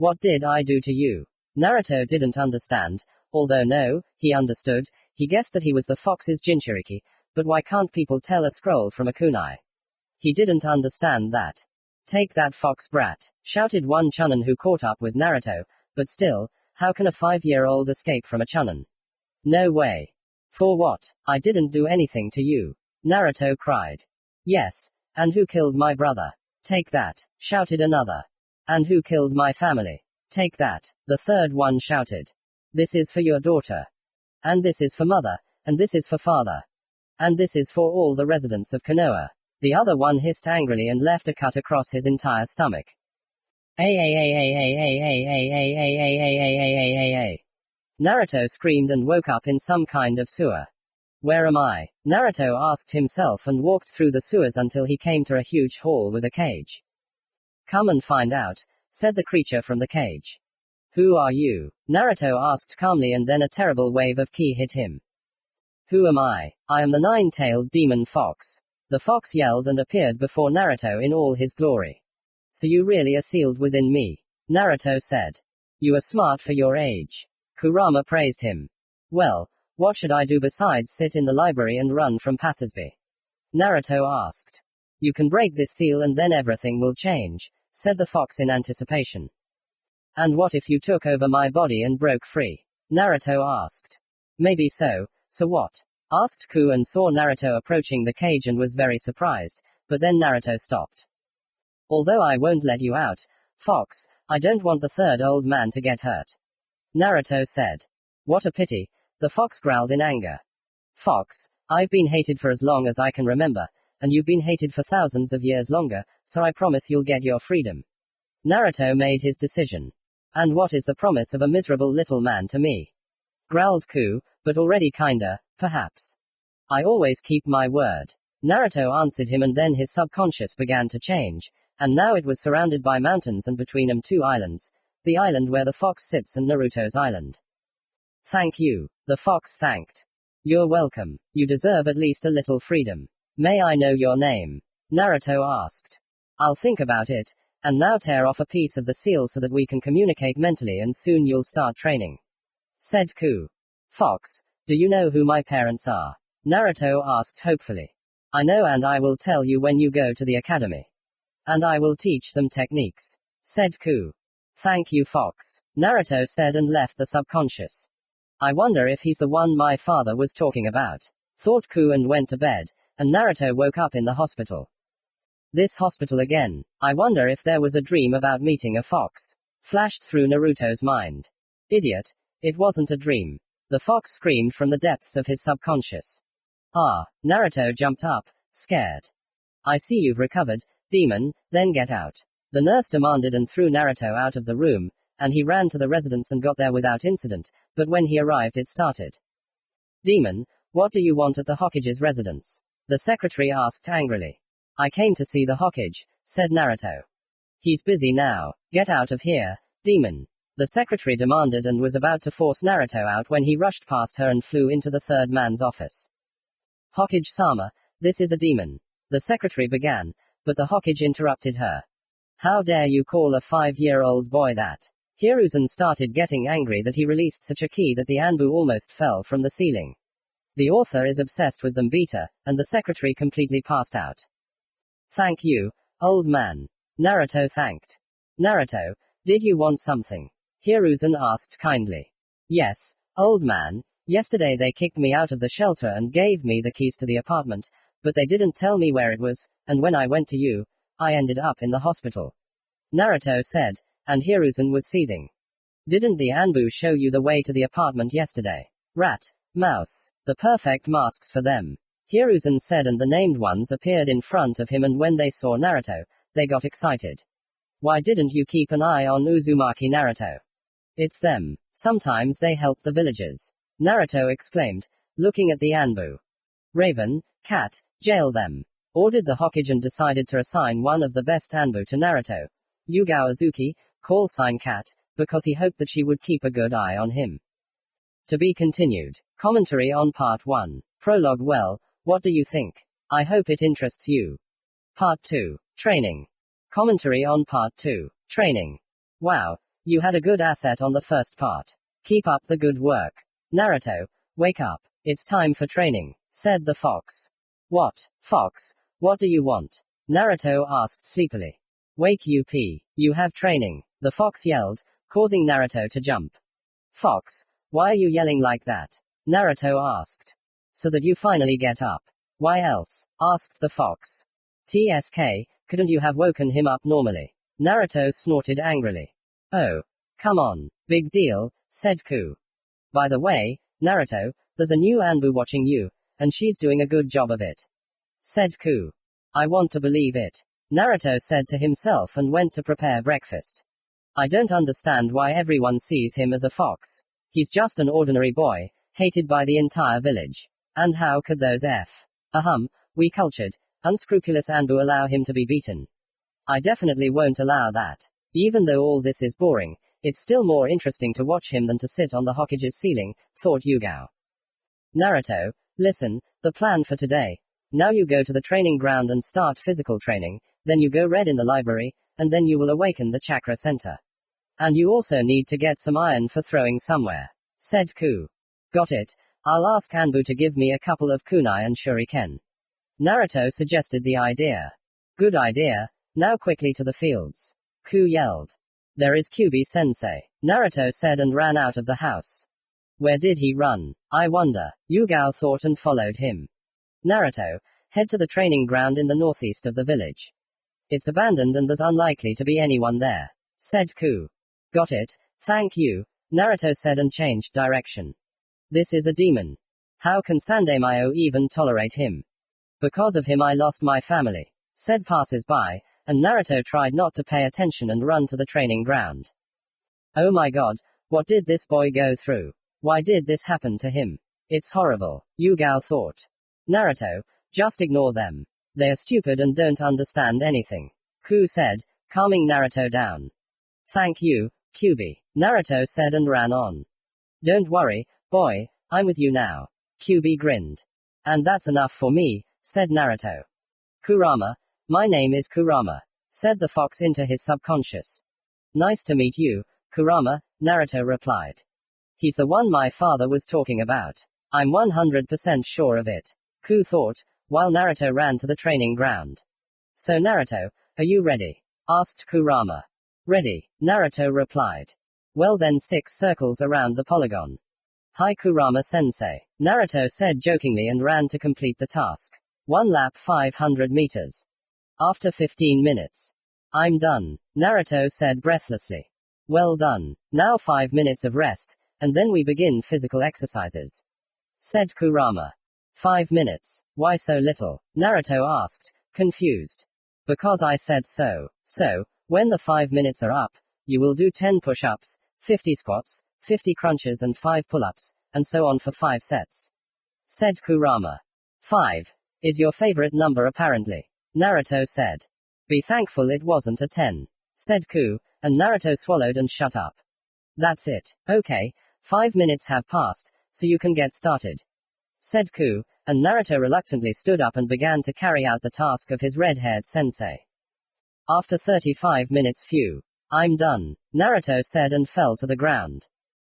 What did I do to you? Naruto didn't understand, although no, he understood. He guessed that he was the fox's Jinchuriki, but why can't people tell a scroll from a kunai? He didn't understand that. Take that fox brat, shouted one chunin who caught up with Naruto, but still, how can a 5-year-old escape from a chunin? No way. For what? I didn't do anything to you. Naruto cried. Yes, and who killed my brother? Take that, shouted another. And who killed my family? Take that, the third one shouted. This is for your daughter. And this is for mother, and this is for father. And this is for all the residents of Konoha. The other one hissed angrily and left a cut across his entire stomach. Naruto screamed and woke up in some kind of sewer. Where am I? Naruto asked himself and walked through the sewers until he came to a huge hall with a cage. Come and find out, said the creature from the cage. Who are you? Naruto asked calmly, and then a terrible wave of ki hit him. Who am I? I am the nine-tailed demon fox. The fox yelled and appeared before Naruto in all his glory. So you really are sealed within me, Naruto said. You are smart for your age. Kurama praised him. Well, what should I do besides sit in the library and run from passersby? Naruto asked. You can break this seal and then everything will change, said the fox in anticipation. And what if you took over my body and broke free? Naruto asked. Maybe so, so what? Asked Ku and saw Naruto approaching the cage and was very surprised, but then Naruto stopped. Although I won't let you out, Fox, I don't want the third old man to get hurt. Naruto said. What a pity, the fox growled in anger. Fox, I've been hated for as long as I can remember, and you've been hated for thousands of years longer, so I promise you'll get your freedom. Naruto made his decision. And what is the promise of a miserable little man to me? Growled Ku, but already kinda, perhaps. I always keep my word. Naruto answered him, and then his subconscious began to change, and now it was surrounded by mountains and between them 2 islands, the island where the fox sits and Naruto's island. Thank you, the fox thanked. You're welcome. You deserve at least a little freedom. May I know your name? Naruto asked. I'll think about it, and now tear off a piece of the seal so that we can communicate mentally and soon you'll start training. Said Ku. Fox, do you know who my parents are? Naruto asked hopefully. I know, and I will tell you when you go to the academy. And I will teach them techniques. Said Ku. Thank you, Fox. Naruto said and left the subconscious. I wonder if he's the one my father was talking about. Thought Ku and went to bed, and Naruto woke up in the hospital. This hospital again. I wonder if there was a dream about meeting a fox. Flashed through Naruto's mind. Idiot, it wasn't a dream. The fox screamed from the depths of his subconscious. Ah, Naruto jumped up, scared. I see you've recovered, demon, then get out. The nurse demanded and threw Naruto out of the room, and he ran to the residence and got there without incident, but when he arrived it started. Demon, what do you want at the Hokage's residence? The secretary asked angrily. I came to see the Hokage, said Naruto. He's busy now. Get out of here, demon. The secretary demanded and was about to force Naruto out when he rushed past her and flew into the third man's office. Hokage-sama, this is a demon. The secretary began, but the Hokage interrupted her. How dare you call a 5-year-old boy that? Hiruzen started getting angry that he released such a ki that the Anbu almost fell from the ceiling. The author is obsessed with them beta, and the secretary completely passed out. Thank you, old man. Naruto thanked. Naruto, did you want something? Hiruzen asked kindly. Yes, old man, yesterday they kicked me out of the shelter and gave me the keys to the apartment, but they didn't tell me where it was, and when I went to you, I ended up in the hospital. Naruto said, and Hiruzen was seething. Didn't the Anbu show you the way to the apartment yesterday? Rat, mouse, the perfect masks for them. Hiruzen said, and the named ones appeared in front of him, and when they saw Naruto, they got excited. Why didn't you keep an eye on Uzumaki Naruto? It's them. Sometimes they help the villagers. Naruto exclaimed, looking at the Anbu. Raven, cat, jail them. Ordered the Hokage and decided to assign one of the best Anbu to Naruto. Yugao Azuki, call sign cat, because he hoped that she would keep a good eye on him. To be continued. Commentary on Part 1. Prologue. Well, what do you think? I hope it interests you. Part 2. Training. Commentary on Part 2. Training. Wow, You had a good asset on the first part. Keep up the good work. Naruto, wake up. It's time for training, said the fox. What, fox? What do you want? Naruto asked sleepily. Wake up. You have training, the fox yelled, causing Naruto to jump. Fox, why are you yelling like that? Naruto asked. So that you finally get up. Why else? Asked the fox. TSK, couldn't you have woken him up normally? Naruto snorted angrily. Oh, come on, big deal, said Ku. By the way, Naruto, there's a new Anbu watching you, and she's doing a good job of it, said Ku. I want to believe it, Naruto said to himself and went to prepare breakfast. I don't understand why everyone sees him as a fox. He's just an ordinary boy, hated by the entire village. And how could those we cultured, unscrupulous Anbu allow him to be beaten? I definitely won't allow that. Even though all this is boring, it's still more interesting to watch him than to sit on the Hokage's ceiling, thought Yugao. Naruto, listen, the plan for today. Now you go to the training ground and start physical training, then you go read in the library, and then you will awaken the chakra center. And you also need to get some iron for throwing somewhere, said Ku. Got it, I'll ask Anbu to give me a couple of kunai and shuriken. Naruto suggested the idea. Good idea, now quickly to the fields. Ku yelled. There is Kyubi-sensei, Naruto said and ran out of the house. Where did he run? I wonder, Yugao thought and followed him. Naruto, head to the training ground in the northeast of the village. It's abandoned and there's unlikely to be anyone there, said Ku. Got it, thank you, Naruto said and changed direction. This is a demon. How can Sandemayo even tolerate him? Because of him I lost my family, said passers-by, and Naruto tried not to pay attention and run to the training ground. Oh my god, what did this boy go through? Why did this happen to him? It's horrible, Yugao thought. Naruto, just ignore them. They're stupid and don't understand anything, Ku said, calming Naruto down. Thank you, Kyubi, Naruto said and ran on. Don't worry, boy, I'm with you now. Kyubi grinned. And that's enough for me, said Naruto. Kurama, my name is Kurama, said the fox into his subconscious. Nice to meet you, Kurama, Naruto replied. He's the one my father was talking about. I'm 100% sure of it, Ku thought, while Naruto ran to the training ground. So Naruto, are you ready? Asked Kurama. Ready, Naruto replied. Well then 6 circles around the polygon. Hi Kurama-sensei, Naruto said jokingly and ran to complete the task. 1 lap 500 meters. After 15 minutes. I'm done, Naruto said breathlessly. Well done, now 5 minutes of rest, and then we begin physical exercises, said Kurama. 5 minutes, why so little? Naruto asked, confused. Because I said so. So, when the 5 minutes are up, you will do 10 push-ups, 50 squats, 50 crunches and 5 pull-ups, and so on for 5 sets, said Kurama. 5 is your favorite number apparently, Naruto said. Be thankful it wasn't a 10, said Ku, and Naruto swallowed and shut up. That's it, okay, 5 minutes have passed, so you can get started, said Ku, and Naruto reluctantly stood up and began to carry out the task of his red-haired sensei. After 35 minutes phew. I'm done, Naruto said and fell to the ground.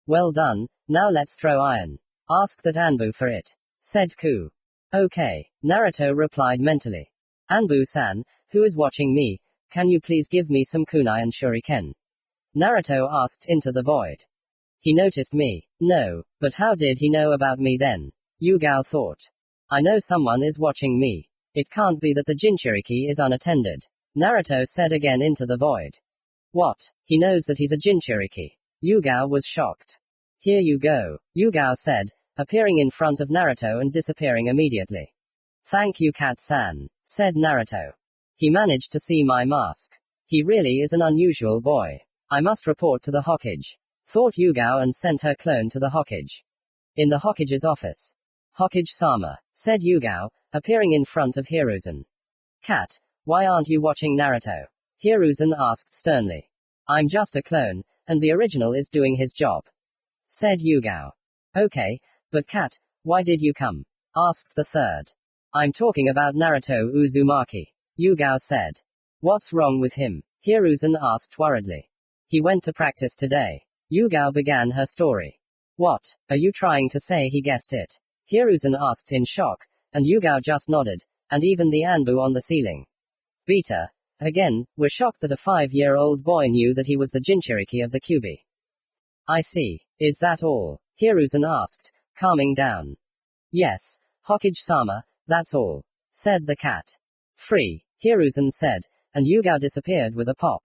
Well done, now let's throw iron. Ask that Anbu for it, said Ku. Okay, Naruto replied mentally. Anbu-san, who is watching me, can you please give me some kunai and shuriken? Naruto asked into the void. He noticed me. No, but how did he know about me then? Yugao thought. I know someone is watching me. It can't be that the Jinchuriki is unattended. Naruto said again into the void. What? He knows that he's a Jinchuriki. Yugao was shocked. Here you go, Yugao said, appearing in front of Naruto and disappearing immediately. Thank you Kat-san, said Naruto. He managed to see my mask. He really is an unusual boy. I must report to the Hokage, thought Yugao and sent her clone to the Hokage. In the Hokage's office. Hokage-sama, said Yugao, appearing in front of Hiruzen. Kat, why aren't you watching Naruto? Hiruzen asked sternly. I'm just a clone, and the original is doing his job, said Yugao. Okay, but Kat, why did you come? Asked the third. I'm talking about Naruto Uzumaki, Yugao said. What's wrong with him? Hiruzen asked worriedly. He went to practice today. Yugao began her story. What? Are you trying to say he guessed it? Hiruzen asked in shock, and Yugao just nodded, and even the anbu on the ceiling. Beta, again, were shocked that a 5-year-old boy knew that he was the Jinchuriki of the Kyuubi. I see. Is that all? Hiruzen asked, calming down. Yes, Hokage-sama, that's all, said the cat. Free, Hiruzen said, and Yugao disappeared with a pop.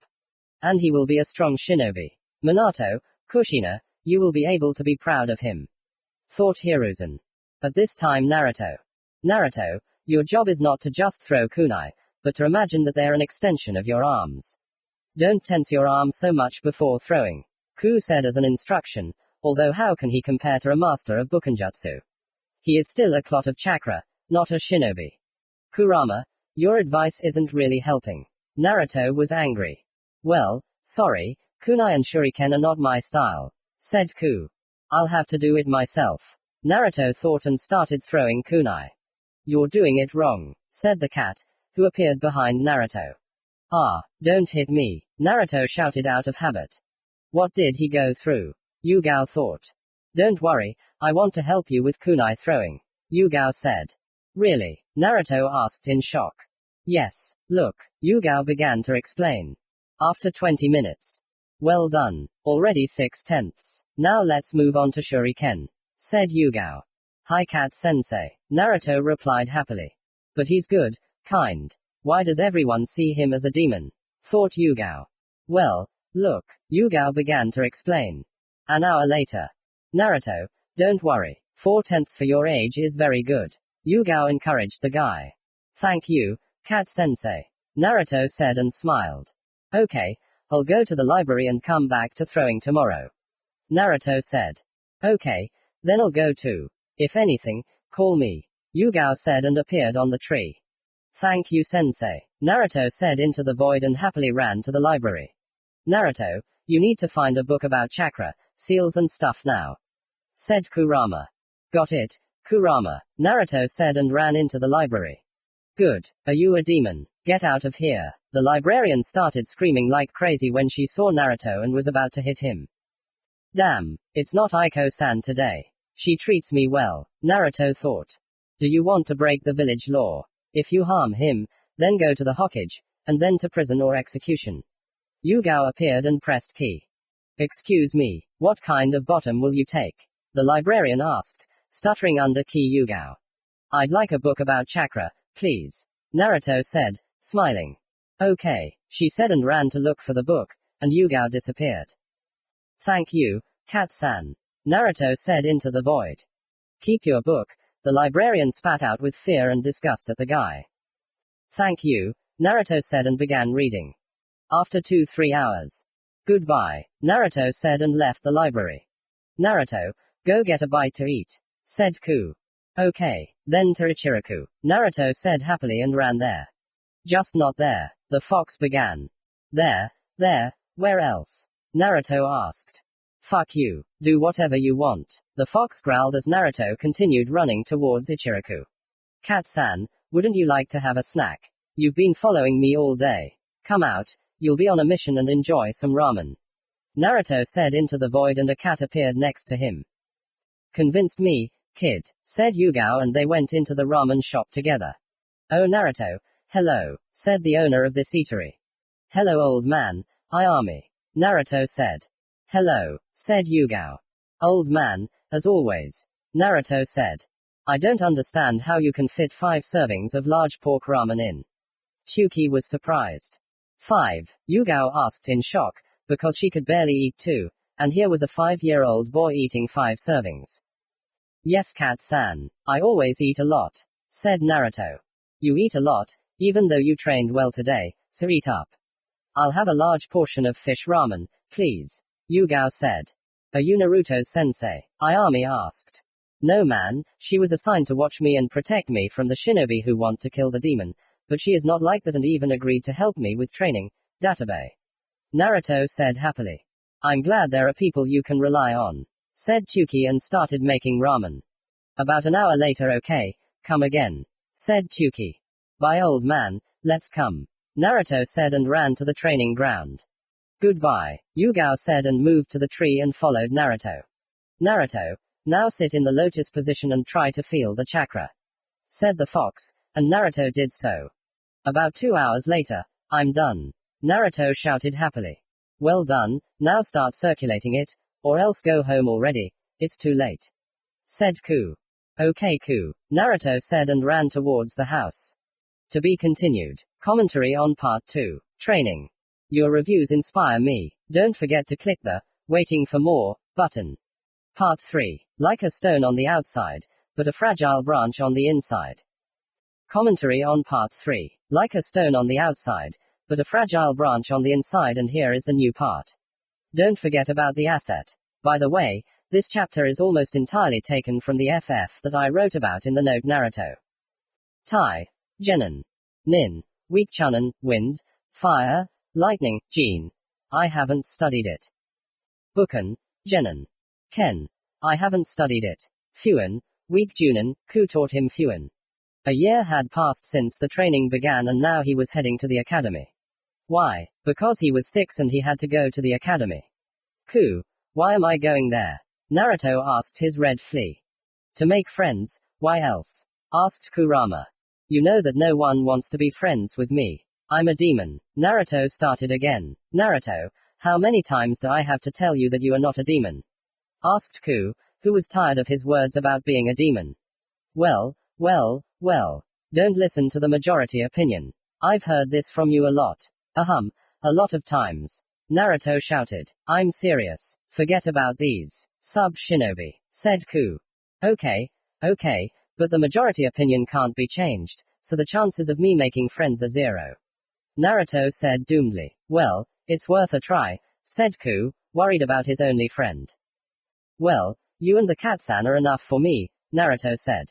And he will be a strong shinobi. Minato, Kushina, you will be able to be proud of him. Thought Hiruzen. At this time Naruto, your job is not to just throw kunai, but to imagine that they're an extension of your arms. Don't tense your arms so much before throwing. Ku said as an instruction, although how can he compare to a master of bukanjutsu? He is still a clot of chakra, not a shinobi. Kurama, your advice isn't really helping. Naruto was angry. Well, sorry, kunai and shuriken are not my style, said Ku. I'll have to do it myself. Naruto thought and started throwing kunai. You're doing it wrong, said the cat, who appeared behind Naruto. Ah, don't hit me, Naruto shouted out of habit. What did he go through? Yugao thought. Don't worry, I want to help you with kunai throwing, Yugao said. Really? Naruto asked in shock. Yes, look, Yugao began to explain. After 20 minutes. Well done. Already 6/10. Now let's move on to shuriken, said Yugao. Hi cat sensei, Naruto replied happily. But he's good, kind. Why does everyone see him as a demon? Thought Yugao. Well, look, Yugao began to explain. An hour later. Naruto, don't worry, 4/10 for your age is very good. Yugao encouraged the guy. Thank you, cat sensei, Naruto said and smiled. Okay, I'll go to the library and come back to throwing tomorrow. Naruto said. Okay, then I'll go too. If anything, call me, Yugao said and appeared on the tree. Thank you sensei, Naruto said into the void and happily ran to the library. Naruto, you need to find a book about chakra, seals and stuff now, said Kurama. Got it, Kurama, Naruto said and ran into the library. Good, are you a demon? Get out of here. The librarian started screaming like crazy when she saw Naruto and was about to hit him. Damn, it's not Aiko-san today. She treats me well, Naruto thought. Do you want to break the village law? If you harm him, then go to the Hokage, and then to prison or execution. Yugao appeared and pressed key. Excuse me, what kind of bottom will you take? The librarian asked, stuttering under key Yugao. I'd like a book about chakra, please, Naruto said, smiling. Okay, she said and ran to look for the book, and Yugao disappeared. Thank you, cat-san, Naruto said into the void. Keep your book, the librarian spat out with fear and disgust at the guy. Thank you, Naruto said and began reading. After 2-3 hours. Goodbye, Naruto said and left the library. Naruto, go get a bite to eat, said Ku. Okay, then to Ichiraku, Naruto said happily and ran there. Just not there, the fox began. There, where else? Naruto asked. Fuck you, do whatever you want, the fox growled as Naruto continued running towards Ichiraku. Cat-san, wouldn't you like to have a snack? You've been following me all day. Come out, you'll be on a mission and enjoy some ramen, Naruto said into the void and a cat appeared next to him. Convinced me, kid, said Yugao and they went into the ramen shop together. Oh Naruto, hello, said the owner of this eatery. Hello old man, Ayami, Naruto said. Hello, said Yugao. Old man, as always, Naruto said. I don't understand how you can fit 5 servings of large pork ramen in. Chuki was surprised. 5, Yugao asked in shock, because she could barely eat 2, and here was a 5-year-old boy eating 5 servings. Yes cat-san, I always eat a lot, said Naruto. You eat a lot, even though you trained well today, so eat up. I'll have a large portion of fish ramen, please, Yugao said. Are you Naruto's sensei? Ayami asked. No man, she was assigned to watch me and protect me from the shinobi who want to kill the demon, but she is not like that and even agreed to help me with training, Databe. Naruto said happily. I'm glad there are people you can rely on, said Chuki and started making ramen. About an hour later okay, come again, said Chuki. Bye old man, let's come, Naruto said and ran to the training ground. Goodbye, Yugao said and moved to the tree and followed Naruto. Naruto, now sit in the lotus position and try to feel the chakra, said the fox, and Naruto did so. About 2 hours later, I'm done, Naruto shouted happily. Well done, now start circulating it, or else go home already, it's too late, said Ku. Okay Ku, Naruto said and ran towards the house. To be continued. Commentary on Part 2. Training. Your reviews inspire me. Don't forget to click the waiting for more button. Part 3. Like a stone on the outside, but a fragile branch on the inside. Commentary on Part 3. Like a stone on the outside, but a fragile branch on the inside, and here is the new part. Don't forget about the asset. By the way, this chapter is almost entirely taken from the FF that I wrote about in the note Naruto. Tai. Genin. Nin. Weak Chunin, wind, fire, lightning, Jin. I haven't studied it. Bukan. Genin. Ken. I haven't studied it. Fuan. Weak Junin, Ku taught him Fuan. A year had passed since the training began and now he was heading to the academy. Why? Because he was 6 and he had to go to the academy. Ku. Why am I going there? Naruto asked his red flea. To make friends, why else? Asked Kurama. You know that no one wants to be friends with me. I'm a demon. Naruto started again. Naruto, how many times do I have to tell you that you are not a demon? Asked Ku, who was tired of his words about being a demon. Well, don't listen to the majority opinion. I've heard this from you a lot. A lot of times. Naruto shouted. I'm serious. Forget about these. Sub-shinobi, said Ku. Okay, but the majority opinion can't be changed, so the chances of me making friends are 0. Naruto said doomedly. Well, it's worth a try, said Ku, worried about his only friend. Well, you and the cat-san are enough for me, Naruto said.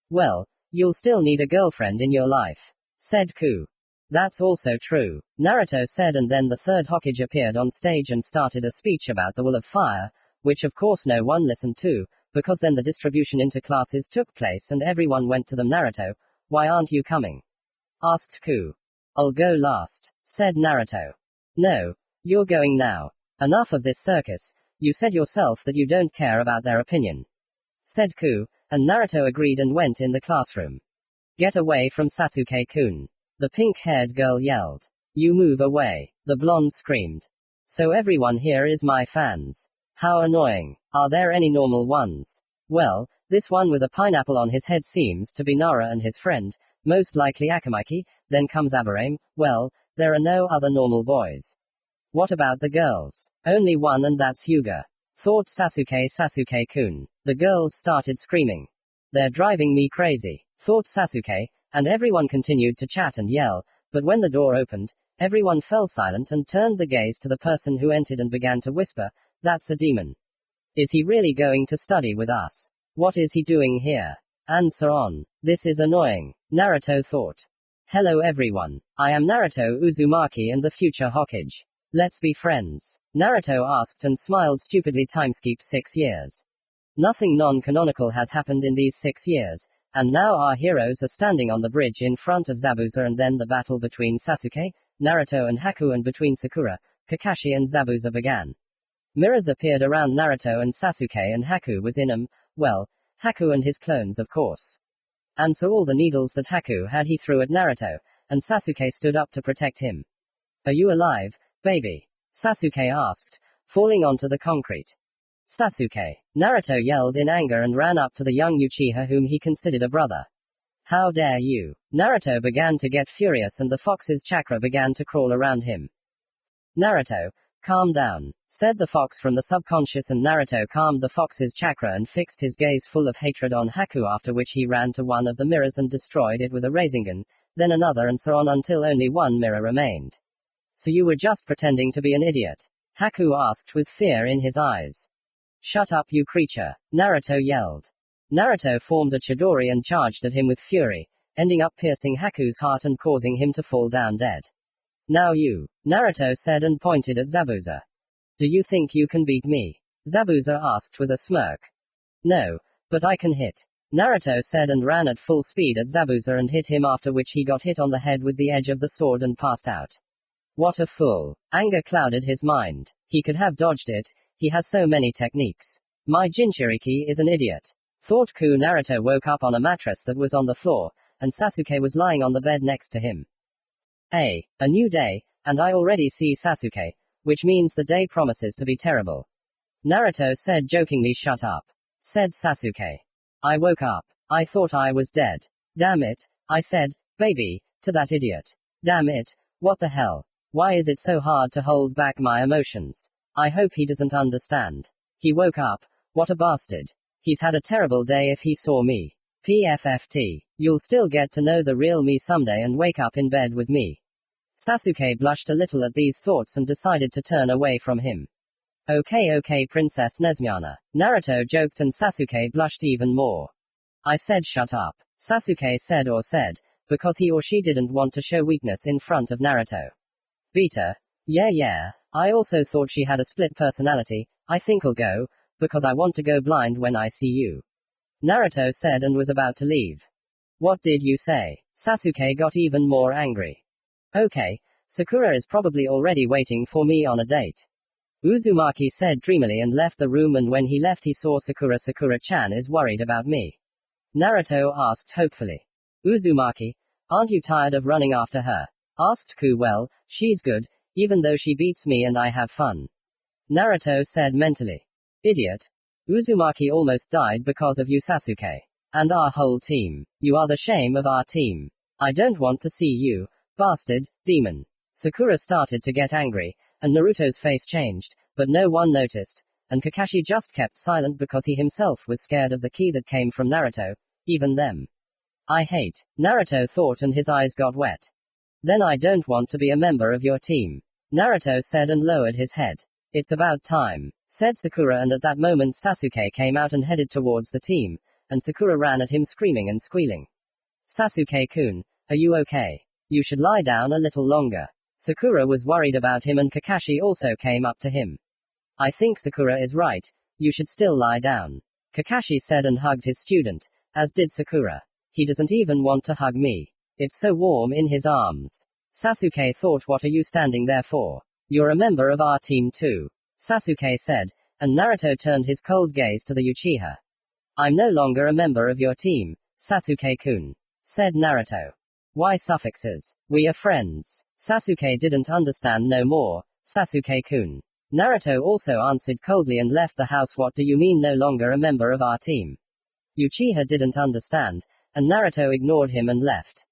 Well, you'll still need a girlfriend in your life, said Ku. That's also true, Naruto said, and then the third Hokage appeared on stage and started a speech about the Wall of Fire, which of course no one listened to, because then the distribution into classes took place and everyone went to them. Naruto, why aren't you coming? Asked Ku. I'll go last, said Naruto. No, you're going now. Enough of this circus, you said yourself that you don't care about their opinion, said Ku, and Naruto agreed and went in the classroom. Get away from Sasuke-kun. The pink-haired girl yelled. You move away, the blonde screamed. So everyone here is my fans. How annoying. Are there any normal ones? Well, this one with a pineapple on his head seems to be Nara and his friend, most likely Akamaki, then comes Aburame. Well, there are no other normal boys. What about the girls? Only one, and that's Hyuga. Thought Sasuke-kun. The girls started screaming. They're driving me crazy, thought Sasuke, and everyone continued to chat and yell, but when the door opened, everyone fell silent and turned the gaze to the person who entered and began to whisper, that's a demon. Is he really going to study with us? What is he doing here? And so on. This is annoying, Naruto thought. Hello everyone. I am Naruto Uzumaki and the future Hokage. Let's be friends. Naruto asked and smiled stupidly. Timeskip 6 years. Nothing non-canonical has happened in these 6 years, and now our heroes are standing on the bridge in front of Zabuza, and then the battle between Sasuke, Naruto and Haku and between Sakura, Kakashi and Zabuza began. Mirrors appeared around Naruto and Sasuke, and Haku was in them. Well, Haku and his clones of course. And so all the needles that Haku had he threw at Naruto, and Sasuke stood up to protect him. Are you alive, baby? Sasuke asked, falling onto the concrete. Sasuke, Naruto yelled in anger and ran up to the young Uchiha whom he considered a brother. How dare you? Naruto began to get furious and the fox's chakra began to crawl around him. Naruto, calm down, said the fox from the subconscious, and Naruto calmed the fox's chakra and fixed his gaze full of hatred on Haku, after which he ran to one of the mirrors and destroyed it with a rasengan, then another, and so on until only one mirror remained. So you were just pretending to be an idiot? Haku asked with fear in his eyes. Shut up, you creature, Naruto yelled. Naruto formed a Chidori and charged at him with fury, ending up piercing Haku's heart and causing him to fall down dead. Now you, Naruto said and pointed at Zabuza. Do you think you can beat me? Zabuza asked with a smirk. No, but I can hit, Naruto said and ran at full speed at Zabuza and hit him, after which he got hit on the head with the edge of the sword and passed out. What a fool. Anger clouded his mind. He could have dodged it, he has so many techniques. My Jinchuriki is an idiot. Thought Ku. Naruto woke up on a mattress that was on the floor, and Sasuke was lying on the bed next to him. A new day, and I already see Sasuke, which means the day promises to be terrible. Naruto said jokingly. Shut up. Said Sasuke. I woke up. I thought I was dead. Damn it, I said, baby, to that idiot. Damn it, what the hell? Why is it so hard to hold back my emotions? I hope he doesn't understand. He woke up. What a bastard. He's had a terrible day if he saw me. PFFT. You'll still get to know the real me someday and wake up in bed with me. Sasuke blushed a little at these thoughts and decided to turn away from him. Okay, Princess Nesmiana. Naruto joked and Sasuke blushed even more. I said shut up. Sasuke said because he or she didn't want to show weakness in front of Naruto. Beta. Yeah, I also thought she had a split personality. I think I'll go, because I want to go blind when I see you. Naruto said and was about to leave. What did you say? Sasuke got even more angry. Okay, Sakura is probably already waiting for me on a date. Uzumaki said dreamily and left the room, and when he left he saw Sakura. Sakura-chan is worried about me. Naruto asked hopefully. Uzumaki, aren't you tired of running after her? Asked Ku. Well, she's good, even though she beats me and I have fun. Naruto said mentally. Idiot. Uzumaki almost died because of you, Sasuke. And our whole team. You are the shame of our team. I don't want to see you, bastard, demon. Sakura started to get angry, and Naruto's face changed, but no one noticed, and Kakashi just kept silent because he himself was scared of the ki that came from Naruto, even them. I hate, Naruto thought, and his eyes got wet. Then I don't want to be a member of your team. Naruto said and lowered his head. It's about time, said Sakura, and at that moment Sasuke came out and headed towards the team, and Sakura ran at him screaming and squealing. Sasuke-kun, are you okay? You should lie down a little longer. Sakura was worried about him, and Kakashi also came up to him. I think Sakura is right, you should still lie down. Kakashi said and hugged his student, as did Sakura. He doesn't even want to hug me. It's so warm in his arms. Sasuke thought, what are you standing there for? You're a member of our team too. Sasuke said, and Naruto turned his cold gaze to the Uchiha. I'm no longer a member of your team, Sasuke-kun. Said Naruto. Why suffixes? We are friends. Sasuke didn't understand no more. Sasuke-kun. Naruto also answered coldly and left the house. What do you mean no longer a member of our team? Uchiha didn't understand, and Naruto ignored him and left.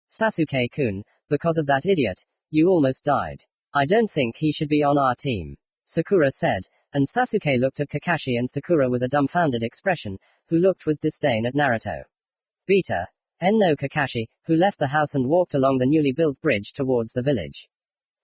Sasuke-kun, because of that idiot, you almost died. I don't think he should be on our team. Sakura said, and Sasuke looked at Kakashi and Sakura with a dumbfounded expression, who looked with disdain at Naruto. Beta. No Kakashi, who left the house and walked along the newly built bridge towards the village.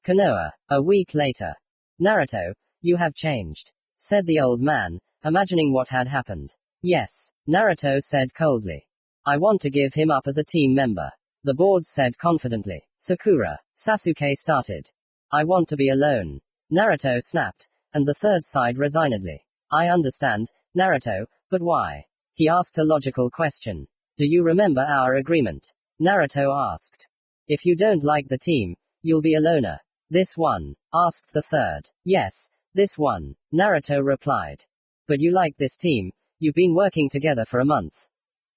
Konoha. A week later. Naruto, you have changed. Said the old man, imagining what had happened. Yes, Naruto said coldly. I want to give him up as a team member. The board said confidently. Sakura. Sasuke started. I want to be alone. Naruto snapped, and the third sighed resignedly. I understand, Naruto, but why? He asked a logical question. Do you remember our agreement? Naruto asked. If you don't like the team, you'll be a loner. This one? Asked the third. Yes, this one, Naruto replied. But you like this team, you've been working together for a month.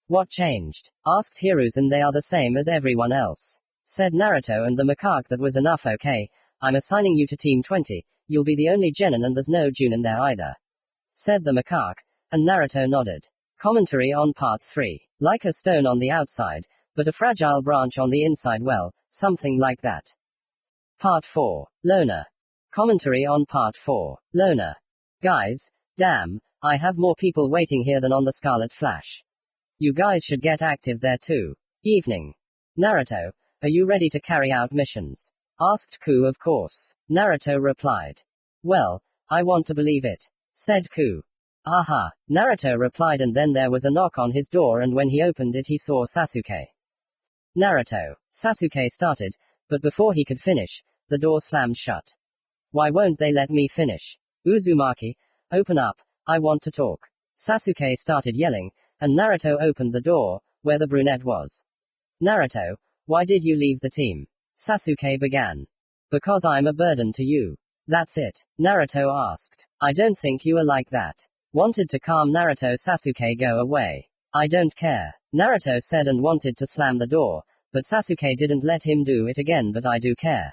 What changed? Asked Hiruzen. They are the same as everyone else. Said Naruto, and the macaque. That was enough. Okay, I'm assigning you to Team 20, you'll be the only genin and there's no Junin there either. Said the macaque, and Naruto nodded. Commentary on Part 3. Like a stone on the outside, but a fragile branch on the inside. Well, something like that. Part 4. Loner. Commentary on Part 4. Loner. Guys, damn, I have more people waiting here than on the Scarlet Flash. You guys should get active there too. Evening. Naruto, are you ready to carry out missions? Asked Ku. Of course. Naruto replied. Well, I want to believe it. Said Ku. Aha, Naruto replied, and then there was a knock on his door, and when he opened it he saw Sasuke. Naruto. Sasuke started, but before he could finish, the door slammed shut. Why won't they let me finish? Uzumaki, open up, I want to talk. Sasuke started yelling, and Naruto opened the door, where the brunette was. Naruto, why did you leave the team? Sasuke began. Because I'm a burden to you. That's it? Naruto asked. I don't think you are like that. Wanted to calm Naruto. Sasuke, go away. I don't care. Naruto said and wanted to slam the door, but Sasuke didn't let him do it again. But I do care.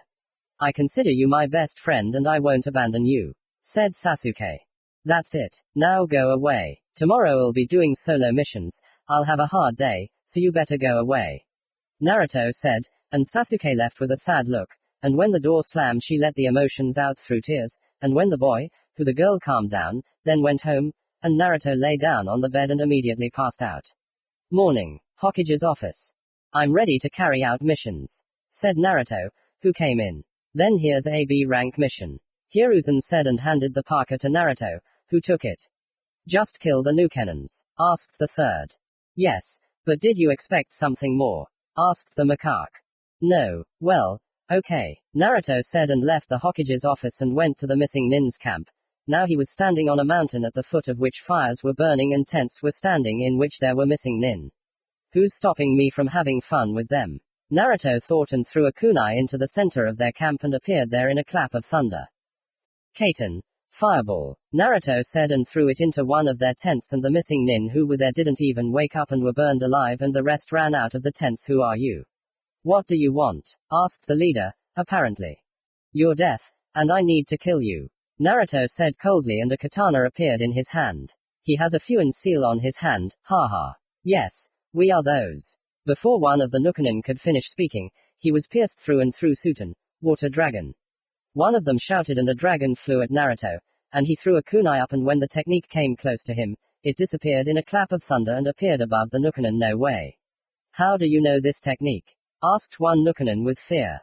I consider you my best friend and I won't abandon you, said Sasuke. That's it. Now go away. Tomorrow I'll be doing solo missions. I'll have a hard day, so you better go away. Naruto said, and Sasuke left with a sad look, and when the door slammed she let the emotions out through tears, and when the boy, who the girl calmed down, then went home, and Naruto lay down on the bed and immediately passed out. Morning. Hokage's office. I'm ready to carry out missions, said Naruto, who came in. Then here's a B rank mission. Hiruzen said and handed the parka to Naruto, who took it. Just kill the Nukenans, asked the third. Yes, but did you expect something more? Asked the macaque. No. Well, okay, Naruto said and left the Hokage's office and went to the missing nin's camp. Now he was standing on a mountain at the foot of which fires were burning and tents were standing in which there were missing nin. Who's stopping me from having fun with them? Naruto thought and threw a kunai into the center of their camp and appeared there in a clap of thunder. Kaiten. Fireball. Naruto said and threw it into one of their tents and the missing nin who were there didn't even wake up and were burned alive and the rest ran out of the tents. Who are you? What do you want? Asked the leader, apparently. Your death, and I need to kill you. Naruto said coldly and a katana appeared in his hand. He has a FUNN seal on his hand, haha. Yes, we are those. Before one of the Nukenin could finish speaking, he was pierced through and through. Sutan, water dragon. One of them shouted and a dragon flew at Naruto, and he threw a kunai up and when the technique came close to him, it disappeared in a clap of thunder and appeared above the Nukenin. No way. How do you know this technique? Asked one Nukenin with fear.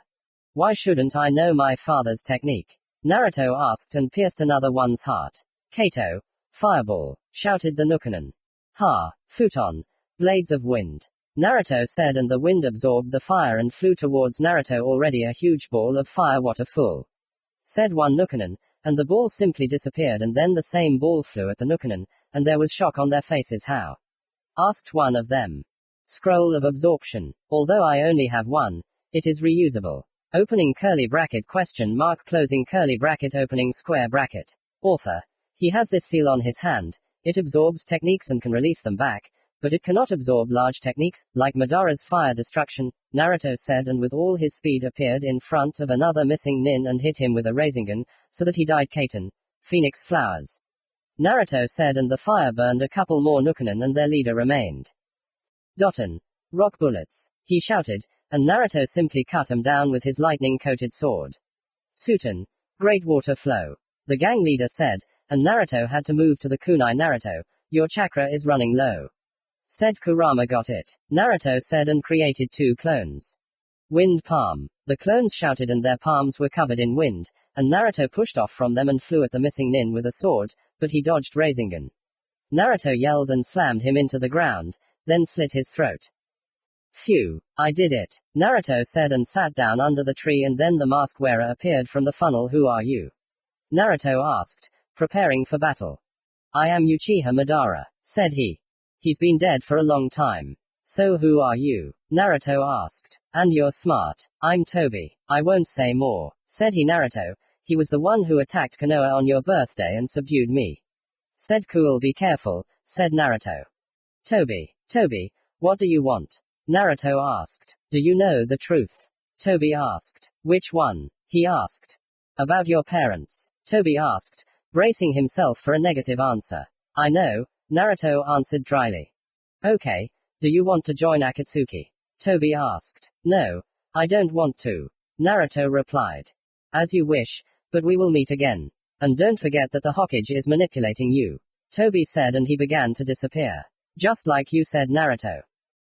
Why shouldn't I know my father's technique? Naruto asked and pierced another one's heart. Kato. Fireball, shouted the Nukenin. Ha, futon. Blades of wind. Naruto said and the wind absorbed the fire and flew towards Naruto. Already a huge ball of fire. What a fool, said one Nukenin, and the ball simply disappeared and then the same ball flew at the Nukenin, and there was shock on their faces. How? Asked one of them. Scroll of absorption. Although I only have one, it is reusable. Opening curly bracket question mark closing curly bracket opening square bracket. Author. He has this seal on his hand. It absorbs techniques and can release them back, but it cannot absorb large techniques, like Madara's fire destruction, Naruto said and with all his speed appeared in front of another missing nin and hit him with a rasengan, so that he died. Kaiten. Phoenix flowers. Naruto said and the fire burned a couple more Nukenin and their leader remained. Dotten. Rock bullets. He shouted, and Naruto simply cut him down with his lightning-coated sword. Sutan. Great water flow. The gang leader said, and Naruto had to move to the kunai. Naruto, your chakra is running low. Said Kurama. Got it. Naruto said and created 2 clones. Wind palm. The clones shouted and their palms were covered in wind, and Naruto pushed off from them and flew at the missing nin with a sword, but he dodged rasengan. Naruto yelled and slammed him into the ground, then slit his throat. Phew, I did it. Naruto said and sat down under the tree and then the mask wearer appeared from the funnel. Who are you? Naruto asked, preparing for battle. I am Uchiha Madara, said he. He's been dead for a long time. So who are you? Naruto asked. And you're smart. I'm Toby. I won't say more, said he. Naruto, he was the one who attacked Konoha on your birthday and subdued me. Said cool. Be careful, said Naruto. Toby, what do you want? Naruto asked. Do you know the truth? Toby asked. Which one? He asked. About your parents. Toby asked, bracing himself for a negative answer. I know, Naruto answered dryly. Okay, do you want to join Akatsuki? Toby asked. No, I don't want to. Naruto replied. As you wish, but we will meet again. And don't forget that the Hokage is manipulating you. Toby said and he began to disappear. Just like you said, Naruto.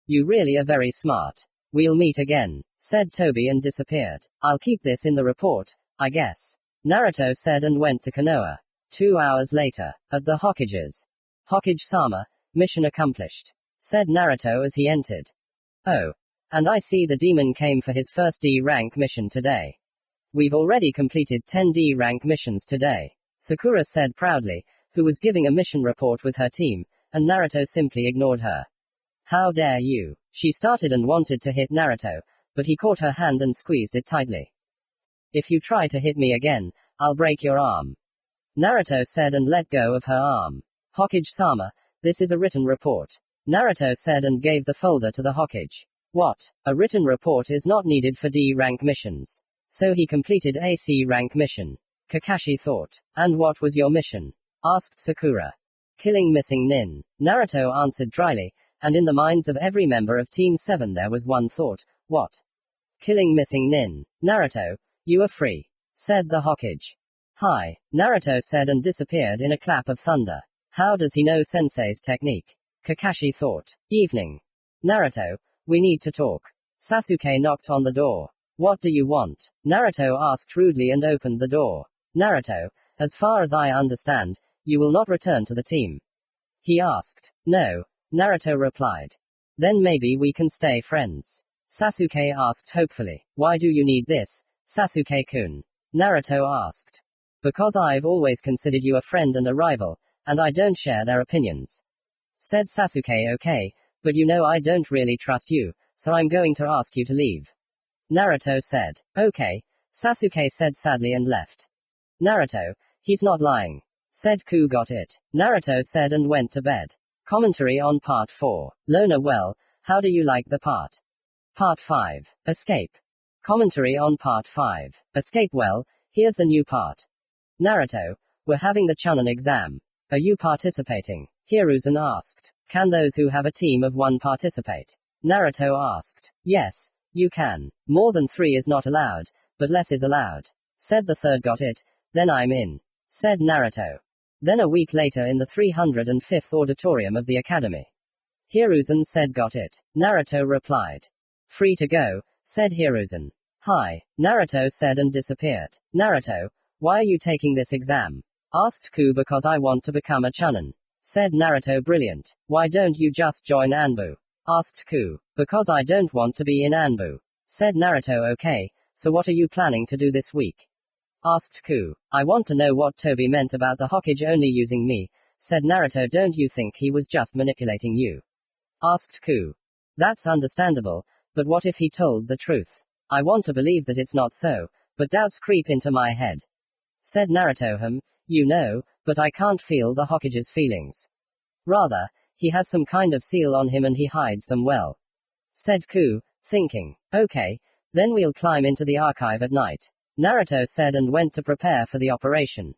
You really are very smart. We'll meet again, said Toby and disappeared. I'll keep this in the report, I guess. Naruto said and went to Konoha. 2 hours later, at the Hokage's. Hokage-sama, mission accomplished, said Naruto as he entered. Oh. And I see the demon came for his first D rank mission today. We've already completed 10 D rank missions today, Sakura said proudly, who was giving a mission report with her team, and Naruto simply ignored her. How dare you? She started and wanted to hit Naruto, but he caught her hand and squeezed it tightly. If you try to hit me again, I'll break your arm. Naruto said and let go of her arm. Hokage-sama, this is a written report. Naruto said and gave the folder to the Hokage. What? A written report is not needed for D rank missions. So he completed a C rank mission. Kakashi thought. And what was your mission? Asked Sakura. Killing missing nin. Naruto answered dryly, and in the minds of every member of Team 7 there was one thought. What? Killing missing nin. Naruto, you are free. Said the Hokage. Hi. Naruto said and disappeared in a clap of thunder. How does he know Sensei's technique? Kakashi thought. Evening. Naruto, we need to talk. Sasuke knocked on the door. What do you want? Naruto asked rudely and opened the door. Naruto, as far as I understand, you will not return to the team. He asked. No. Naruto replied. Then maybe we can stay friends. Sasuke asked hopefully. Why do you need this, Sasuke-kun? Naruto asked. Because I've always considered you a friend and a rival, and I don't share their opinions. Said Sasuke. Okay, but you know I don't really trust you, so I'm going to ask you to leave. Naruto said. Okay, Sasuke said sadly and left. Naruto, he's not lying. Said Ku. Got it. Naruto said and went to bed. Commentary on Part 4. Loner. Well, how do you like the part? Part 5. Escape. Commentary on Part 5. Escape. Well, here's the new part. Naruto, we're having the Chunin exam. Are you participating? Hiruzen asked. Can those who have a team of 1 participate? Naruto asked. Yes, you can. More than 3 is not allowed, but less is allowed. Said the third. Got it, then I'm in. Said Naruto. Then a week later in the 305th auditorium of the academy. Hiruzen said. Got it. Naruto replied. Free to go, said Hiruzen. Hi. Naruto said and disappeared. Naruto, why are you taking this exam? Asked Ku. Because I want to become a Chunin. Said Naruto. Brilliant. Why don't you just join Anbu? Asked Ku. Because I don't want to be in Anbu. Said Naruto. Okay, so what are you planning to do this week? Asked Ku. I want to know what Toby meant about the Hokage only using me. Said Naruto. Don't you think he was just manipulating you? Asked Ku. That's understandable, but what if he told the truth? I want to believe that it's not so, but doubts creep into my head. Said Naruto. You know, but I can't feel the Hokage's feelings. Rather, he has some kind of seal on him and he hides them well. Said Ku, thinking. Okay, then we'll climb into the archive at night. Naruto said and went to prepare for the operation.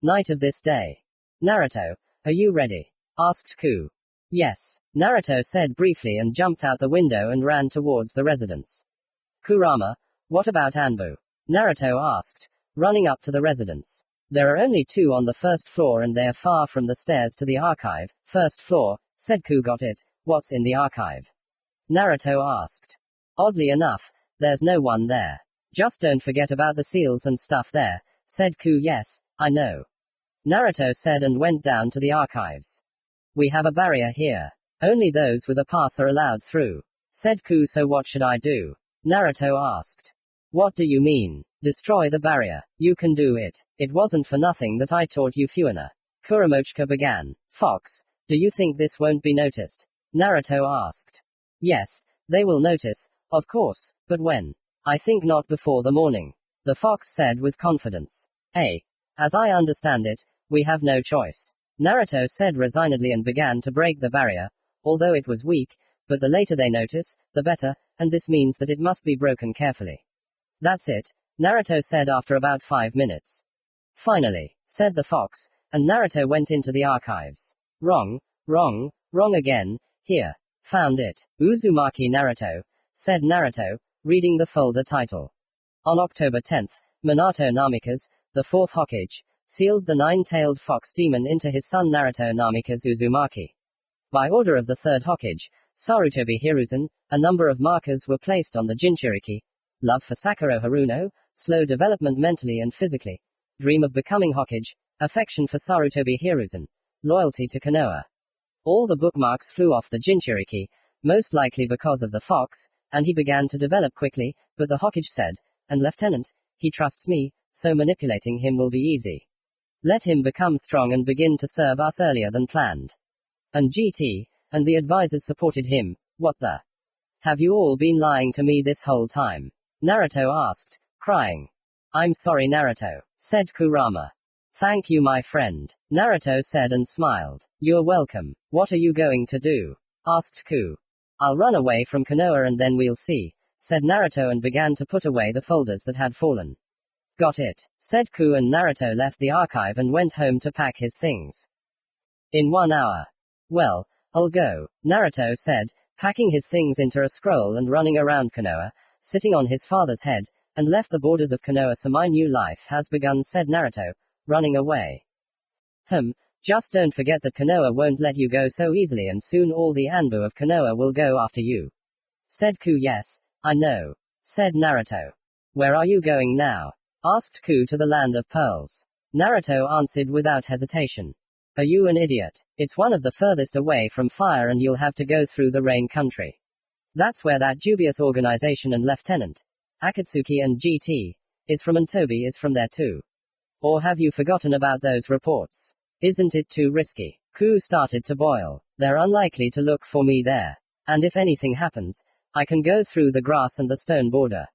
Night of this day. Naruto, are you ready? Asked Ku. Yes. Naruto said briefly and jumped out the window and ran towards the residence. Kurama, what about Anbu? Naruto asked, running up to the residence. There are only 2 on the first floor and they're far from the stairs to the archive. First floor, said Ku. Got it. What's in the archive? Naruto asked. Oddly enough, there's no one there. Just don't forget about the seals and stuff there, said Ku. Yes, I know. Naruto said and went down to the archives. We have a barrier here. Only those with a pass are allowed through. Said Ku. So what should I do? Naruto asked. What do you mean? Destroy the barrier. You can do it. It wasn't for nothing that I taught you FUNN. Kuramochika began. Fox, do you think this won't be noticed? Naruto asked. Yes, they will notice, of course, but when? I think not before the morning. The fox said with confidence. As I understand it, we have no choice. Naruto said resignedly and began to break the barrier, although it was weak, but the later they notice, the better, and this means that it must be broken carefully. That's it, Naruto said after about 5 minutes. Finally, said the fox, and Naruto went into the archives. Wrong again, here. Found it. Uzumaki Naruto, said Naruto, reading the folder title. On October 10th, Minato Namikaze, the 4th Hokage, sealed the 9-tailed fox demon into his son Naruto Namikaze Uzumaki. By order of the 3rd Hokage, Sarutobi Hiruzen, a number of markers were placed on the Jinchuriki. Love for Sakura Haruno, slow development mentally and physically. Dream of becoming Hokage, affection for Sarutobi Hiruzen, loyalty to Konoha. All the bookmarks flew off the Jinchuriki, most likely because of the fox, and he began to develop quickly, but the Hokage said, and Lieutenant, he trusts me, so manipulating him will be easy. Let him become strong and begin to serve us earlier than planned. And GT, and the advisors supported him. What the? Have you all been lying to me this whole time? Naruto asked, crying. I'm sorry, Naruto, said Kurama. Thank you, my friend, Naruto said and smiled. You're welcome. What are you going to do? Asked Ku. I'll run away from Konoha and then we'll see, said Naruto and began to put away the folders that had fallen. Got it, said Ku, and Naruto left the archive and went home to pack his things. In 1 hour. Well, I'll go, Naruto said, packing his things into a scroll and running around Konoha, sitting on his father's head, and left the borders of Konoha. So my new life has begun, said Naruto, running away. Just don't forget that Konoha won't let you go so easily, and soon all the Anbu of Konoha will go after you, said Ku. Yes, I know, said Naruto. Where are you going now? Asked Ku. To the land of pearls. Naruto answered without hesitation. Are you an idiot? It's one of the furthest away from fire and you'll have to go through the rain country. That's where that dubious organization and Lieutenant Akatsuki and GT is from, and Toby is from there too. Or have you forgotten about those reports? Isn't it too risky? Ku started to boil. They're unlikely to look for me there. And if anything happens, I can go through the grass and the stone border.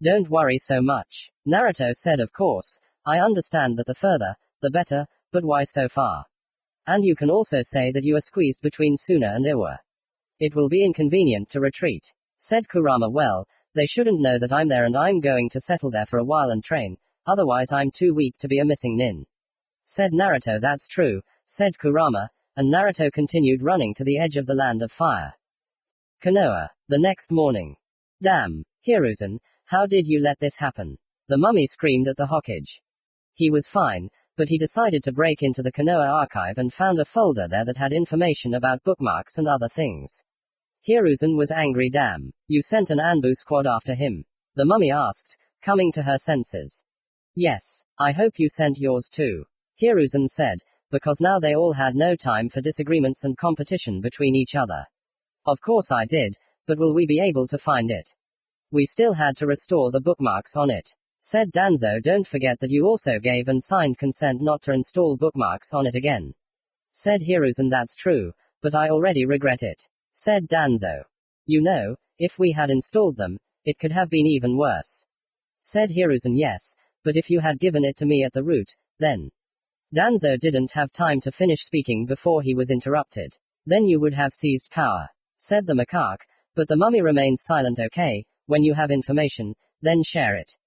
Don't worry so much, Naruto said. Of course, I understand that the further, the better, but why so far? And you can also say that you are squeezed between Suna and Iwa. It will be inconvenient to retreat, said Kurama. Well, they shouldn't know that I'm there, and I'm going to settle there for a while and train, otherwise I'm too weak to be a missing nin, said Naruto. That's true, said Kurama, and Naruto continued running to the edge of the land of fire. Konoha. The next morning. Damn, Hiruzen, how did you let this happen? The mummy screamed at the Hokage. He was fine, but he decided to break into the Konoha archive and found a folder there that had information about bookmarks and other things. Hiruzen was angry. Damn, you sent an Anbu squad after him? The mummy asked, coming to her senses. Yes, I hope you sent yours too, Hiruzen said, because now they all had no time for disagreements and competition between each other. Of course I did, but will we be able to find it? We still had to restore the bookmarks on it, said Danzo. Don't forget that you also gave and signed consent not to install bookmarks on it again, said Hiruzen. That's true, but I already regret it, said Danzo. You know, if we had installed them, it could have been even worse, said Hiruzen. Yes, but if you had given it to me at the root, then. Danzo didn't have time to finish speaking before he was interrupted. Then you would have seized power, said the macaque, but the mummy remains silent. Okay, when you have information, then share it,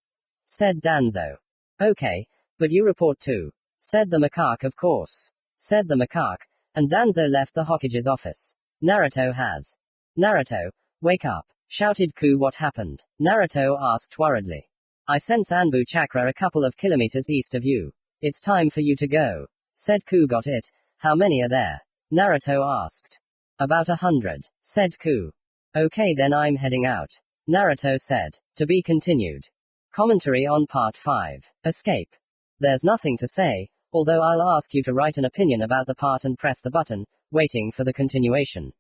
said Danzo. Okay, but you report too, said the macaque. Of course, said the macaque, and Danzo left the Hokage's office. Naruto has. Naruto, wake up, shouted Ku. What happened? Naruto asked worriedly. I sense Anbu chakra a couple of kilometers east of you. It's time for you to go, said Ku. Got it. How many are there? Naruto asked. About 100, said Ku. Okay, then I'm heading out, Naruto said. To be continued. Commentary on Part 5. Escape. There's nothing to say, although I'll ask you to write an opinion about the part and press the button, waiting for the continuation.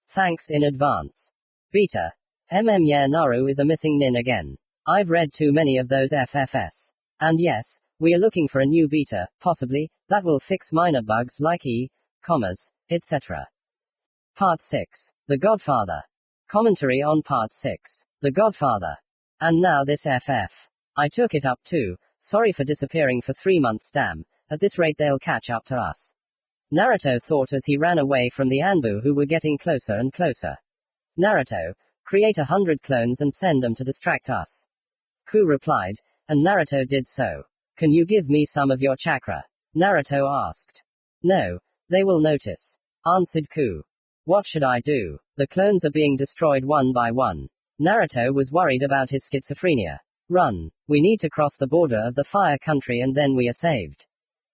Thanks in advance. Beta. Yeah, Naru is a missing nin again. I've read too many of those FFS. And yes, we are looking for a new beta, possibly, that will fix minor bugs like commas, etc. Part 6. The Godfather. Commentary on Part 6. The Godfather. And now this FF. I took it up too. Sorry for disappearing for 3 months. Damn, at this rate they'll catch up to us, Naruto thought as he ran away from the Anbu who were getting closer and closer. Naruto, create 100 clones and send them to distract us. Ku replied, and Naruto did so. Can you give me some of your chakra? Naruto asked. No, they will notice, answered Ku. What should I do? The clones are being destroyed one by one. Naruto was worried about his schizophrenia. Run. We need to cross the border of the fire country and then we are saved,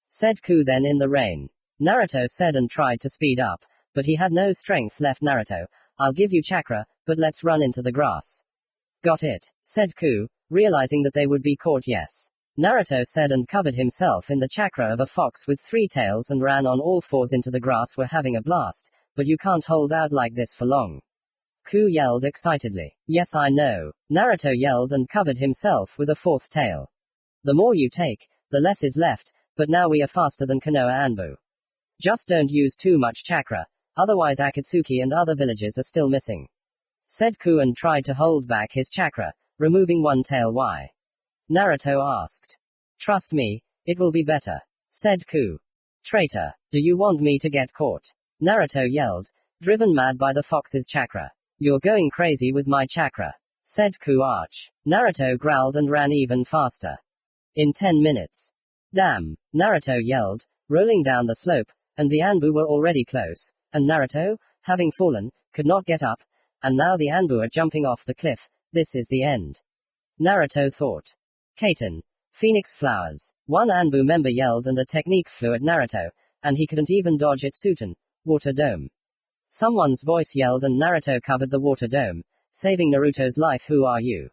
said Ku. Then in the rain, Naruto said and tried to speed up, but he had no strength left. Naruto, I'll give you chakra, but let's run into the grass. Got it, said Ku, realizing that they would be caught. Yes, Naruto said and covered himself in the chakra of a fox with 3 tails and ran on all 4s into the grass. We're having a blast, but you can't hold out like this for long, Ku yelled excitedly. Yes, I know, Naruto yelled and covered himself with a 4th tail. The more you take, the less is left, but now we are faster than Konoha Anbu. Just don't use too much chakra, otherwise Akatsuki and other villages are still missing, said Ku and tried to hold back his chakra, removing 1 tail. Why? Naruto asked. Trust me, it will be better, said Ku. Traitor, do you want me to get caught? Naruto yelled, driven mad by the fox's chakra. You're going crazy with my chakra, said Ku Arch. Naruto growled and ran even faster. In 10 minutes. Damn, Naruto yelled, rolling down the slope, and the Anbu were already close, and Naruto, having fallen, could not get up, and now the Anbu are jumping off the cliff. This is the end. Naruto thought. Kaiten. Phoenix flowers. One Anbu member yelled and a technique flew at Naruto, and he couldn't even dodge its Sutan. Water dome. Someone's voice yelled and Naruto covered the water dome, saving Naruto's life. Who are you?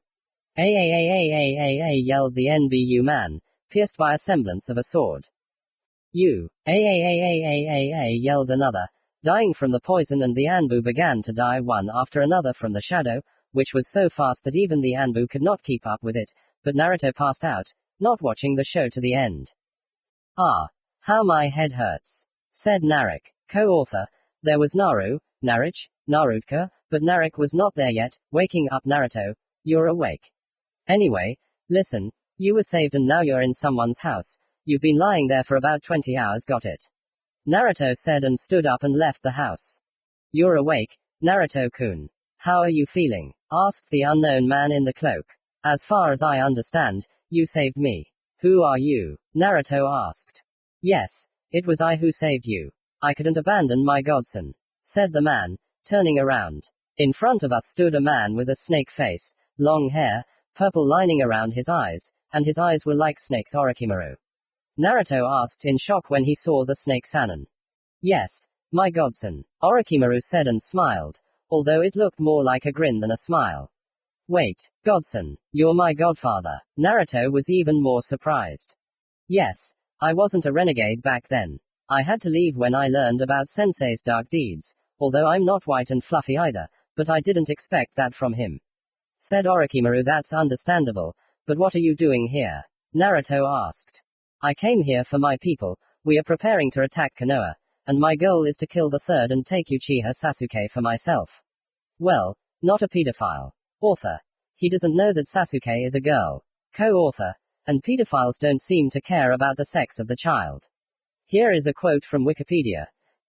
Yelled the NBU man, pierced by a semblance of a sword. You. Yelled another, dying from the poison, and the Anbu began to die one after another from the shadow, which was so fast that even the Anbu could not keep up with it, but Naruto passed out, not watching the show to the end. Ah. How my head hurts, said Narek, co-author. There was Narutka, but Narek was not there yet. Waking up Naruto, you're awake. Anyway, listen, you were saved and now you're in someone's house. You've been lying there for about 20 hours, got it? Naruto said and stood up and left the house. You're awake, Naruto-kun. How are you feeling? Asked the unknown man in the cloak. As far as I understand, you saved me. Who are you? Naruto asked. Yes, it was I who saved you. I couldn't abandon my godson, said the man, turning around. In front of us stood a man with a snake face, long hair, purple lining around his eyes, and his eyes were like snakes. Orochimaru. Naruto asked in shock when he saw the snake Sannin. Yes, my godson, Orochimaru said and smiled, although it looked more like a grin than a smile. Wait, godson, you're my godfather. Naruto was even more surprised. Yes, I wasn't a renegade back then. I had to leave when I learned about Sensei's dark deeds, although I'm not white and fluffy either, but I didn't expect that from him. Said Orochimaru. That's understandable, but what are you doing here? Naruto asked. I came here for my people. We are preparing to attack Konoha, and my goal is to kill the third and take Uchiha Sasuke for myself. Well, not a pedophile. Author. He doesn't know that Sasuke is a girl. Co-author. And pedophiles don't seem to care about the sex of the child. Here is a quote from Wikipedia.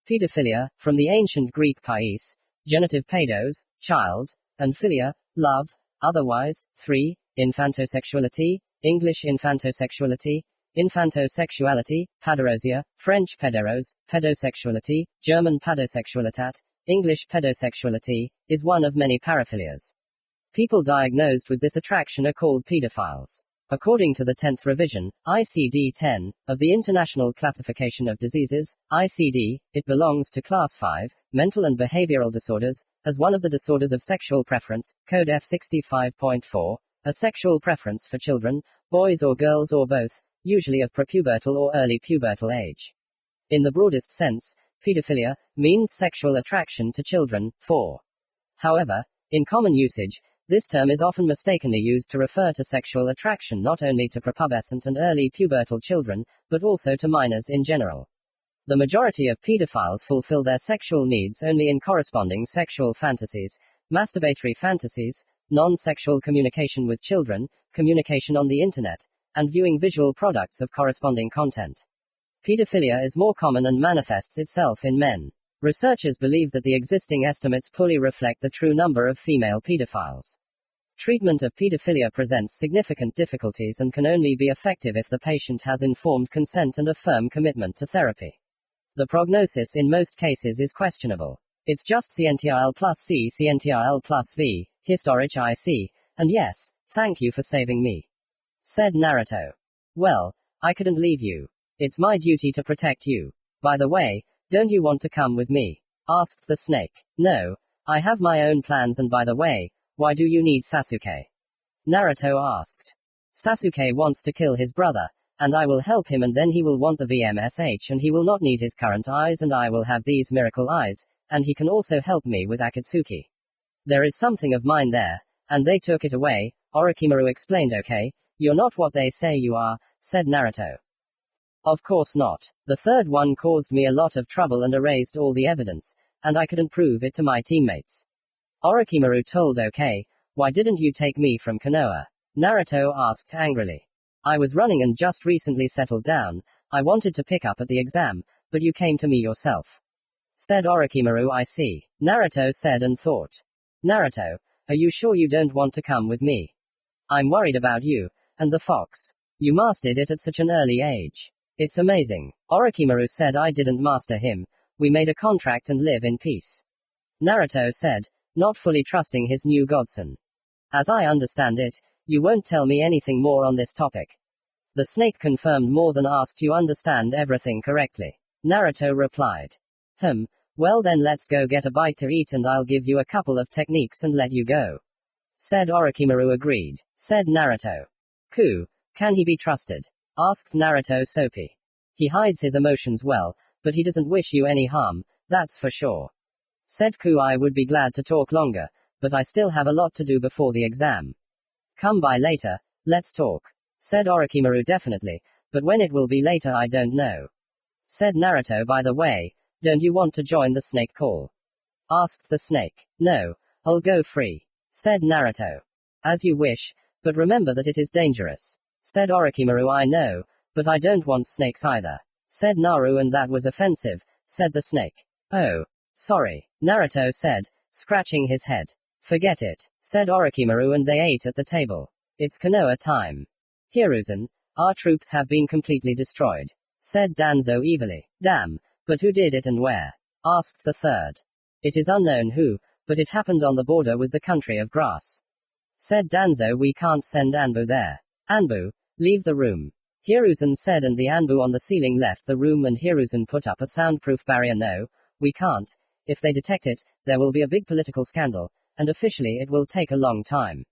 Pedophilia, from the ancient Greek pais, genitive pedos, child, and philia, love, otherwise, 3, infantosexuality, English infantosexuality, infantosexuality, pederosia, French pederos, pedosexuality, German pedosexualitat, English pedosexuality, is one of many paraphilias. People diagnosed with this attraction are called pedophiles. According to the 10th revision, ICD-10, of the International Classification of Diseases, ICD, it belongs to Class 5, Mental and Behavioral Disorders, as one of the disorders of sexual preference, Code F65.4, a sexual preference for children, boys or girls or both, usually of prepubertal or early pubertal age. In the broadest sense, pedophilia means sexual attraction to children. 4. However, in common usage, this term is often mistakenly used to refer to sexual attraction not only to prepubescent and early pubertal children, but also to minors in general. The majority of pedophiles fulfill their sexual needs only in corresponding sexual fantasies, masturbatory fantasies, non-sexual communication with children, communication on the internet, and viewing visual products of corresponding content. Pedophilia is more common and manifests itself in men. Researchers believe that the existing estimates poorly reflect the true number of female pedophiles. Treatment of pedophilia presents significant difficulties and can only be effective if the patient has informed consent and a firm commitment to therapy. The prognosis in most cases is questionable. It's just CNTRL plus C, CNTRL plus V, historic IC, and yes, thank you for saving me. Said Naruto. Well, I couldn't leave you. It's my duty to protect you. By the way, don't you want to come with me? Asked the snake. No, I have my own plans, and by the way, why do you need Sasuke? Naruto asked. Sasuke wants to kill his brother, and I will help him, and then he will want the VMSH and he will not need his current eyes and I will have these miracle eyes, and he can also help me with Akatsuki. There is something of mine there, and they took it away, Orochimaru explained. Okay, you're not what they say you are, said Naruto. Of course not. The third one caused me a lot of trouble and erased all the evidence, and I couldn't prove it to my teammates. Orochimaru told. Okay, why didn't you take me from Konoha? Naruto asked angrily. I was running and just recently settled down. I wanted to pick up at the exam, but you came to me yourself. Said Orochimaru. I see. Naruto said and thought. Naruto, are you sure you don't want to come with me? I'm worried about you, and the fox. You mastered it at such an early age. It's amazing. Orochimaru said. I didn't master him. We made a contract and live in peace. Naruto said, not fully trusting his new godson. As I understand it, you won't tell me anything more on this topic. The snake confirmed more than asked. You understand everything correctly. Naruto replied. Well then let's go get a bite to eat and I'll give you a couple of techniques and let you go. Said Orochimaru. Agreed. Said Naruto. Can he be trusted? Asked Naruto soapy. He hides his emotions well, but he doesn't wish you any harm, that's for sure. Said Ku. I would be glad to talk longer, but I still have a lot to do before the exam. Come by later, let's talk. Said Orochimaru. Definitely, but when it will be later I don't know. Said Naruto. By the way, don't you want to join the snake call? Asked the snake. No, I'll go free. Said Naruto. As you wish, but remember that it is dangerous. Said Orochimaru. I know, but I don't want snakes either. Said Naru. And that was offensive, said the snake. Oh, sorry, Naruto said, scratching his head. Forget it, said Orochimaru. And they ate at the table. It's Konoha time. Hiruzen, our troops have been completely destroyed. Said Danzo evilly. Damn, but who did it and where? Asked the third. It is unknown who, but it happened on the border with the country of grass. Said Danzo. We can't send Anbu there. Anbu, leave the room. Hiruzen said. And the Anbu on the ceiling left the room and Hiruzen put up a soundproof barrier. No, we can't. If they detect it, there will be a big political scandal, and officially it will take a long time.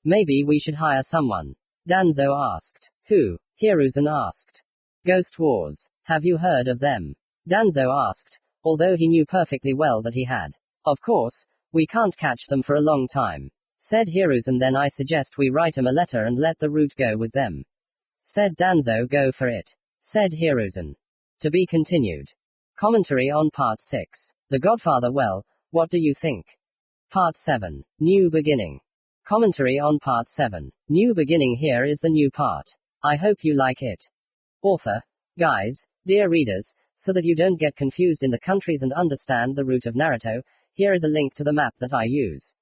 Maybe we should hire someone. Danzo asked. Who? Hiruzen asked. Ghost Wars. Have you heard of them? Danzo asked, although he knew perfectly well that he had. Of course, we can't catch them for a long time. Said Hiruzen. Then I suggest we write him a letter and let the route go with them. Said Danzo. Go for it. Said Hiruzen. To be continued. Commentary on Part 6. The Godfather. Well, what do you think? Part 7. New Beginning. Commentary on Part 7. New Beginning. Here is the new part. I hope you like it. Author. Guys, dear readers, so that you don't get confused in the countries and understand the route of Naruto, here is a link to the map that I use.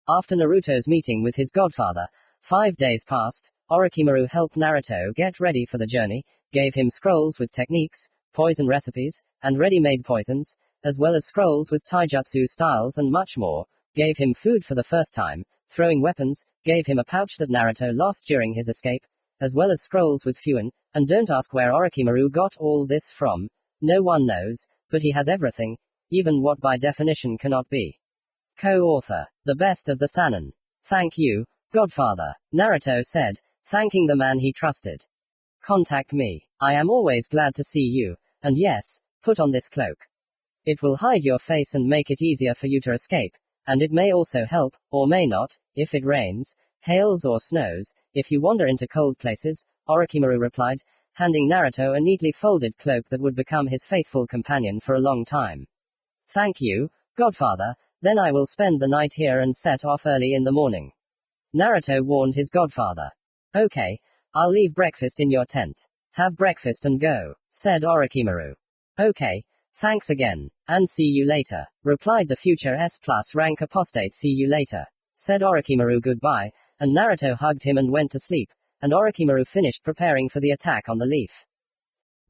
After Naruto's meeting with his godfather, 5 days passed. Orochimaru helped Naruto get ready for the journey, gave him scrolls with techniques, poison recipes, and ready-made poisons, as well as scrolls with taijutsu styles and much more, gave him food for the first time, throwing weapons, gave him a pouch that Naruto lost during his escape, as well as scrolls with FUNN, and don't ask where Orochimaru got all this from. No one knows, but he has everything, even what by definition cannot be. Co-author. The best of the Sannin. Thank you, Godfather, Naruto said, thanking the man he trusted. Contact me. I am always glad to see you, and yes, put on this cloak. It will hide your face and make it easier for you to escape, and it may also help, or may not, if it rains, hails or snows, if you wander into cold places, Orochimaru replied, handing Naruto a neatly folded cloak that would become his faithful companion for a long time. Thank you, Godfather, then I will spend the night here and set off early in the morning. Naruto warned his godfather. Okay, I'll leave breakfast in your tent. Have breakfast and go, said Orochimaru. Okay, thanks again, and see you later, replied the future S+ rank apostate. See you later, said Orochimaru. Goodbye, and Naruto hugged him and went to sleep, and Orochimaru finished preparing for the attack on the leaf.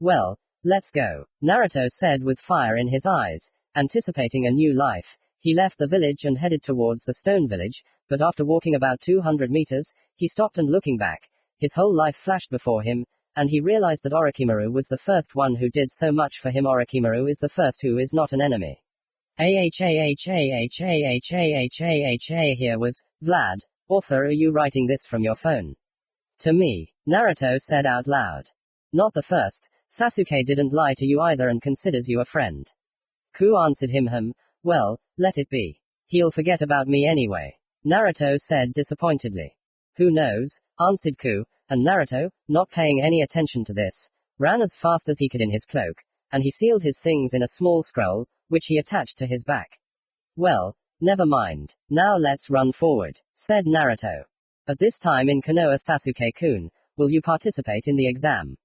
Well, let's go, Naruto said with fire in his eyes, anticipating a new life. He left the village and headed towards the stone village, but after walking about 200 meters, he stopped and looking back, his whole life flashed before him, and he realized that Orochimaru was the first one who did so much for him. Orochimaru is the first who is not an enemy. Here was, Vlad, author. Are you writing this from your phone? To me, Naruto said out loud. Not the first, Sasuke didn't lie to you either and considers you a friend. Ku answered him. Well, let it be. He'll forget about me anyway, Naruto said disappointedly. Who knows, answered Ku, and Naruto, not paying any attention to this, ran as fast as he could in his cloak, and he sealed his things in a small scroll, which he attached to his back. Well, never mind, now let's run forward, said Naruto. At this time in Konoha, Sasuke-kun, will you participate in the exam?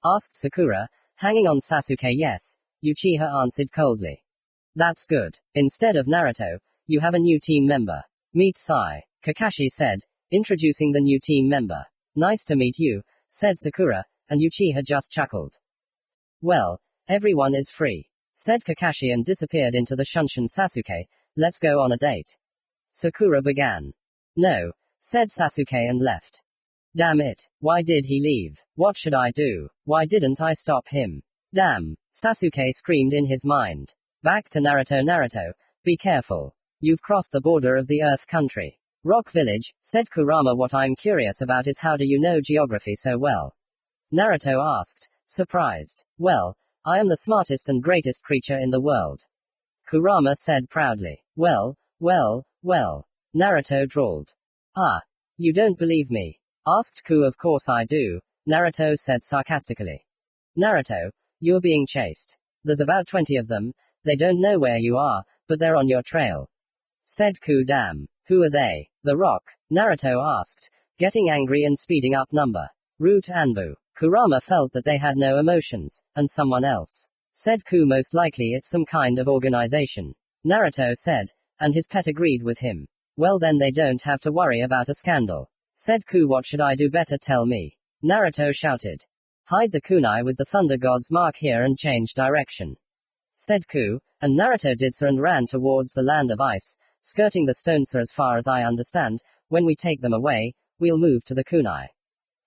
Asked Sakura, hanging on Sasuke. Yes, Uchiha answered coldly. That's good. Instead of Naruto, you have a new team member. Meet Sai, Kakashi said, introducing the new team member. Nice to meet you, said Sakura, and Uchiha just chuckled. Well, everyone is free, said Kakashi and disappeared into the Shunshin. Sasuke, let's go on a date. Sakura began. No, said Sasuke and left. Damn it, why did he leave? What should I do? Why didn't I stop him? Damn, Sasuke screamed in his mind. Back to Naruto. Naruto, be careful. You've crossed the border of the Earth country. Rock Village, said Kurama. What I'm curious about is how do you know geography so well? Naruto asked, surprised. Well, I am the smartest and greatest creature in the world. Kurama said proudly. Well. Naruto drawled. Ah. You don't believe me? Asked Ku. Of course I do, Naruto said sarcastically. Naruto, you're being chased. There's about 20 of them, they don't know where you are, but they're on your trail. Said Ku. Damn. Who are they? The Rock? Naruto asked, getting angry and speeding up. Number. Root Anbu. Kurama felt that they had no emotions, and someone else. Said Ku. Most likely it's some kind of organization. Naruto said, and his pet agreed with him. Well then they don't have to worry about a scandal. Said Ku. What should I do? Better tell me. Naruto shouted. Hide the kunai with the thunder god's mark here and change direction. Said Ku, and Naruto did so and ran towards the land of ice, skirting the stones. So as far as I understand, when we take them away, we'll move to the kunai.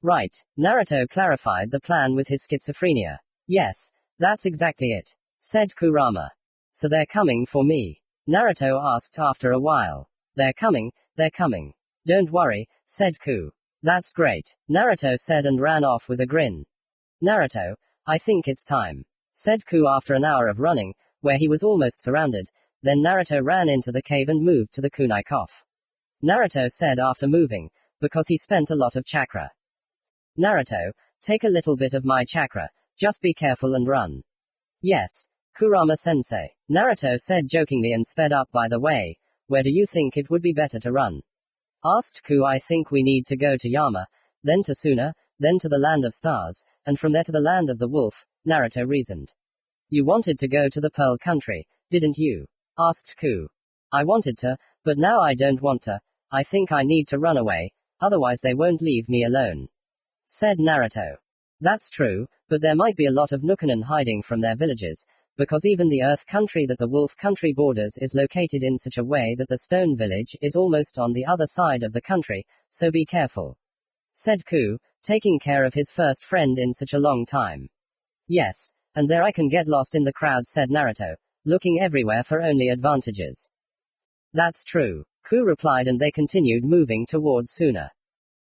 Right, Naruto clarified the plan with his schizophrenia. Yes, that's exactly it, said Kurama. So they're coming for me? Naruto asked after a while. They're coming. Don't worry, said Ku. That's great, Naruto said and ran off with a grin. Naruto, I think it's time, said Ku after an hour of running, where he was almost surrounded. Then Naruto ran into the cave and moved to the kunai cough. Naruto said after moving, because he spent a lot of chakra. Naruto, take a little bit of my chakra, just be careful and run. Yes, Kurama-sensei, Naruto said jokingly and sped up. By the way, where do you think it would be better to run? Asked Ku. I think we need to go to Yama, then to Suna, then to the land of stars, and from there to the land of the wolf, Naruto reasoned. You wanted to go to the Pearl country, didn't you? Asked Ku. I wanted to, but now I don't want to. I think I need to run away, otherwise they won't leave me alone. Said Naruto. That's true, but there might be a lot of Nukanen hiding from their villages, because even the Earth country that the Wolf country borders is located in such a way that the Stone village is almost on the other side of the country, so be careful. Said Ku, taking care of his first friend in such a long time. Yes, and there I can get lost in the crowd, said Naruto, looking everywhere for only advantages. That's true, Ku replied, and they continued moving towards Suna.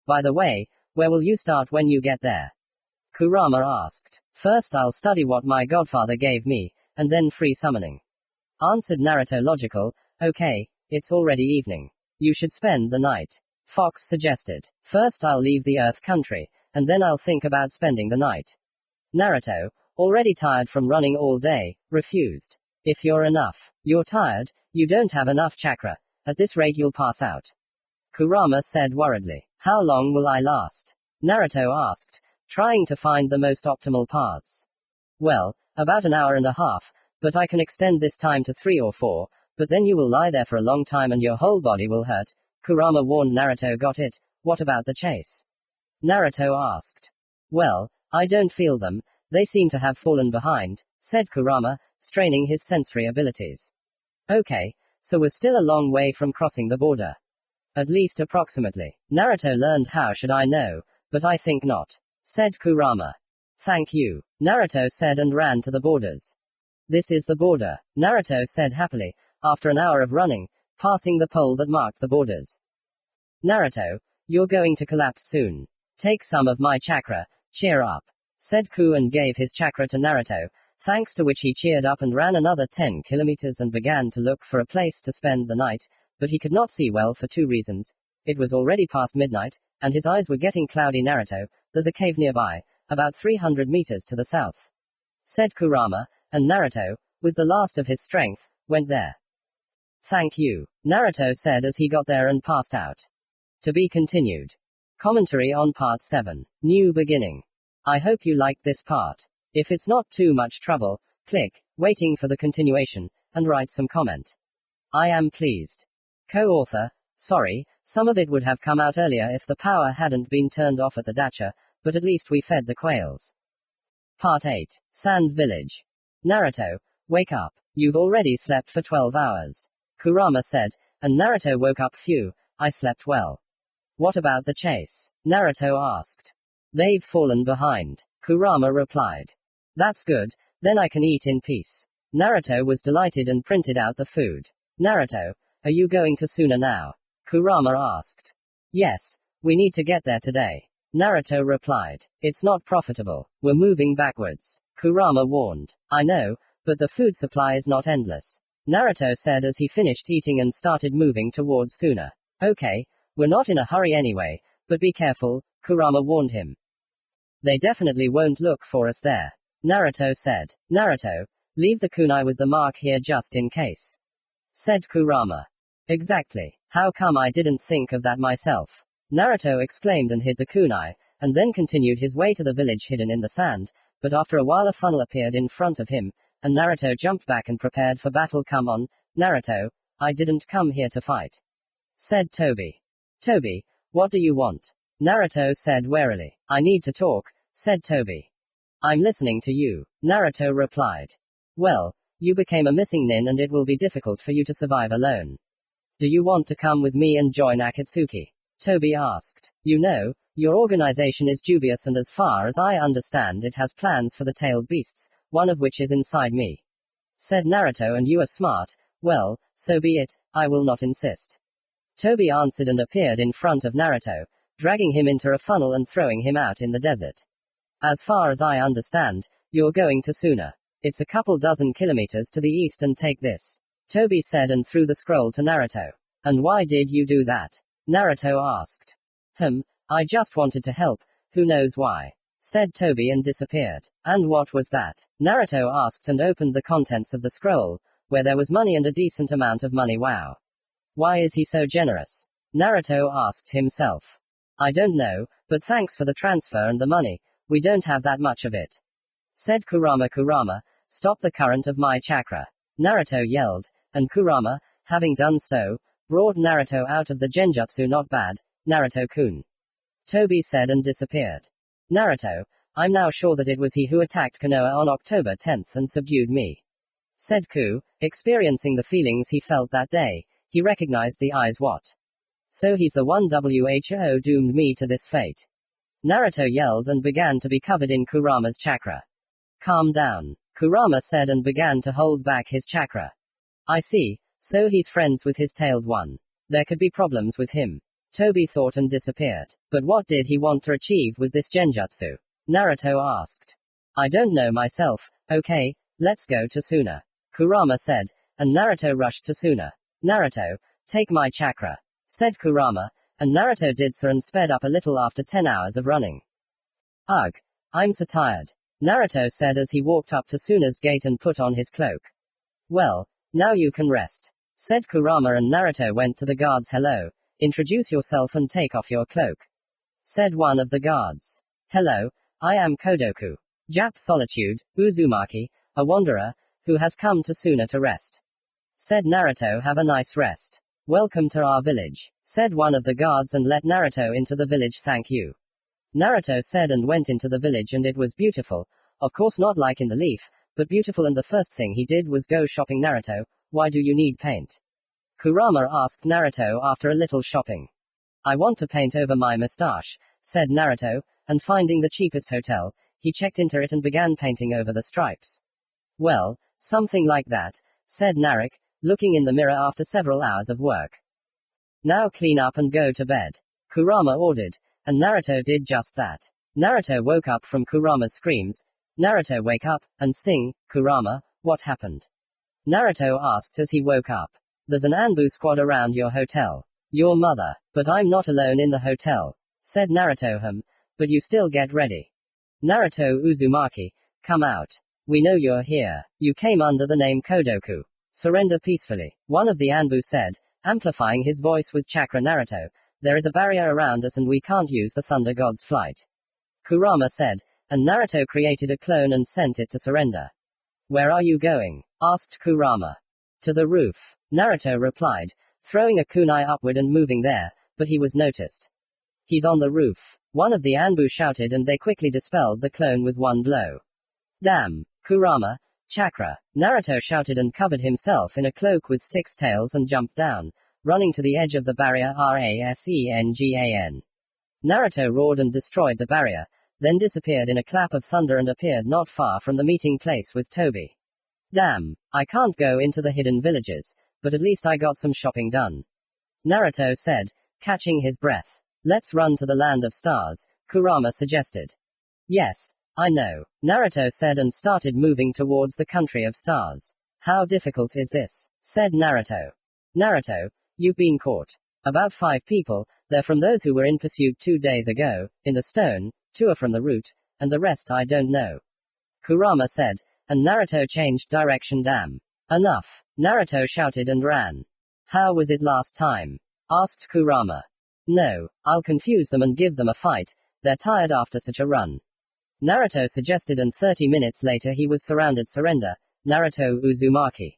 By the way, where will you start when you get there? Kurama asked. First I'll study what my godfather gave me, and then free summoning. Answered Naruto. Logical. Okay, it's already evening. You should spend the night. Fox suggested. First I'll leave the Earth country, and then I'll think about spending the night. Naruto, already tired from running all day, refused. If you're tired, you don't have enough chakra. At this rate you'll pass out. Kurama said worriedly. How long will I last? Naruto asked, trying to find the most optimal paths. Well, about an hour and a half, but I can extend this time to 3 or 4, but then you will lie there for a long time and your whole body will hurt. Kurama warned Naruto. Got it. What about the chase? Naruto asked. Well, I don't feel them, they seem to have fallen behind, said Kurama, straining his sensory abilities. Okay, so we're still a long way from crossing the border. At least approximately. Naruto learned. How should I know? But I think not, said Kurama. Thank you, Naruto said and ran to the borders. This is the border, Naruto said happily, after an hour of running, passing the pole that marked the borders. Naruto, you're going to collapse soon. Take some of my chakra, cheer up, said Ku and gave his chakra to Naruto, thanks to which he cheered up and ran another 10 kilometers and began to look for a place to spend the night, but he could not see well for 2 reasons. It was already past midnight, and his eyes were getting cloudy. Naruto, there's a cave nearby, about 300 meters to the south, said Kurama, and Naruto, with the last of his strength, went there. Thank you, Naruto said as he got there and passed out. To be continued. Commentary on Part 7. New Beginning. I hope you liked this part. If it's not too much trouble, click, waiting for the continuation, and write some comment. I am pleased. Co-author, sorry, some of it would have come out earlier if the power hadn't been turned off at the dacha, but at least we fed the quails. Part 8. Sand Village. Naruto, wake up. You've already slept for 12 hours. Kurama said, and Naruto woke up. Phew, I slept well. What about the chase? Naruto asked. They've fallen behind. Kurama replied. That's good, then I can eat in peace. Naruto was delighted and printed out the food. Naruto, are you going to Suna now? Kurama asked. Yes, we need to get there today. Naruto replied. It's not profitable. We're moving backwards. Kurama warned. I know, but the food supply is not endless. Naruto said as he finished eating and started moving towards Suna. Okay, we're not in a hurry anyway, but be careful, Kurama warned him. They definitely won't look for us there. Naruto said. Naruto, leave the kunai with the mark here just in case. Said Kurama. Exactly. How come I didn't think of that myself? Naruto exclaimed and hid the kunai, and then continued his way to the village hidden in the sand, but after a while a funnel appeared in front of him, and Naruto jumped back and prepared for battle. Come on, Naruto, I didn't come here to fight. Said Toby. Toby, what do you want? Naruto said warily. I need to talk, said Toby. I'm listening to you, Naruto replied. Well, you became a missing nin and it will be difficult for you to survive alone. Do you want to come with me and join Akatsuki? Toby asked. You know, your organization is dubious and as far as I understand it has plans for the tailed beasts, one of which is inside me. Said Naruto, and you are smart, well, so be it, I will not insist. Toby answered and appeared in front of Naruto, dragging him into a funnel and throwing him out in the desert. As far as I understand, you're going to Suna. It's a couple dozen kilometers to the east and take this. Toby said and threw the scroll to Naruto. And why did you do that? Naruto asked. I just wanted to help, who knows why. Said Toby and disappeared. And what was that? Naruto asked and opened the contents of the scroll, where there was money and a decent amount of money. Wow. Why is he so generous? Naruto asked himself. I don't know, but thanks for the transfer and the money, we don't have that much of it. Said Kurama. Kurama, stop the current of my chakra. Naruto yelled, and Kurama, having done so, brought Naruto out of the genjutsu. Not bad, Naruto-kun. Toby said and disappeared. Naruto, I'm now sure that it was he who attacked Konoha on October 10th and subdued me. Said Ku, experiencing the feelings he felt that day, he recognized the eyes. What? So he's the one who doomed me to this fate. Naruto yelled and began to be covered in Kurama's chakra. Calm down, Kurama said and began to hold back his chakra. I see, so he's friends with his tailed one. There could be problems with him. Toby thought and disappeared. But what did he want to achieve with this genjutsu? Naruto asked. I don't know myself. Okay, let's go to Suna. Kurama said, and Naruto rushed to Suna. Naruto, take my chakra. Said Kurama, and Naruto did so and sped up a little after 10 hours of running. Ugh, I'm so tired. Naruto said as he walked up to Suna's gate and put on his cloak. Well, now you can rest. Said Kurama, and Naruto went to the guards. Hello, introduce yourself and take off your cloak. Said one of the guards. Hello, I am Kodoku. Jap Solitude, Uzumaki, a wanderer, who has come to Suna to rest. Said Naruto. Have a nice rest. Welcome to our village. Said one of the guards and let Naruto into the village. Thank you. Naruto said and went into the village, and it was beautiful. Of course not like in the leaf, but beautiful, and the first thing he did was go shopping. Naruto, why do you need paint? Kurama asked Naruto after a little shopping. I want to paint over my mustache, said Naruto, and finding the cheapest hotel, he checked into it and began painting over the stripes. Well, something like that, said Naruto, looking in the mirror after several hours of work. Now clean up and go to bed. Kurama ordered, and Naruto did just that. Naruto woke up from Kurama's screams. Naruto, wake up, and sing. Kurama, what happened? Naruto asked as he woke up. There's an Anbu squad around your hotel. Your mother. But I'm not alone in the hotel. Said Naruto. But you still get ready. Naruto. Uzumaki, come out. We know you're here. You came under the name Kodoku. Surrender peacefully. One of the Anbu said, amplifying his voice with chakra. Naruto, There is a barrier around us and we can't use the Thunder God's flight. Kurama said, and Naruto created a clone and sent it to surrender. Where are you going? Asked Kurama. To the roof. Naruto replied, throwing a kunai upward and moving there, but he was noticed. He's on the roof. One of the Anbu shouted and they quickly dispelled the clone with one blow. Damn. Kurama. Chakra. Naruto shouted and covered himself in a cloak with 6 tails and jumped down, running to the edge of the barrier Rasengan. Naruto roared and destroyed the barrier, then disappeared in a clap of thunder and appeared not far from the meeting place with Toby. Damn. I can't go into the hidden villages, but at least I got some shopping done. Naruto said, catching his breath. Let's run to the land of stars, Kurama suggested. Yes, I know, Naruto said and started moving towards the country of stars. How difficult is this? Said Naruto. Naruto, you've been caught. About 5 people, they're from those who were in pursuit 2 days ago, in the stone, 2 are from the route, and the rest I don't know. Kurama said, and Naruto changed direction. Damn. Enough. Naruto shouted and ran. How was it last time? Asked Kurama. No, I'll confuse them and give them a fight, they're tired after such a run. Naruto suggested and 30 minutes later he was surrounded. Surrender, Naruto Uzumaki.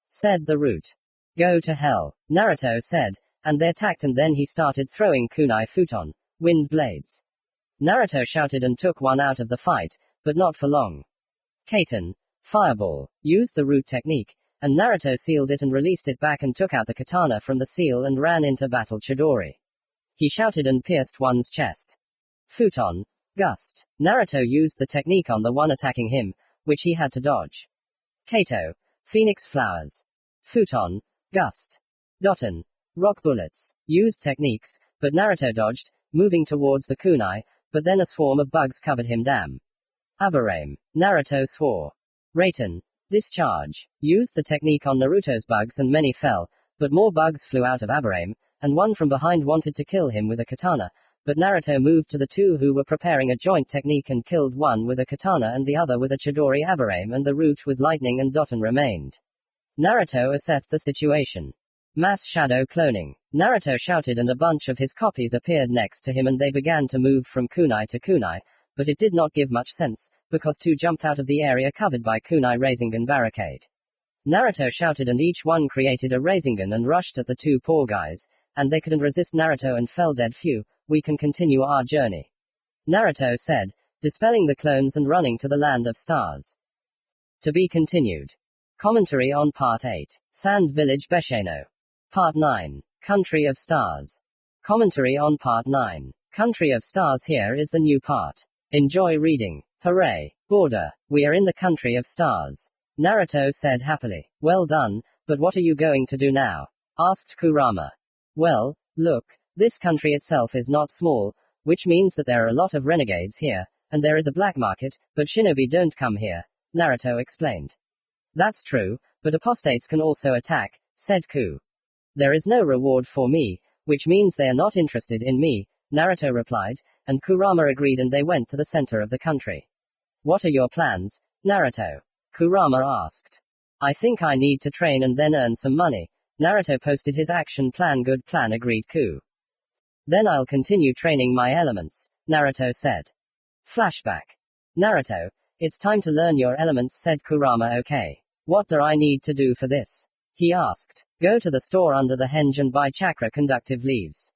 Said the root. Go to hell, Naruto said, and they attacked and then he started throwing kunai futon, wind blades. Naruto shouted and took one out of the fight, but not for long. Kaiten, fireball, used the root technique, and Naruto sealed it and released it back and took out the katana from the seal and ran into battle. Chidori. He shouted and pierced one's chest. Futon, gust. Naruto used the technique on the one attacking him, which he had to dodge. Kato, phoenix flowers. Futon, gust. Doton, rock bullets. Used techniques, but Naruto dodged, moving towards the kunai, but then a swarm of bugs covered him. Damn. Aberame. Naruto swore. Raten, discharge. Used the technique on Naruto's bugs and many fell, but more bugs flew out of Aberame, and one from behind wanted to kill him with a katana, but Naruto moved to the 2 who were preparing a joint technique and killed one with a katana and the other with a Chidori. Aberame and the root with lightning and Doton remained. Naruto assessed the situation. Mass shadow cloning. Naruto shouted and a bunch of his copies appeared next to him and they began to move from kunai to kunai, but it did not give much sense, because 2 jumped out of the area covered by kunai rasengan barricade. Naruto shouted and each one created a rasengan and rushed at the 2 poor guys, and they couldn't resist Naruto and fell dead. Phew, we can continue our journey. Naruto said, dispelling the clones and running to the land of stars. To be continued. Commentary on Part 8. Sand Village Besheno. Part 9. Country of Stars. Commentary on Part 9. Country of Stars. Here is the new part. Enjoy reading. Hooray. Border. We are in the country of stars. Naruto said happily. Well done, but what are you going to do now? Asked Kurama. Well, look, this country itself is not small, which means that there are a lot of renegades here, and there is a black market, but shinobi don't come here, Naruto explained. That's true, but apostates can also attack, said Ku. There is no reward for me, which means they are not interested in me, Naruto replied, and Kurama agreed and they went to the center of the country. What are your plans, Naruto? Kurama asked. I think I need to train and then earn some money. Naruto posted his action plan. Good plan, agreed Ku. Then I'll continue training my elements, Naruto said. Flashback. Naruto, it's time to learn your elements, said Kurama. Okay. What do I need to do for this? He asked. Go to the store under the henge and buy chakra conductive leaves.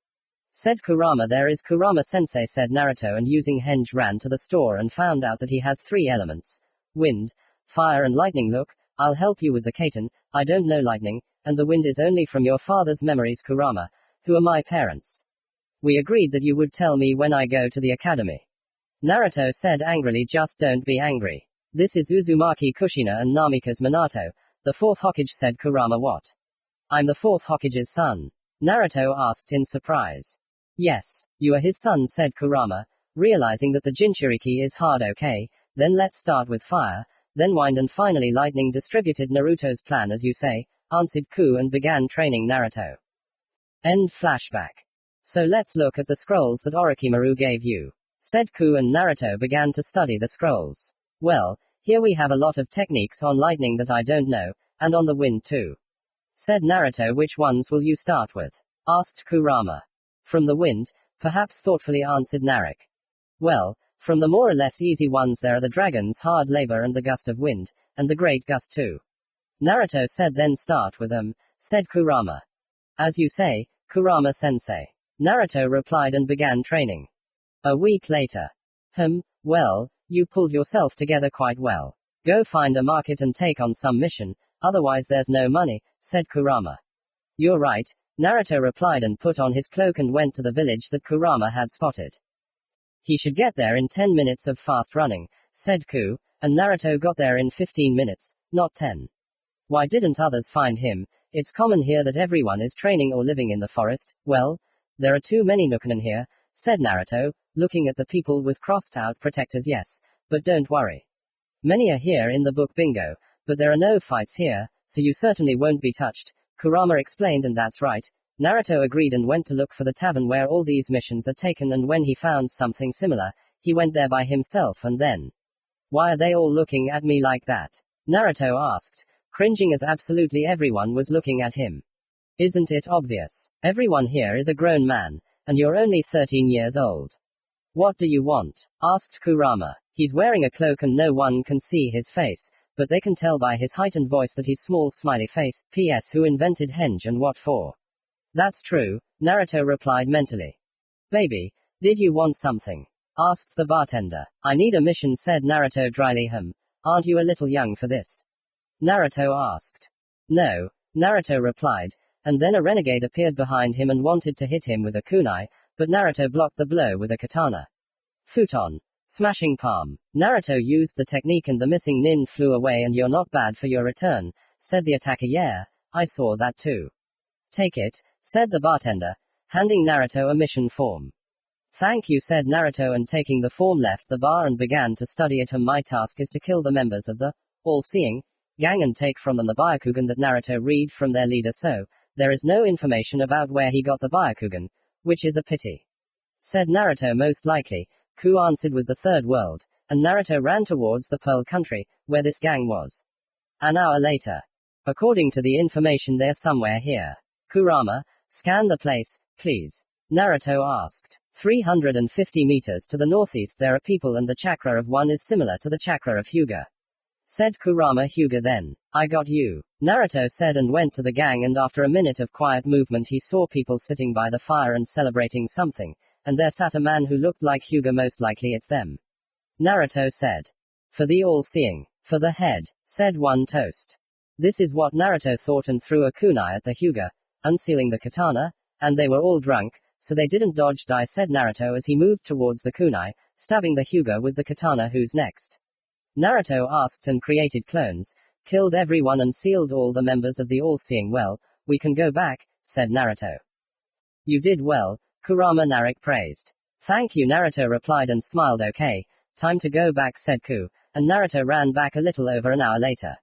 Said Kurama. There is Kurama sensei, said Naruto, and using henge ran to the store and found out that he has 3 elements. Wind, fire and lightning. Look, I'll help you with the kaiten, I don't know lightning, and the wind is only from your father's memories, Kurama, who are my parents. We agreed that you would tell me when I go to the academy. Naruto said angrily. Just don't be angry. This is Uzumaki Kushina and Namika's Minato, the 4th Hokage, said Kurama. What? I'm the 4th Hokage's son. Naruto asked in surprise. Yes, you are his son, said Kurama, realizing that the Jinchuriki is hard. Okay, then let's start with fire, then wind and finally lightning. Distributed Naruto's plan as you say, answered Ku and began training Naruto. End flashback. So let's look at the scrolls that Orochimaru gave you, said Ku, and Naruto began to study the scrolls. Well, here we have a lot of techniques on lightning that I don't know, and on the wind too, said Naruto. Which ones will you start with? Asked Kurama. From the wind, perhaps thoughtfully answered Narek. Well, from the more or less easy ones there are the dragon's hard labor and the gust of wind, and the great gust too. Naruto said. Then start with them, said Kurama. As you say, Kurama-sensei. Naruto replied and began training. A week later. Well, you pulled yourself together quite well. Go find a market and take on some mission, otherwise there's no money, said Kurama. You're right, Naruto replied and put on his cloak and went to the village that Kurama had spotted. He should get there in 10 minutes of fast running, said Ku, and Naruto got there in 15 minutes, not 10. Why didn't others find him? It's common here that everyone is training or living in the forest. Well, there are too many Nukenin here, said Naruto, looking at the people with crossed out protectors. Yes, but don't worry. Many are here in the book bingo, but there are no fights here, so you certainly won't be touched, Kurama explained. And that's right, Naruto agreed and went to look for the tavern where all these missions are taken, and when he found something similar, he went there by himself and then. Why are they all looking at me like that? Naruto asked, cringing as absolutely everyone was looking at him. Isn't it obvious? Everyone here is a grown man, and you're only 13 years old. What do you want? Asked Kurama. He's wearing a cloak and no one can see his face, but they can tell by his heightened voice that he's small smiley face. P.S. Who invented henge and what for? That's true, Naruto replied mentally. Baby, did you want something? Asked the bartender. I need a mission, said Naruto dryly. Aren't you a little young for this? Naruto asked. No, Naruto replied, and then a renegade appeared behind him and wanted to hit him with a kunai, but Naruto blocked the blow with a katana. Futon. Smashing palm. Naruto used the technique and the missing nin flew away. And you're not bad for your return, said the attacker. Yeah, I saw that too. Take it, said the bartender, handing Naruto a mission form. Thank you, said Naruto, and taking the form left the bar and began to study it. My task is to kill the members of the all-seeing gang and take from them the Byakugan that Naruto read from their leader, so there is no information about where he got the Byakugan, which is a pity. Said Naruto. Most likely, Ku answered, with the third world, and Naruto ran towards the Pearl Country, where this gang was. An hour later. According to the information, they're somewhere here. Kurama, scan the place, please. Naruto asked. 350 meters to the northeast there are people and the chakra of one is similar to the chakra of Hyuga. Said Kurama. Hyuga then. I got you. Naruto said and went to the gang, and after a minute of quiet movement he saw people sitting by the fire and celebrating something, and there sat a man who looked like Hyuga. Most likely it's them. Naruto said. For the all-seeing. For the head, said one toast. This is what Naruto thought and threw a kunai at the Hyuga, unsealing the katana, and they were all drunk, so they didn't dodge die, said Naruto as he moved towards the kunai, stabbing the Hyuga with the katana. Who's next? Naruto asked and created clones, killed everyone and sealed all the members of the all-seeing. Well, we can go back, said Naruto. You did well, Kurama, Narek praised. Thank you, Naruto replied and smiled. Okay, time to go back, said Ku, and Naruto ran back a little over an hour later.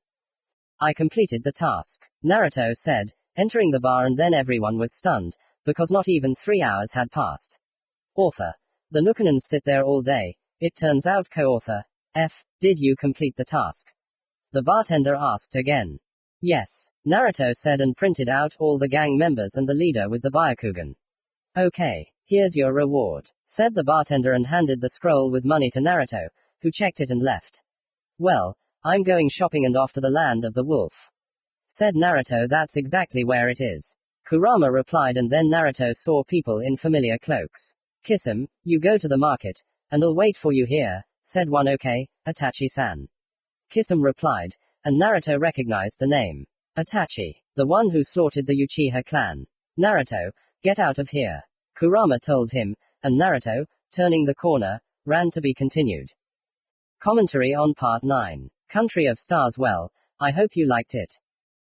I completed the task, Naruto said, entering the bar, and then everyone was stunned, because not even 3 hours had passed. Author. The Nukenans sit there all day. It turns out co-author. F. Did you complete the task? The bartender asked again. Yes, Naruto said and printed out all the gang members and the leader with the Byakugan. Okay, here's your reward, said the bartender and handed the scroll with money to Naruto, who checked it and left. Well, I'm going shopping and off to the land of the wolf. Said Naruto. That's exactly where it is. Kurama replied, and then Naruto saw people in familiar cloaks. Kiss him, you go to the market, and I'll wait for you here, said one. Okay, Itachi-san. Kisum replied, and Naruto recognized the name. Itachi, the one who slaughtered the Uchiha clan. Naruto, get out of here, Kurama told him, and Naruto, turning the corner, ran. To be continued. Commentary on Part 9. Country of Stars. Well, I hope you liked it.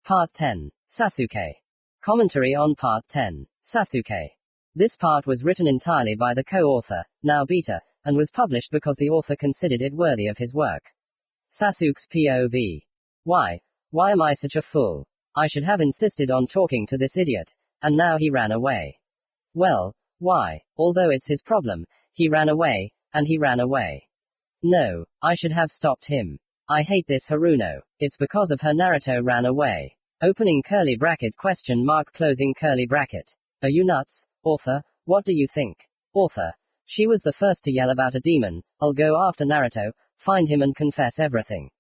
Part 10. Sasuke. Commentary on Part 10. Sasuke. This part was written entirely by the co-author, Naobita, and was published because the author considered it worthy of his work. Sasuke's POV. Why am I such a fool? I should have insisted on talking to this idiot, and now he ran away. Well, why? Although it's his problem, he ran away, and he ran away. No, I should have stopped him. I hate this Haruno. It's because of her Naruto ran away. Opening curly bracket question mark closing curly bracket. Are you nuts, author? What do you think? Author. She was the first to yell about a demon. I'll go after Naruto, find him and confess everything.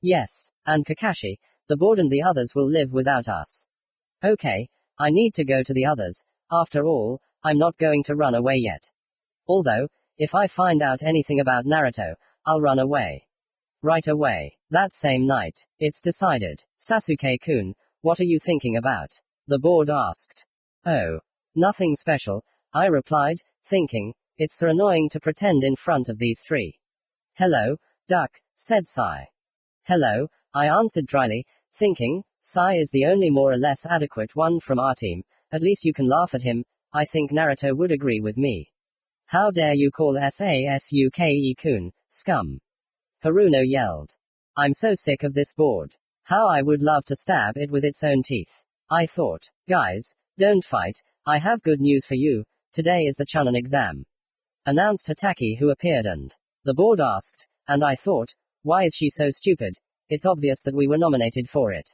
Yes. And Kakashi, the board and the others will live without us. Okay. I need to go to the others. After all, I'm not going to run away yet. Although, if I find out anything about Naruto, I'll run away. Right away. That same night. It's decided. Sasuke-kun, what are you thinking about? The board asked. Oh. Nothing special, I replied, thinking, it's so annoying to pretend in front of these three. Hello, duck, said Sai. Hello, I answered dryly, thinking, Sai is the only more or less adequate one from our team, at least you can laugh at him, I think Naruto would agree with me. How dare you call Sasuke-kun, scum? Haruno yelled. I'm so sick of this board. How I would love to stab it with its own teeth. I thought, guys, don't fight, I have good news for you, today is the Chunin exam. Announced Hataki who appeared and the board asked, and I thought, why is she so stupid? It's obvious that we were nominated for it.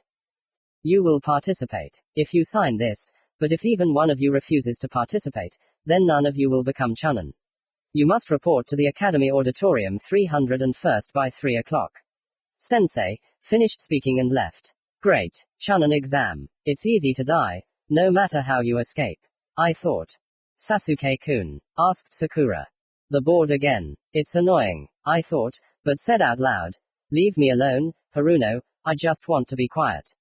You will participate, if you sign this, but if even one of you refuses to participate, then none of you will become Chunin. You must report to the Academy Auditorium 301st by 3 o'clock. Sensei finished speaking and left. Great, Chunin exam. It's easy to die, no matter how you escape. I thought. Sasuke-kun, asked Sakura. The board again. It's annoying, I thought, but said out loud. Leave me alone, Haruno, I just want to be quiet.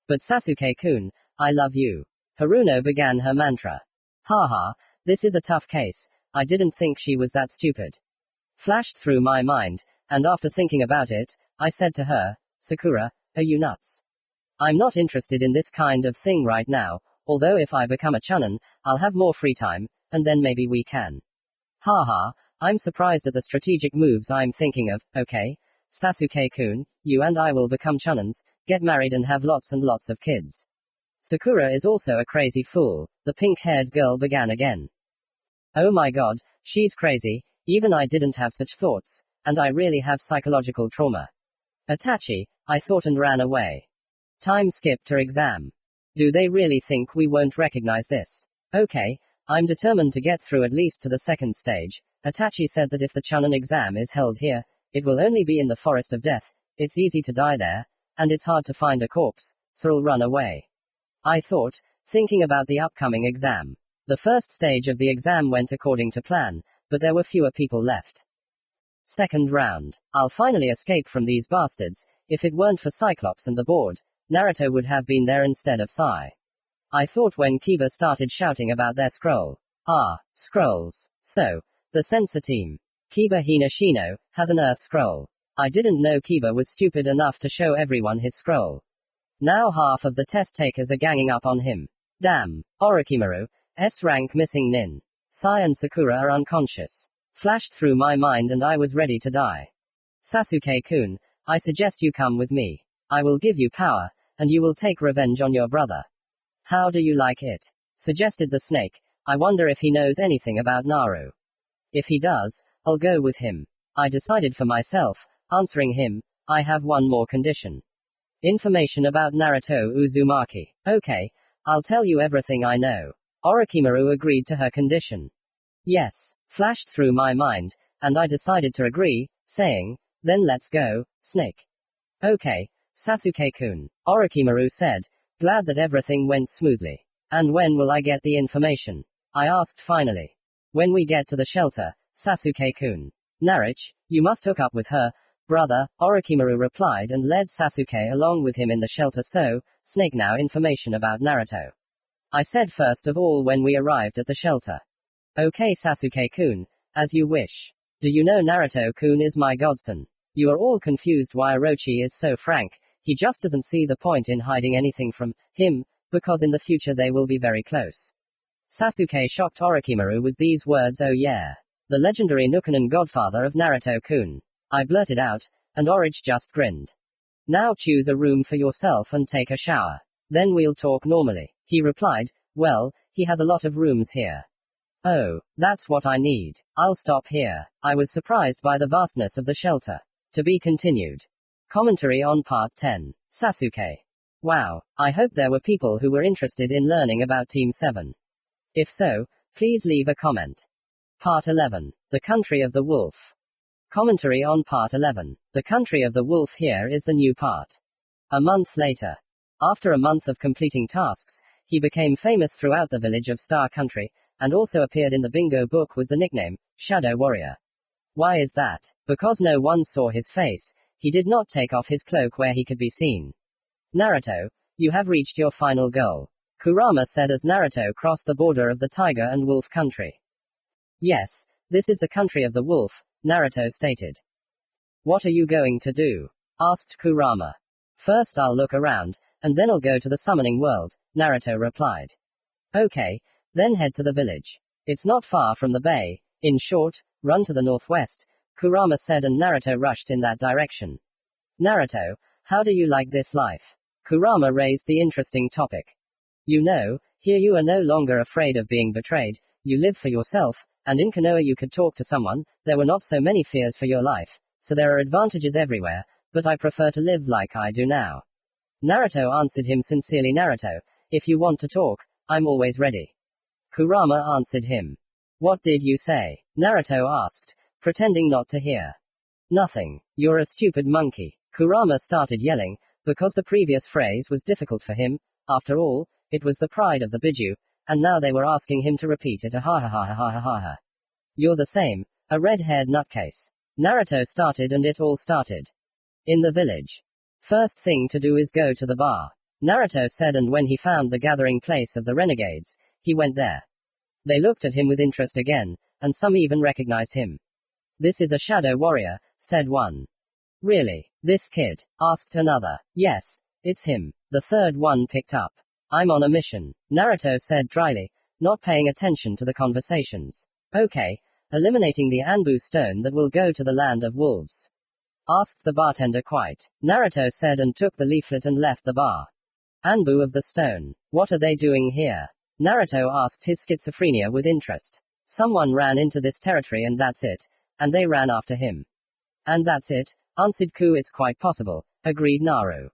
But Sasuke-kun, I love you. Haruno began her mantra. Haha, this is a tough case, I didn't think she was that stupid. Flashed through my mind, and after thinking about it, I said to her, Sakura, are you nuts? I'm not interested in this kind of thing right now, although if I become a Chunin, I'll have more free time, and then maybe we can. Haha, I'm surprised at the strategic moves I'm thinking of, okay? Sasuke-kun, you and I will become Chunins, get married and have lots and lots of kids. Sakura is also a crazy fool, the pink-haired girl began again. Oh my god, she's crazy, even I didn't have such thoughts, and I really have psychological trauma. Itachi, I thought and ran away. Time skipped her exam. Do they really think we won't recognize this? Okay, I'm determined to get through at least to the second stage. Itachi said that if the Chunin exam is held here, it will only be in the forest of death, it's easy to die there, and it's hard to find a corpse, so I'll run away. I thought, thinking about the upcoming exam. The first stage of the exam went according to plan, but there were fewer people left. Second round. I'll finally escape from these bastards. If it weren't for Cyclops and the board, Naruto would have been there instead of Sai. I thought when Kiba started shouting about their scroll. Ah, scrolls. So, the censor team. Kiba Hinashino has an Earth scroll. I didn't know Kiba was stupid enough to show everyone his scroll. Now half of the test takers are ganging up on him. Damn. Orochimaru, S rank missing Nin. Sai and Sakura are unconscious. Flashed through my mind and I was ready to die. Sasuke-kun, I suggest you come with me. I will give you power, and you will take revenge on your brother. How do you like it? Suggested the snake. I wonder if he knows anything about Naru. If he does, I'll go with him. I decided for myself, answering him, I have one more condition. Information about Naruto Uzumaki. Okay, I'll tell you everything I know. Orochimaru agreed to her condition. Yes, flashed through my mind, and I decided to agree, saying, then let's go, snake. Okay, Sasuke-kun, Orochimaru said, glad that everything went smoothly. And when will I get the information? I asked finally. When we get to the shelter, Sasuke-kun. Naruto, you must hook up with her, brother, Orochimaru replied and led Sasuke along with him in the shelter. So, snake, now information about Naruto. I said first of all when we arrived at the shelter. Okay Sasuke-kun, as you wish. Do you know Naruto-kun is my godson? You are all confused why Orochi is so frank, he just doesn't see the point in hiding anything from him, because in the future they will be very close. Sasuke shocked Orochimaru with these words, oh yeah. The legendary Nukanon godfather of Naruto-kun. I blurted out, and Orochi just grinned. Now choose a room for yourself and take a shower. Then we'll talk normally. He replied, well, he has a lot of rooms here. Oh, that's what I need. I'll stop here. I was surprised by the vastness of the shelter. To be continued. Commentary on Part 10. Sasuke. Wow, I hope there were people who were interested in learning about Team 7. If so, Please leave a comment. Part 11. The Country of the Wolf. Commentary on Part 11. The Country of the Wolf. Here is the new part. A month later. After a month of completing tasks, he became famous throughout the village of Star Country, and also appeared in the bingo book with the nickname, Shadow Warrior. Why is that? Because no one saw his face, he did not take off his cloak where he could be seen. Naruto, you have reached your final goal, Kurama said as Naruto crossed the border of the tiger and wolf country. Yes, this is the country of the wolf, Naruto stated. What are you going to do? Asked Kurama. First I'll look around, and then I'll go to the summoning world, Naruto replied. Okay, then head to the village. It's not far from the bay. In short, run to the northwest, Kurama said, and Naruto rushed in that direction. Naruto, how do you like this life? Kurama raised the interesting topic. You know, here you are no longer afraid of being betrayed, you live for yourself, and in Konoha you could talk to someone, there were not so many fears for your life, so there are advantages everywhere, but I prefer to live like I do now. Naruto answered him sincerely. Naruto, if you want to talk, I'm always ready. Kurama answered him. What did you say? Naruto asked, pretending not to hear. Nothing. You're a stupid monkey. Kurama started yelling, because the previous phrase was difficult for him. After all, it was the pride of the Biju, and now they were asking him to repeat it. Ha ha ha ha ha ha ha. You're the same, a red-haired nutcase. Naruto started, and it all started. In the village. First thing to do is go to the bar, Naruto said, and when he found the gathering place of the renegades, he went there. They looked at him with interest again, and some even recognized him. This is a shadow warrior, said one. Really? This kid? Asked another. Yes, it's him. The third one picked up. I'm on a mission, Naruto said dryly, not paying attention to the conversations. Okay, eliminating the Anbu stone that will go to the land of wolves. Asked the bartender quite. Naruto said, and took the leaflet and left the bar. Anbu of the stone. What are they doing here? Naruto asked his schizophrenia with interest. Someone ran into this territory and that's it, and they ran after him. And that's it, answered Ku. It's quite possible, agreed Naru.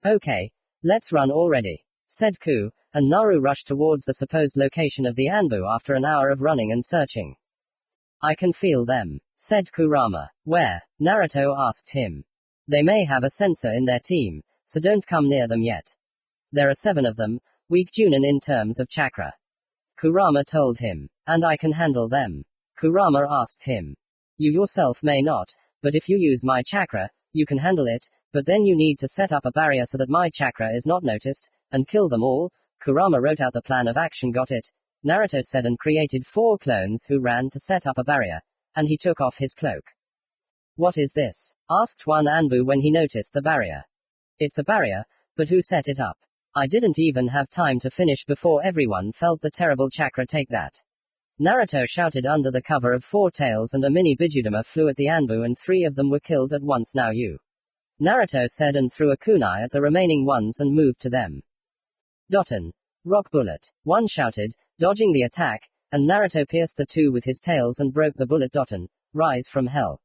Okay, let's run already, said Ku, and Naru rushed towards the supposed location of the Anbu after an hour of running and searching. I can feel them, said Kurama. Where? Naruto asked him. They may have a sensor in their team, so don't come near them yet. There are 7 of them, weak Junin in terms of chakra. Kurama told him. And I can handle them. Kurama asked him. You yourself may not, but if you use my chakra, you can handle it, but then you need to set up a barrier so that my chakra is not noticed, and kill them all. Kurama wrote out the plan of action. Got it? Naruto said, and created 4 clones who ran to set up a barrier, and he took off his cloak. What is this? Asked one Anbu when he noticed the barrier. It's a barrier, but who set it up? I didn't even have time to finish before everyone felt the terrible chakra. Take that. Naruto shouted under the cover of 4 tails, and a mini Bijudama flew at the Anbu and 3 of them were killed at once. Now you. Naruto said, and threw a kunai at the remaining ones and moved to them. Dotten. Rock bullet. One shouted, dodging the attack, and Naruto pierced the 2 with his tails and broke the bullet. Dotten. Rise from hell.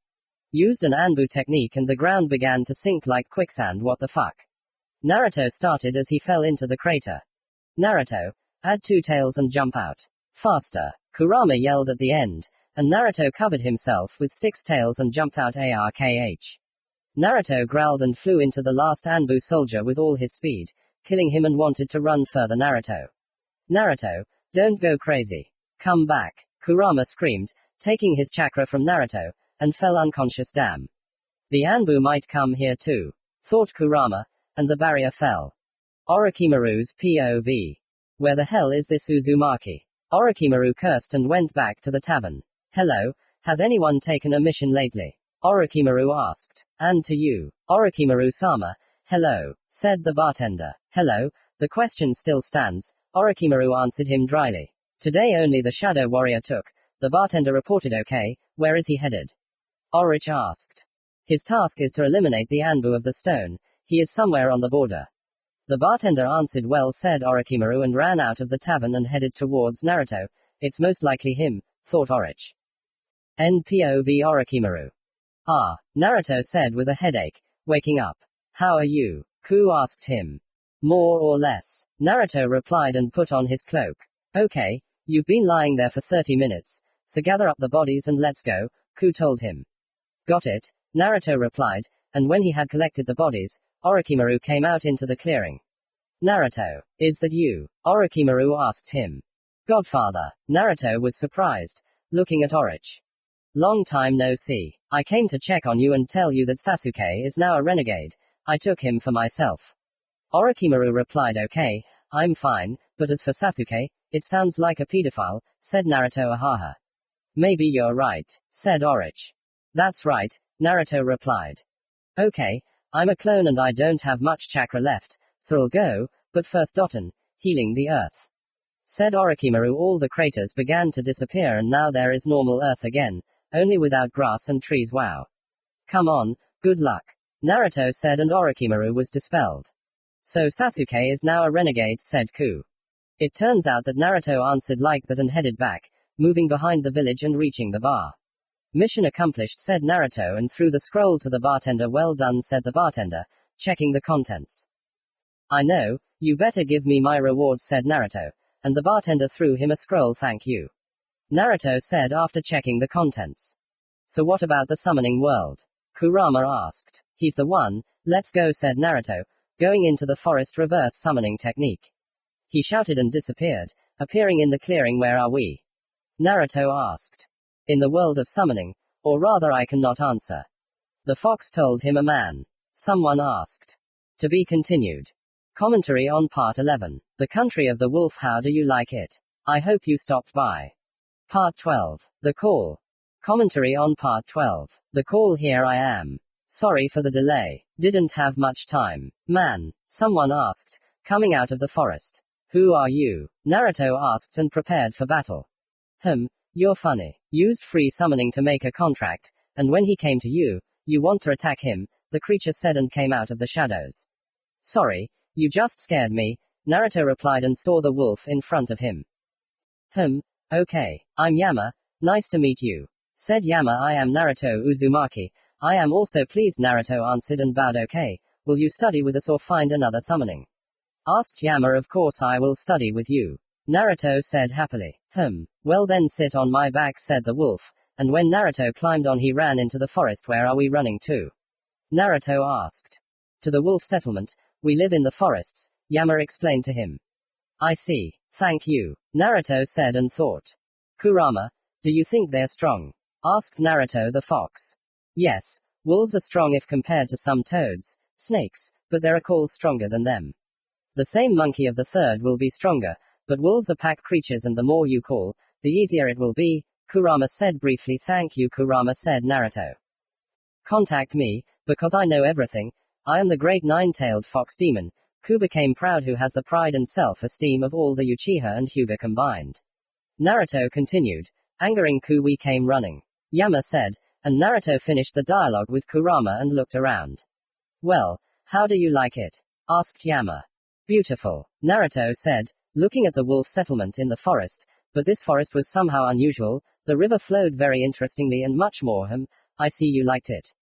Used an Anbu technique and the ground began to sink like quicksand. What the fuck? Naruto started as he fell into the crater. Naruto, add 2 tails and jump out. Faster. Kurama yelled at the end, and Naruto covered himself with 6 tails and jumped out. ARKH. Naruto growled and flew into the last Anbu soldier with all his speed, killing him, and wanted to run further. Naruto, don't go crazy. Come back. Kurama screamed, taking his chakra from Naruto, and fell unconscious. Damn. The Anbu might come here too, thought Kurama, and the barrier fell. Orochimaru's POV. Where the hell is this Uzumaki? Orochimaru cursed and went back to the tavern. Hello, has anyone taken a mission lately? Orochimaru asked. And to you, Orochimaru-sama. Hello, said the bartender. Hello, the question still stands, Orochimaru answered him dryly. Today only the shadow warrior took. The bartender reported. Okay, where is he headed? Oroch asked. His task is to eliminate the Anbu of the stone. He is somewhere on the border. The bartender answered. Well, said Orochimaru, and ran out of the tavern and headed towards Naruto. It's most likely him, thought Oroch. NPOV Orochimaru. Ah, Naruto said with a headache, waking up. How are you? Ku asked him. More or less. Naruto replied and put on his cloak. Okay, You've been lying there for 30 minutes, so gather up the bodies and let's go, Ku told him. Got it, Naruto replied, and when he had collected the bodies, Orochimaru came out into the clearing. Naruto, is that you? Orochimaru asked him. Godfather. Naruto was surprised, looking at Orochi. Long time no see. I came to check on you and tell you that Sasuke is now a renegade. I took him for myself. Orochimaru replied, okay, I'm fine, but as for Sasuke, it sounds like a pedophile, said Naruto. Ahaha. Maybe you're right, said Orochi. That's right, Naruto replied. Okay, I'm a clone and I don't have much chakra left, so I'll go, but first Doton, healing the earth. Said Orochimaru. All the craters began to disappear and now there is normal earth again, only without grass and trees. Wow. Come on, good luck. Naruto said and Orochimaru was dispelled. So Sasuke is now a renegade, said Ku. It turns out that Naruto answered like that and headed back, moving behind the village and reaching the bar. Mission accomplished, said Naruto and threw the scroll to the bartender. Well done, said the bartender, checking the contents. I know, you better give me my reward, said Naruto, and the bartender threw him a scroll. Thank you, Naruto said after checking the contents. So what about the summoning world? Kurama asked. He's the one, let's go, said Naruto, going into the forest reverse summoning technique. He shouted and disappeared, appearing in the clearing. Where are we? Naruto asked. In the world of summoning, or rather I cannot answer. The fox told him. A man. Someone asked. To be continued. Commentary on Part 11. The Country of the Wolf. How do you like it? I hope you stopped by. Part 12. The Call. Commentary on Part 12. The Call. Here I am. Sorry for the delay. Didn't have much time. Man. Someone asked, coming out of the forest. Who are you? Naruto asked and prepared for battle. You're funny. Used free summoning to make a contract, and when he came to you, you want to attack him, the creature said and came out of the shadows. Sorry, you just scared me, Naruto replied and saw the wolf in front of him. Okay. I'm Yama, nice to meet you. Said Yama. I am Naruto Uzumaki. I am also pleased, Naruto answered and bowed. Okay, will you study with us or find another summoning? Asked Yama. Of course I will study with you, Naruto said happily. Well then sit on my back, said the wolf, and when Naruto climbed on he ran into the forest. Where are we running to? Naruto asked. To the wolf settlement. We live in the forests, Yama explained to him. I see. Thank you, Naruto said and thought. Kurama, do you think they're strong? Asked Naruto the fox. Yes, wolves are strong if compared to some toads, snakes, but there are calls stronger than them. The same monkey of the third will be stronger, but wolves are pack creatures and the more you call, the easier it will be, Kurama said briefly. Thank you, Kurama said Naruto. Contact me, because I know everything. I am the great nine-tailed fox demon. Ku became proud, who has the pride and self-esteem of all the Uchiha and Hyuga combined. Naruto continued, angering Ku. We came running, Yama said, and Naruto finished the dialogue with Kurama and looked around. Well, how do you like it? Asked Yama. Beautiful, Naruto said, looking at the wolf settlement in the forest, but this forest was somehow unusual. The river flowed very interestingly and much more. I see you liked it.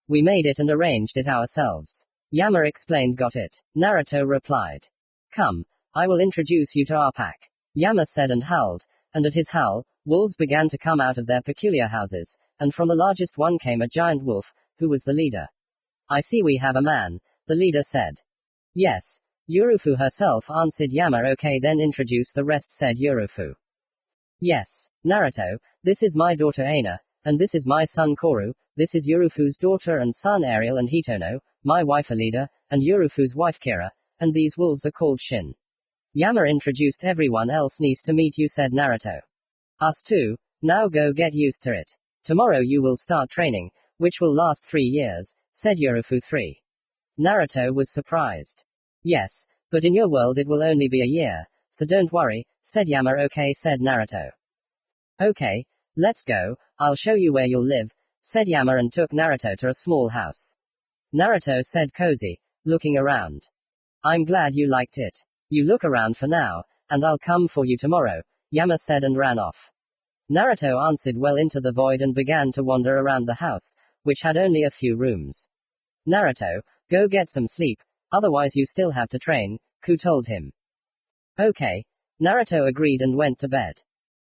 We made it and arranged it ourselves, Yama explained. Got it, Naruto replied. Come, I will introduce you to our pack, Yama said and howled, and at his howl, wolves began to come out of their peculiar houses, and from the largest one came a giant wolf, who was the leader. I see we have a man, the leader said. Yes, Yurufu herself, answered Yama. Okay, then introduce the rest, said Yurufu. Yes, Naruto, this is my daughter Aina, and this is my son Koru, this is Yurufu's daughter and son Ariel and Hitono, my wife Alida, and Yurufu's wife Kira, and these wolves are called Shin. Yama introduced everyone else. Nice to meet you, said Naruto. Us too, now go get used to it. Tomorrow you will start training, which will last 3 years, said Yurufu. 3. Naruto was surprised. Yes, but in your world it will only be a year, so don't worry, said Yama. Okay, said Naruto. Okay, let's go, I'll show you where you'll live, said Yama and took Naruto to a small house. Naruto said cozy, looking around. I'm glad you liked it. You look around for now, and I'll come for you tomorrow, Yama said and ran off. Naruto answered well into the void and began to wander around the house, which had only a few rooms. Naruto, go get some sleep, otherwise you still have to train, Ku told him. Okay, Naruto agreed and went to bed.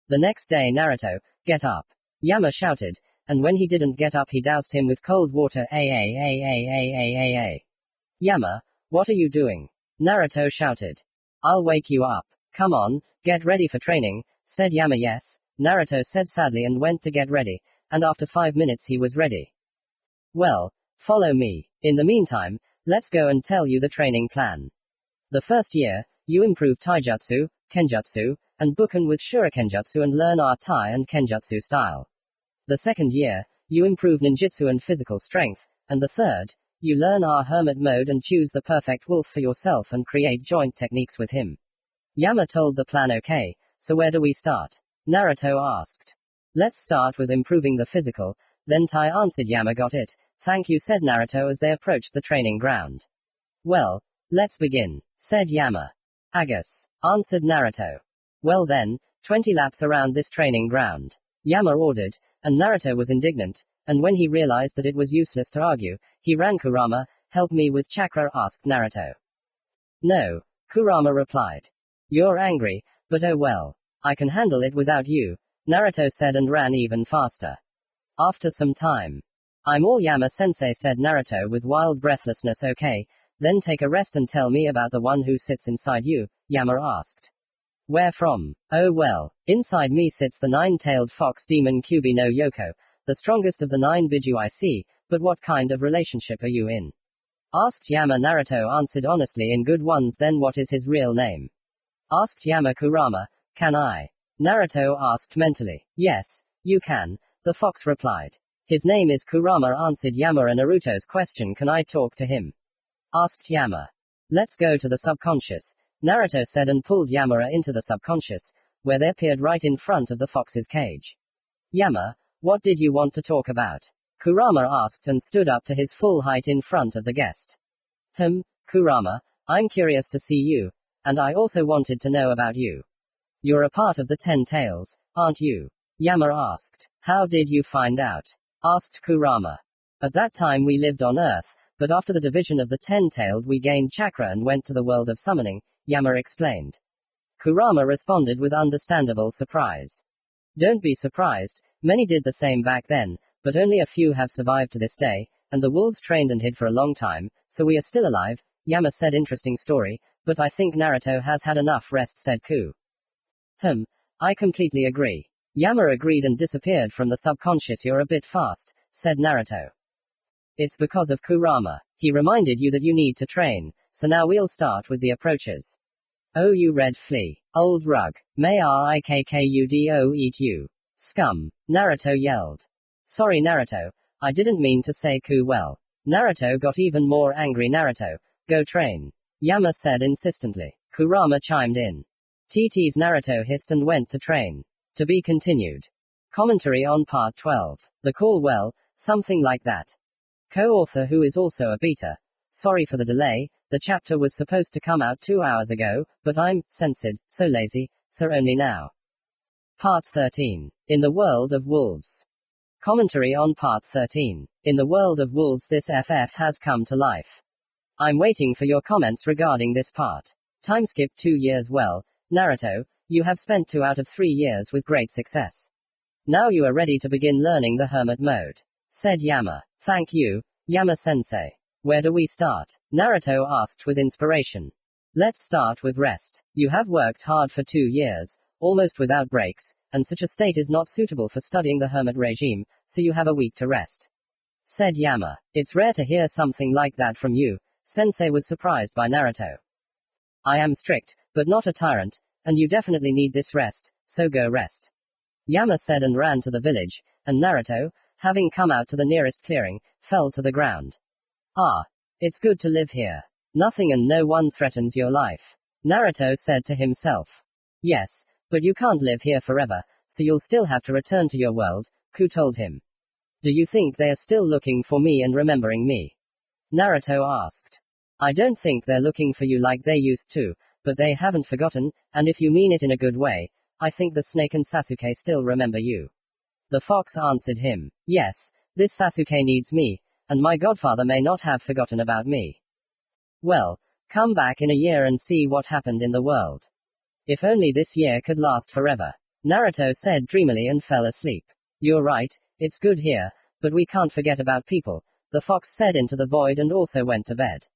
The next day Naruto, get up. Yama shouted, and when he didn't get up he doused him with cold water. Yama, what are you doing? Naruto shouted. I'll wake you up. Come on, get ready for training, said Yama. Yes, Naruto said sadly and went to get ready, and after 5 minutes he was ready. Well, follow me. In the meantime, let's go and tell you the training plan. The first year, you improve taijutsu, kenjutsu, and buken with shurikenjutsu and learn our tai and kenjutsu style. The second year, you improve ninjutsu and physical strength, and the third, you learn our hermit mode and choose the perfect wolf for yourself and create joint techniques with him. Yama told the plan. Okay, so where do we start? Naruto asked. Let's start with improving the physical, then Tai answered. Yama got it, thank you, said Naruto as they approached the training ground. Well, let's begin, said Yama. Agus, answered Naruto. Well then, 20 laps around this training ground. Yama ordered, and Naruto was indignant, and when he realized that it was useless to argue, he ran. Kurama, help me with chakra, asked Naruto. No, Kurama replied. You're angry, but oh well. I can handle it without you, Naruto said and ran even faster. After some time. I'm all Yama-sensei, said Naruto with wild breathlessness. Okay, then take a rest and tell me about the one who sits inside you, Yama asked. Where from? Oh well, inside me sits the 9-tailed fox demon Kyubi no Yoko, the strongest of the 9 biju I see, but what kind of relationship are you in? Asked Yama. Naruto answered honestly, in good ones. Then what is his real name? Asked Yama. Kurama, can I? Naruto asked mentally. Yes, you can, the fox replied. His name is Kurama, answered Yama. And Naruto's question, can I talk to him? Asked Yama. Let's go to the subconscious, Naruto said and pulled Yama into the subconscious, where they appeared right in front of the fox's cage. Yama, what did you want to talk about? Kurama asked and stood up to his full height in front of the guest. Kurama, I'm curious to see you, and I also wanted to know about you. You're a part of the 10 tails, aren't you? Yama asked. How did you find out? Asked Kurama. At that time we lived on Earth, but after the division of the 10-tailed we gained chakra and went to the world of summoning, Yama explained. Kurama responded with understandable surprise. Don't be surprised, many did the same back then, but only a few have survived to this day, and the wolves trained and hid for a long time, so we are still alive, Yama said. Interesting story, but I think Naruto has had enough rest, said Ku. I completely agree. Yama agreed and disappeared from the subconscious. You're a bit fast, said Naruto. It's because of Kurama. He reminded you that you need to train, so now we'll start with the approaches. Oh, you red flea. Old rug. May Rikkudo eat you. Scum. Naruto yelled. Sorry Naruto, I didn't mean to say Ku. Well. Naruto got even more angry. Naruto, go train. Yama said insistently. Kurama chimed in. TT's Naruto hissed and went to train. To be continued. Commentary on Part 12. The Call. Well, something like that. Co-author who is also a beta. Sorry for the delay, the chapter was supposed to come out 2 hours ago, but I'm censored, so lazy, so only now. Part 13. In the World of Wolves. Commentary on Part 13. In the World of Wolves, this FF has come to life. I'm waiting for your comments regarding this part. Timeskip 2 years. Well, Naruto, you have spent 2 out of 3 years with great success. Now you are ready to begin learning the hermit mode, said Yama. Thank you, Yama-sensei. Where do we start? Naruto asked with inspiration. Let's start with rest. You have worked hard for 2 years, almost without breaks, and such a state is not suitable for studying the hermit regime, so you have a week to rest, said Yama. It's rare to hear something like that from you. Sensei was surprised by Naruto. I am strict, but not a tyrant, and you definitely need this rest, so go rest. Yama said and ran to the village, and Naruto, having come out to the nearest clearing, fell to the ground. Ah, it's good to live here. Nothing and no one threatens your life, Naruto said to himself. Yes, but you can't live here forever, so you'll still have to return to your world, Ku told him. Do you think they are still looking for me and remembering me? Naruto asked. I don't think they're looking for you like they used to, but they haven't forgotten, and if you mean it in a good way, I think the snake and Sasuke still remember you. The fox answered him. Yes, this Sasuke needs me, and my godfather may not have forgotten about me. Well, come back in a year and see what happened in the world. If only this year could last forever. Naruto said dreamily and fell asleep. You're right, it's good here, but we can't forget about people, the fox said into the void and also went to bed.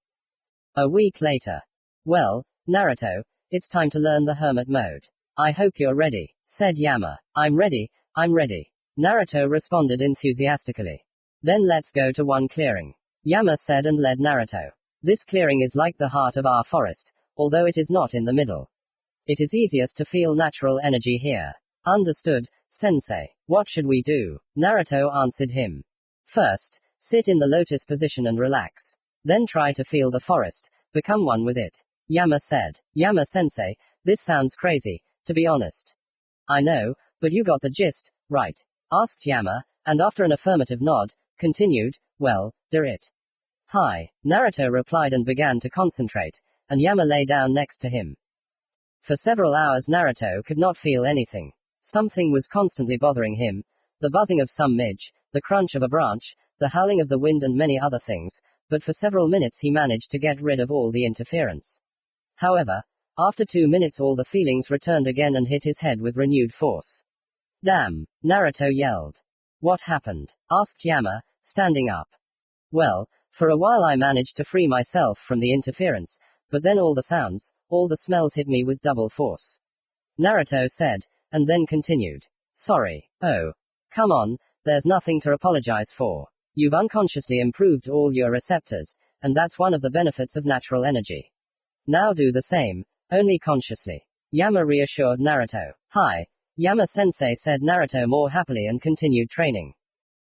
A week later. Well, Naruto, it's time to learn the hermit mode. I hope you're ready, said Yama. I'm ready, Naruto responded enthusiastically. Then let's go to one clearing. Yama said and led Naruto. This clearing is like the heart of our forest, although it is not in the middle. It is easiest to feel natural energy here. Understood, sensei. What should we do? Naruto answered him. First, sit in the lotus position and relax. Then try to feel the forest, become one with it. Yama said. Yama sensei, this sounds crazy, to be honest. I know, but you got the gist, right? Asked Yama, and after an affirmative nod, continued, well, do it. Hi, Naruto replied and began to concentrate, and Yama lay down next to him. For several hours Naruto could not feel anything. Something was constantly bothering him, the buzzing of some midge, the crunch of a branch, the howling of the wind and many other things, but for several minutes he managed to get rid of all the interference. However, after 2 minutes all the feelings returned again and hit his head with renewed force. Damn, Naruto yelled. What happened? Asked Yama, standing up. Well, for a while I managed to free myself from the interference, but then all the sounds, all the smells hit me with double force. Naruto said, and then continued. Sorry. Oh. Come on, there's nothing to apologize for. You've unconsciously improved all your receptors, and that's one of the benefits of natural energy. Now do the same, only consciously. Yama reassured Naruto. Hi, Yama-sensei said Naruto more happily and continued training.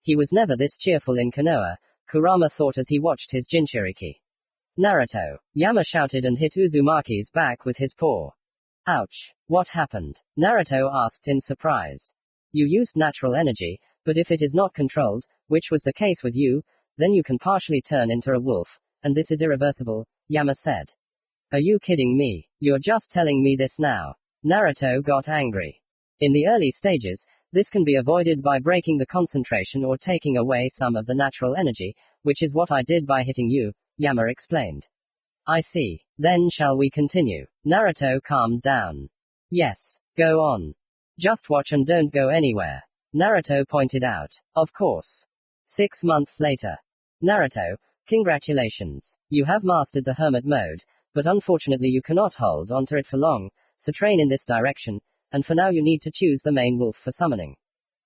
He was never this cheerful in Konoha, Kurama thought as he watched his Jinchuriki. Naruto, Yama shouted and hit Uzumaki's back with his paw. Ouch. What happened? Naruto asked in surprise. You used natural energy, but if it is not controlled, which was the case with you, then you can partially turn into a wolf, and this is irreversible, Yama said. Are you kidding me? You're just telling me this now. Naruto got angry. In the early stages, this can be avoided by breaking the concentration or taking away some of the natural energy, which is what I did by hitting you, Yama explained. I see. Then shall we continue? Naruto calmed down. Yes. Go on. Just watch and don't go anywhere. Naruto pointed out. Of course. 6 months later. Naruto, congratulations. You have mastered the hermit mode, but unfortunately you cannot hold onto it for long, so train in this direction, and for now you need to choose the main wolf for summoning.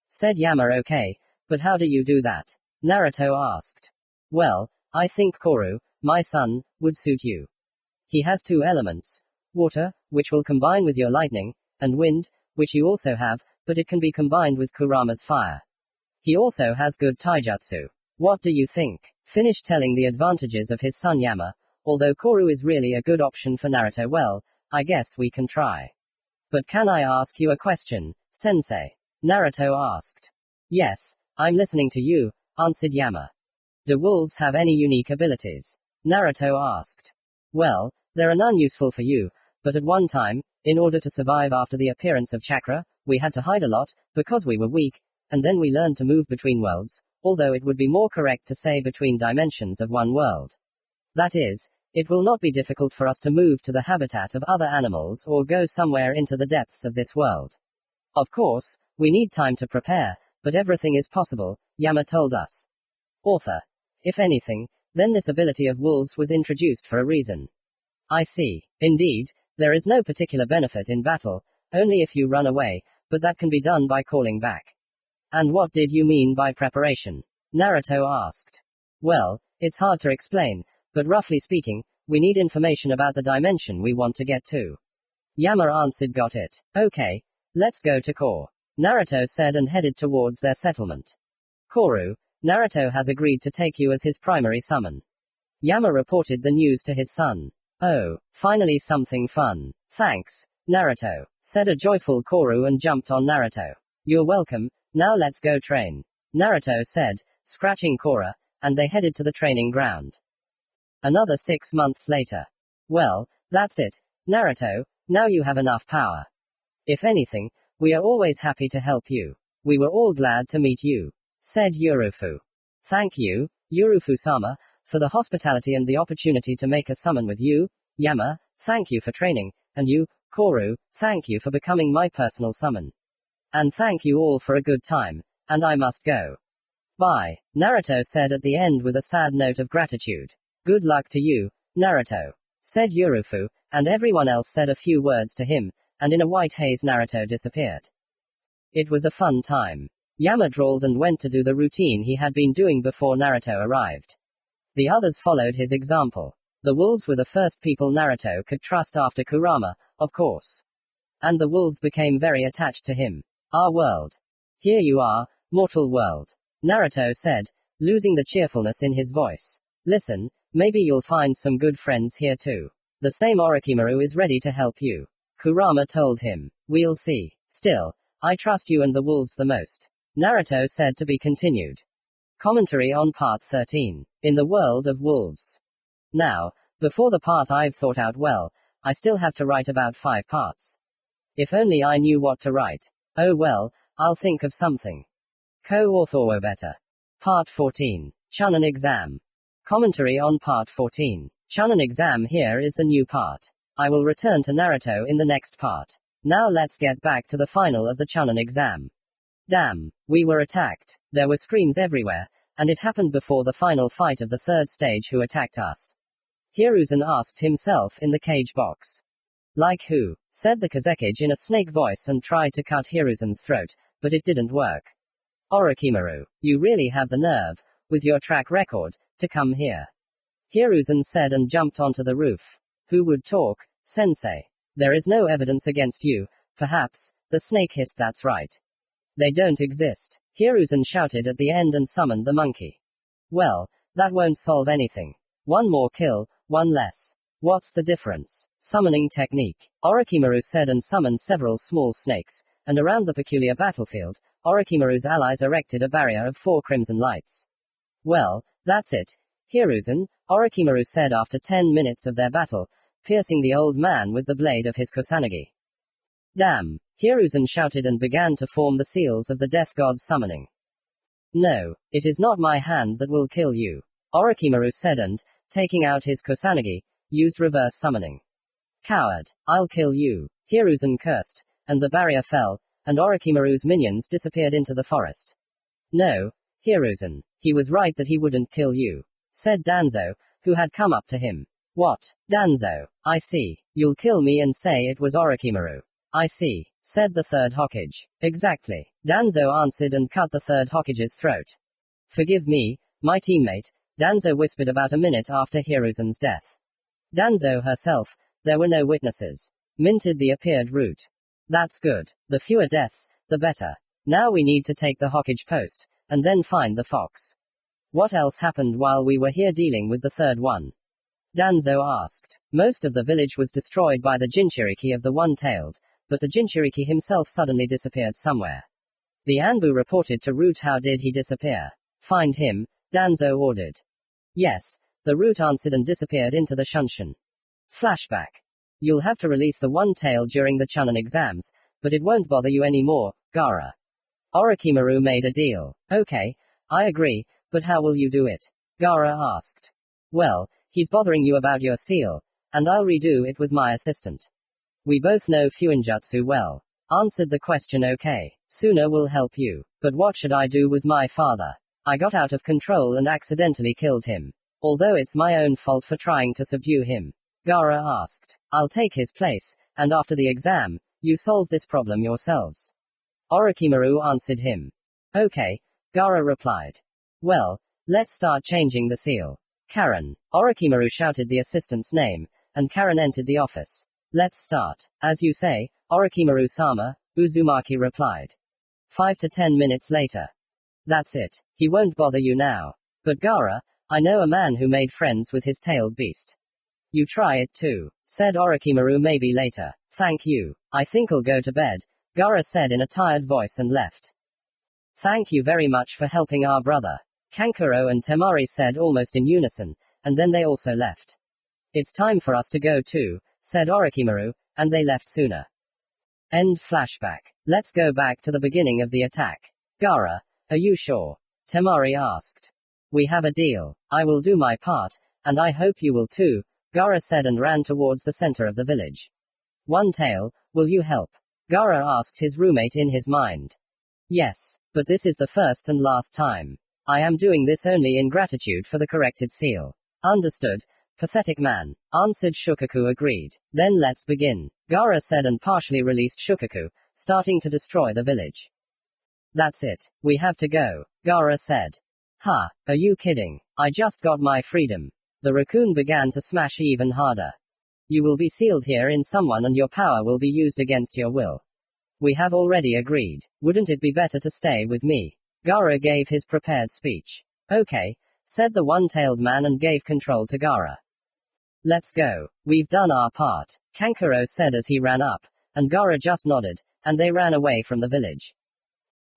Said Yama. Okay, but how do you do that? Naruto asked. Well, I think Koru, my son, would suit you. He has 2 elements. Water, which will combine with your lightning, and wind, which you also have, but it can be combined with Kurama's fire. He also has good taijutsu. What do you think? Finished telling the advantages of his son Yama, although Koru is really a good option for Naruto. Well, I guess we can try. But can I ask you a question, sensei? Naruto asked. Yes, I'm listening to you, answered Yama. Do wolves have any unique abilities? Naruto asked. Well, there are none useful for you, but at one time, in order to survive after the appearance of chakra, we had to hide a lot, because we were weak, and then we learned to move between worlds, although it would be more correct to say between dimensions of one world. That is, it will not be difficult for us to move to the habitat of other animals or go somewhere into the depths of this world. Of course, we need time to prepare, but everything is possible, Yama told us. Author. If anything, then this ability of wolves was introduced for a reason. I see. Indeed, there is no particular benefit in battle, only if you run away, but that can be done by calling back. And what did you mean by preparation? Naruto asked. Well, it's hard to explain, but roughly speaking, we need information about the dimension we want to get to. Yama answered. Got it. Okay, let's go to Core. Naruto said and headed towards their settlement. Koru, Naruto has agreed to take you as his primary summon. Yama reported the news to his son. Oh, finally something fun. Thanks, Naruto, said a joyful Koru and jumped on Naruto. You're welcome, now let's go train. Naruto said, scratching Korra, and they headed to the training ground. Another 6 months later. Well, that's it, Naruto, now you have enough power. If anything, we are always happy to help you. We were all glad to meet you, said Yurufu. Thank you, Yurufu-sama, for the hospitality and the opportunity to make a summon with you. Yama, thank you for training, and you, Koru, thank you for becoming my personal summon. And thank you all for a good time. And I must go. Bye, Naruto said at the end with a sad note of gratitude. Good luck to you, Naruto, said Yurufu, and everyone else said a few words to him, and in a white haze Naruto disappeared. It was a fun time. Yama drawled and went to do the routine he had been doing before Naruto arrived. The others followed his example. The wolves were the first people Naruto could trust after Kurama, of course. And the wolves became very attached to him. Our world. Here you are, mortal world, Naruto said, losing the cheerfulness in his voice. Listen, maybe you'll find some good friends here too. The same Orochimaru is ready to help you, Kurama told him. We'll see. Still, I trust you and the wolves the most, Naruto said, to be continued. Commentary on Part 13. In the World of Wolves. Now, before the part I've thought out well, I still have to write about 5 parts. If only I knew what to write. Oh well, I'll think of something. Co-author better. Part 14. Chunin Exam. Commentary on Part 14. Chunin Exam. Here is the new part. I will return to Naruto in the next part. Now let's get back to the final of the Chunin Exam. Damn, we were attacked. There were screams everywhere, and it happened before the final fight of the 3rd stage. Who attacked us? Hiruzen asked himself in the cage box. Like who? Said the Kazekage in a snake voice and tried to cut Hiruzen's throat, but it didn't work. Orochimaru, you really have the nerve, with your track record, to come here. Hiruzen said and jumped onto the roof. Who would talk, sensei? There is no evidence against you, perhaps, the snake hissed. That's right. They don't exist. Hiruzen shouted at the end and summoned the monkey. Well, that won't solve anything. One more kill, one less. What's the difference? Summoning technique. Orochimaru said and summoned several small snakes, and around the peculiar battlefield, Orochimaru's allies erected a barrier of 4 crimson lights. Well, that's it, Hiruzen, Orochimaru said after 10 minutes of their battle, piercing the old man with the blade of his Kusanagi. Damn, Hiruzen shouted and began to form the seals of the death god's summoning. No, it is not my hand that will kill you, Orochimaru said and, taking out his Kusanagi, used reverse summoning. Coward, I'll kill you, Hiruzen cursed, and the barrier fell, and Orochimaru's minions disappeared into the forest. No, Hiruzen, he was right that he wouldn't kill you, said Danzo, who had come up to him. What, Danzo? I see. You'll kill me and say it was Orochimaru. I see, said the 3rd Hokage. Exactly, Danzo answered and cut the 3rd Hokage's throat. Forgive me, my teammate, Danzo whispered about a minute after Hiruzen's death. Danzo herself, there were no witnesses. Minted the appeared route. That's good. The fewer deaths, the better. Now we need to take the Hokage post, and then find the fox. What else happened while we were here dealing with the 3rd one? Danzo asked. Most of the village was destroyed by the Jinchuriki of the One-Tailed, but the Jinchuriki himself suddenly disappeared somewhere. The Anbu reported to Root. How did he disappear? Find him, Danzo ordered. Yes, the Root answered and disappeared into the Shunshin. Flashback. You'll have to release the One-Tailed during the Chunin exams, but it won't bother you anymore, Gaara. Orochimaru made a deal. Okay, I agree, but how will you do it? Gaara asked. Well, he's bothering you about your seal, and I'll redo it with my assistant. We both know Fuinjutsu well. Answered the question. Okay, Suna will help you. But what should I do with my father? I got out of control and accidentally killed him. Although it's my own fault for trying to subdue him. Gaara asked. I'll take his place, and after the exam, you solve this problem yourselves. Orochimaru answered him. Okay, Gaara replied. Well, let's start changing the seal. Karen. Orochimaru shouted the assistant's name, and Karen entered the office. Let's start. As you say, Orochimaru-sama, Uzumaki replied. 5 to 10 minutes later. That's it. He won't bother you now. But Gaara, I know a man who made friends with his tailed beast. You try it too, said Orochimaru. Maybe later. Thank you. I think I'll go to bed, Gaara said in a tired voice and left. Thank you very much for helping our brother, Kankuro and Temari said almost in unison, and then they also left. It's time for us to go too, said Orochimaru, and they left sooner. End flashback. Let's go back to the beginning of the attack. Gaara, are you sure? Temari asked. We have a deal. I will do my part, and I hope you will too, Gaara said and ran towards the center of the village. One Tail, will you help? Gaara asked his roommate in his mind. Yes, but this is the first and last time. I am doing this only in gratitude for the corrected seal. Understood, pathetic man, answered Shukaku. Agreed. Then let's begin, Gaara said and partially released Shukaku, starting to destroy the village. That's it, we have to go, Gaara said. Ha, are you kidding? I just got my freedom. The raccoon began to smash even harder. You will be sealed here in someone and your power will be used against your will. We have already agreed. Wouldn't it be better to stay with me? Gaara gave his prepared speech. Okay, said the one-tailed man and gave control to Gaara. Let's go. We've done our part, Kankuro said as he ran up, and Gaara just nodded, and they ran away from the village.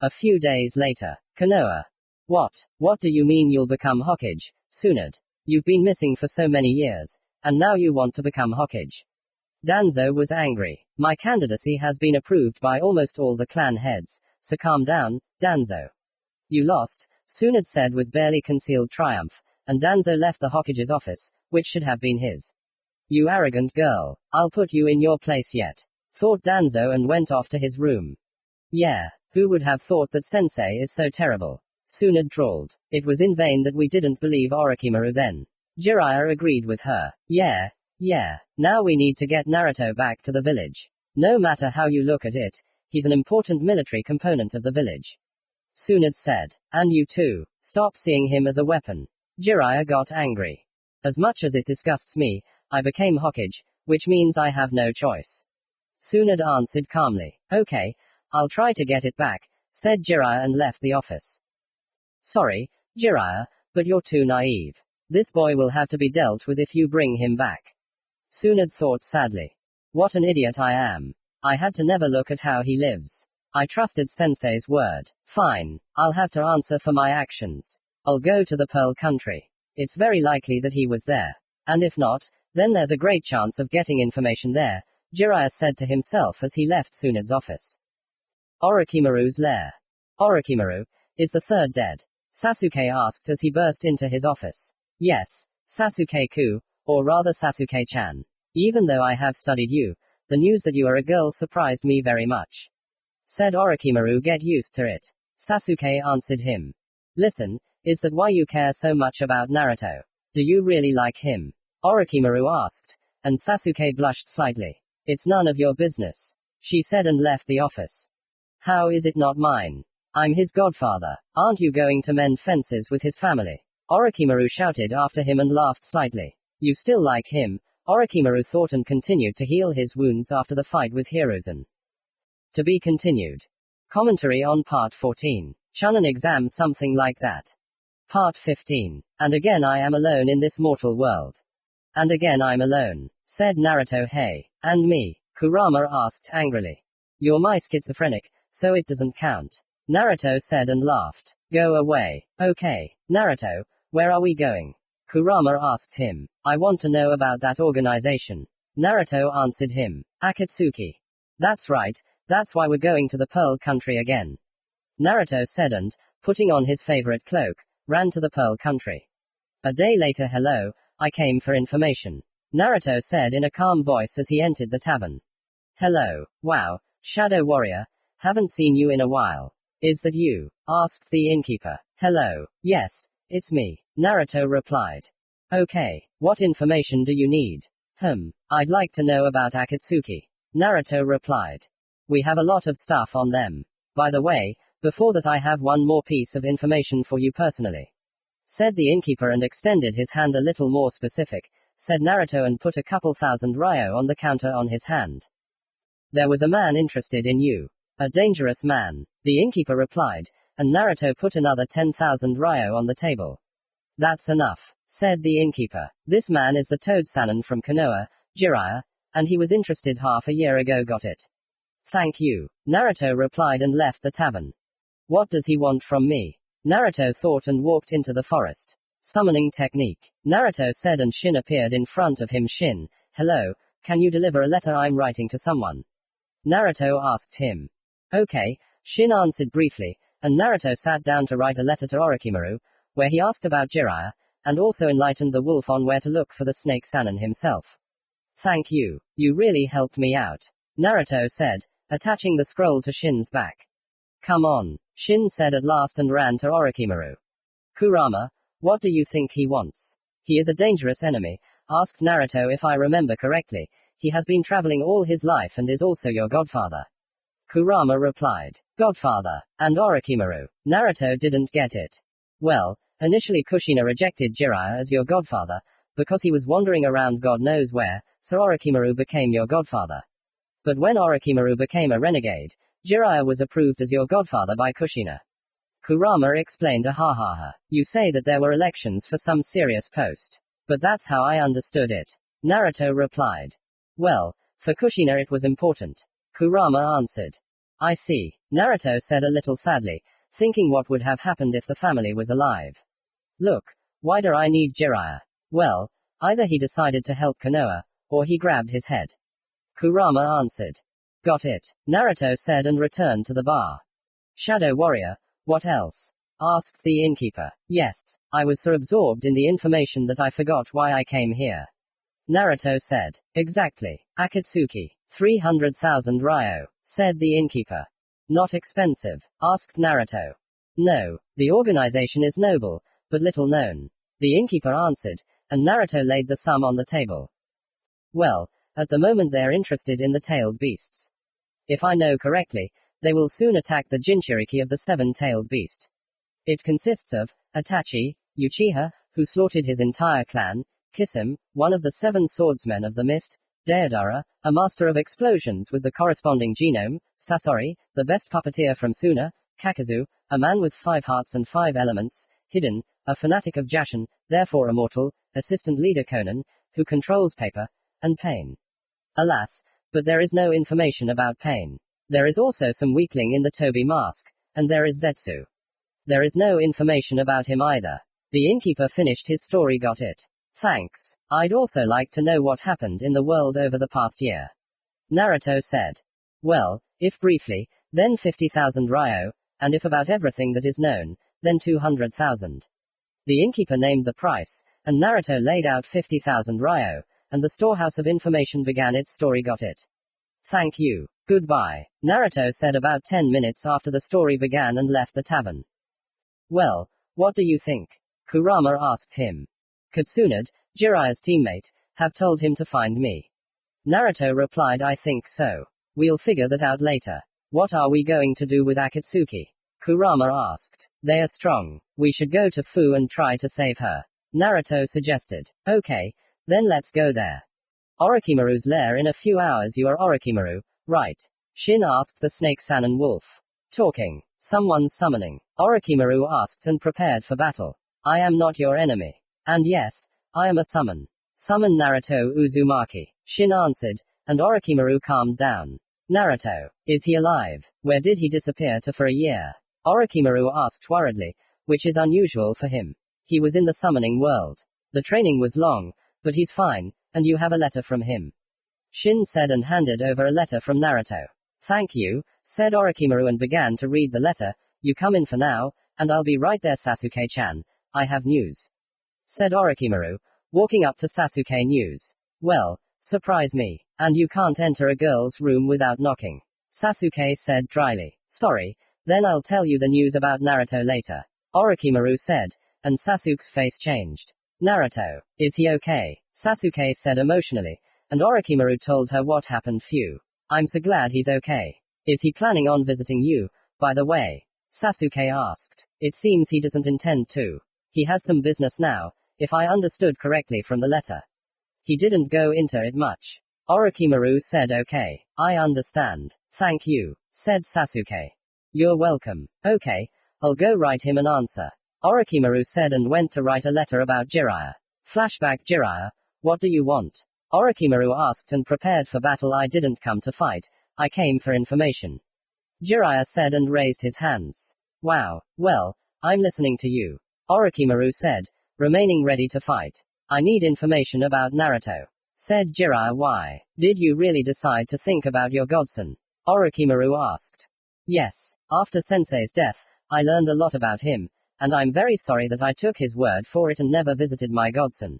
A few days later, Konoha. What do you mean you'll become Hokage, Tsunade? You've been missing for so many years, and now you want to become Hokage. Danzo was angry. My candidacy has been approved by almost all the clan heads, so calm down, Danzo. You lost, Tsunade said with barely concealed triumph, and Danzo left the Hokage's office, which should have been his. You arrogant girl, I'll put you in your place yet, thought Danzo and went off to his room. Yeah, who would have thought that sensei is so terrible? Tsunade drawled. It was in vain that we didn't believe Orochimaru then. Jiraiya agreed with her. Yeah, now we need to get Naruto back to the village. No matter how you look at it, he's an important military component of the village. Tsunade said. And you too, stop seeing him as a weapon. Jiraiya got angry. As much as it disgusts me, I became Hokage, which means I have no choice. Tsunade answered calmly. Okay, I'll try to get it back, said Jiraiya and left the office. Sorry, Jiraiya, but you're too naive. This boy will have to be dealt with if you bring him back. Tsunade thought sadly. What an idiot I am. I had to never look at how he lives. I trusted Sensei's word. Fine, I'll have to answer for my actions. I'll go to the Pearl Country. It's very likely that he was there. And if not, then there's a great chance of getting information there, Jiraiya said to himself as he left Tsunade's office. Orochimaru's lair. Orochimaru, is the third dead? Sasuke asked as he burst into his office. Yes, Sasuke-ku, or rather Sasuke-chan. Even though I have studied you, the news that you are a girl surprised me very much. Said Orochimaru. Get used to it. Sasuke answered him. Listen, is that why you care so much about Naruto? Do you really like him? Orochimaru asked, and Sasuke blushed slightly. It's none of your business, she said and left the office. How is it not mine? I'm his godfather. Aren't you going to mend fences with his family? Orochimaru shouted after him and laughed slightly. You still like him? Orochimaru thought and continued to heal his wounds after the fight with Hiruzen. To be continued. Commentary on Part 14. Chunin exam something like that. Part 15. And again I am alone in this mortal world. And again I'm alone, said Naruto. Hey, and me? Kurama asked angrily. You're my schizophrenic, so it doesn't count. Naruto said and laughed. Go away. Okay, Naruto, where are we going? Kurama asked him. I want to know about that organization. Naruto answered him. Akatsuki. That's right, that's why we're going to the Pearl Country again. Naruto said and, putting on his favorite cloak, ran to the Pearl Country. A day later. Hello, I came for information. Naruto said in a calm voice as he entered the tavern. Hello, wow, Shadow Warrior, haven't seen you in a while. Is that you? Asked the innkeeper. Hello, yes, it's me, Naruto replied. Okay, what information do you need? I'd like to know about Akatsuki. Naruto replied. We have a lot of stuff on them. By the way, before that I have one more piece of information for you personally. Said the innkeeper and extended his hand a little more specific, said Naruto and put a couple thousand ryo on the counter on his hand. There was a man interested in you. A dangerous man, the innkeeper replied, and Naruto put another 10,000 ryo on the table. That's enough, said the innkeeper. This man is the Toad Sannin from Konoha, Jiraiya, and he was interested half a year ago. Got it. Thank you, Naruto replied and left the tavern. What does he want from me? Naruto thought and walked into the forest. Summoning technique, Naruto said and Shin appeared in front of him. Shin, hello, can you deliver a letter I'm writing to someone? Naruto asked him. Okay, Shin answered briefly, and Naruto sat down to write a letter to Orochimaru, where he asked about Jiraiya, and also enlightened the wolf on where to look for the snake Sannin himself. Thank you, you really helped me out, Naruto said, attaching the scroll to Shin's back. Come on, Shin said at last and ran to Orochimaru. Kurama, what do you think he wants? He is a dangerous enemy, asked Naruto. If I remember correctly, he has been traveling all his life and is also your godfather. Kurama replied. Godfather, and Orochimaru. Naruto didn't get it. Well, initially Kushina rejected Jiraiya as your godfather, because he was wandering around God knows where, so Orochimaru became your godfather. But when Orochimaru became a renegade, Jiraiya was approved as your godfather by Kushina. Kurama explained. Ahahaha. You say that there were elections for some serious post. But that's how I understood it. Naruto replied. Well, for Kushina it was important. Kurama answered. I see. Naruto said a little sadly, thinking what would have happened if the family was alive. Look, why do I need Jiraiya? Well, either he decided to help Konoha, or he grabbed his head. Kurama answered. Got it. Naruto said and returned to the bar. Shadow Warrior, what else? Asked the innkeeper. Yes, I was so absorbed in the information that I forgot why I came here. Naruto said. Exactly. Akatsuki. 300,000 ryo, said the innkeeper. Not expensive? Asked Naruto. No, the organization is noble, but little known. The innkeeper answered, and Naruto laid the sum on the table. Well, at the moment they're interested in the tailed beasts. If I know correctly, they will soon attack the Jinchuriki of the seven-tailed beast. It consists of Itachi, Uchiha, who slaughtered his entire clan, Kisame, one of the seven swordsmen of the mist, Deodara, a master of explosions with the corresponding genome, Sasori, the best puppeteer from Suna, Kakazu, a man with 5 hearts and 5 elements, Hidden, a fanatic of Jashin, therefore immortal, assistant leader Conan, who controls paper, and Pain. Alas, but there is no information about Pain. There is also some weakling in the Toby mask, and there is Zetsu. There is no information about him either. The innkeeper finished his story. Got it. Thanks. I'd also like to know what happened in the world over the past year. Naruto said. Well, if briefly, then 50,000 ryo, and if about everything that is known, then 200,000. The innkeeper named the price, and Naruto laid out 50,000 ryo, and the storehouse of information began its story. Got it. Thank you. Goodbye. Naruto said about 10 minutes after the story began and left the tavern. Well, what do you think? Kurama asked him. Katsunade, Jiraiya's teammate, have told him to find me. Naruto replied. I think so. We'll figure that out later. What are we going to do with Akatsuki? Kurama asked. They are strong. We should go to Fu and try to save her. Naruto suggested. Okay, then let's go there. Orochimaru's lair in a few hours. You are Orochimaru, right? Shin asked the snake-san and wolf. Talking. Someone's summoning. Orochimaru asked and prepared for battle. I am not your enemy. And yes, I am a summon. Summon Naruto Uzumaki. Shin answered, and Orochimaru calmed down. Naruto, is he alive? Where did he disappear to for a year? Orochimaru asked worriedly, which is unusual for him. He was in the summoning world. The training was long, but he's fine, and you have a letter from him. Shin said and handed over a letter from Naruto. Thank you, said Orochimaru and began to read the letter. You come in for now, and I'll be right there. Sasuke-chan, I have news. Said Orochimaru, walking up to Sasuke. News? Well, surprise me. And you can't enter a girl's room without knocking. Sasuke said dryly. Sorry, then I'll tell you the news about Naruto later. Orochimaru said, and Sasuke's face changed. Naruto, is he okay? Sasuke said emotionally, and Orochimaru told her what happened. Phew. I'm so glad he's okay. Is he planning on visiting you, by the way? Sasuke asked. It seems he doesn't intend to. He has some business now, if I understood correctly from the letter. He didn't go into it much. Orochimaru said okay, I understand. Thank you, said Sasuke. You're welcome. Okay, I'll go write him an answer. Orochimaru said and went to write a letter about Jiraiya. Flashback. Jiraiya, what do you want? Orochimaru asked and prepared for battle. I didn't come to fight, I came for information. Jiraiya said and raised his hands. Wow, well, I'm listening to you. Orochimaru said, remaining ready to fight. I need information about Naruto. Said Jiraiya. Why did you really decide to think about your godson? Orochimaru asked. Yes, after Sensei's death, I learned a lot about him, and I'm very sorry that I took his word for it and never visited my godson.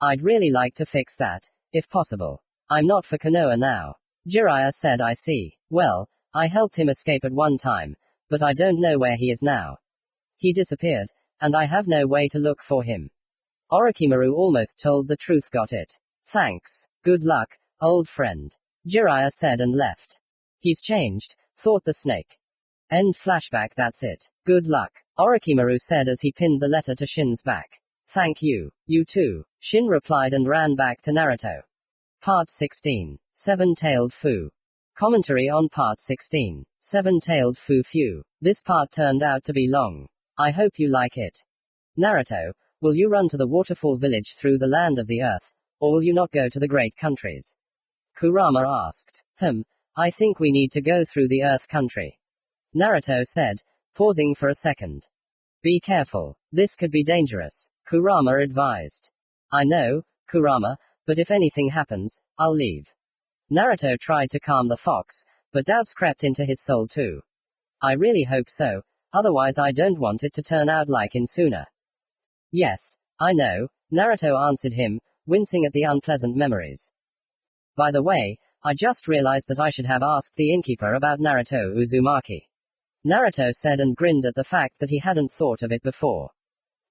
I'd really like to fix that, if possible. I'm not for Konoha now. Jiraiya said, I see. Well, I helped him escape at one time, but I don't know where he is now. He disappeared, and I have no way to look for him. Orochimaru almost told the truth. Got it. Thanks. Good luck, old friend. Jiraiya said and left. He's changed, thought the snake. End flashback. That's it. Good luck, Orochimaru said as he pinned the letter to Shin's back. Thank you. You too, Shin replied and ran back to Naruto. Part 16. Seven-Tailed Fu. Commentary on Part 16. Seven-Tailed Fu. Phew. This part turned out to be long. I hope you like it. Naruto, will you run to the waterfall village through the land of the earth, or will you not go to the great countries? Kurama asked. I think we need to go through the earth country. Naruto said, pausing for a second. Be careful. This could be dangerous, Kurama advised. I know, Kurama, but if anything happens, I'll leave. Naruto tried to calm the fox, but doubts crept into his soul too. I really hope so, otherwise I don't want it to turn out like in Suna. Yes, I know, Naruto answered him, wincing at the unpleasant memories. By the way, I just realized that I should have asked the innkeeper about Naruto Uzumaki. Naruto said and grinned at the fact that he hadn't thought of it before.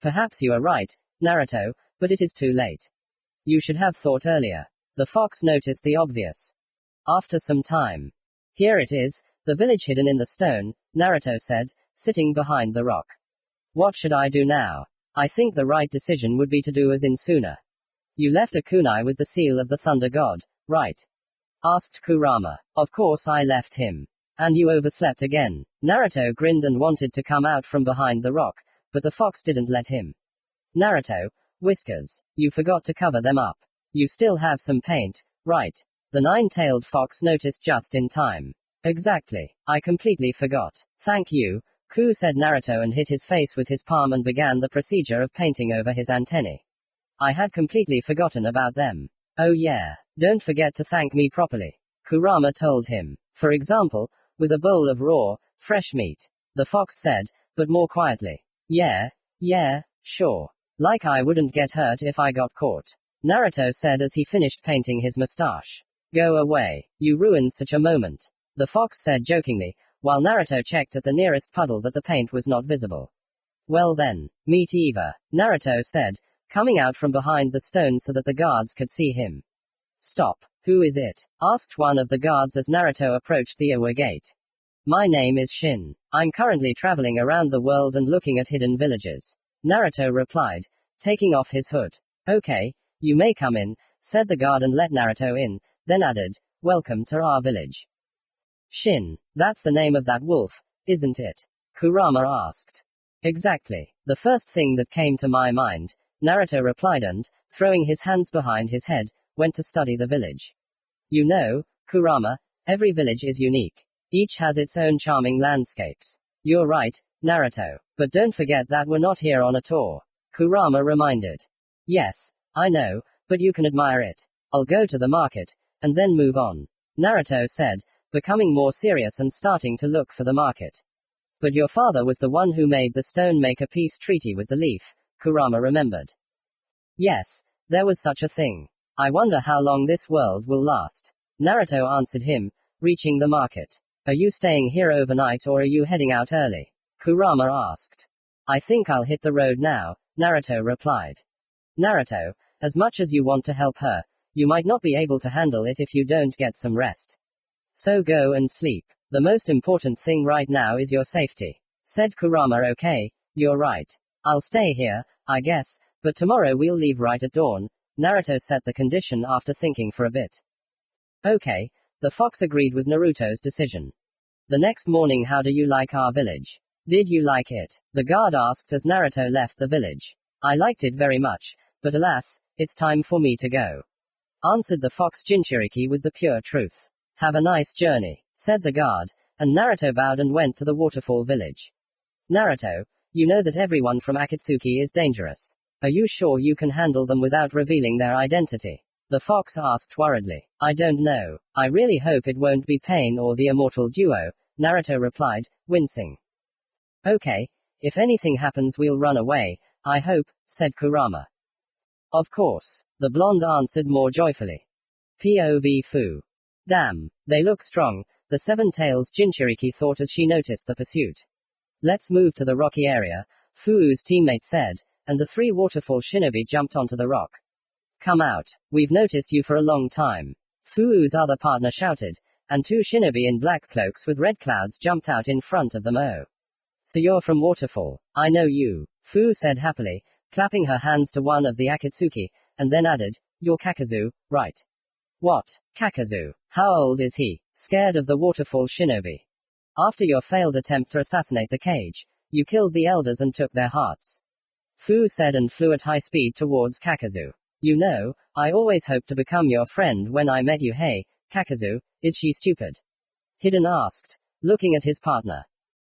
Perhaps you are right, Naruto, but it is too late. You should have thought earlier. The fox noticed the obvious. After some time. Here it is, the village hidden in the stone, Naruto said, sitting behind the rock. What should I do now? I think the right decision would be to do as in Suna. You left a kunai with the seal of the thunder god, right? Asked Kurama. Of course I left him. And you overslept again. Naruto grinned and wanted to come out from behind the rock, but the fox didn't let him. Naruto, whiskers, you forgot to cover them up. You still have some paint, right? The nine-tailed fox noticed just in time. Exactly. I completely forgot. Thank you, Ku said Naruto and hit his face with his palm and began the procedure of painting over his antennae. I had completely forgotten about them. Oh yeah, don't forget to thank me properly, Kurama told him. For example, with a bowl of raw, fresh meat. The fox said, but more quietly. Yeah, sure. Like I wouldn't get hurt if I got caught. Naruto said as he finished painting his mustache. Go away. You ruined such a moment. The fox said jokingly, while Naruto checked at the nearest puddle that the paint was not visible. Well then, meet Eva, Naruto said, coming out from behind the stone so that the guards could see him. Stop. Who is it? Asked one of the guards as Naruto approached the Iwa gate. My name is Shin. I'm currently traveling around the world and looking at hidden villages. Naruto replied, taking off his hood. Okay, you may come in, said the guard and let Naruto in, then added, welcome to our village. Shin, that's the name of that wolf, isn't it? Kurama asked. Exactly. The first thing that came to my mind, Naruto replied and, throwing his hands behind his head, went to study the village. You know, Kurama, every village is unique. Each has its own charming landscapes. You're right, Naruto. But don't forget that we're not here on a tour. Kurama reminded. Yes, I know, but you can admire it. I'll go to the market, and then move on. Naruto said, becoming more serious and starting to look for the market. But your father was the one who made the stone make a peace treaty with the leaf, Kurama remembered. Yes, there was such a thing. I wonder how long this world will last. Naruto answered him, reaching the market. Are you staying here overnight or are you heading out early? Kurama asked. I think I'll hit the road now, Naruto replied. Naruto, as much as you want to help her, you might not be able to handle it if you don't get some rest. So go and sleep. The most important thing right now is your safety, said Kurama. Okay, you're right. I'll stay here, I guess, but tomorrow we'll leave right at dawn. Naruto set the condition after thinking for a bit. Okay, the fox agreed with Naruto's decision. The next morning, how do you like our village? Did you like it? The guard asked as Naruto left the village. I liked it very much, but alas, it's time for me to go. Answered the fox Jinchuriki with the pure truth. Have a nice journey, said the guard, and Naruto bowed and went to the waterfall village. Naruto, you know that everyone from Akatsuki is dangerous. Are you sure you can handle them without revealing their identity? The fox asked worriedly. I don't know. I really hope it won't be Pain or the immortal duo, Naruto replied, wincing. Okay, if anything happens we'll run away, I hope, said Kurama. Of course, the blonde answered more joyfully. POV Fu. Damn, they look strong, the Seven Tails Jinchuriki thought as she noticed the pursuit. Let's move to the rocky area, Fuu's teammate said, and the three waterfall shinobi jumped onto the rock. Come out, we've noticed you for a long time. Fuu's other partner shouted, and two shinobi in black cloaks with red clouds jumped out in front of them. Oh. So you're from Waterfall, I know you, Fuu said happily, clapping her hands to one of the Akatsuki, and then added, you're Kakazu, right? What? Kakazu? How old is he? Scared of the Waterfall shinobi. After your failed attempt to assassinate the cage, you killed the elders and took their hearts. Fu said and flew at high speed towards Kakazu. You know, I always hoped to become your friend when I met you. Hey, Kakazu, is she stupid? Hidden asked, looking at his partner.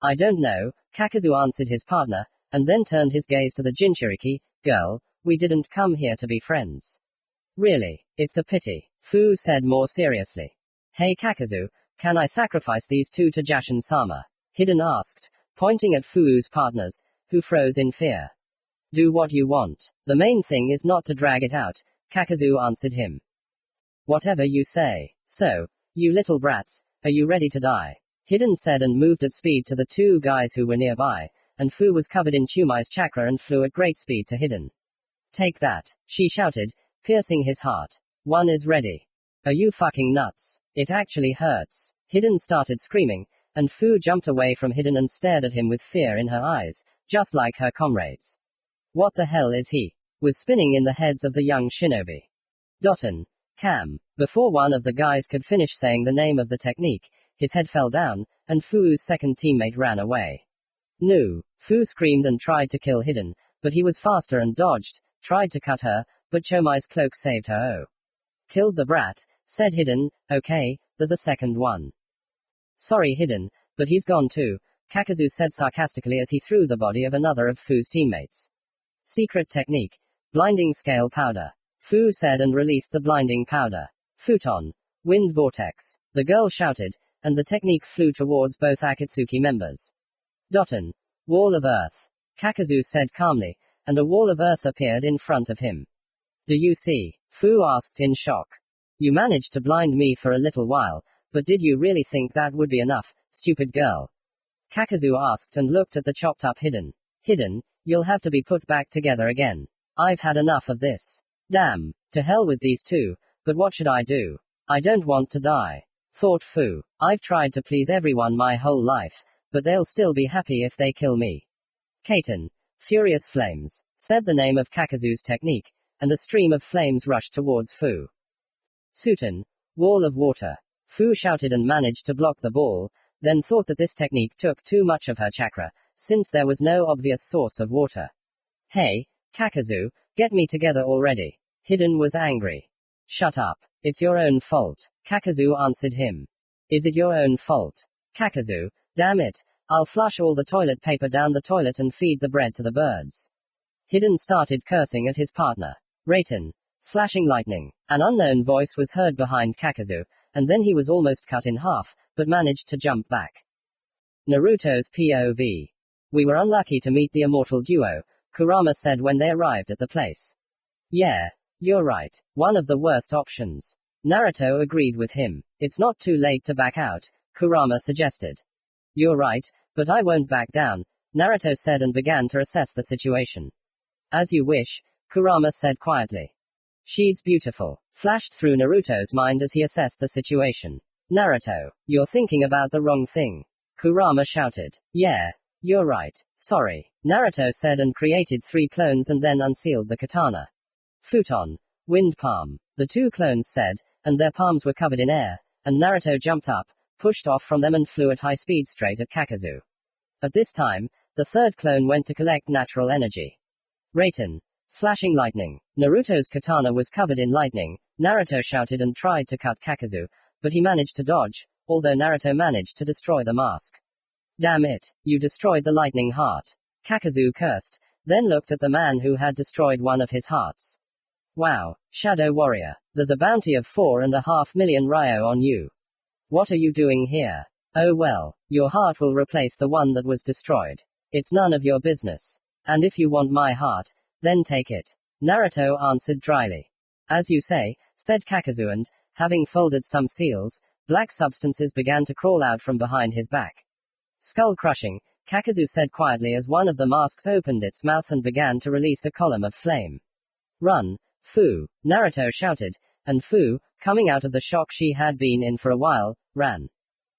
I don't know, Kakazu answered his partner, and then turned his gaze to the Jinchuriki. Girl, we didn't come here to be friends. Really, it's a pity, Fu said more seriously. Hey Kakazu, can I sacrifice these two to Jashin-sama? Hidden asked, pointing at Fuu's partners, who froze in fear. Do what you want. The main thing is not to drag it out, Kakazu answered him. Whatever you say. So, you little brats, are you ready to die? Hidden said and moved at speed to the two guys who were nearby, and Fu was covered in Chumai's chakra and flew at great speed to Hidden. Take that, she shouted, piercing his heart. One is ready. Are you fucking nuts? It actually hurts. Hidden started screaming, and Fu jumped away from Hidden and stared at him with fear in her eyes, just like her comrades. What the hell is he? Was spinning in the heads of the young shinobi. Dotten. Cam. Before one of the guys could finish saying the name of the technique, his head fell down, and Fuu's second teammate ran away. No. Fu screamed and tried to kill Hidden, but he was faster and dodged, tried to cut her, but Chomai's cloak saved her. Oh. Killed the brat, said Hidden. Okay, there's a second one. Sorry Hidden, but he's gone too, Kakazu said sarcastically as he threw the body of another of Fuu's teammates. Secret technique. Blinding scale powder. Fu said and released the blinding powder. Futon. Wind vortex. The girl shouted, and the technique flew towards both Akatsuki members. Dotten. Wall of earth. Kakazu said calmly, and a wall of earth appeared in front of him. Do you see? Fu asked in shock. You managed to blind me for a little while, but did you really think that would be enough, stupid girl? Kakazu asked and looked at the chopped up Hidden. Hidden, you'll have to be put back together again. I've had enough of this. Damn, to hell with these two, but what should I do? I don't want to die. Thought Fu. I've tried to please everyone my whole life, but they'll still be happy if they kill me. Kaiten. Furious flames. Said the name of Kakazu's technique, and a stream of flames rushed towards Fu. Sutan. Wall of water. Fu shouted and managed to block the ball, then thought that this technique took too much of her chakra, since there was no obvious source of water. Hey, Kakazu, get me together already. Hidden was angry. Shut up. It's your own fault. Kakazu answered him. Is it your own fault? Kakazu, damn it, I'll flush all the toilet paper down the toilet and feed the bread to the birds. Hidden started cursing at his partner. Raten. Slashing lightning. An unknown voice was heard behind Kakazu, and then he was almost cut in half, but managed to jump back. Naruto's POV. We were unlucky to meet the immortal duo, Kurama said when they arrived at the place. Yeah, you're right. One of the worst options. Naruto agreed with him. It's not too late to back out, Kurama suggested. You're right, but I won't back down, Naruto said and began to assess the situation. As you wish, Kurama said quietly. She's beautiful, flashed through Naruto's mind as he assessed the situation. Naruto, you're thinking about the wrong thing. Kurama shouted. Yeah, you're right. Sorry, Naruto said and created 3 clones and then unsealed the katana. Futon. Wind palm. The 2 clones said, and their palms were covered in air, and Naruto jumped up, pushed off from them and flew at high speed straight at Kakazu. At this time, the 3rd clone went to collect natural energy. Raten. Slashing lightning. Naruto's katana was covered in lightning. Naruto shouted and tried to cut Kakazu, but he managed to dodge, although Naruto managed to destroy the mask. Damn it, you destroyed the lightning heart. Kakazu cursed, then looked at the man who had destroyed one of his hearts. Wow, Shadow Warrior, there's a bounty of 4.5 million Ryo on you. What are you doing here? Oh well, your heart will replace the one that was destroyed. It's none of your business. And if you want my heart, then take it. Naruto answered dryly. As you say, said Kakazu and, Having folded some seals, black substances began to crawl out from behind his back. Skull crushing, Kakazu said quietly as one of the masks opened its mouth and began to release a column of flame. Run, Fu, Naruto shouted, and Fu, coming out of the shock she had been in for a while, ran.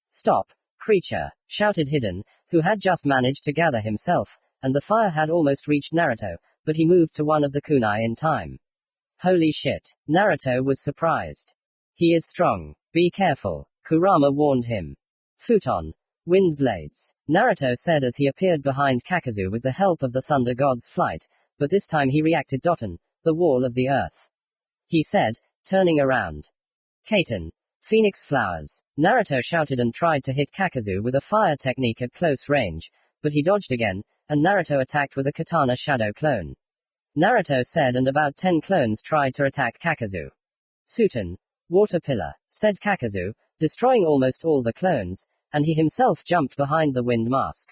Stop, creature, shouted Hidden, who had just managed to gather himself, and the fire had almost reached Naruto, but he moved to one of the kunai in time. Holy shit, Naruto was surprised. He is strong. Be careful, Kurama warned him. Futon. Wind blades, Naruto said as he appeared behind Kakazu with the help of the Thunder God's flight, but this time he reacted. Doton, the wall of the earth. He said, turning around. Kaiten. Phoenix flowers, Naruto shouted and tried to hit Kakazu with a fire technique at close range, but he dodged again, and Naruto attacked with a katana shadow clone. Naruto said and about 10 clones tried to attack Kakazu. Suton. Water pillar, said Kakazu, destroying almost all the clones, and he himself jumped behind the wind mask.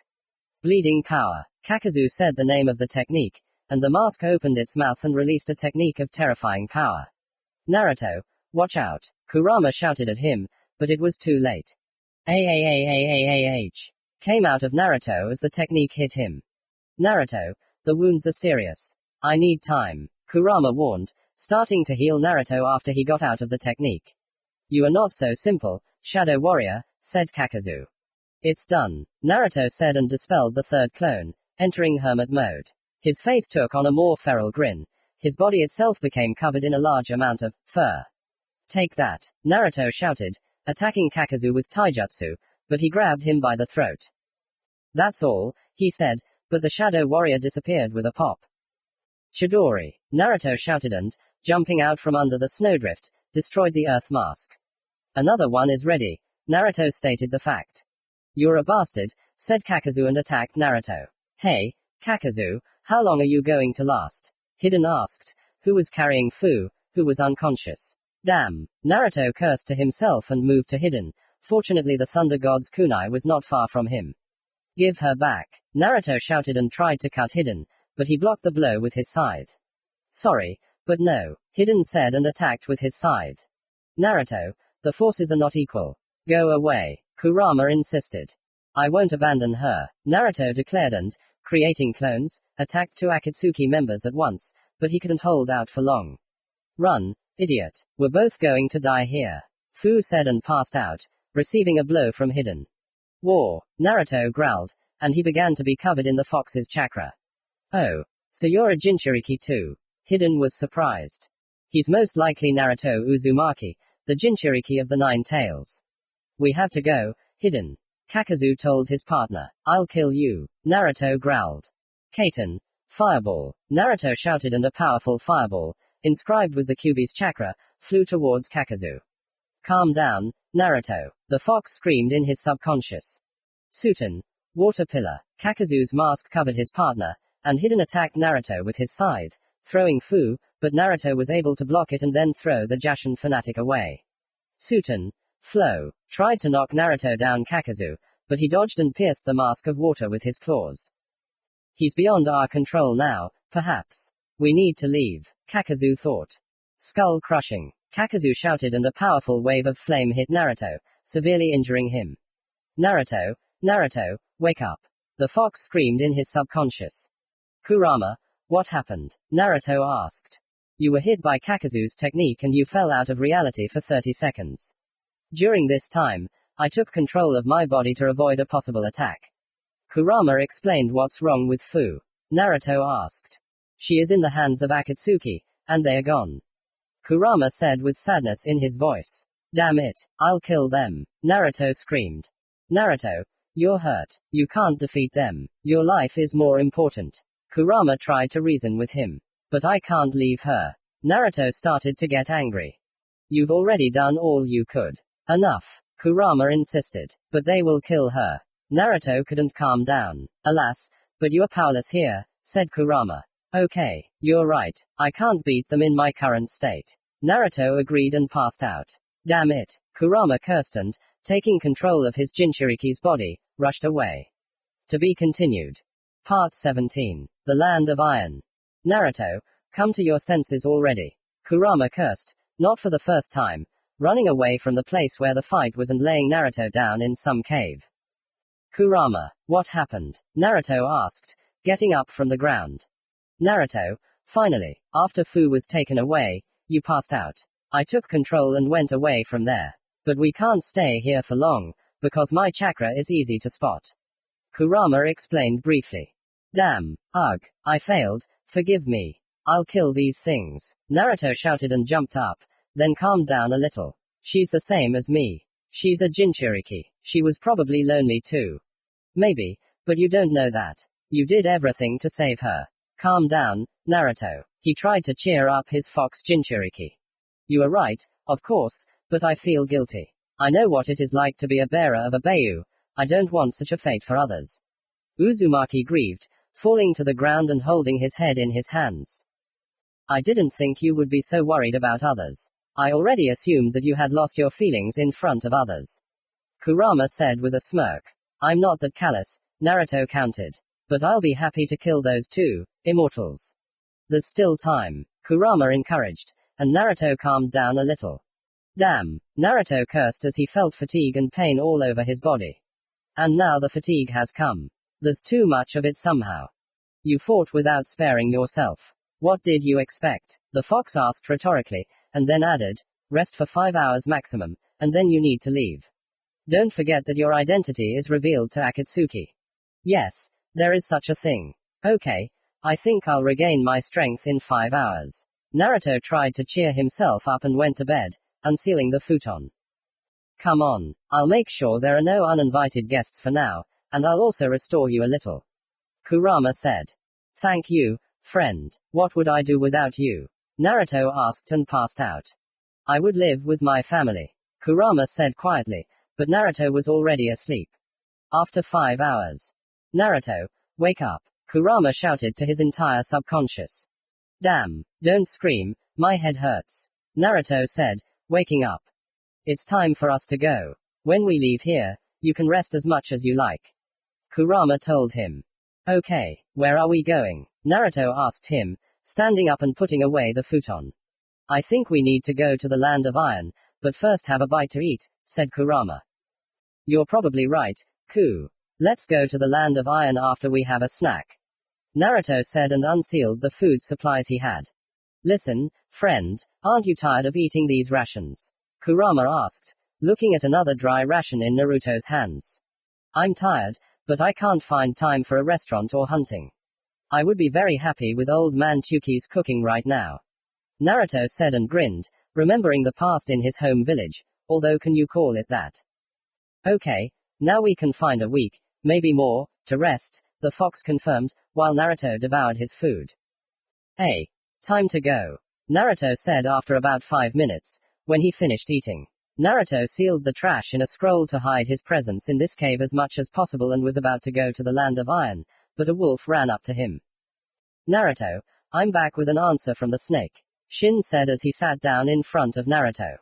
Bleeding power, Kakazu said the name of the technique, and the mask opened its mouth and released a technique of terrifying power. Naruto, watch out, Kurama shouted at him, but it was too late. AAAAAAH came out of Naruto as the technique hit him. Naruto, the wounds are serious. I need time, Kurama warned, starting to heal Naruto after he got out of the technique. You are not so simple, Shadow Warrior, said Kakazu. It's done, Naruto said and dispelled the third clone, entering hermit mode. His face took on a more feral grin. His body itself became covered in a large amount of fur. Take that, Naruto shouted, attacking Kakazu with taijutsu, but he grabbed him by the throat. That's all, he said, but the Shadow Warrior disappeared with a pop. Chidori, Naruto shouted and, jumping out from under the snowdrift, destroyed the earth mask. Another one is ready, Naruto stated the fact. You're a bastard, said Kakazu and attacked Naruto. Hey, Kakazu, how long are you going to last? Hidden asked, who was carrying Fu, who was unconscious. Damn, Naruto cursed to himself and moved to Hidden. Fortunately the Thunder God's kunai was not far from him. Give her back, Naruto shouted and tried to cut Hidden, but he blocked the blow with his scythe. Sorry, but no, Hidden said and attacked with his scythe. Naruto, the forces are not equal. Go away, Kurama insisted. I won't abandon her, Naruto declared and, creating clones, attacked 2 Akatsuki members at once, but he couldn't hold out for long. Run, idiot, we're both going to die here, Fu said and passed out, receiving a blow from Hidden. War, Naruto growled, and he began to be covered in the fox's chakra. Oh, so you're a Jinchuriki too? Hidden was surprised. He's most likely Naruto Uzumaki, the Jinchuriki of the 9 tails. We have to go, Hidden. Kakazu told his partner. I'll kill you, Naruto growled. Kaiten. Fireball, Naruto shouted and a powerful fireball, inscribed with the Kyuubi's chakra, flew towards Kakazu. Calm down, Naruto, the fox screamed in his subconscious. Suton. Water pillar, Kakazu's mask covered his partner, and Hidden attacked Naruto with his scythe, throwing Fu, but Naruto was able to block it and then throw the Jashin fanatic away. Suton. Flow, tried to knock Naruto down Kakazu, but he dodged and pierced the mask of water with his claws. He's beyond our control now, perhaps. We need to leave, Kakazu thought. Skull crushing, Kakazu shouted and a powerful wave of flame hit Naruto, severely injuring him. Naruto, Naruto, wake up. The fox screamed in his subconscious. Kurama, what happened? Naruto asked. You were hit by Kakazu's technique and you fell out of reality for 30 seconds. During this time, I took control of my body to avoid a possible attack. Kurama explained what's wrong with Fu. Naruto asked. She is in the hands of Akatsuki, and they're gone. Kurama said with sadness in his voice. Damn it, I'll kill them, Naruto screamed. Naruto, you're hurt. You can't defeat them. Your life is more important. Kurama tried to reason with him. But I can't leave her. Naruto started to get angry. You've already done all you could. Enough, Kurama insisted. But they will kill her. Naruto couldn't calm down. Alas, but you're powerless here, said Kurama. Okay, you're right. I can't beat them in my current state. Naruto agreed and passed out. Damn it, Kurama cursed and, taking control of his Jinchuriki's body, rushed away. To be continued. Part 17. The Land of Iron. Naruto, come to your senses already. Kurama cursed, not for the first time, running away from the place where the fight was and laying Naruto down in some cave. Kurama, what happened? Naruto asked, getting up from the ground. Naruto, finally, after Fu was taken away, you passed out. I took control and went away from there. But we can't stay here for long, because my chakra is easy to spot. Kurama explained briefly. Damn, ugh, I failed, forgive me. I'll kill these things. Naruto shouted and jumped up, then calmed down a little. She's the same as me. She's a Jinchuriki. She was probably lonely too. Maybe, but you don't know that. You did everything to save her. Calm down, Naruto. He tried to cheer up his fox Jinchuriki. You are right, of course, but I feel guilty. I know what it is like to be a bearer of a Bayu. I don't want such a fate for others. Uzumaki grieved, falling to the ground and holding his head in his hands. I didn't think you would be so worried about others. I already assumed that you had lost your feelings in front of others. Kurama said with a smirk. I'm not that callous, Naruto countered. But I'll be happy to kill those two immortals. There's still time, Kurama encouraged, and Naruto calmed down a little. Damn, Naruto cursed as he felt fatigue and pain all over his body. And now the fatigue has come. There's too much of it somehow. You fought without sparing yourself. What did you expect? The fox asked rhetorically, and then added, rest for 5 hours maximum, and then you need to leave. Don't forget that your identity is revealed to Akatsuki. Yes, there is such a thing. Okay, I think I'll regain my strength in 5 hours. Naruto tried to cheer himself up and went to bed, unsealing the futon. Come on, I'll make sure there are no uninvited guests for now, and I'll also restore you a little. Kurama said. Thank you, friend. What would I do without you? Naruto asked and passed out. I would live with my family, Kurama said quietly, but Naruto was already asleep. After 5 hours. Naruto, wake up, Kurama shouted to his entire subconscious. Damn, don't scream, my head hurts. Naruto said, waking up. It's time for us to go. When we leave here, you can rest as much as you like. Kurama told him. Okay, where are we going? Naruto asked him, standing up and putting away the futon. I think we need to go to the land of iron, but first have a bite to eat, said Kurama. You're probably right, Ku. Let's go to the land of iron after we have a snack. Naruto said and unsealed the food supplies he had. Listen, friend, aren't you tired of eating these rations? Kurama asked, looking at another dry ration in Naruto's hands. I'm tired, but I can't find time for a restaurant or hunting. I would be very happy with old man Chuki's cooking right now. Naruto said and grinned, remembering the past in his home village, although can you call it that? Okay, now we can find a week, maybe more, to rest, the fox confirmed, while Naruto devoured his food. Hey, time to go, Naruto said after about 5 minutes, when he finished eating. Naruto sealed the trash in a scroll to hide his presence in this cave as much as possible and was about to go to the land of iron, but a wolf ran up to him. Naruto, I'm back with an answer from the snake, Shin said as he sat down in front of Naruto.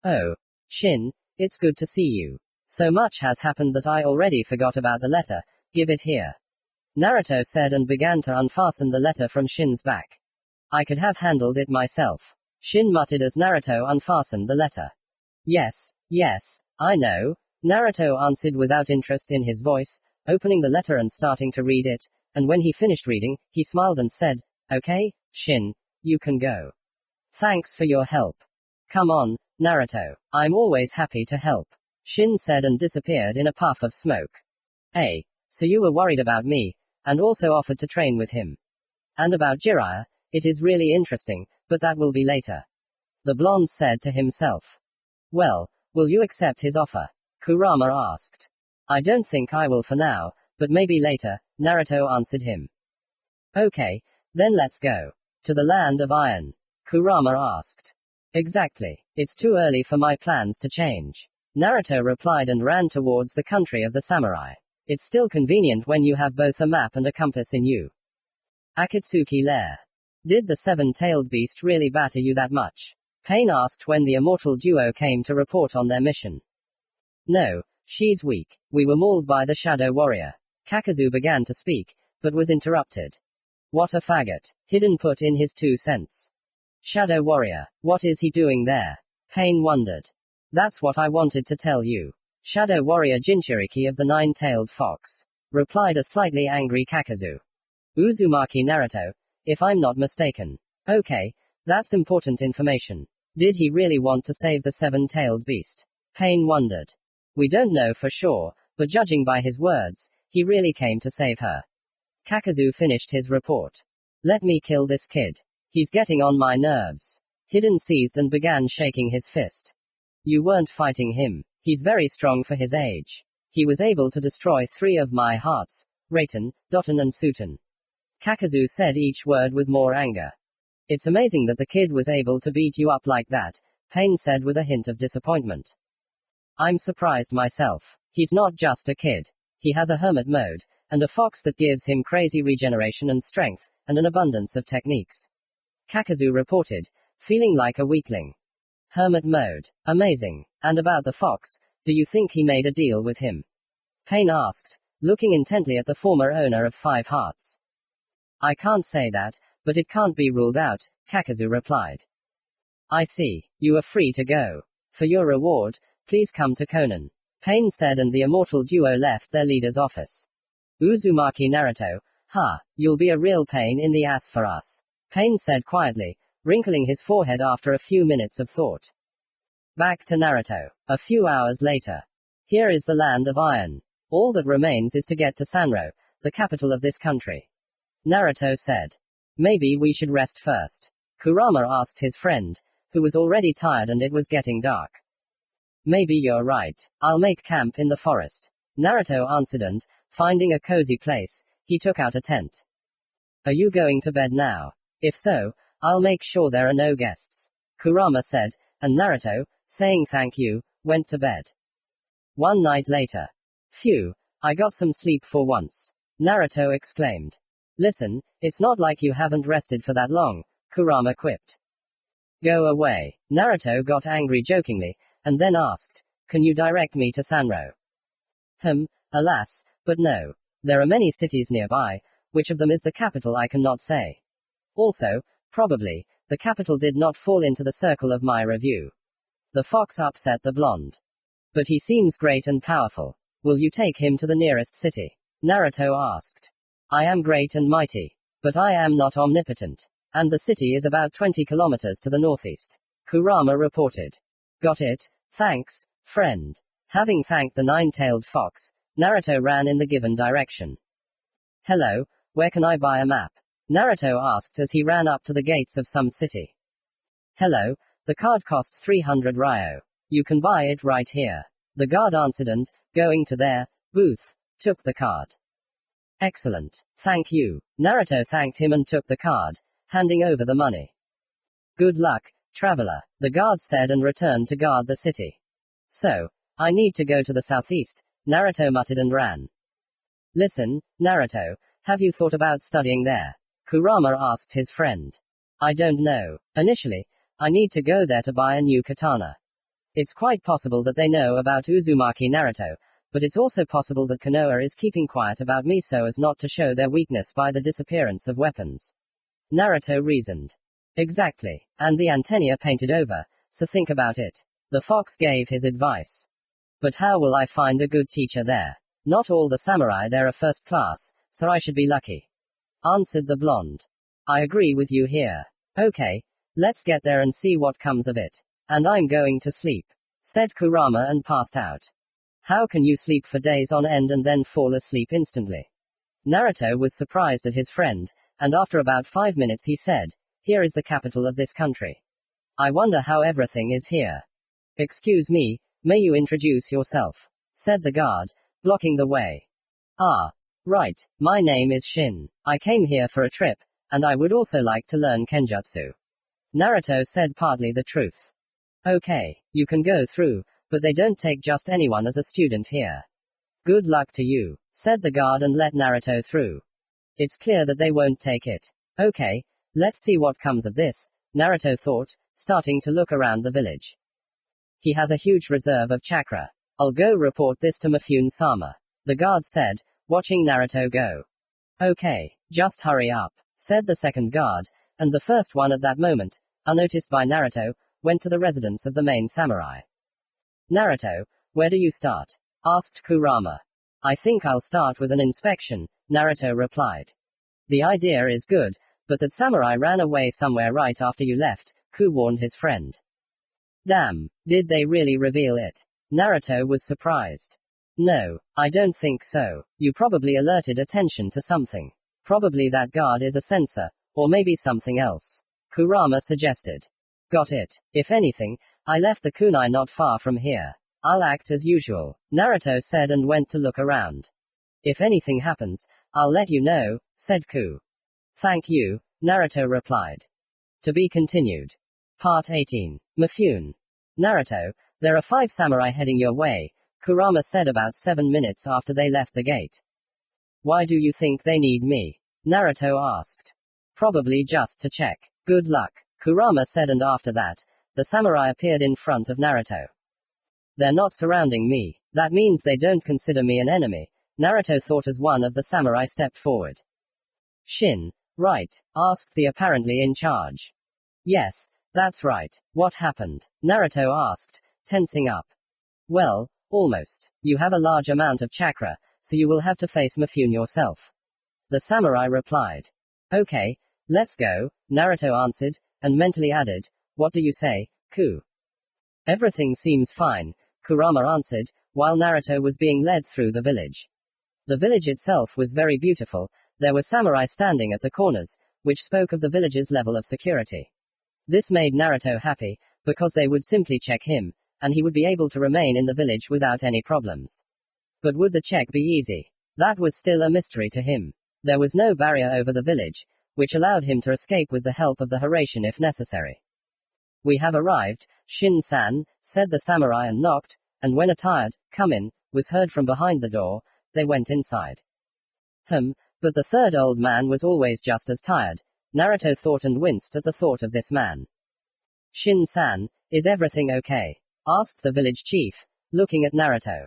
Oh, Shin, it's good to see you. So much has happened that I already forgot about the letter, give it here. Naruto said and began to unfasten the letter from Shin's back. I could have handled it myself, Shin muttered as Naruto unfastened the letter. Yes, I know, Naruto answered without interest in his voice, opening the letter and starting to read it, and when he finished reading, he smiled and said, okay, Shin, you can go. Thanks for your help. Come on, Naruto, I'm always happy to help, Shin said and disappeared in a puff of smoke. Hey, so you were worried about me, and also offered to train with him. And about Jiraiya, it is really interesting, but that will be later. The blonde said to himself. Well, will you accept his offer? Kurama asked. I don't think I will for now, but maybe later, Naruto answered him. Okay, then let's go. To the land of iron, Kurama asked. Exactly, it's too early for my plans to change, Naruto replied and ran towards the country of the samurai. It's still convenient when you have both a map and a compass in you. Akatsuki Lair. Did the seven-tailed beast really batter you that much? Pain asked when the immortal duo came to report on their mission. No, she's weak. We were mauled by the shadow warrior. Kakazu began to speak, but was interrupted. What a faggot. Hidden put in his 2 cents. Shadow warrior, what is he doing there? Pain wondered. That's what I wanted to tell you. Shadow Warrior Jinchuriki of the Nine-Tailed Fox. Replied a slightly angry Kakazu. Uzumaki Naruto, if I'm not mistaken. Okay, that's important information. Did he really want to save the seven-tailed beast? Pain wondered. We don't know for sure, but judging by his words, he really came to save her. Kakazu finished his report. Let me kill this kid. He's getting on my nerves. Hidden seethed and began shaking his fist. You weren't fighting him. He's very strong for his age. He was able to destroy 3 of my hearts, Raten, Doten and Suten. Kakazu said each word with more anger. It's amazing that the kid was able to beat you up like that, Pain said with a hint of disappointment. I'm surprised myself. He's not just a kid. He has a hermit mode, and a fox that gives him crazy regeneration and strength, and an abundance of techniques. Kakazu reported, feeling like a weakling. Hermit mode. Amazing. And about the fox, do you think he made a deal with him? Pain asked, looking intently at the former owner of 5 hearts. I can't say that, but it can't be ruled out, Kakazu replied. I see. You are free to go. For your reward, please come to Konan. Pain said, and the immortal duo left their leader's office. Uzumaki Naruto, you'll be a real pain in the ass for us. Pain said quietly, wrinkling his forehead after a few minutes of thought. Back to Naruto. A few hours later. Here is the land of iron. All that remains is to get to Sanro, the capital of this country. Naruto said. Maybe we should rest first. Kurama asked his friend, who was already tired and it was getting dark. Maybe you're right. I'll make camp in the forest. Naruto answered, and, finding a cozy place, he took out a tent. Are you going to bed now? If so, I'll make sure there are no guests. Kurama said, and Naruto, saying thank you, went to bed. One night later. Phew, I got some sleep for once. Naruto exclaimed. Listen, it's not like you haven't rested for that long, Kurama quipped. Go away. Naruto got angry jokingly, and then asked, can you direct me to Sanro? Alas, but no. There are many cities nearby, which of them is the capital I cannot say. Also, probably, the capital did not fall into the circle of my review. The fox upset the blonde. But he seems great and powerful. Will you take him to the nearest city? Naruto asked. I am great and mighty. But I am not omnipotent. And the city is about 20 kilometers to the northeast. Kurama reported. Got it, thanks, friend. Having thanked the nine-tailed fox, Naruto ran in the given direction. Hello, where can I buy a map? Naruto asked as he ran up to the gates of some city. Hello, the card costs 300 ryo. You can buy it right here. The guard answered and, going to their booth, took the card. Excellent. Thank you. Naruto thanked him and took the card, handing over the money. Good luck, traveler, the guard said and returned to guard the city. So, I need to go to the southeast, Naruto muttered and ran. Listen, Naruto, have you thought about studying there? Kurama asked his friend. I don't know. Initially, I need to go there to buy a new katana. It's quite possible that they know about Uzumaki Naruto, but it's also possible that Konoha is keeping quiet about me so as not to show their weakness by the disappearance of weapons. Naruto reasoned. Exactly. And the antennae are painted over, so think about it. The fox gave his advice. But how will I find a good teacher there? Not all the samurai there are first class, so I should be lucky. Answered the blonde. I agree with you here. Okay, let's get there and see what comes of it. And I'm going to sleep, said Kurama and passed out. How can you sleep for days on end and then fall asleep instantly? Naruto was surprised at his friend, and after about 5 minutes he said, here is the capital of this country. I wonder how everything is here. Excuse me, may you introduce yourself? Said the guard, blocking the way. Ah, right, my name is Shin. I came here for a trip, and I would also like to learn Kenjutsu. Naruto said partly the truth. Okay, you can go through, but they don't take just anyone as a student here. Good luck to you, said the guard and let Naruto through. It's clear that they won't take it. Okay, let's see what comes of this, Naruto thought, starting to look around the village. He has a huge reserve of chakra. I'll go report this to Mifune-sama. The guard said, watching Naruto go. Okay, just hurry up, said the second guard, and the first one at that moment, unnoticed by Naruto, went to the residence of the main samurai. Naruto, where do you start? Asked Kurama. I think I'll start with an inspection, Naruto replied. The idea is good, but that samurai ran away somewhere right after you left, Ku warned his friend. Damn, did they really reveal it? Naruto was surprised. No, I don't think so. You probably alerted attention to something. Probably that guard is a censor, or maybe something else. Kurama suggested. Got it. If anything, I left the kunai not far from here. I'll act as usual, Naruto said and went to look around. If anything happens, I'll let you know, said Ku. Thank you, Naruto replied. To be continued. Part 18. Mifune. Naruto, there are 5 samurai heading your way, Kurama said about 7 minutes after they left the gate. Why do you think they need me? Naruto asked. Probably just to check. Good luck, Kurama said, and after that, the samurai appeared in front of Naruto. They're not surrounding me. That means they don't consider me an enemy, Naruto thought as one of the samurai stepped forward. Shin, right? Asked the apparently in charge. Yes, that's right. What happened? Naruto asked, tensing up. Well, almost. You have a large amount of chakra, so you will have to face Mifune yourself. The samurai replied. Okay, let's go, Naruto answered, and mentally added, what do you say, Ku? Everything seems fine, Kurama answered, while Naruto was being led through the village. The village itself was very beautiful. There were samurai standing at the corners, which spoke of the village's level of security. This made Naruto happy, because they would simply check him, and he would be able to remain in the village without any problems. But would the check be easy? That was still a mystery to him. There was no barrier over the village, which allowed him to escape with the help of the Haraishin if necessary. We have arrived, Shin-san, said the samurai and knocked, and when a tired, come in, was heard from behind the door, they went inside. But the third old man was always just as tired, Naruto thought and winced at the thought of this man. Shin-san, is everything okay? Asked the village chief, looking at Naruto.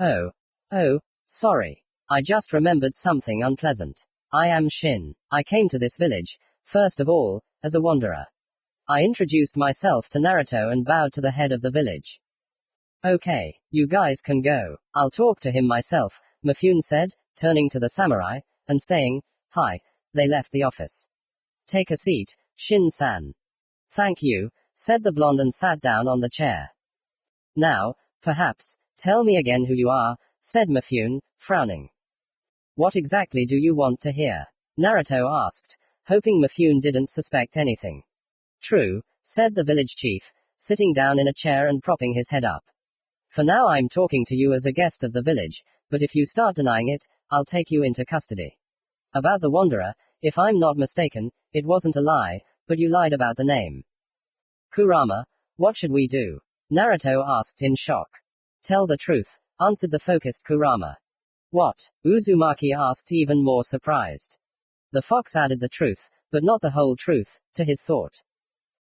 Oh, sorry. I just remembered something unpleasant. I am Shin. I came to this village, first of all, as a wanderer. I introduced myself to Naruto and bowed to the head of the village. Okay, you guys can go. I'll talk to him myself, Mifune said, turning to the samurai, and saying, hi. They left the office. Take a seat, Shin-san. Thank you, said the blonde and sat down on the chair. Now, perhaps, tell me again who you are, said Mifune, frowning. What exactly do you want to hear? Naruto asked, hoping Mifune didn't suspect anything. True, said the village chief, sitting down in a chair and propping his head up. For now I'm talking to you as a guest of the village, but if you start denying it, I'll take you into custody. About the wanderer, if I'm not mistaken, it wasn't a lie, but you lied about the name. Kurama, what should we do? Naruto asked in shock. Tell the truth, answered the focused Kurama. What? Uzumaki asked, even more surprised. The fox added the truth, but not the whole truth, to his thought.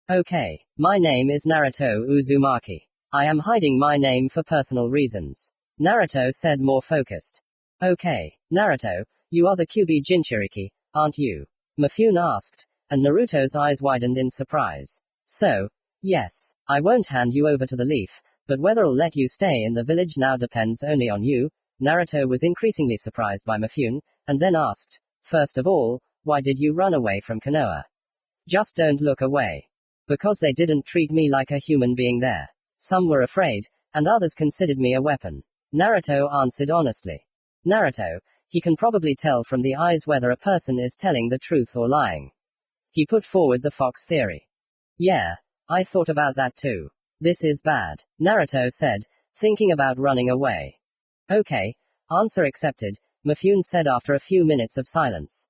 Okay, my name is Naruto Uzumaki. I am hiding my name for personal reasons. Naruto said, more focused. Okay, Naruto, you are the Kyuubi Jinchuriki, aren't you? Mifune asked, and Naruto's eyes widened in surprise. So, yes, I won't hand you over to the leaf, but whether I'll let you stay in the village now depends only on you. Naruto was increasingly surprised by Mifune, and then asked, first of all, why did you run away from Konoha? Just don't look away. Because they didn't treat me like a human being there. Some were afraid, and others considered me a weapon. Naruto answered honestly. Naruto, he can probably tell from the eyes whether a person is telling the truth or lying. He put forward the fox theory. Yeah, I thought about that too. This is bad, Naruto said, thinking about running away. Okay, answer accepted, Mifune said after a few minutes of silence.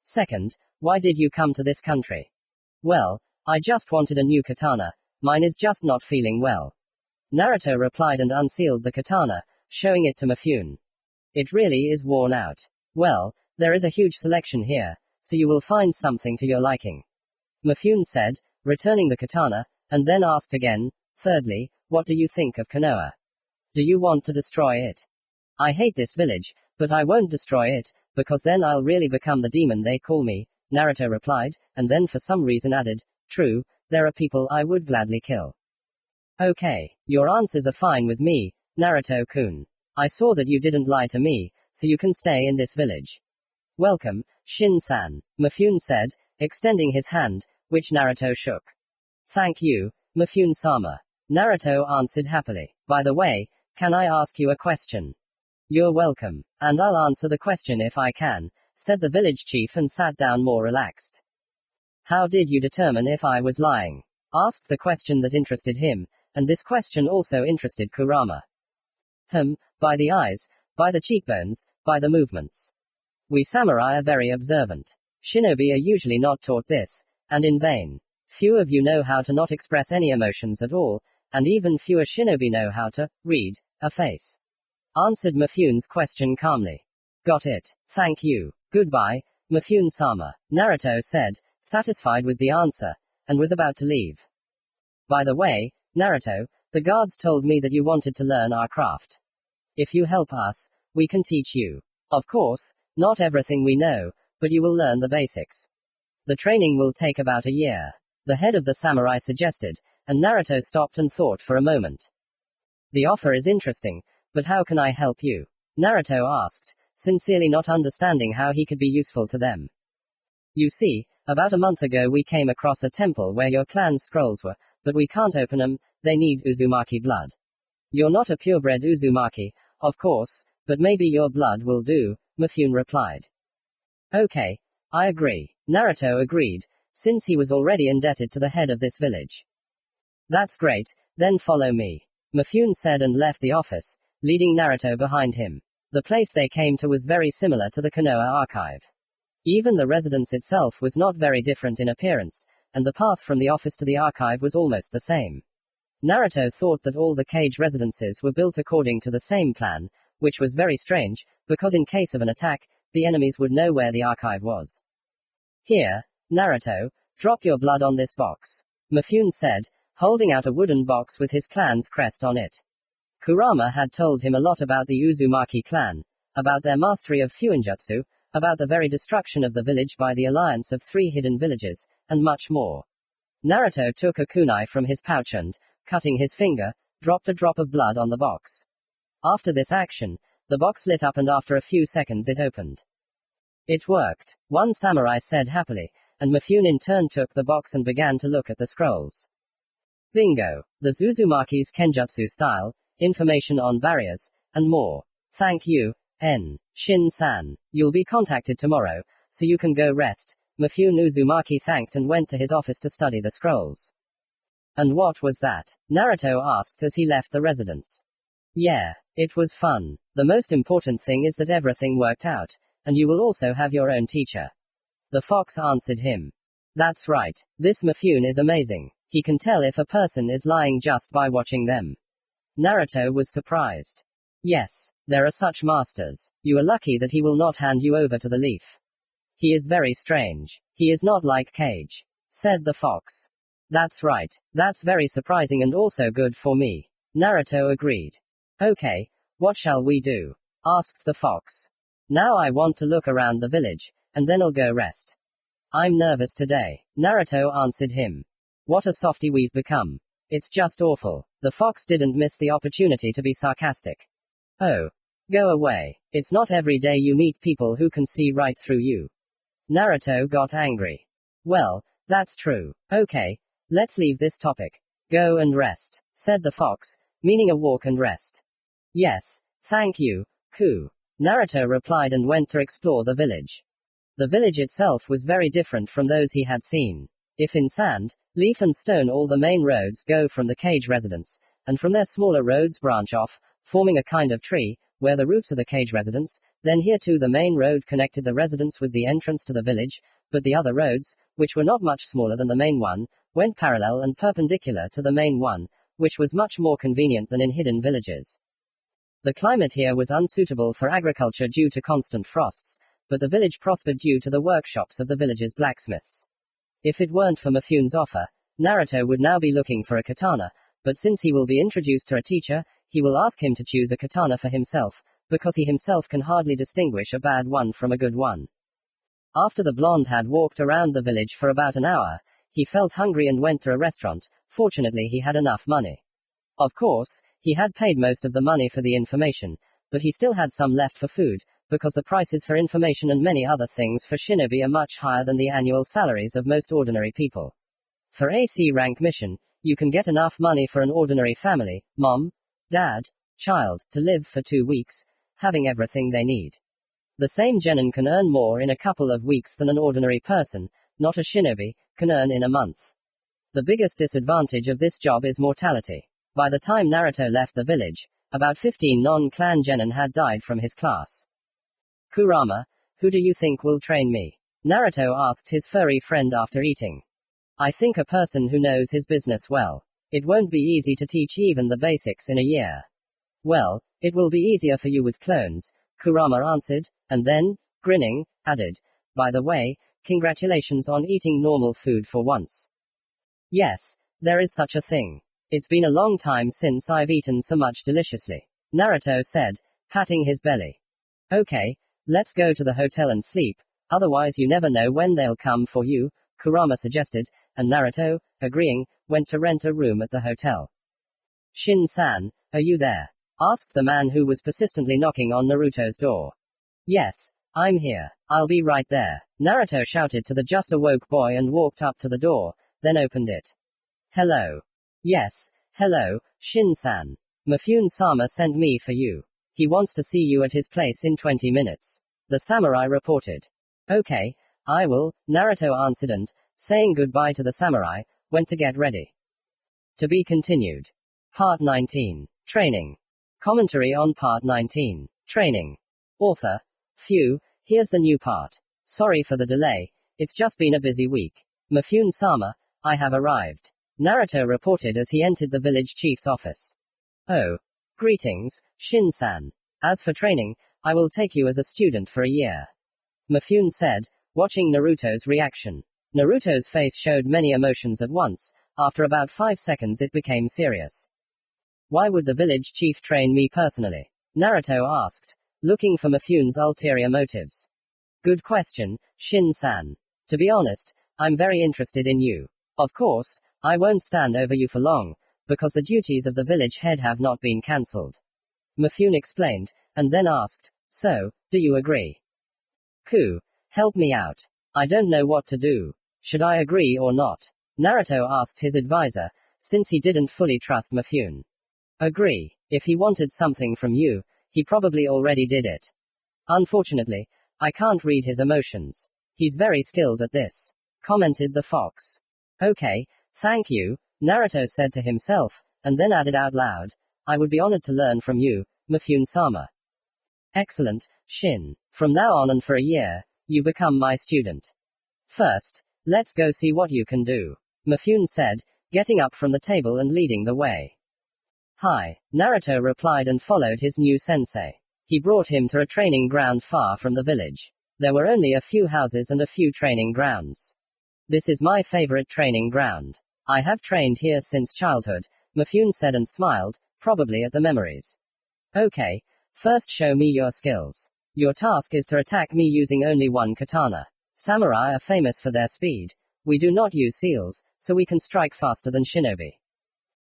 Second, why did you come to this country? Well, I just wanted a new katana, mine is just not feeling well. Naruto replied and unsealed the katana, showing it to Mifune. It really is worn out. Well, there is a huge selection here, so you will find something to your liking. Mifune said, returning the katana, and then asked again, thirdly, what do you think of Konoha? Do you want to destroy it? I hate this village, but I won't destroy it, because then I'll really become the demon they call me, Naruto replied, and then for some reason added, true, there are people I would gladly kill. Okay, your answers are fine with me, Naruto-kun. I saw that you didn't lie to me, so you can stay in this village. Welcome, Shin-san, Mifune said, extending his hand, which Naruto shook. Thank you, Mifune-sama. Naruto answered happily. By the way, can I ask you a question? You're welcome. And I'll answer the question if I can, said the village chief and sat down more relaxed. How did you determine if I was lying? Asked the question that interested him, and this question also interested Kurama. By the eyes, by the cheekbones, by the movements. We samurai are very observant. Shinobi are usually not taught this, and in vain. Few of you know how to not express any emotions at all, and even fewer shinobi know how to read a face. Answered Mifune's question calmly. Got it. Thank you. Goodbye, Mifune-sama, Naruto said, satisfied with the answer, and was about to leave. By the way, Naruto, the guards told me that you wanted to learn our craft. If you help us, we can teach you. Of course, not everything we know, but you will learn the basics. The training will take about a year. The head of the samurai suggested, and Naruto stopped and thought for a moment. The offer is interesting, but how can I help you? Naruto asked, sincerely not understanding how he could be useful to them. You see, about a month ago we came across a temple where your clan's scrolls were, but we can't open them, they need Uzumaki blood. You're not a purebred Uzumaki, of course, but maybe your blood will do, Mifune replied. Okay, I agree. Naruto agreed, since he was already indebted to the head of this village. That's great, then follow me. Mifune said and left the office, leading Naruto behind him. The place they came to was very similar to the Konoha archive. Even the residence itself was not very different in appearance, and the path from the office to the archive was almost the same. Naruto thought that all the cage residences were built according to the same plan, which was very strange, because in case of an attack, the enemies would know where the archive was. Here, Naruto, drop your blood on this box. Mifune said, holding out a wooden box with his clan's crest on it. Kurama had told him a lot about the Uzumaki clan, about their mastery of Fuinjutsu, about the very destruction of the village by the alliance of 3 hidden villages, and much more. Naruto took a kunai from his pouch and, cutting his finger, dropped a drop of blood on the box. After this action, the box lit up and after a few seconds it opened. It worked, one samurai said happily, and Mifune in turn took the box and began to look at the scrolls. Bingo! There's Uzumaki's Kenjutsu style, information on barriers, and more. Thank you, Shin-san. You'll be contacted tomorrow, so you can go rest. Mifune Uzumaki thanked and went to his office to study the scrolls. And what was that? Naruto asked as he left the residence. Yeah, it was fun. The most important thing is that everything worked out, and you will also have your own teacher. The fox answered him. That's right. This Mifune is amazing. He can tell if a person is lying just by watching them. Naruto was surprised. Yes, there are such masters. You are lucky that he will not hand you over to the leaf. He is very strange. He is not like Cage, said the fox. That's right. That's very surprising and also good for me. Naruto agreed. Okay, what shall we do? Asked the fox. Now I want to look around the village, and then I'll go rest. I'm nervous today. Naruto answered him. What a softy we've become. It's just awful. The fox didn't miss the opportunity to be sarcastic. Oh. Go away. It's not every day you meet people who can see right through you. Naruto got angry. Well, that's true. Okay, let's leave this topic. Go and rest, said the fox, meaning a walk and rest. Yes, thank you, Ku. Naruto replied and went to explore the village. The village itself was very different from those he had seen. If in sand, leaf and stone all the main roads go from the cage residence, and from there smaller roads branch off, forming a kind of tree, where the roots of the cage residence, then here too the main road connected the residence with the entrance to the village, but the other roads, which were not much smaller than the main one, went parallel and perpendicular to the main one, which was much more convenient than in hidden villages. The climate here was unsuitable for agriculture due to constant frosts, but the village prospered due to the workshops of the village's blacksmiths. If it weren't for Mifune's offer, Naruto would now be looking for a katana, but since he will be introduced to a teacher, he will ask him to choose a katana for himself, because he himself can hardly distinguish a bad one from a good one. After the blonde had walked around the village for about an hour, he felt hungry and went to a restaurant. Fortunately he had enough money. Of course, he had paid most of the money for the information, but he still had some left for food, because the prices for information and many other things for shinobi are much higher than the annual salaries of most ordinary people. For a C rank mission, you can get enough money for an ordinary family, mom, dad, child, to live for 2 weeks, having everything they need. The same genin can earn more in a couple of weeks than an ordinary person, not a shinobi, can earn in a month. The biggest disadvantage of this job is mortality. By the time Naruto left the village, about 15 non-clan genin had died from his class. Kurama, who do you think will train me? Naruto asked his furry friend after eating. I think a person who knows his business well. It won't be easy to teach even the basics in a year. Well, it will be easier for you with clones, Kurama answered, and then, grinning, added, by the way, congratulations on eating normal food for once. Yes, there is such a thing. It's been a long time since I've eaten so much deliciously, Naruto said, patting his belly. Okay, let's go to the hotel and sleep, otherwise you never know when they'll come for you, Kurama suggested, and Naruto, agreeing, went to rent a room at the hotel. Shin-san, are you there? Asked the man who was persistently knocking on Naruto's door. Yes, I'm here. I'll be right there, Naruto shouted to the just awoke boy and walked up to the door, then opened it. Hello. Yes, hello, Shin-san. Mifune-sama sent me for you. He wants to see you at his place in 20 minutes. The samurai reported. Okay, I will, Naruto answered and, saying goodbye to the samurai, went to get ready. To be continued. Part 19. Training. Commentary on Part 19. Training. Author. Phew, here's the new part. Sorry for the delay, it's just been a busy week. Mifune-sama, I have arrived. Naruto reported as he entered the village chief's office. Oh. Greetings, Shin-san. As for training, I will take you as a student for a year. Mifune said, watching Naruto's reaction. Naruto's face showed many emotions at once. After about 5 seconds it became serious. Why would the village chief train me personally? Naruto asked, looking for Mifune's ulterior motives. Good question, Shin-san. To be honest, I'm very interested in you. Of course, I won't stand over you for long, because the duties of the village head have not been cancelled. Mifune explained, and then asked, so, do you agree? Ku, help me out. I don't know what to do. Should I agree or not? Naruto asked his advisor, since he didn't fully trust Mifune. Agree. If he wanted something from you, he probably already did it. Unfortunately, I can't read his emotions. He's very skilled at this, commented the fox. Okay, thank you, Naruto said to himself, and then added out loud, I would be honored to learn from you, Mifune-sama. Excellent, Shin. From now on and for a year, you become my student. First, let's go see what you can do, Mifune said, getting up from the table and leading the way. Hi, Naruto replied and followed his new sensei. He brought him to a training ground far from the village. There were only a few houses and a few training grounds. This is my favorite training ground. I have trained here since childhood, Mifune said and smiled, probably at the memories. Okay, first show me your skills. Your task is to attack me using only one katana. Samurai are famous for their speed. We do not use seals, so we can strike faster than shinobi.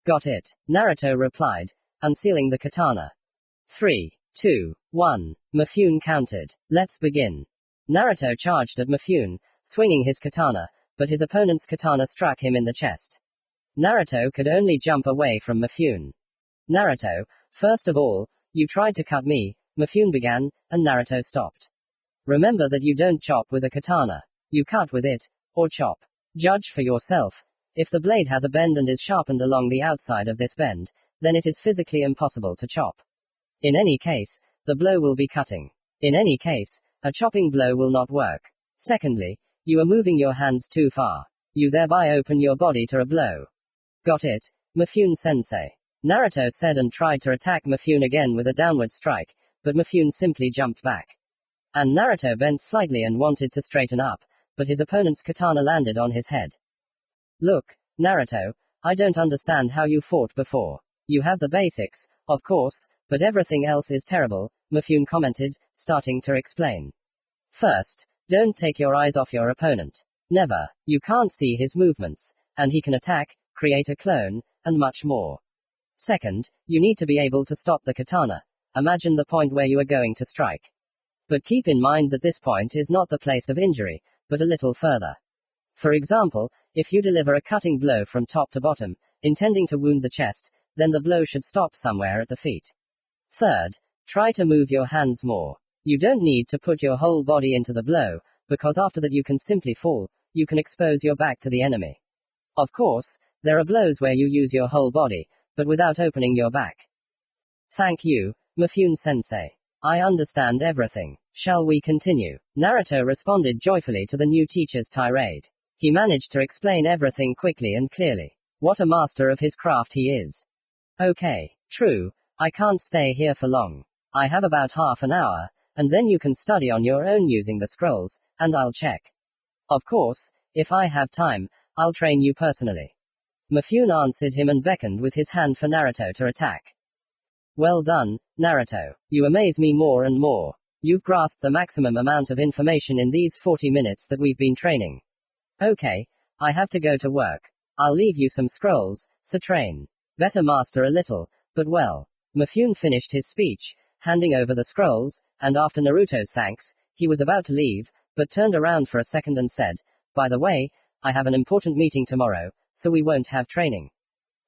Got it, Naruto replied, unsealing the katana. 3, 2, 1, Mifune countered. Let's begin. Naruto charged at Mifune, swinging his katana, but his opponent's katana struck him in the chest. Naruto could only jump away from Mifune. Naruto, first of all, you tried to cut me, Mifune began, and Naruto stopped. Remember that you don't chop with a katana. You cut with it, or chop. Judge for yourself. If the blade has a bend and is sharpened along the outside of this bend, then it is physically impossible to chop. In any case, the blow will be cutting. In any case, a chopping blow will not work. Secondly, you are moving your hands too far. You thereby open your body to a blow. Got it, Mifune-sensei. Naruto said and tried to attack Mifune again with a downward strike, but Mifune simply jumped back. And Naruto bent slightly and wanted to straighten up, but his opponent's katana landed on his head. Look, Naruto, I don't understand how you fought before. You have the basics, of course, but everything else is terrible, Mifune commented, starting to explain. First, don't take your eyes off your opponent. Never. You can't see his movements, and he can attack, create a clone, and much more. Second, you need to be able to stop the katana. Imagine the point where you are going to strike. But keep in mind that this point is not the place of injury, but a little further. For example, if you deliver a cutting blow from top to bottom, intending to wound the chest, then the blow should stop somewhere at the feet. Third, try to move your hands more. You don't need to put your whole body into the blow, because after that you can simply fall, you can expose your back to the enemy. Of course, there are blows where you use your whole body, but without opening your back. Thank you, Mifune-sensei. I understand everything. Shall we continue? Naruto responded joyfully to the new teacher's tirade. He managed to explain everything quickly and clearly. What a master of his craft he is. Okay, true, I can't stay here for long. I have about half an hour, and then you can study on your own using the scrolls, and I'll check. Of course, if I have time, I'll train you personally. Mifune answered him and beckoned with his hand for Naruto to attack. Well done, Naruto. You amaze me more and more. You've grasped the maximum amount of information in these 40 minutes that we've been training. Okay, I have to go to work. I'll leave you some scrolls, so train. Better master a little, but well. Mifune finished his speech, handing over the scrolls, and after Naruto's thanks, he was about to leave, but turned around for a second and said, by the way, I have an important meeting tomorrow, so we won't have training.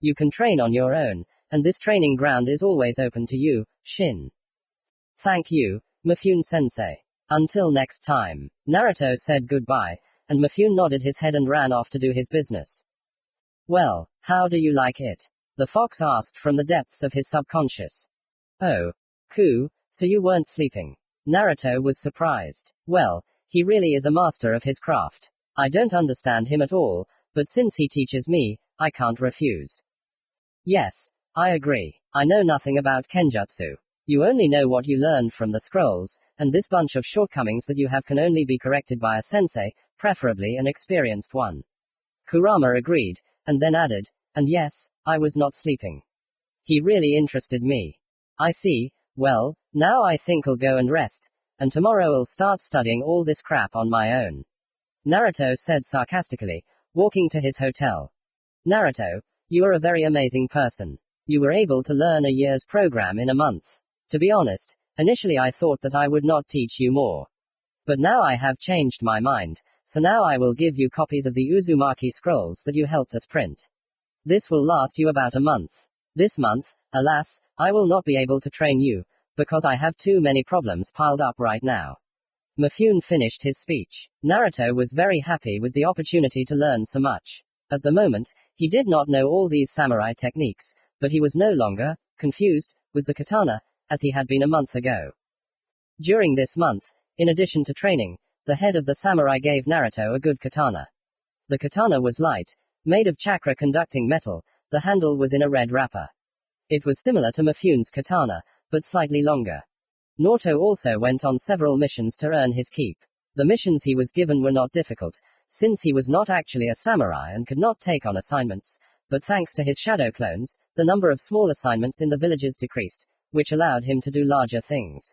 You can train on your own, and this training ground is always open to you, Shin. Thank you, Mifune-sensei. Until next time. Naruto said goodbye, and Mifune nodded his head and ran off to do his business. Well, how do you like it? The fox asked from the depths of his subconscious. Oh, so you weren't sleeping. Naruto was surprised. Well, he really is a master of his craft. I don't understand him at all, but since he teaches me, I can't refuse. Yes, I agree. I know nothing about Kenjutsu. You only know what you learned from the scrolls, and this bunch of shortcomings that you have can only be corrected by a sensei, preferably an experienced one. Kurama agreed, and then added, and yes, I was not sleeping. He really interested me. I see. Well, now I think I'll go and rest, and tomorrow I'll start studying all this crap on my own. Naruto said sarcastically, walking to his hotel. Naruto, you are a very amazing person. You were able to learn a year's program in a month. To be honest, initially I thought that I would not teach you more. But now I have changed my mind, so now I will give you copies of the Uzumaki scrolls that you helped us print. This will last you about a month. This month, alas, I will not be able to train you, because I have too many problems piled up right now. Mifune finished his speech. Naruto was very happy with the opportunity to learn so much. At the moment, he did not know all these samurai techniques, but he was no longer confused with the katana, as he had been a month ago. During this month, in addition to training, the head of the samurai gave Naruto a good katana. The katana was light, made of chakra-conducting metal, the handle was in a red wrapper. It was similar to Mifune's katana, but slightly longer. Naruto also went on several missions to earn his keep. The missions he was given were not difficult, since he was not actually a samurai and could not take on assignments, but thanks to his shadow clones, the number of small assignments in the villages decreased, which allowed him to do larger things.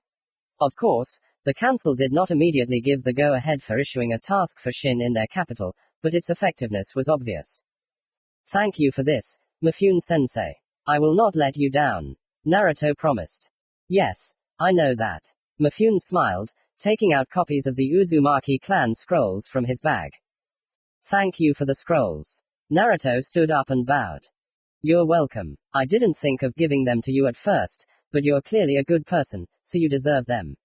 Of course, the council did not immediately give the go-ahead for issuing a task for Shin in their capital, but its effectiveness was obvious. Thank you for this, Mifune-sensei. I will not let you down. Naruto promised. Yes, I know that. Mifune smiled, taking out copies of the Uzumaki clan scrolls from his bag. Thank you for the scrolls. Naruto stood up and bowed. You're welcome. I didn't think of giving them to you at first, but you're clearly a good person, so you deserve them.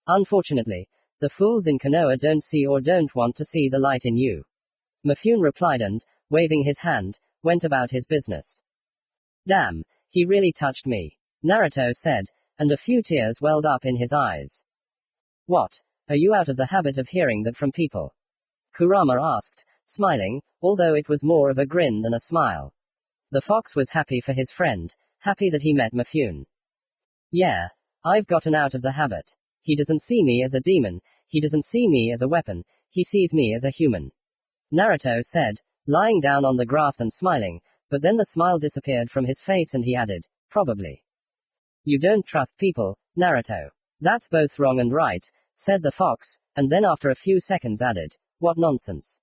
Unfortunately, the fools in Konoha don't see or don't want to see the light in you. Mifune replied and, waving his hand, went about his business. Damn, he really touched me. Naruto said, and a few tears welled up in his eyes. What? Are you out of the habit of hearing that from people? Kurama asked, smiling, although it was more of a grin than a smile. The fox was happy for his friend, happy that he met Mifune. Yeah, I've gotten out of the habit. He doesn't see me as a demon, he doesn't see me as a weapon, he sees me as a human. Naruto said, lying down on the grass and smiling, but then the smile disappeared from his face and he added, probably. You don't trust people, Naruto. That's both wrong and right, said the fox, and then after a few seconds added, what nonsense.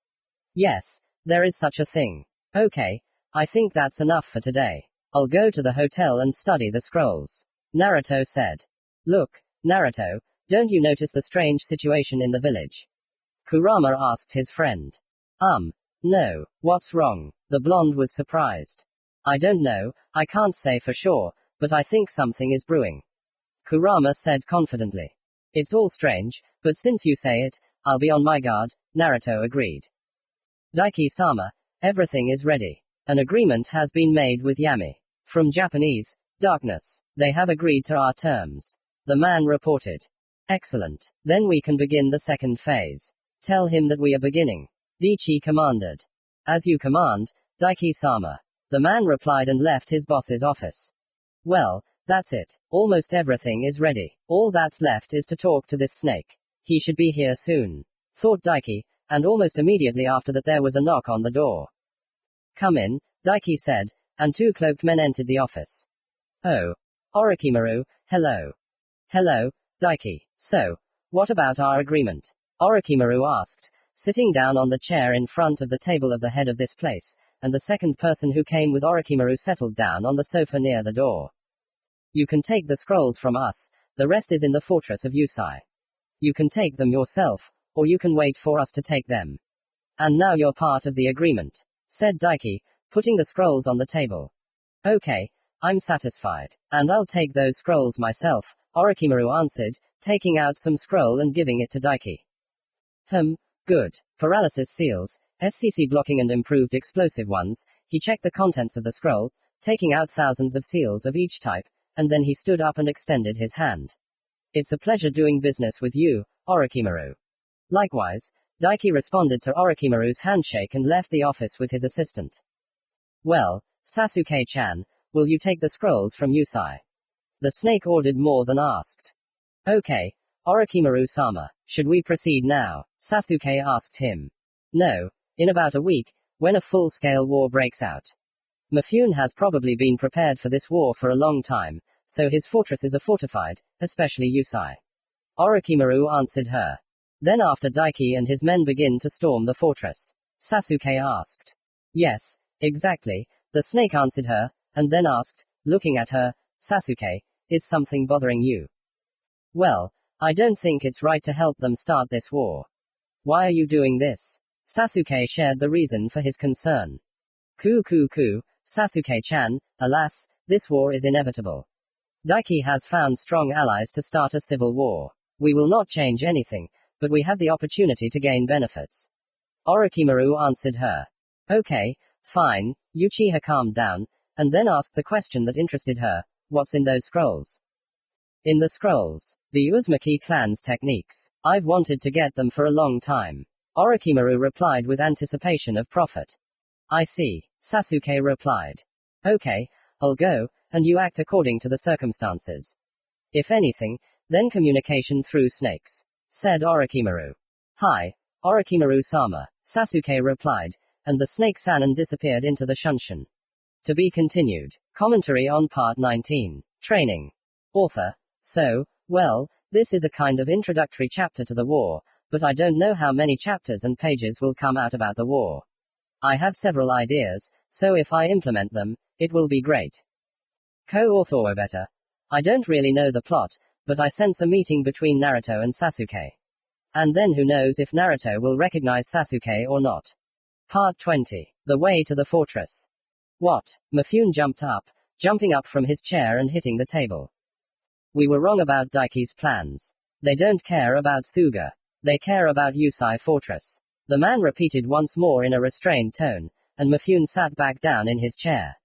Yes, there is such a thing. Okay, I think that's enough for today. I'll go to the hotel and study the scrolls. Naruto said. Look, Naruto, don't you notice the strange situation in the village? Kurama asked his friend. No, what's wrong? The blonde was surprised. I don't know, I can't say for sure, but I think something is brewing. Kurama said confidently. It's all strange, but since you say it, I'll be on my guard, Naruto agreed. Daiki-sama, everything is ready. An agreement has been made with Yami. From Japanese, darkness. They have agreed to our terms. The man reported. Excellent. Then we can begin the second phase. Tell him that we are beginning. Dichi commanded. As you command, Daiki-sama. The man replied and left his boss's office. Well, that's it. Almost everything is ready. All that's left is to talk to this snake. He should be here soon, thought Daiki, and almost immediately after that there was a knock on the door. Come in, Daiki said, and two cloaked men entered the office. Oh. Orochimaru, hello. Hello, Daiki. So, what about our agreement? Orochimaru asked, sitting down on the chair in front of the table of the head of this place, and the second person who came with Orochimaru settled down on the sofa near the door. You can take the scrolls from us, the rest is in the fortress of Yusai. You can take them yourself, or you can wait for us to take them. And now you're part of the agreement, said Daiki, putting the scrolls on the table. Okay, I'm satisfied. And I'll take those scrolls myself, Orochimaru answered, taking out some scroll and giving it to Daiki. Good. Paralysis seals, SCC blocking and improved explosive ones. He checked the contents of the scroll, taking out thousands of seals of each type, and then he stood up and extended his hand. It's a pleasure doing business with you, Orochimaru. Likewise, Daiki responded to Orochimaru's handshake and left the office with his assistant. Well, Sasuke-chan, will you take the scrolls from Yusai? The snake ordered more than asked. Okay, Orochimaru-sama, should we proceed now? Sasuke asked him. No, in about a week, when a full-scale war breaks out. Mifune has probably been prepared for this war for a long time, so his fortresses are fortified, especially Yusai. Orochimaru answered her. Then after Daiki and his men begin to storm the fortress? Sasuke asked. Yes, exactly, the snake answered her, and then asked, looking at her, Sasuke, is something bothering you? Well, I don't think it's right to help them start this war. Why are you doing this? Sasuke shared the reason for his concern. Sasuke-chan, alas, this war is inevitable. Daiki has found strong allies to start a civil war. We will not change anything, but we have the opportunity to gain benefits. Orochimaru answered her. Okay, fine, Uchiha calmed down, and then asked the question that interested her, what's in those scrolls? In the scrolls, the Uzumaki clan's techniques. I've wanted to get them for a long time. Orochimaru replied with anticipation of profit. I see, Sasuke replied. Okay, I'll go, and you act according to the circumstances. If anything, then communication through snakes, said Orochimaru. Hi, Orochimaru-sama, Sasuke replied, and the snake Sannin disappeared into the Shunshin. To be continued. Commentary on Part 19. Training. Author. So, well, this is a kind of introductory chapter to the war, but I don't know how many chapters and pages will come out about the war. I have several ideas, so if I implement them, it will be great. Co-author better. I don't really know the plot, but I sense a meeting between Naruto and Sasuke. And then who knows if Naruto will recognize Sasuke or not. Part 20. The way to the fortress. What? Mifune jumped up, jumping up from his chair and hitting the table. We were wrong about Daiki's plans. They don't care about Suga. They care about Yusai Fortress. The man repeated once more in a restrained tone, and Mifune sat back down in his chair.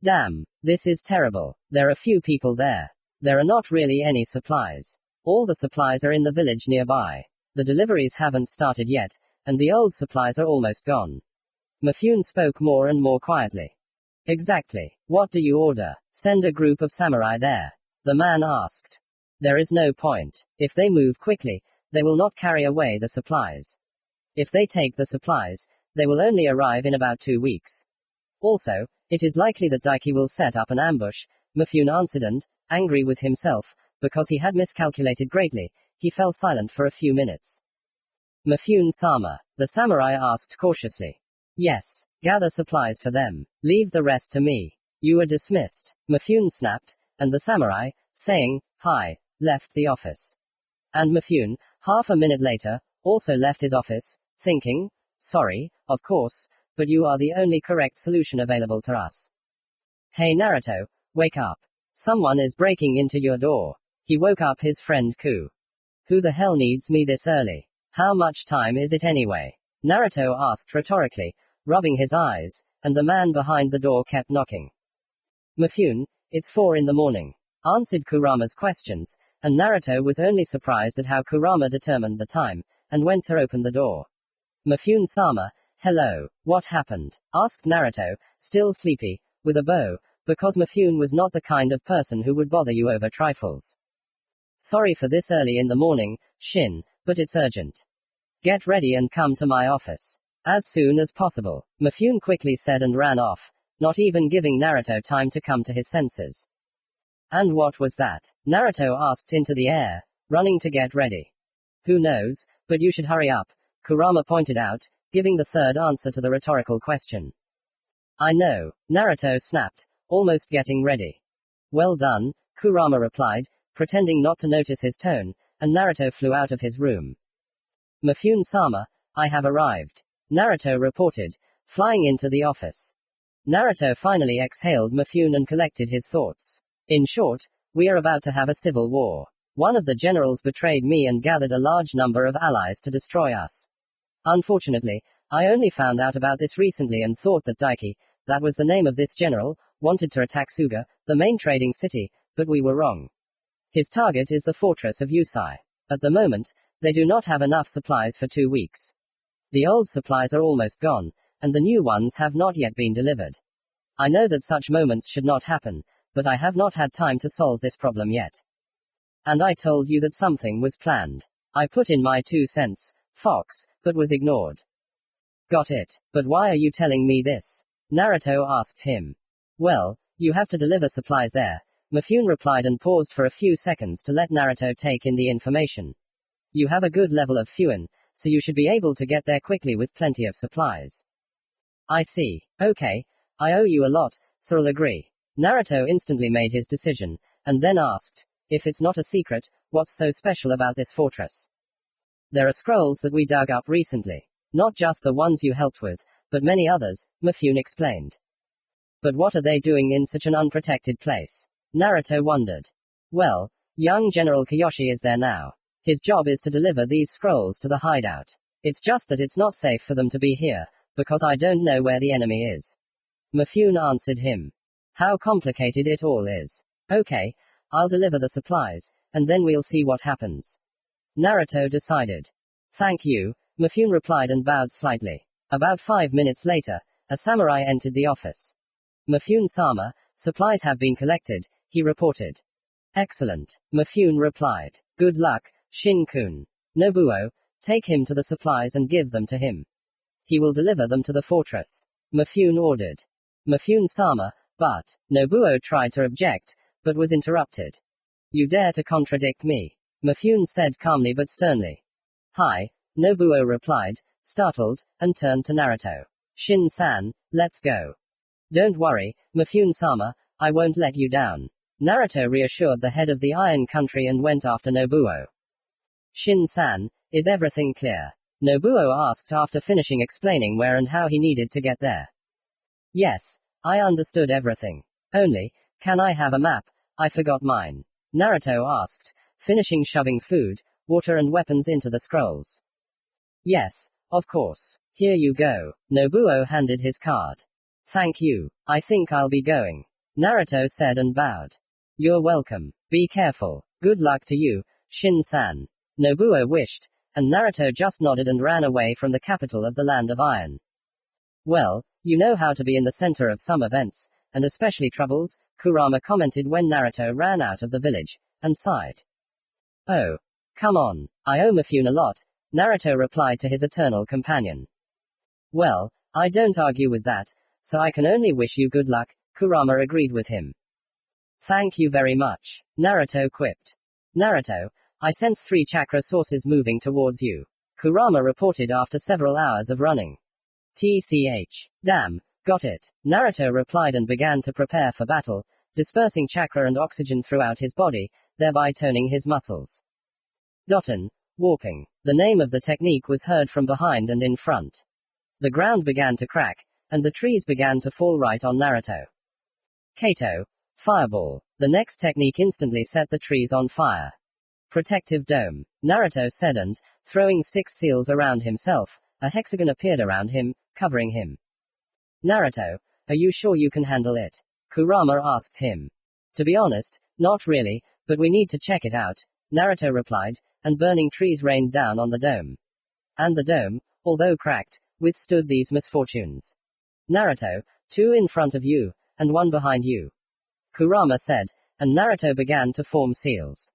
Damn, this is terrible. There are few people there. There are not really any supplies. All the supplies are in the village nearby. The deliveries haven't started yet, and the old supplies are almost gone. Mifune spoke more and more quietly. Exactly. What do you order? Send a group of samurai there. The man asked. There is no point. If they move quickly, they will not carry away the supplies. If they take the supplies, they will only arrive in about 2 weeks. Also, it is likely that Daiki will set up an ambush, Mifune answered and, angry with himself, because he had miscalculated greatly, he fell silent for a few minutes. Mifune-sama, the samurai asked cautiously. Yes, gather supplies for them. Leave the rest to me. You are dismissed. Mifune snapped, and the samurai, saying, "Hi," left the office. And Mifune, half a minute later, also left his office, thinking, "Sorry, of course, but you are the only correct solution available to us. Hey Naruto, wake up. Someone is breaking into your door." He woke up his friend Ku. "Who the hell needs me this early? How much time is it anyway?" Naruto asked rhetorically, rubbing his eyes, and the man behind the door kept knocking. "Mifune, it's 4 in the morning," answered Kurama's questions, and Naruto was only surprised at how Kurama determined the time, and went to open the door. "Mifune-sama, hello, what happened?" asked Naruto, still sleepy, with a bow, because Mifune was not the kind of person who would bother you over trifles. "Sorry for this early in the morning, Shin, but it's urgent. Get ready and come to my office as soon as possible," Mifune quickly said and ran off, not even giving Naruto time to come to his senses. "And what was that?" Naruto asked into the air, running to get ready. "Who knows, but you should hurry up," Kurama pointed out, giving the third answer to the rhetorical question. "I know," Naruto snapped, almost getting ready. "Well done," Kurama replied, pretending not to notice his tone, and Naruto flew out of his room. "Mifune-sama, I have arrived," Naruto reported, flying into the office. Naruto finally exhaled Mifune and collected his thoughts. "In short, we are about to have a civil war. One of the generals betrayed me and gathered a large number of allies to destroy us. Unfortunately, I only found out about this recently and thought that Daiki, that was the name of this general, wanted to attack Suga, the main trading city, but we were wrong. His target is the fortress of Yusai. At the moment, they do not have enough supplies for 2 weeks. The old supplies are almost gone, and the new ones have not yet been delivered. I know that such moments should not happen, but I have not had time to solve this problem yet. And I told you that something was planned. I put in my 2 cents, Fox, but was ignored." "Got it. But why are you telling me this?" Naruto asked him. "Well, you have to deliver supplies there," Mifune replied and paused for a few seconds to let Naruto take in the information. "You have a good level of FUNN, so you should be able to get there quickly with plenty of supplies." "I see. Okay, I owe you a lot, so I'll agree." Naruto instantly made his decision, and then asked, "If it's not a secret, what's so special about this fortress?" "There are scrolls that we dug up recently. Not just the ones you helped with, but many others," Mifune explained. "But what are they doing in such an unprotected place?" Naruto wondered. "Well, young General Kiyoshi is there now. His job is to deliver these scrolls to the hideout. It's just that it's not safe for them to be here, because I don't know where the enemy is." Mifune answered him. "How complicated it all is. Okay, I'll deliver the supplies, and then we'll see what happens." Naruto decided. "Thank you," Mifune replied and bowed slightly. About 5 minutes later, a samurai entered the office. "Mifune-sama, supplies have been collected," he reported. "Excellent," Mifune replied. "Good luck, Shin-kun. Nobuo, take him to the supplies and give them to him. He will deliver them to the fortress," Mifune ordered. "Mifune-sama, but," Nobuo tried to object, but was interrupted. "You dare to contradict me?" Mifune said calmly but sternly. "Hi," Nobuo replied, startled, and turned to Naruto. "Shin-san, let's go." "Don't worry, Mifune-sama, I won't let you down." Naruto reassured the head of the Iron Country and went after Nobuo. "Shin-san, is everything clear?" Nobuo asked after finishing explaining where and how he needed to get there. "Yes, I understood everything. Only, can I have a map? I forgot mine," Naruto asked, finishing shoving food, water and weapons into the scrolls. "Yes, of course. Here you go." Nobuo handed his card. "Thank you. I think I'll be going," Naruto said and bowed. "You're welcome. Be careful. Good luck to you, Shin-san," Nobuo wished, and Naruto just nodded and ran away from the capital of the Land of Iron. "Well, you know how to be in the center of some events, and especially troubles," Kurama commented when Naruto ran out of the village, and sighed. "Oh, come on. I owe Mifune a lot," Naruto replied to his eternal companion. "Well, I don't argue with that, so I can only wish you good luck," Kurama agreed with him. "Thank you very much," Naruto quipped. "Naruto, I sense 3 chakra sources moving towards you," Kurama reported after several hours of running. "TCH. Damn, Got it, Naruto replied and began to prepare for battle, dispersing chakra and oxygen throughout his body, thereby toning his muscles. Doton, warping. The name of the technique was heard from behind and in front. The ground began to crack, and the trees began to fall right on Naruto. Kato, fireball. The next technique instantly set the trees on fire. Protective dome, Naruto said, and, throwing 6 seals around himself, a hexagon appeared around him, covering him. Naruto, are you sure you can handle it? Kurama asked him. To be honest, not really, but we need to check it out, Naruto replied, and burning trees rained down on the dome. And the dome, although cracked, withstood these misfortunes. Naruto, 2 in front of you, and 1 behind you, Kurama said, and Naruto began to form seals.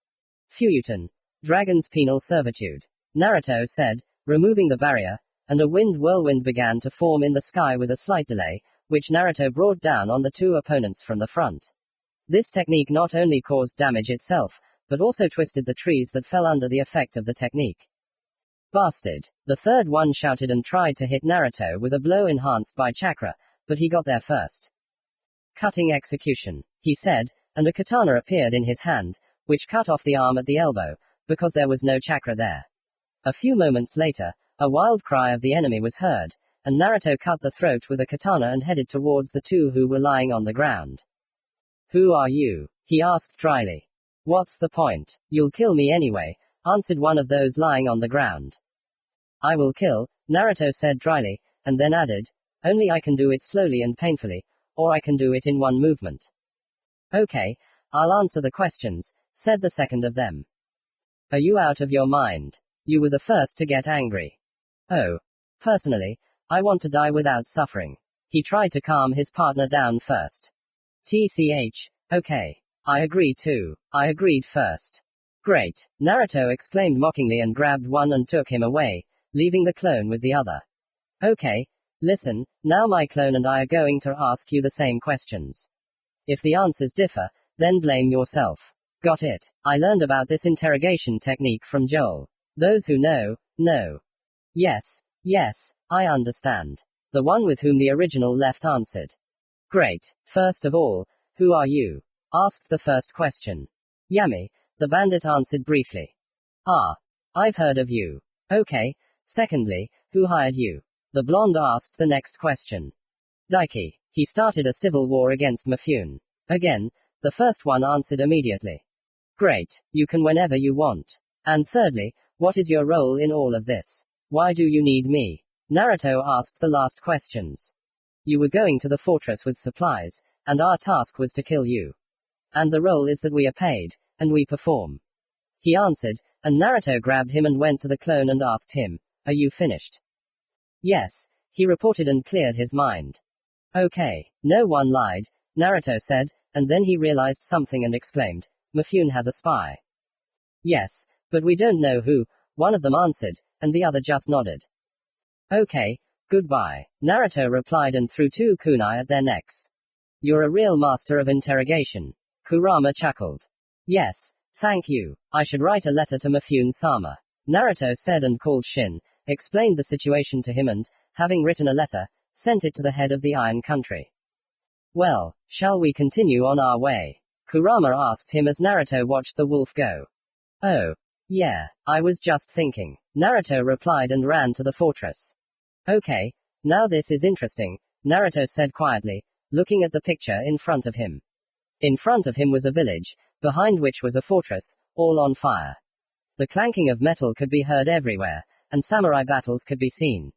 Fuyuton, dragon's penal servitude, Naruto said, removing the barrier, and a whirlwind began to form in the sky with a slight delay, which Naruto brought down on the 2 opponents from the front. This technique not only caused damage itself, but also twisted the trees that fell under the effect of the technique. Bastard. The third one shouted and tried to hit Naruto with a blow enhanced by chakra, but he got there first. Cutting execution, he said, and a katana appeared in his hand, which cut off the arm at the elbow, because there was no chakra there. A few moments later, a wild cry of the enemy was heard, and Naruto cut the throat with a katana and headed towards the 2 who were lying on the ground. Who are you? He asked dryly. What's the point? You'll kill me anyway, answered one of those lying on the ground. I will kill, Naruto said dryly, and then added, only I can do it slowly and painfully, or I can do it in one movement. Okay, I'll answer the questions, said the second of them. Are you out of your mind? You were the first to get angry. Oh. Personally, I want to die without suffering. He tried to calm his partner down first. TCH, okay. I agree too. I agreed first. Great, Naruto exclaimed mockingly and grabbed one and took him away, leaving the clone with the other. Okay, listen, now my clone and I are going to ask you the same questions. If the answers differ, then blame yourself. Got it. I learned about this interrogation technique from Joel. Those who know, know. Yes, I understand. The one with whom the original left answered. Great. First of all, who are you? Asked the first question. Yami, the bandit answered briefly. Ah. I've heard of you. Okay. Secondly, who hired you? The blonde asked the next question. Daiki. He started a civil war against Mifune. Again, the first one answered immediately. Great. You can whenever you want. And thirdly, what is your role in all of this? Why do you need me? Naruto asked the last questions. You were going to the fortress with supplies, and our task was to kill you. And the role is that we are paid, and we perform. He answered, and Naruto grabbed him and went to the clone and asked him, are you finished? Yes, he reported and cleared his mind. Okay, no one lied, Naruto said, and then he realized something and exclaimed, Mifune has a spy. Yes, but we don't know who, one of them answered, and the other just nodded. Okay, goodbye, Naruto replied and threw 2 kunai at their necks. You're a real master of interrogation. Kurama chuckled. Yes, thank you. I should write a letter to Mifune-sama. Naruto said and called Shin, explained the situation to him and, having written a letter, sent it to the head of the Iron Country. Well, shall we continue on our way? Kurama asked him as Naruto watched the wolf go. Oh. Yeah, I was just thinking. Naruto replied and ran to the fortress. Okay, now this is interesting, Naruto said quietly, looking at the picture in front of him. In front of him was a village, behind which was a fortress, all on fire. The clanking of metal could be heard everywhere, and samurai battles could be seen.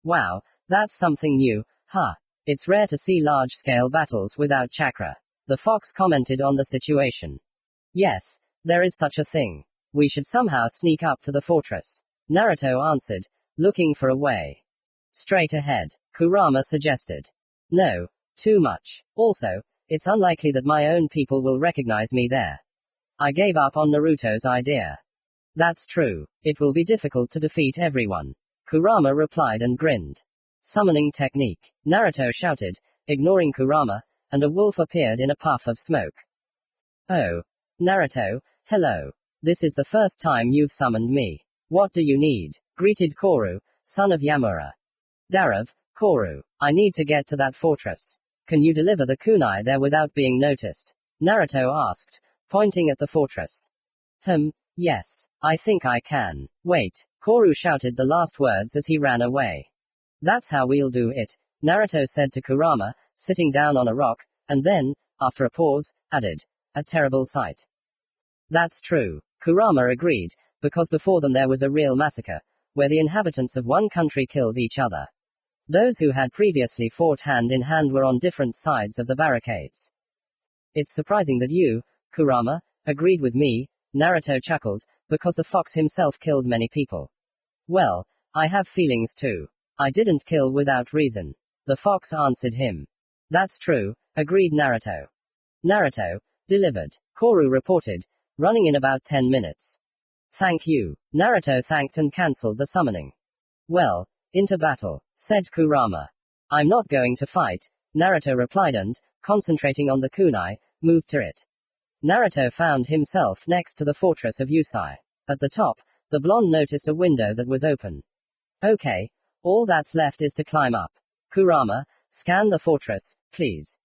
Wow, that's something new, huh? It's rare to see large-scale battles without chakra. The fox commented on the situation. Yes, there is such a thing. We should somehow sneak up to the fortress. Naruto answered, looking for a way. Straight ahead, Kurama suggested. No, too much. Also, it's unlikely that my own people will recognize me there. I gave up on Naruto's idea. That's true. It will be difficult to defeat everyone. Kurama replied and grinned. Summoning technique, Naruto shouted, ignoring Kurama, and a wolf appeared in a puff of smoke. Oh. Naruto, hello. This is the first time you've summoned me. What do you need? Greeted Koru, son of Yamura. Darav, Koru, I need to get to that fortress. Can you deliver the kunai there without being noticed? Naruto asked, pointing at the fortress. Yes. I think I can. Wait. Koru shouted the last words as he ran away. That's how we'll do it, Naruto said to Kurama, sitting down on a rock, and then, after a pause, added, a terrible sight. That's true. Kurama agreed, because before them there was a real massacre, where the inhabitants of one country killed each other. Those who had previously fought hand in hand were on different sides of the barricades. It's surprising that you, Kurama, agreed with me, Naruto chuckled, because the fox himself killed many people. Well, I have feelings too. I didn't kill without reason. The fox answered him. That's true, agreed Naruto. Naruto, delivered, Koru reported, running in about 10 minutes. Thank you. Naruto thanked and cancelled the summoning. Well, into battle, said Kurama. I'm not going to fight, Naruto replied and, concentrating on the kunai, moved to it. Naruto found himself next to the fortress of Yusai. At the top, the blonde noticed a window that was open. Okay, all that's left is to climb up. Kurama, scan the fortress, please.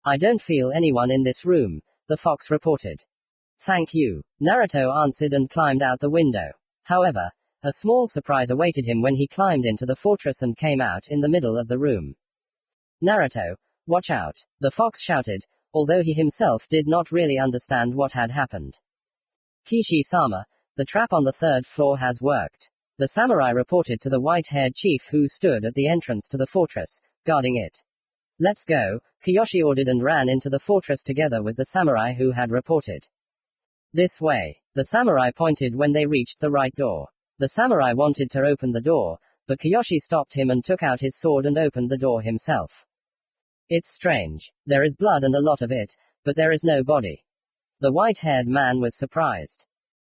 I don't feel anyone in this room, the fox reported. Thank you, Naruto answered and climbed out the window. However, a small surprise awaited him when he climbed into the fortress and came out in the middle of the room. Naruto, watch out, the fox shouted, although he himself did not really understand what had happened. Kishi-sama, the trap on the third floor has worked. The samurai reported to the white-haired chief who stood at the entrance to the fortress, guarding it. Let's go, Kiyoshi ordered and ran into the fortress together with the samurai who had reported. This way, the samurai pointed when they reached the right door. The samurai wanted to open the door, but Kiyoshi stopped him and took out his sword and opened the door himself. It's strange. There is blood and a lot of it, but there is no body. The white-haired man was surprised.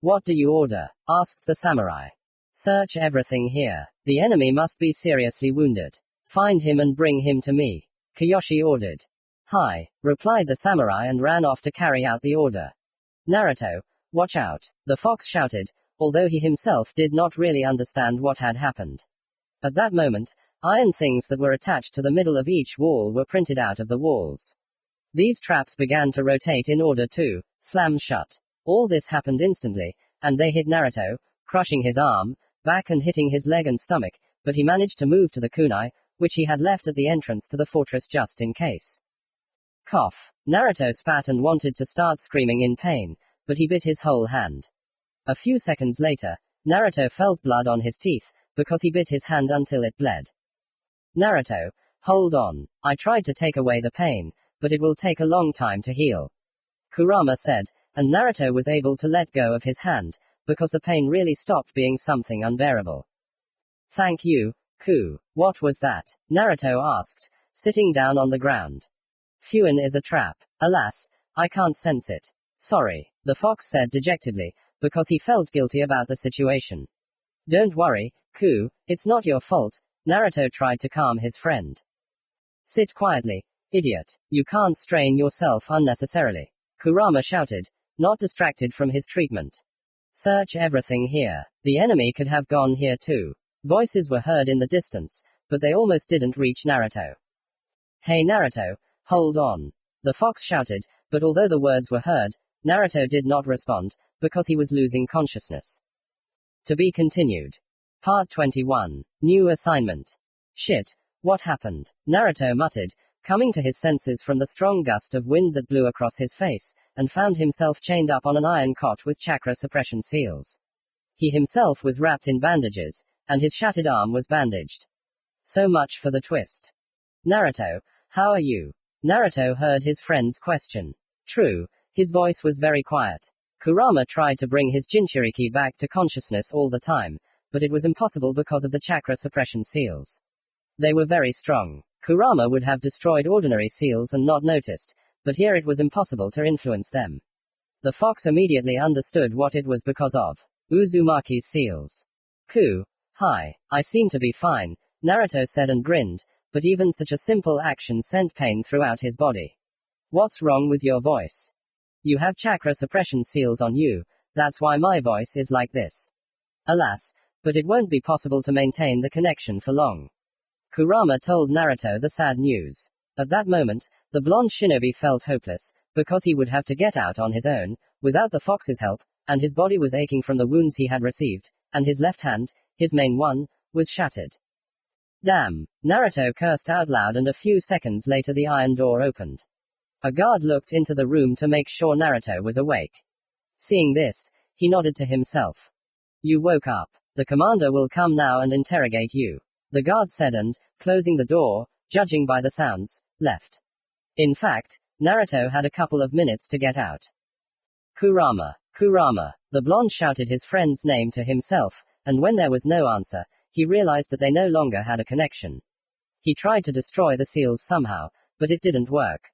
What do you order? Asked the samurai. Search everything here. The enemy must be seriously wounded. Find him and bring him to me, Kiyoshi ordered. Hi, replied the samurai and ran off to carry out the order. Naruto, watch out, the fox shouted, although he himself did not really understand what had happened. At that moment, iron things that were attached to the middle of each wall were printed out of the walls. These traps began to rotate in order to slam shut. All this happened instantly, and they hit Naruto, crushing his arm, back and hitting his leg and stomach, but he managed to move to the kunai, which he had left at the entrance to the fortress just in case. Cough. Naruto spat and wanted to start screaming in pain, but he bit his whole hand. A few seconds later, Naruto felt blood on his teeth, because he bit his hand until it bled. Naruto, hold on. I tried to take away the pain, but it will take a long time to heal. Kurama said, and Naruto was able to let go of his hand, because the pain really stopped being something unbearable. Thank you, Ku. What was that? Naruto asked, sitting down on the ground. FUNN is a trap. Alas, I can't sense it. Sorry, the fox said dejectedly, because he felt guilty about the situation. Don't worry, Ku, it's not your fault, Naruto tried to calm his friend. Sit quietly, idiot. You can't strain yourself unnecessarily, Kurama shouted, not distracted from his treatment. Search everything here. The enemy could have gone here too. Voices were heard in the distance, but they almost didn't reach Naruto. Hey Naruto, hold on. The fox shouted, but although the words were heard, Naruto did not respond, because he was losing consciousness. To be continued. Part 21. New assignment. Shit, what happened? Naruto muttered, coming to his senses from the strong gust of wind that blew across his face, and found himself chained up on an iron cot with chakra suppression seals. He himself was wrapped in bandages, and his shattered arm was bandaged. So much for the twist. Naruto, how are you? Naruto heard his friend's question. True, his voice was very quiet. Kurama tried to bring his Jinchuriki back to consciousness all the time, but it was impossible because of the chakra suppression seals. They were very strong. Kurama would have destroyed ordinary seals and not noticed, but here it was impossible to influence them. The fox immediately understood what it was because of. Uzumaki's seals. Ku. Hi, I seem to be fine, Naruto said and grinned, but even such a simple action sent pain throughout his body. What's wrong with your voice? You have chakra suppression seals on you, that's why my voice is like this. Alas, but it won't be possible to maintain the connection for long. Kurama told Naruto the sad news. At that moment, the blonde shinobi felt hopeless, because he would have to get out on his own, without the fox's help, and his body was aching from the wounds he had received, and his left hand, his main one, was shattered. Damn! Naruto cursed out loud, and a few seconds later the iron door opened. A guard looked into the room to make sure Naruto was awake. Seeing this, he nodded to himself. You woke up. The commander will come now and interrogate you. The guard said and, closing the door, judging by the sounds, left. In fact, Naruto had a couple of minutes to get out. Kurama, Kurama. The blonde shouted his friend's name to himself, and when there was no answer, he realized that they no longer had a connection. He tried to destroy the seals somehow, but it didn't work.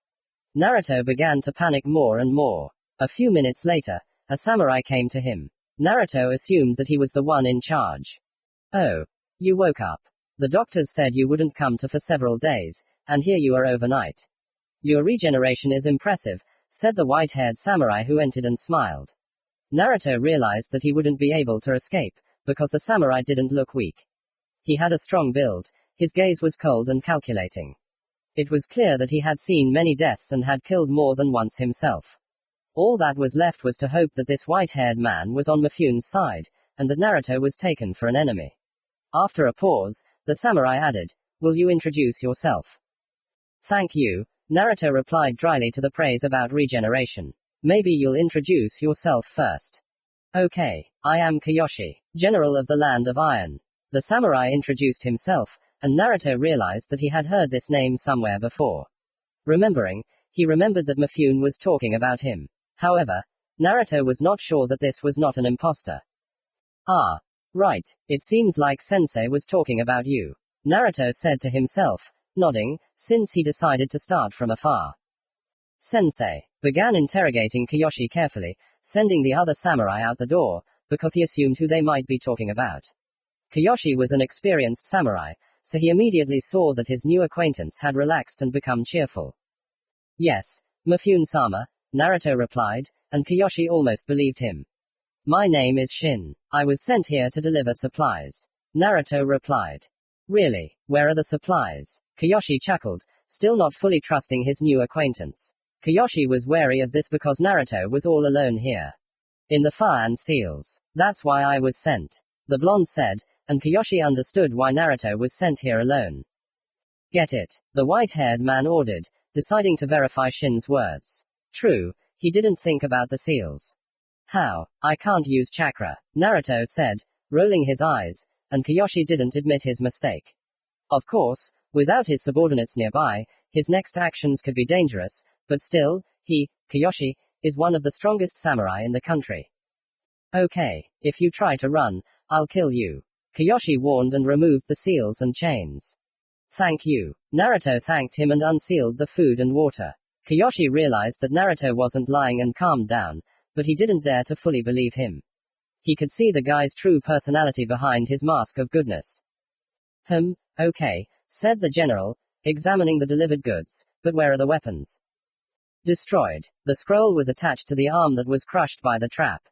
Naruto began to panic more and more. A few minutes later, a samurai came to him. Naruto assumed that he was the one in charge. Oh. You woke up. The doctors said you wouldn't come to for several days, and here you are overnight. Your regeneration is impressive, said the white-haired samurai who entered and smiled. Naruto realized that he wouldn't be able to escape, because the samurai didn't look weak. He had a strong build, his gaze was cold and calculating. It was clear that he had seen many deaths and had killed more than once himself. All that was left was to hope that this white-haired man was on Mifune's side, and that Naruto was taken for an enemy. After a pause, the samurai added, "Will you introduce yourself?" "Thank you," Naruto replied dryly to the praise about regeneration. "Maybe you'll introduce yourself first." "Okay, I am Kiyoshi, General of the Land of Iron." The samurai introduced himself, and Naruto realized that he had heard this name somewhere before. Remembering, he remembered that Mifune was talking about him. However, Naruto was not sure that this was not an imposter. "Ah. Right, it seems like Sensei was talking about you," Naruto said to himself, nodding, since he decided to start from afar. Sensei began interrogating Kiyoshi carefully, sending the other samurai out the door, because he assumed who they might be talking about. Kiyoshi was an experienced samurai, so he immediately saw that his new acquaintance had relaxed and become cheerful. "Yes, Mifune-sama," Naruto replied, and Kiyoshi almost believed him. "My name is Shin. I was sent here to deliver supplies," Naruto replied. "Really? Where are the supplies?" Kiyoshi chuckled, still not fully trusting his new acquaintance. Kiyoshi was wary of this because Naruto was all alone here. "In the FUNN seals. That's why I was sent," the blonde said, and Kiyoshi understood why Naruto was sent here alone. "Get it," the white-haired man ordered, deciding to verify Shin's words. True, he didn't think about the seals. "How? I can't use chakra," Naruto said, rolling his eyes, and Kiyoshi didn't admit his mistake. Of course, without his subordinates nearby, his next actions could be dangerous, but still, he, Kiyoshi, is one of the strongest samurai in the country. "Okay, if you try to run, I'll kill you," Kiyoshi warned and removed the seals and chains. "Thank you." Naruto thanked him and unsealed the food and water. Kiyoshi realized that Naruto wasn't lying and calmed down, but he didn't dare to fully believe him. He could see the guy's true personality behind his mask of goodness. Okay, said the general, examining the delivered goods, "but where are the weapons?" "Destroyed." The scroll was attached to the arm that was crushed by the trap,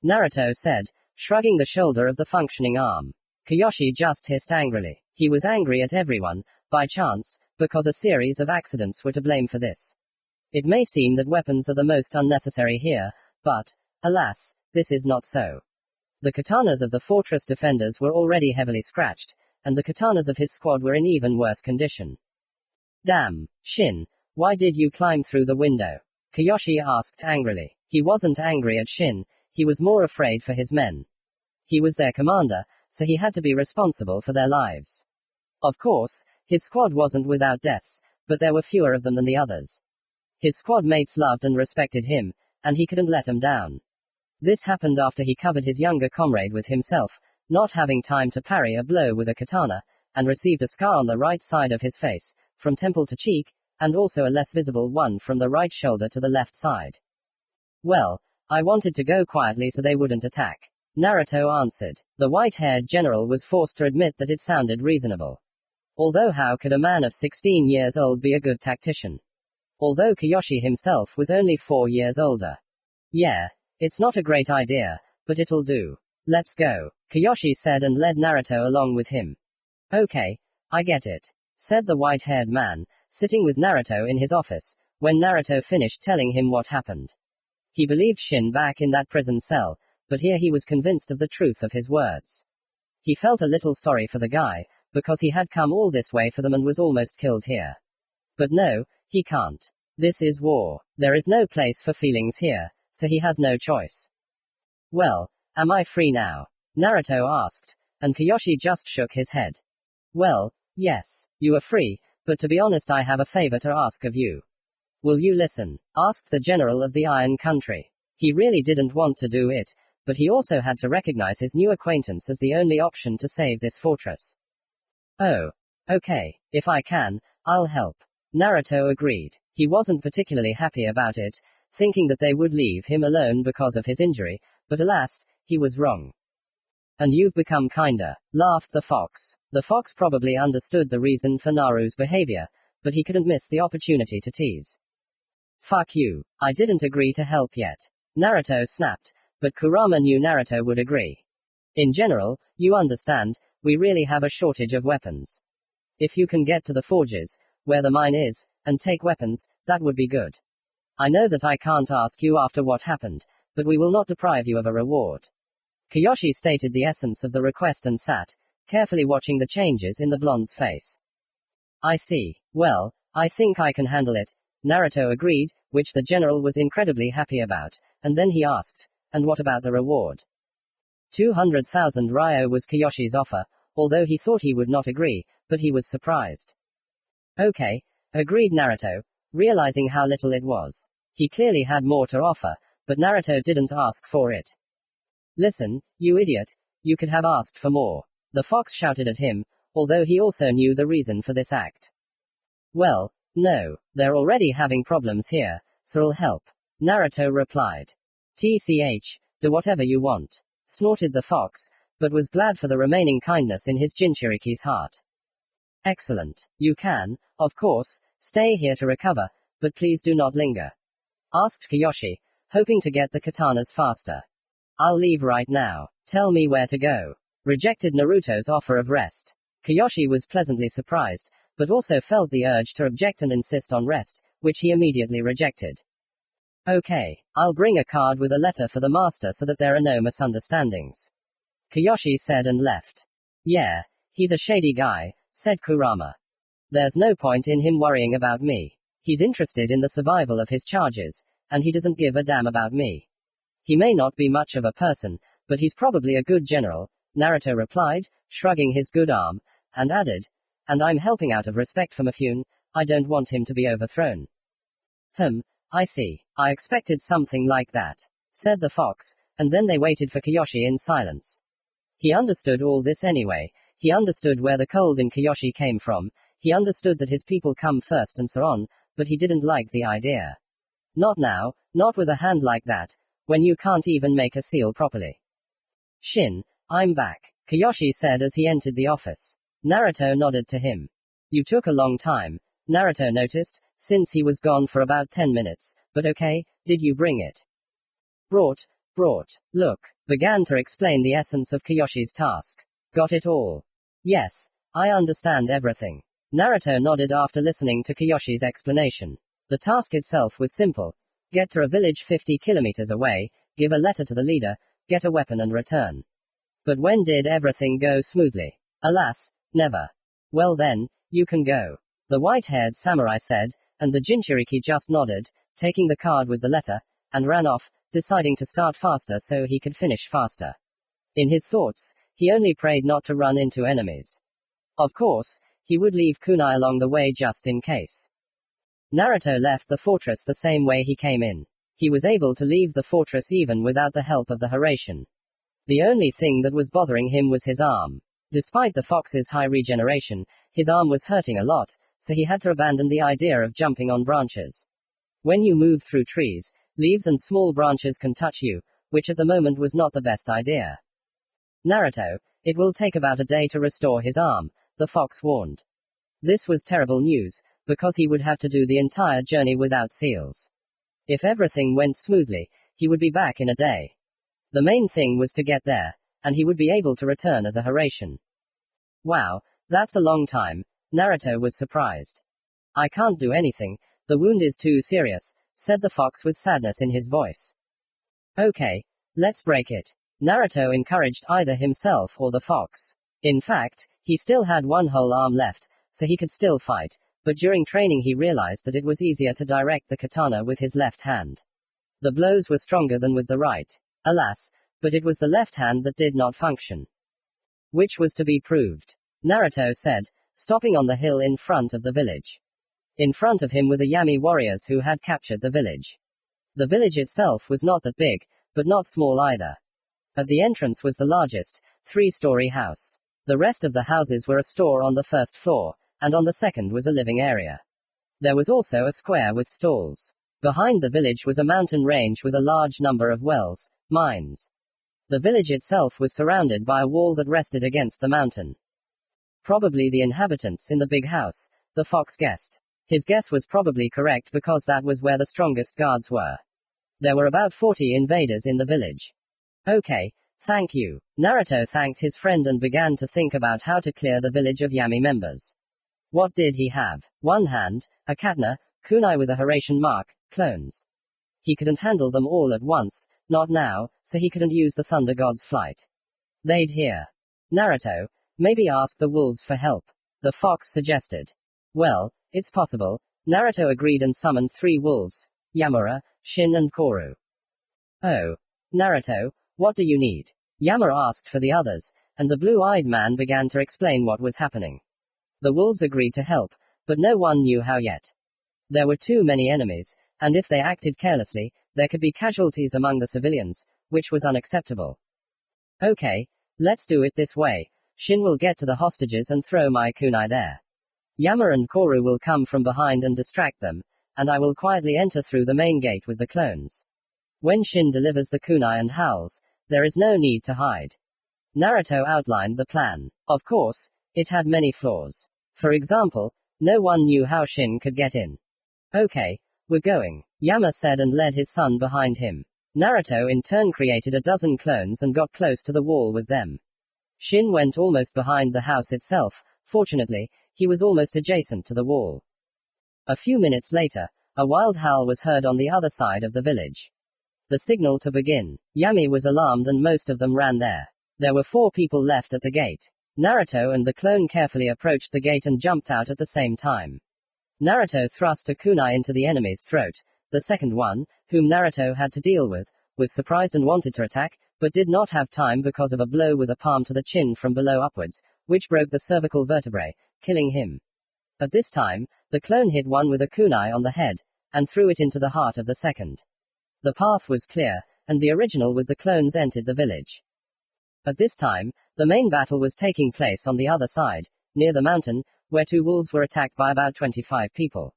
Naruto said, shrugging the shoulder of the functioning arm. Kiyoshi just hissed angrily. He was angry at everyone, by chance, because a series of accidents were to blame for this. It may seem that weapons are the most unnecessary here, but, alas, this is not so. The katanas of the fortress defenders were already heavily scratched, and the katanas of his squad were in even worse condition. "Damn, Shin, why did you climb through the window?" Kiyoshi asked angrily. He wasn't angry at Shin, he was more afraid for his men. He was their commander, so he had to be responsible for their lives. Of course, his squad wasn't without deaths, but there were fewer of them than the others. His squad mates loved and respected him, and he couldn't let them down. This happened after he covered his younger comrade with himself, not having time to parry a blow with a katana, and received a scar on the right side of his face, from temple to cheek, and also a less visible one from the right shoulder to the left side. "Well, I wanted to go quietly so they wouldn't attack," Naruto answered. The white-haired general was forced to admit that it sounded reasonable. Although how could a man of 16 years old be a good tactician? Although Kiyoshi himself was only 4 years older. "Yeah, it's not a great idea, but it'll do. Let's go," Kiyoshi said and led Naruto along with him. "Okay, I get it, said the white-haired man, sitting with Naruto in his office, when Naruto finished telling him what happened. He believed Shin back in that prison cell, but here he was convinced of the truth of his words. He felt a little sorry for the guy, because he had come all this way for them and was almost killed here. But no, he can't. This is war. There is no place for feelings here, so he has no choice. Well, am I free now? Naruto asked, and Kiyoshi just shook his head. Well, yes, you are free, but to be honest I have a favor to ask of you. Will you listen? Asked the general of the Iron Country. He really didn't want to do it, but he also had to recognize his new acquaintance as the only option to save this fortress. Oh. Okay, if I can, I'll help. Naruto agreed. He wasn't particularly happy about it, thinking that they would leave him alone because of his injury, but alas, he was wrong. And you've become kinder, laughed the fox. The fox probably understood the reason for Naruto's behavior, but he couldn't miss the opportunity to tease. Fuck you. I didn't agree to help yet. Naruto snapped, but Kurama knew Naruto would agree. In general, you understand, we really have a shortage of weapons. If you can get to the forges, where the mine is, and take weapons, that would be good. I know that I can't ask you after what happened, but we will not deprive you of a reward. Kiyoshi stated the essence of the request and sat, carefully watching the changes in the blonde's face. I see. Well, I think I can handle it, Naruto agreed, which the general was incredibly happy about, and then he asked, and what about the reward? 200,000 ryo was Kiyoshi's offer, although he thought he would not agree, but he was surprised. Okay, agreed Naruto, realizing how little it was. He clearly had more to offer, but Naruto didn't ask for it. Listen, you idiot, you could have asked for more. The fox shouted at him, although he also knew the reason for this act. Well, no, they're already having problems here, so I'll help. Naruto replied. TCH, do whatever you want, snorted the fox, but was glad for the remaining kindness in his Jinchuriki's heart. Excellent. You can, of course, stay here to recover, but please do not linger. Asked Kiyoshi, hoping to get the katanas faster. I'll leave right now. Tell me where to go. Rejected Naruto's offer of rest. Kiyoshi was pleasantly surprised, but also felt the urge to object and insist on rest, which he immediately rejected. Okay, I'll bring a card with a letter for the master so that there are no misunderstandings. Kiyoshi said and left. Yeah, he's a shady guy, said Kurama. There's no point in him worrying about me. He's interested in the survival of his charges, and he doesn't give a damn about me. He may not be much of a person, but he's probably a good general, Naruto replied, shrugging his good arm, and added, and I'm helping out of respect for Mifune, I don't want him to be overthrown. I see. I expected something like that, said the fox, and then they waited for Kiyoshi in silence. He understood all this anyway. He understood where the cold in Kiyoshi came from, he understood that his people come first and so on, but he didn't like the idea. Not now, not with a hand like that, when you can't even make a seal properly. Shin, I'm back, Kiyoshi said as he entered the office. Naruto nodded to him. You took a long time, Naruto noticed, since he was gone for about 10 minutes, but okay, did you bring it? Brought, look, began to explain the essence of Kiyoshi's task. Got it all? Yes, I understand everything. Naruto nodded after listening to Kiyoshi's explanation. The task itself was simple. Get to a village 50 kilometers away, give a letter to the leader, get a weapon and return. But when did everything go smoothly? Alas, never. Well then, you can go. The white-haired samurai said, and the Jinchuriki just nodded, taking the card with the letter, and ran off, deciding to start faster so he could finish faster. In his thoughts, he only prayed not to run into enemies. Of course, he would leave kunai along the way just in case. Naruto left the fortress the same way he came in. He was able to leave the fortress even without the help of the Hiraishin. The only thing that was bothering him was his arm. Despite the fox's high regeneration, his arm was hurting a lot, so he had to abandon the idea of jumping on branches. When you move through trees, leaves and small branches can touch you, which at the moment was not the best idea. Naruto, it will take about a day to restore his arm, the fox warned. This was terrible news, because he would have to do the entire journey without seals. If everything went smoothly, he would be back in a day. The main thing was to get there, and he would be able to return as a Hiraishin. Wow, That's a long time. Naruto was surprised. I can't do anything. The wound is too serious, said the fox with sadness in his voice. Okay, let's break it. Naruto encouraged either himself or the fox. In fact, he still had one whole arm left, so he could still fight, but during training he realized that it was easier to direct the katana with his left hand. The blows were stronger than with the right. Alas, but it was the left hand that did not function. Which was to be proved. Naruto said, stopping on the hill in front of the village. In front of him were the Yami warriors who had captured the village. The village itself was not that big, but not small either. At the entrance was the largest, 3-story house. The rest of the houses were a store on the first floor, and on the second was a living area. There was also a square with stalls. Behind the village was a mountain range with a large number of wells, mines. The village itself was surrounded by a wall that rested against the mountain. Probably the inhabitants in the big house, the fox guessed. His guess was probably correct because that was where the strongest guards were. There were about 40 invaders in the village. Okay, thank you. Naruto thanked his friend and began to think about how to clear the village of Yami members. What did he have? One hand, a katana, kunai with a Horatian mark, clones. He couldn't handle them all at once, not now, so he couldn't use the Thunder God's flight. They'd hear. Naruto, maybe ask the wolves for help. The fox suggested. Well, it's possible. Naruto agreed and summoned 3 wolves, Yamura, Shin and Koru. Oh. Naruto, what do you need? Yamura asked for the others, and the blue-eyed man began to explain what was happening. The wolves agreed to help, but no one knew how yet. There were too many enemies, and if they acted carelessly, there could be casualties among the civilians, which was unacceptable. Okay, let's do it this way. Shin will get to the hostages and throw my kunai there. Yamura and Koru will come from behind and distract them, and I will quietly enter through the main gate with the clones. When Shin delivers the kunai and howls, there is no need to hide. Naruto outlined the plan. Of course, it had many flaws. For example, no one knew how Shin could get in. Okay, we're going, Yama said and led his son behind him. Naruto in turn created a dozen clones and got close to the wall with them. Shin went almost behind the house itself. Fortunately, he was almost adjacent to the wall. A few minutes later, a wild howl was heard on the other side of the village. The signal to begin. Yami was alarmed and most of them ran there. There were 4 people left at the gate. Naruto and the clone carefully approached the gate and jumped out at the same time. Naruto thrust a kunai into the enemy's throat. The second one, whom Naruto had to deal with, was surprised and wanted to attack, but did not have time because of a blow with a palm to the chin from below upwards, which broke the cervical vertebrae, killing him. At this time, the clone hit one with a kunai on the head, and threw it into the heart of the second. The path was clear, and the original with the clones entered the village. At this time, the main battle was taking place on the other side, near the mountain, where 2 wolves were attacked by about 25 people.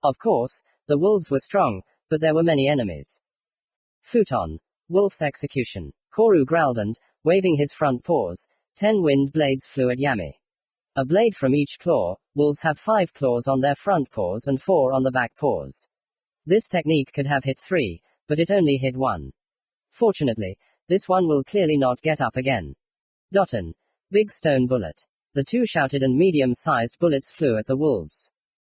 Of course, the wolves were strong, but there were many enemies. Futon. Wolf's execution. Koru growled and, waving his front paws, 10 wind blades flew at Yami. A blade from each claw. Wolves have 5 claws on their front paws and 4 on the back paws. This technique could have hit 3, but it only hit 1. Fortunately, this one will clearly not get up again. Doton. Big stone bullet. The 2 shouted and medium-sized bullets flew at the wolves.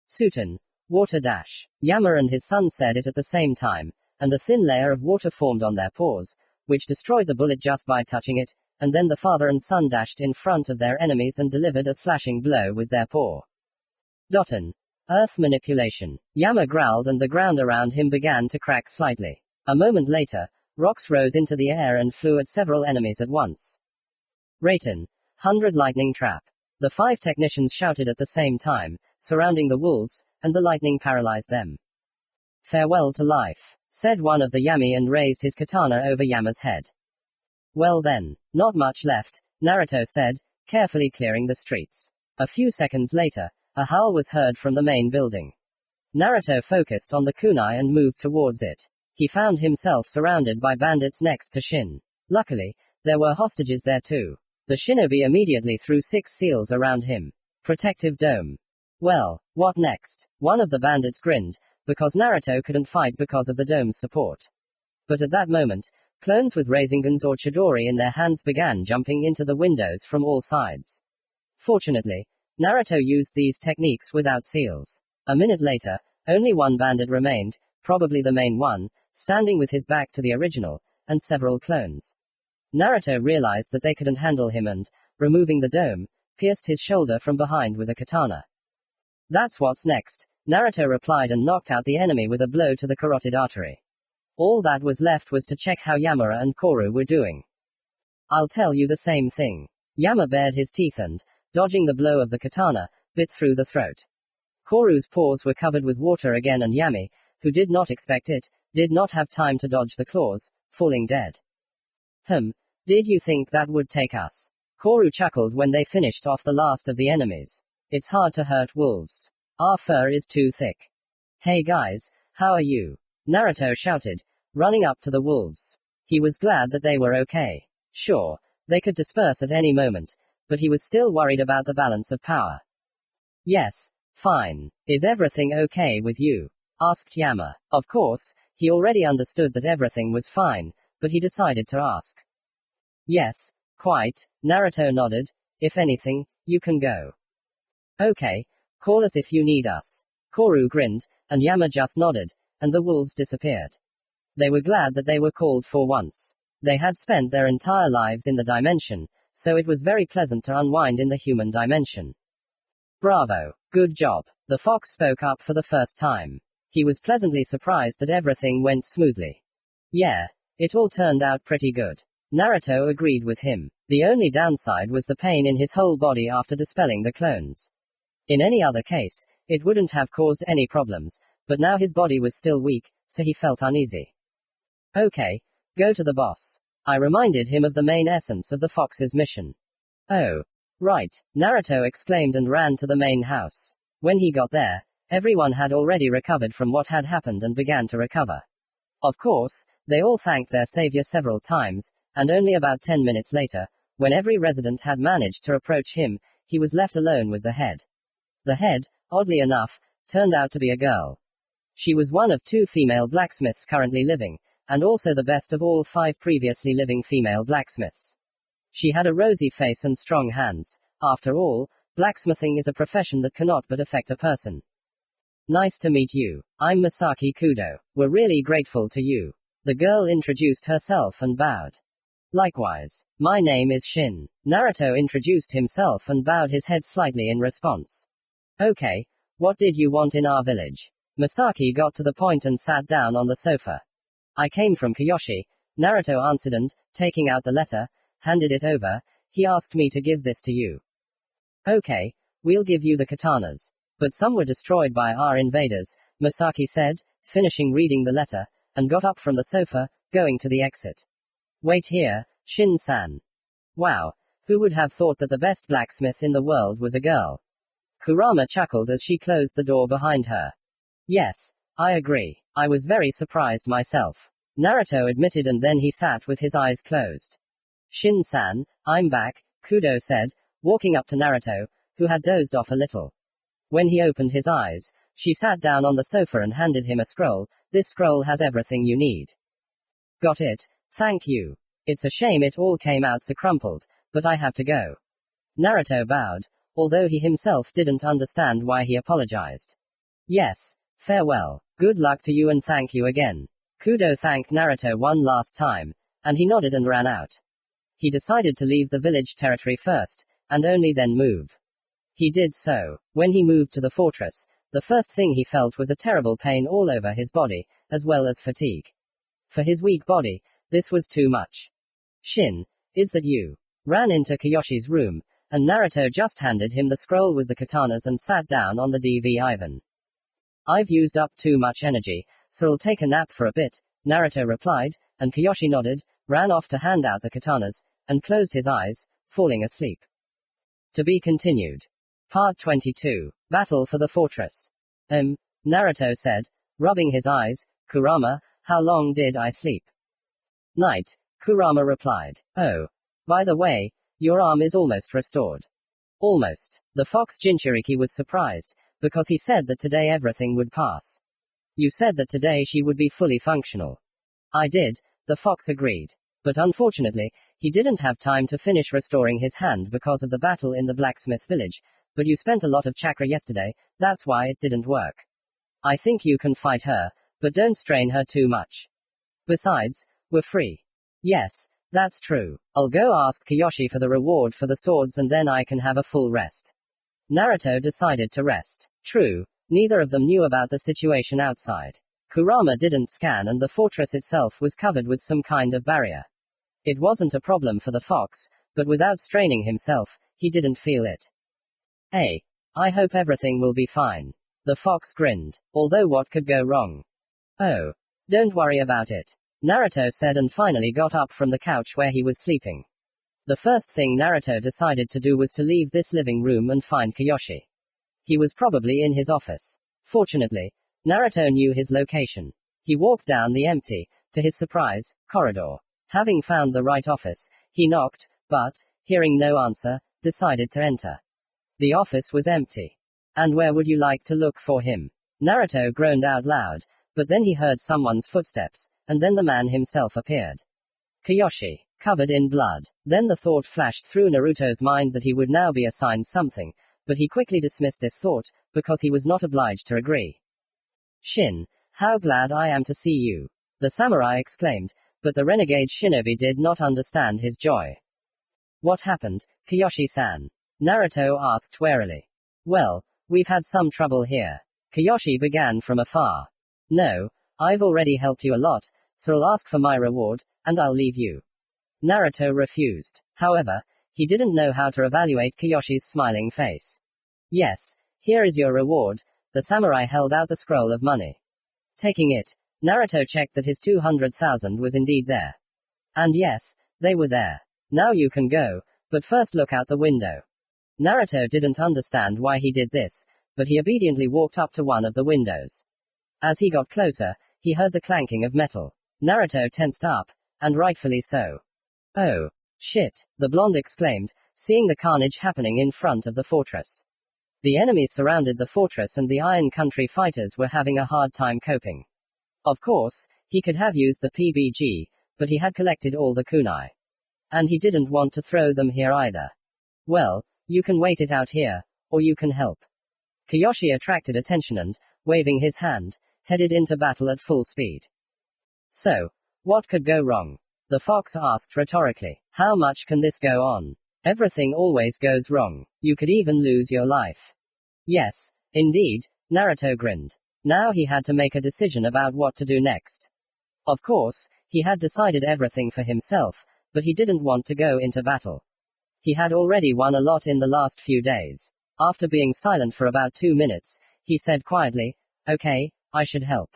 Suton. Water dash. Yama and his son said it at the same time, and a thin layer of water formed on their paws, which destroyed the bullet just by touching it, and then the father and son dashed in front of their enemies and delivered a slashing blow with their paw. Doton. Earth manipulation. Yama growled and the ground around him began to crack slightly. A moment later, rocks rose into the air and flew at several enemies at once. Raten. 100 lightning trap. The 5 technicians shouted at the same time, surrounding the wolves, and the lightning paralyzed them. Farewell to life, said one of the Yami and raised his katana over Yama's head. Well then, not much left, Naruto said, carefully clearing the streets. A few seconds later, a howl was heard from the main building. Naruto focused on the kunai and moved towards it. He found himself surrounded by bandits next to Shin. Luckily, there were hostages there too. The shinobi immediately threw 6 seals around him. Protective dome. Well, what next? One of the bandits grinned, because Naruto couldn't fight because of the dome's support. But at that moment, clones with rasengans or chidori in their hands began jumping into the windows from all sides. Fortunately, Naruto used these techniques without seals. A minute later, only one bandit remained, probably the main one, standing with his back to the original, and several clones. Naruto realized that they couldn't handle him and, removing the dome, pierced his shoulder from behind with a katana. That's what's next, Naruto replied and knocked out the enemy with a blow to the carotid artery. All that was left was to check how Yamura and Koru were doing. I'll tell you the same thing. Yama bared his teeth and, dodging the blow of the katana, bit through the throat. Koru's paws were covered with water again and Yami, who did not expect it, did not have time to dodge the claws, falling dead. Did you think that would take us? Koru chuckled when they finished off the last of the enemies. It's hard to hurt wolves. Our fur is too thick. Hey guys, how are you? Naruto shouted, running up to the wolves. He was glad that they were okay. Sure, they could disperse at any moment, but he was still worried about the balance of power. Yes, fine. Is everything okay with you? Asked Yama. Of course, he already understood that everything was fine, but he decided to ask. Yes, quite, Naruto nodded. If anything, you can go. Okay, call us if you need us. Koru grinned, and Yama just nodded, and the wolves disappeared. They were glad that they were called for once. They had spent their entire lives in the dimension, so it was very pleasant to unwind in the human dimension. Bravo, good job. The fox spoke up for the first time. He was pleasantly surprised that everything went smoothly. Yeah, it all turned out pretty good. Naruto agreed with him. The only downside was the pain in his whole body after dispelling the clones. In any other case, it wouldn't have caused any problems, but now his body was still weak, so he felt uneasy. Okay, go to the boss. I reminded him of the main essence of the fox's mission. Oh. Right, Naruto exclaimed and ran to the main house. When he got there, everyone had already recovered from what had happened and began to recover. Of course, they all thanked their savior several times, and only about 10 minutes later, when every resident had managed to approach him, he was left alone with the head. The head, oddly enough, turned out to be a girl. She was one of 2 female blacksmiths currently living, and also the best of all 5 previously living female blacksmiths. She had a rosy face and strong hands. After all, blacksmithing is a profession that cannot but affect a person. Nice to meet you. I'm Misaki Kudo. We're really grateful to you. The girl introduced herself and bowed. Likewise. My name is Shin. Naruto introduced himself and bowed his head slightly in response. Okay, what did you want in our village? Misaki got to the point and sat down on the sofa. I came from Kyoshi, Naruto answered and, taking out the letter, handed it over. He asked me to give this to you. Okay, we'll give you the katanas. But some were destroyed by our invaders, Misaki said, finishing reading the letter, and got up from the sofa, going to the exit. Wait here, Shin-san. Wow, who would have thought that the best blacksmith in the world was a girl? Kurama chuckled as she closed the door behind her. Yes, I agree. I was very surprised myself. Naruto admitted and then he sat with his eyes closed. Shin-san, I'm back, Kudo said, walking up to Naruto, who had dozed off a little. When he opened his eyes, she sat down on the sofa and handed him a scroll. This scroll has everything you need. Got it, thank you. It's a shame it all came out so crumpled, but I have to go. Naruto bowed, although he himself didn't understand why he apologized. Yes, farewell. Good luck to you and thank you again. Kudo thanked Naruto one last time, and he nodded and ran out. He decided to leave the village territory first, and only then move. He did so. When he moved to the fortress, the first thing he felt was a terrible pain all over his body, as well as fatigue. For his weak body, this was too much. Shin, is that you? Ran into Kyoshi's room, and Naruto just handed him the scroll with the katanas and sat down on the divan. I've used up too much energy, so I'll take a nap for a bit, Naruto replied, and Kyoshi nodded, ran off to hand out the katanas, and closed his eyes, falling asleep. To be continued. Part 22. Battle for the Fortress. Naruto said, rubbing his eyes. Kurama, how long did I sleep? Night, Kurama replied. Oh. By the way, your arm is almost restored. Almost. The fox Jinchuriki was surprised, because he said that today everything would pass. You said that today she would be fully functional. I did, the fox agreed. But unfortunately, He didn't have time to finish restoring his hand because of the battle in the blacksmith village, but you spent a lot of chakra yesterday, that's why it didn't work. I think you can fight her, but don't strain her too much. Besides, we're free. Yes, that's true. I'll go ask Kiyoshi for the reward for the swords and then I can have a full rest. Naruto decided to rest. True, neither of them knew about the situation outside. Kurama didn't scan and the fortress itself was covered with some kind of barrier. It wasn't a problem for the fox, but without straining himself, he didn't feel it. Hey, I hope everything will be fine. The fox grinned. Although what could go wrong? Oh, don't worry about it, Naruto said and finally got up from the couch where he was sleeping. The first thing Naruto decided to do was to leave this living room and find Kiyoshi. He was probably in his office. Fortunately, Naruto knew his location. He walked down the empty, to his surprise, corridor. Having found the right office, he knocked, but, hearing no answer, decided to enter. The office was empty. And where would you like to look for him? Naruto groaned out loud, but then he heard someone's footsteps, and then the man himself appeared. Kiyoshi, covered in blood. Then the thought flashed through Naruto's mind that he would now be assigned something, but he quickly dismissed this thought, because he was not obliged to agree. Shin, how glad I am to see you, the samurai exclaimed, but the renegade shinobi did not understand his joy. What happened, Kiyoshi-san? Naruto asked warily. Well, we've had some trouble here. Kiyoshi began from afar. No, I've already helped you a lot, so I'll ask for my reward, and I'll leave you. Naruto refused. However, he didn't know how to evaluate Kiyoshi's smiling face. Yes, here is your reward. The samurai held out the scroll of money. Taking it, Naruto checked that his 200,000 was indeed there. And yes, they were there. Now you can go, but first look out the window. Naruto didn't understand why he did this, but he obediently walked up to one of the windows. As he got closer, he heard the clanking of metal. Naruto tensed up, and rightfully so. Oh, shit, the blonde exclaimed, seeing the carnage happening in front of the fortress. The enemies surrounded the fortress and the Iron Country fighters were having a hard time coping. Of course, he could have used the PBG, but he had collected all the kunai. And he didn't want to throw them here either. Well, you can wait it out here, or you can help. Kiyoshi attracted attention and, waving his hand, headed into battle at full speed. So, what could go wrong? The fox asked rhetorically. How much can this go on? Everything always goes wrong. You could even lose your life. Yes, indeed, Naruto grinned. Now he had to make a decision about what to do next. Of course, he had decided everything for himself, but he didn't want to go into battle. He had already won a lot in the last few days. After being silent for about 2 minutes, he said quietly, okay, I should help.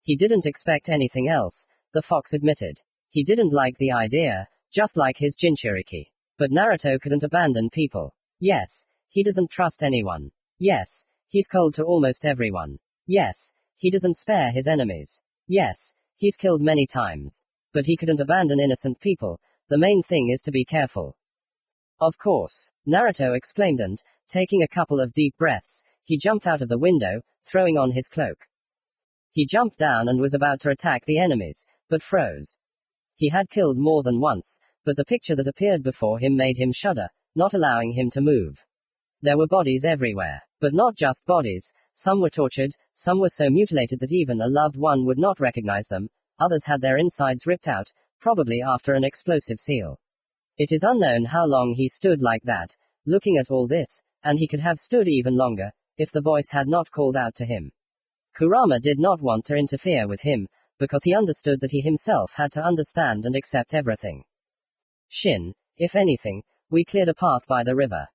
He didn't expect anything else, the fox admitted. He didn't like the idea, just like his Jinchuriki. But Naruto couldn't abandon people. Yes, he doesn't trust anyone. Yes, he's cold to almost everyone. Yes, he doesn't spare his enemies. Yes, he's killed many times. But he couldn't abandon innocent people. The main thing is to be careful. Of course, Naruto exclaimed and, taking a couple of deep breaths, he jumped out of the window, throwing on his cloak. He jumped down and was about to attack the enemies, but froze. He had killed more than once, but the picture that appeared before him made him shudder, not allowing him to move. There were bodies everywhere, but not just bodies. Some were tortured, some were so mutilated that even a loved one would not recognize them, others had their insides ripped out, probably after an explosive seal. It is unknown how long he stood like that, looking at all this, and he could have stood even longer, if the voice had not called out to him. Kurama did not want to interfere with him, because he understood that he himself had to understand and accept everything. Shin, if anything, we cleared a path by the river.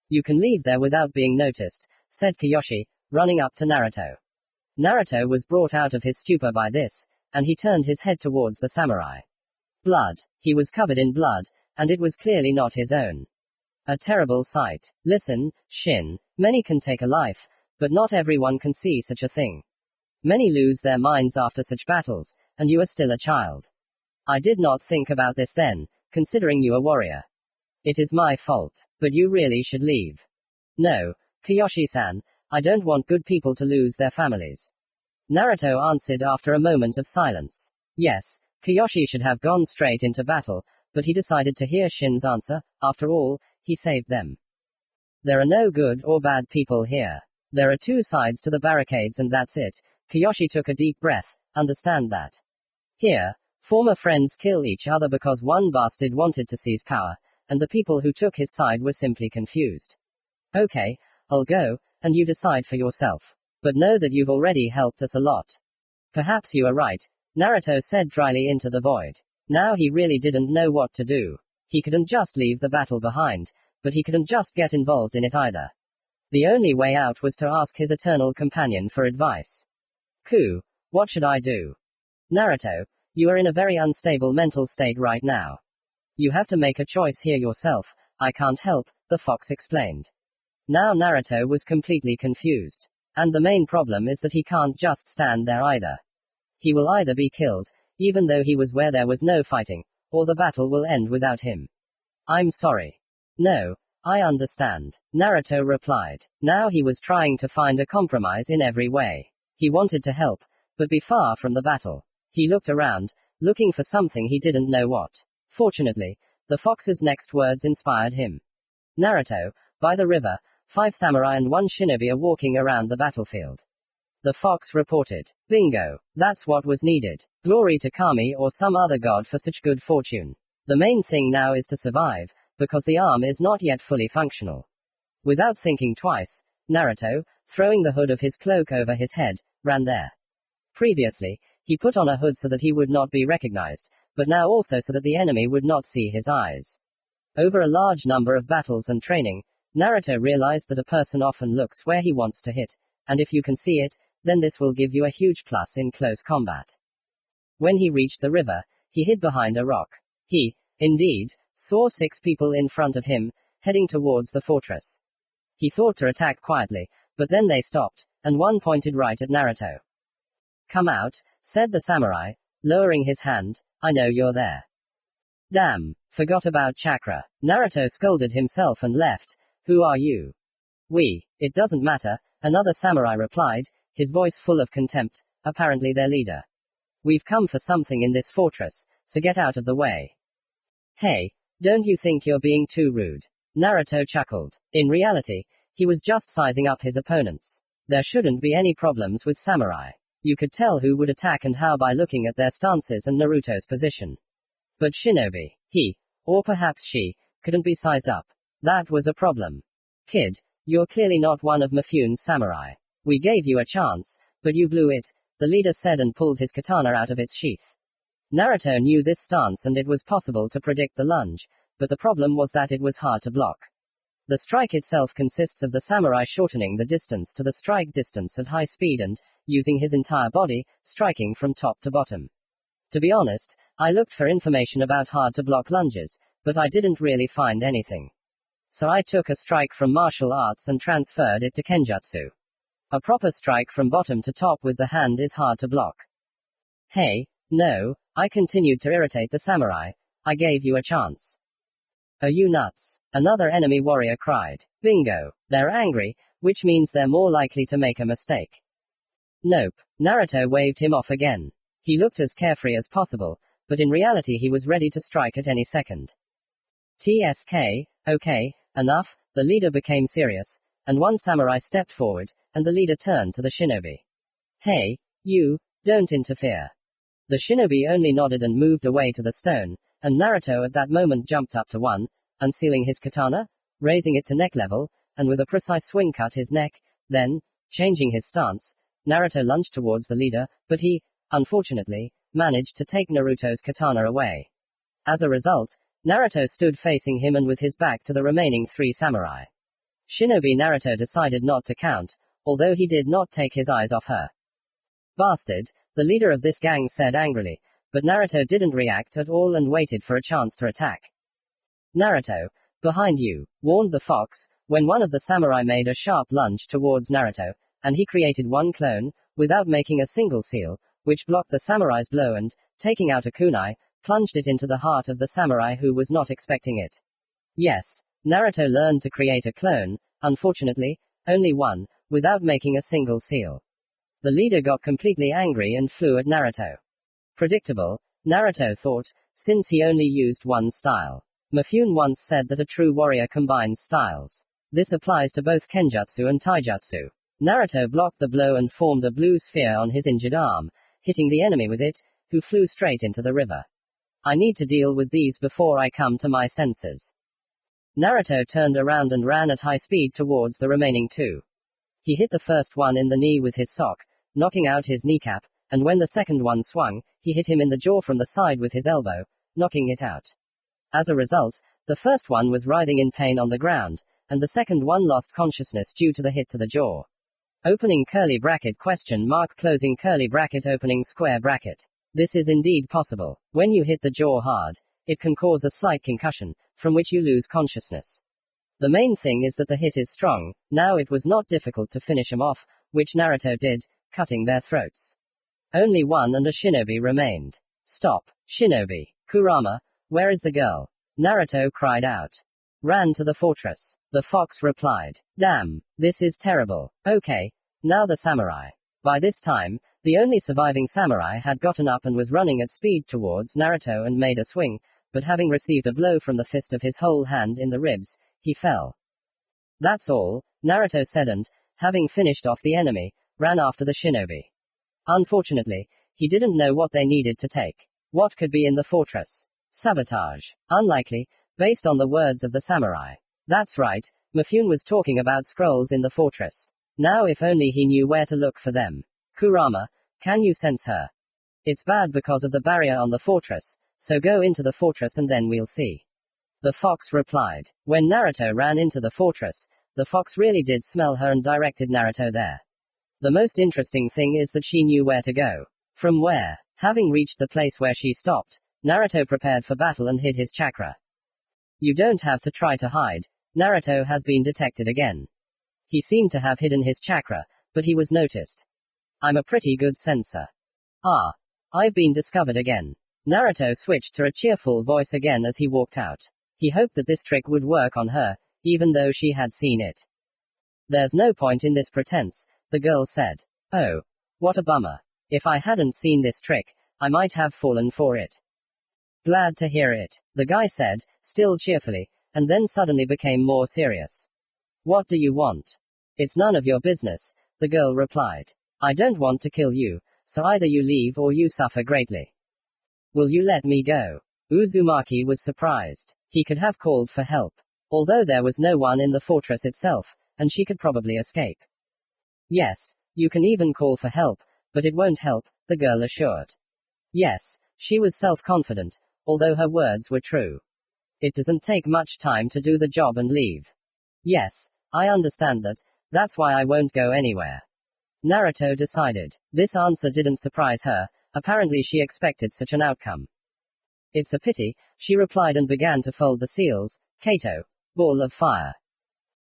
You can leave there without being noticed, said Kiyoshi, running up to Naruto. Naruto was brought out of his stupor by this, and he turned his head towards the samurai. Blood. He was covered in blood, and it was clearly not his own. A terrible sight. Listen, Shin, many can take a life, but not everyone can see such a thing. Many lose their minds after such battles, and you are still a child. I did not think about this then, considering you a warrior. It is my fault, but you really should leave. No, Kiyoshi-san, I don't want good people to lose their families. Naruto answered after a moment of silence. Yes, Kiyoshi should have gone straight into battle, but he decided to hear Shin's answer. After all, he saved them. There are no good or bad people here. There are two sides to the barricades and that's it. Kiyoshi took a deep breath. Understand that. Here, former friends kill each other because one bastard wanted to seize power, and the people who took his side were simply confused. Okay, I'll go, and you decide for yourself. But know that you've already helped us a lot. Perhaps you are right, Naruto said dryly into the void. Now he really didn't know what to do. He couldn't just leave the battle behind, but he couldn't just get involved in it either. The only way out was to ask his eternal companion for advice. What should I do? Naruto, you are in a very unstable mental state right now. You have to make a choice here yourself. I can't help, the fox explained. Now Naruto was completely confused. And the main problem is that he can't just stand there either. He will either be killed, even though he was where there was no fighting, or the battle will end without him. I'm sorry. No, I understand, Naruto replied. Now he was trying to find a compromise in every way. He wanted to help, but be far from the battle. He looked around, looking for something he didn't know what. Fortunately, the fox's next words inspired him. Naruto, by the river, 5 samurai and 1 shinobi are walking around the battlefield. The fox reported. Bingo, that's what was needed. Glory to Kami or some other god for such good fortune. The main thing now is to survive, because the arm is not yet fully functional. Without thinking twice, Naruto, throwing the hood of his cloak over his head, ran there. Previously, he put on a hood so that he would not be recognized, but now also so that the enemy would not see his eyes. Over a large number of battles and training, Naruto realized that a person often looks where he wants to hit, and if you can see it, then this will give you a huge plus in close combat. When he reached the river, he hid behind a rock. He, indeed, saw 6 people in front of him, heading towards the fortress. He thought to attack quietly, but then they stopped, and one pointed right at Naruto. Come out, said the samurai, lowering his hand, I know you're there. Damn, forgot about chakra. Naruto scolded himself and left. Who are you? It doesn't matter, another samurai replied, his voice full of contempt, apparently their leader. We've come for something in this fortress, so get out of the way. Hey, don't you think you're being too rude? Naruto chuckled. In reality, he was just sizing up his opponents. There shouldn't be any problems with samurai. You could tell who would attack and how by looking at their stances and Naruto's position. But shinobi, he, or perhaps she, couldn't be sized up. That was a problem. Kid, you're clearly not one of Mifune's samurai. We gave you a chance, but you blew it, the leader said and pulled his katana out of its sheath. Naruto knew this stance and it was possible to predict the lunge, but the problem was that it was hard to block. The strike itself consists of the samurai shortening the distance to the strike distance at high speed and, using his entire body, striking from top to bottom. To be honest, I looked for information about hard to block lunges, but I didn't really find anything. So I took a strike from martial arts and transferred it to kenjutsu. A proper strike from bottom to top with the hand is hard to block. Hey, no, I continued to irritate the samurai. I gave you a chance. Are you nuts? Another enemy warrior cried. Bingo. They're angry, which means they're more likely to make a mistake. Nope. Naruto waved him off again. He looked as carefree as possible, but in reality he was ready to strike at any second. TSK, okay, enough, the leader became serious, and one samurai stepped forward, and the leader turned to the shinobi. Hey, you, don't interfere. The shinobi only nodded and moved away to the stone, and Naruto at that moment jumped up to one, unsealing his katana, raising it to neck level, and with a precise swing cut his neck, then, changing his stance, Naruto lunged towards the leader, but he, unfortunately, managed to take Naruto's katana away. As a result, Naruto stood facing him and with his back to the remaining 3 samurai. Shinobi Naruto decided not to count, although he did not take his eyes off her. Bastard, the leader of this gang said angrily, but Naruto didn't react at all and waited for a chance to attack. Naruto, behind you, warned the fox, when one of the samurai made a sharp lunge towards Naruto, and he created one clone, without making a single seal, which blocked the samurai's blow and, taking out a kunai, plunged it into the heart of the samurai who was not expecting it. Yes, Naruto learned to create a clone, unfortunately, only one, without making a single seal. The leader got completely angry and flew at Naruto. Predictable, Naruto thought, since he only used one style. Mifune once said that a true warrior combines styles. This applies to both kenjutsu and taijutsu. Naruto blocked the blow and formed a blue sphere on his injured arm, hitting the enemy with it, who flew straight into the river. I need to deal with these before I come to my senses. Naruto turned around and ran at high speed towards the remaining two. He hit the first one in the knee with his sock, knocking out his kneecap, and when the second one swung, he hit him in the jaw from the side with his elbow, knocking it out. As a result, the first one was writhing in pain on the ground, and the second one lost consciousness due to the hit to the jaw. Opening curly bracket question mark closing curly bracket opening square bracket. This is indeed possible. When you hit the jaw hard, it can cause a slight concussion, from which you lose consciousness. The main thing is that the hit is strong. Now it was not difficult to finish him off, which Naruto did, cutting their throats. Only one and a shinobi remained. Stop, shinobi. Kurama, where is the girl? Naruto cried out. Ran to the fortress. The fox replied. Damn, this is terrible. Okay, now the samurai. By this time, the only surviving samurai had gotten up and was running at speed towards Naruto and made a swing, but having received a blow from the fist of his whole hand in the ribs, he fell. That's all, Naruto said and, having finished off the enemy, ran after the shinobi. Unfortunately, he didn't know what they needed to take. What could be in the fortress? Sabotage. Unlikely, based on the words of the samurai. That's right, Mifune was talking about scrolls in the fortress. Now if only he knew where to look for them. Kurama, can you sense her? It's bad because of the barrier on the fortress, so go into the fortress and then we'll see. The fox replied. When Naruto ran into the fortress, the fox really did smell her and directed Naruto there. The most interesting thing is that she knew where to go. From where? Having reached the place where she stopped, Naruto prepared for battle and hid his chakra. You don't have to try to hide. Naruto has been detected again. He seemed to have hidden his chakra, but he was noticed. I'm a pretty good sensor. Ah. I've been discovered again. Naruto switched to a cheerful voice again as he walked out. He hoped that this trick would work on her, even though she had seen it. There's no point in this pretense, the girl said. Oh. What a bummer. If I hadn't seen this trick, I might have fallen for it. Glad to hear it, the guy said, still cheerfully, and then suddenly became more serious. What do you want? It's none of your business, the girl replied. I don't want to kill you, so either you leave or you suffer greatly. Will you let me go? Uzumaki was surprised. He could have called for help. Although there was no one in the fortress itself, and she could probably escape. Yes, you can even call for help, but it won't help, the girl assured. Yes, she was self-confident, although her words were true. It doesn't take much time to do the job and leave. Yes, I understand that, that's why I won't go anywhere. Naruto decided. This answer didn't surprise her, apparently she expected such an outcome. It's a pity, she replied and began to fold the seals. Kato. Ball of fire.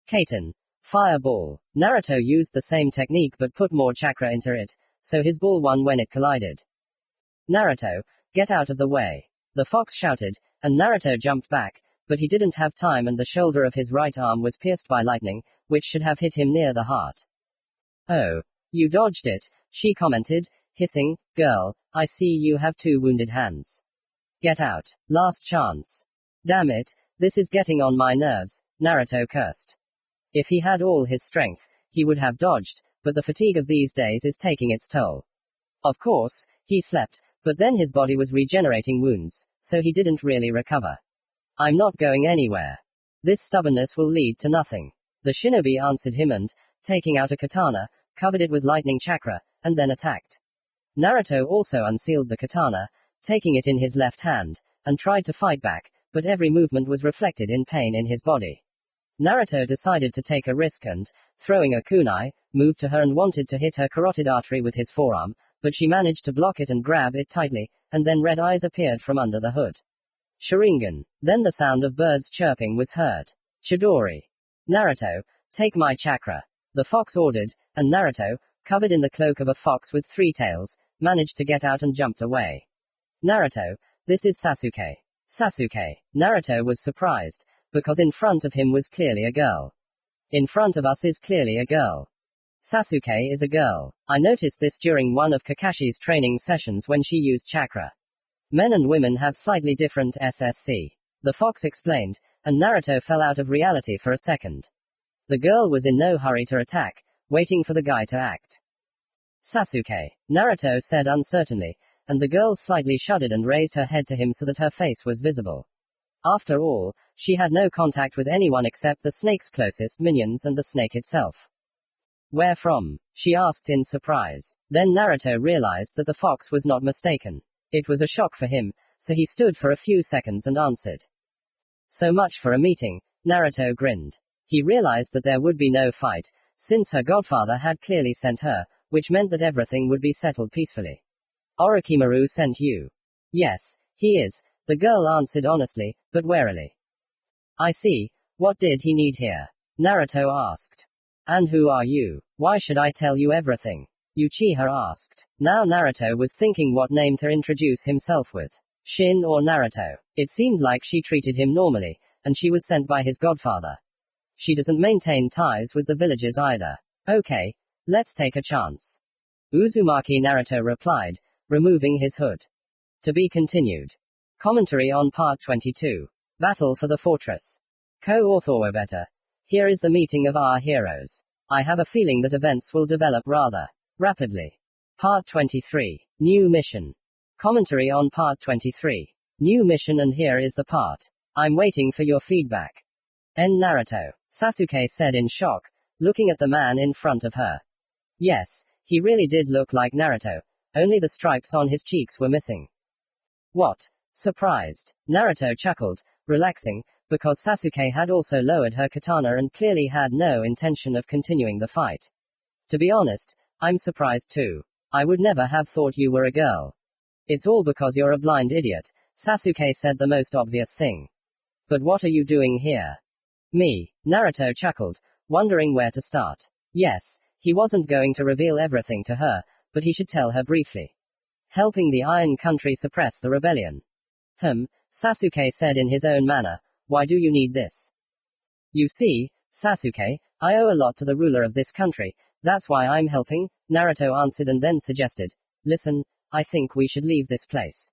Katen. Fireball. Naruto used the same technique but put more chakra into it, so his ball won when it collided. Naruto, get out of the way. The fox shouted, and Naruto jumped back, but he didn't have time and the shoulder of his right arm was pierced by lightning, which should have hit him near the heart. Oh. You dodged it, she commented, hissing. Girl, I see you have 2 wounded hands. Get out. Last chance. Damn it, this is getting on my nerves, Naruto cursed. If he had all his strength, he would have dodged, but the fatigue of these days is taking its toll. Of course, he slept, but then his body was regenerating wounds, so he didn't really recover. I'm not going anywhere. This stubbornness will lead to nothing. The shinobi answered him and, taking out a katana, covered it with lightning chakra, and then attacked. Naruto also unsealed the katana, taking it in his left hand, and tried to fight back, but every movement was reflected in pain in his body. Naruto decided to take a risk and, throwing a kunai, moved to her and wanted to hit her carotid artery with his forearm, but she managed to block it and grab it tightly, and then red eyes appeared from under the hood. Sharingan. Then the sound of birds chirping was heard. Chidori. Naruto, take my chakra. The fox ordered, and Naruto, covered in the cloak of a fox with 3 tails, managed to get out and jumped away. Naruto, this is Sasuke. Sasuke. Naruto was surprised, because in front of him was clearly a girl. In front of us is clearly a girl. Sasuke is a girl. I noticed this during one of Kakashi's training sessions when she used chakra. Men and women have slightly different SSC. The fox explained, and Naruto fell out of reality for a second. The girl was in no hurry to attack, waiting for the guy to act. Sasuke, Naruto said uncertainly, and the girl slightly shuddered and raised her head to him so that her face was visible. After all, she had no contact with anyone except the snake's closest minions and the snake itself. Where from? She asked in surprise. Then Naruto realized that the fox was not mistaken. It was a shock for him, so he stood for a few seconds and answered. So much for a meeting, Naruto grinned. He realized that there would be no fight, since her godfather had clearly sent her, which meant that everything would be settled peacefully. Orochimaru sent you. Yes, he is, the girl answered honestly, but warily. I see. What did he need here? Naruto asked. And who are you? Why should I tell you everything? Uchiha asked. Now Naruto was thinking what name to introduce himself with. Shin or Naruto. It seemed like she treated him normally, and she was sent by his godfather. She doesn't maintain ties with the villagers either. Okay, let's take a chance. Uzumaki, Naruto replied, removing his hood. To be continued. Commentary on Part 22. Battle for the Fortress. Co-author better. Here is the meeting of our heroes. I have a feeling that events will develop rather rapidly. Part 23. New mission. Commentary on Part 23. New mission, and here is the part. I'm waiting for your feedback. Naruto. Sasuke said in shock, looking at the man in front of her. Yes, he really did look like Naruto, only the stripes on his cheeks were missing. What? Surprised. Naruto chuckled, relaxing, because Sasuke had also lowered her katana and clearly had no intention of continuing the fight. To be honest, I'm surprised too. I would never have thought you were a girl. It's all because you're a blind idiot, Sasuke said the most obvious thing. But what are you doing here? Me. Naruto chuckled, wondering where to start. Yes, he wasn't going to reveal everything to her, but he should tell her briefly. Helping the Iron Country suppress the rebellion. Sasuke said in his own manner, why do you need this? You see, Sasuke, I owe a lot to the ruler of this country, that's why I'm helping, Naruto answered and then suggested, listen, I think we should leave this place.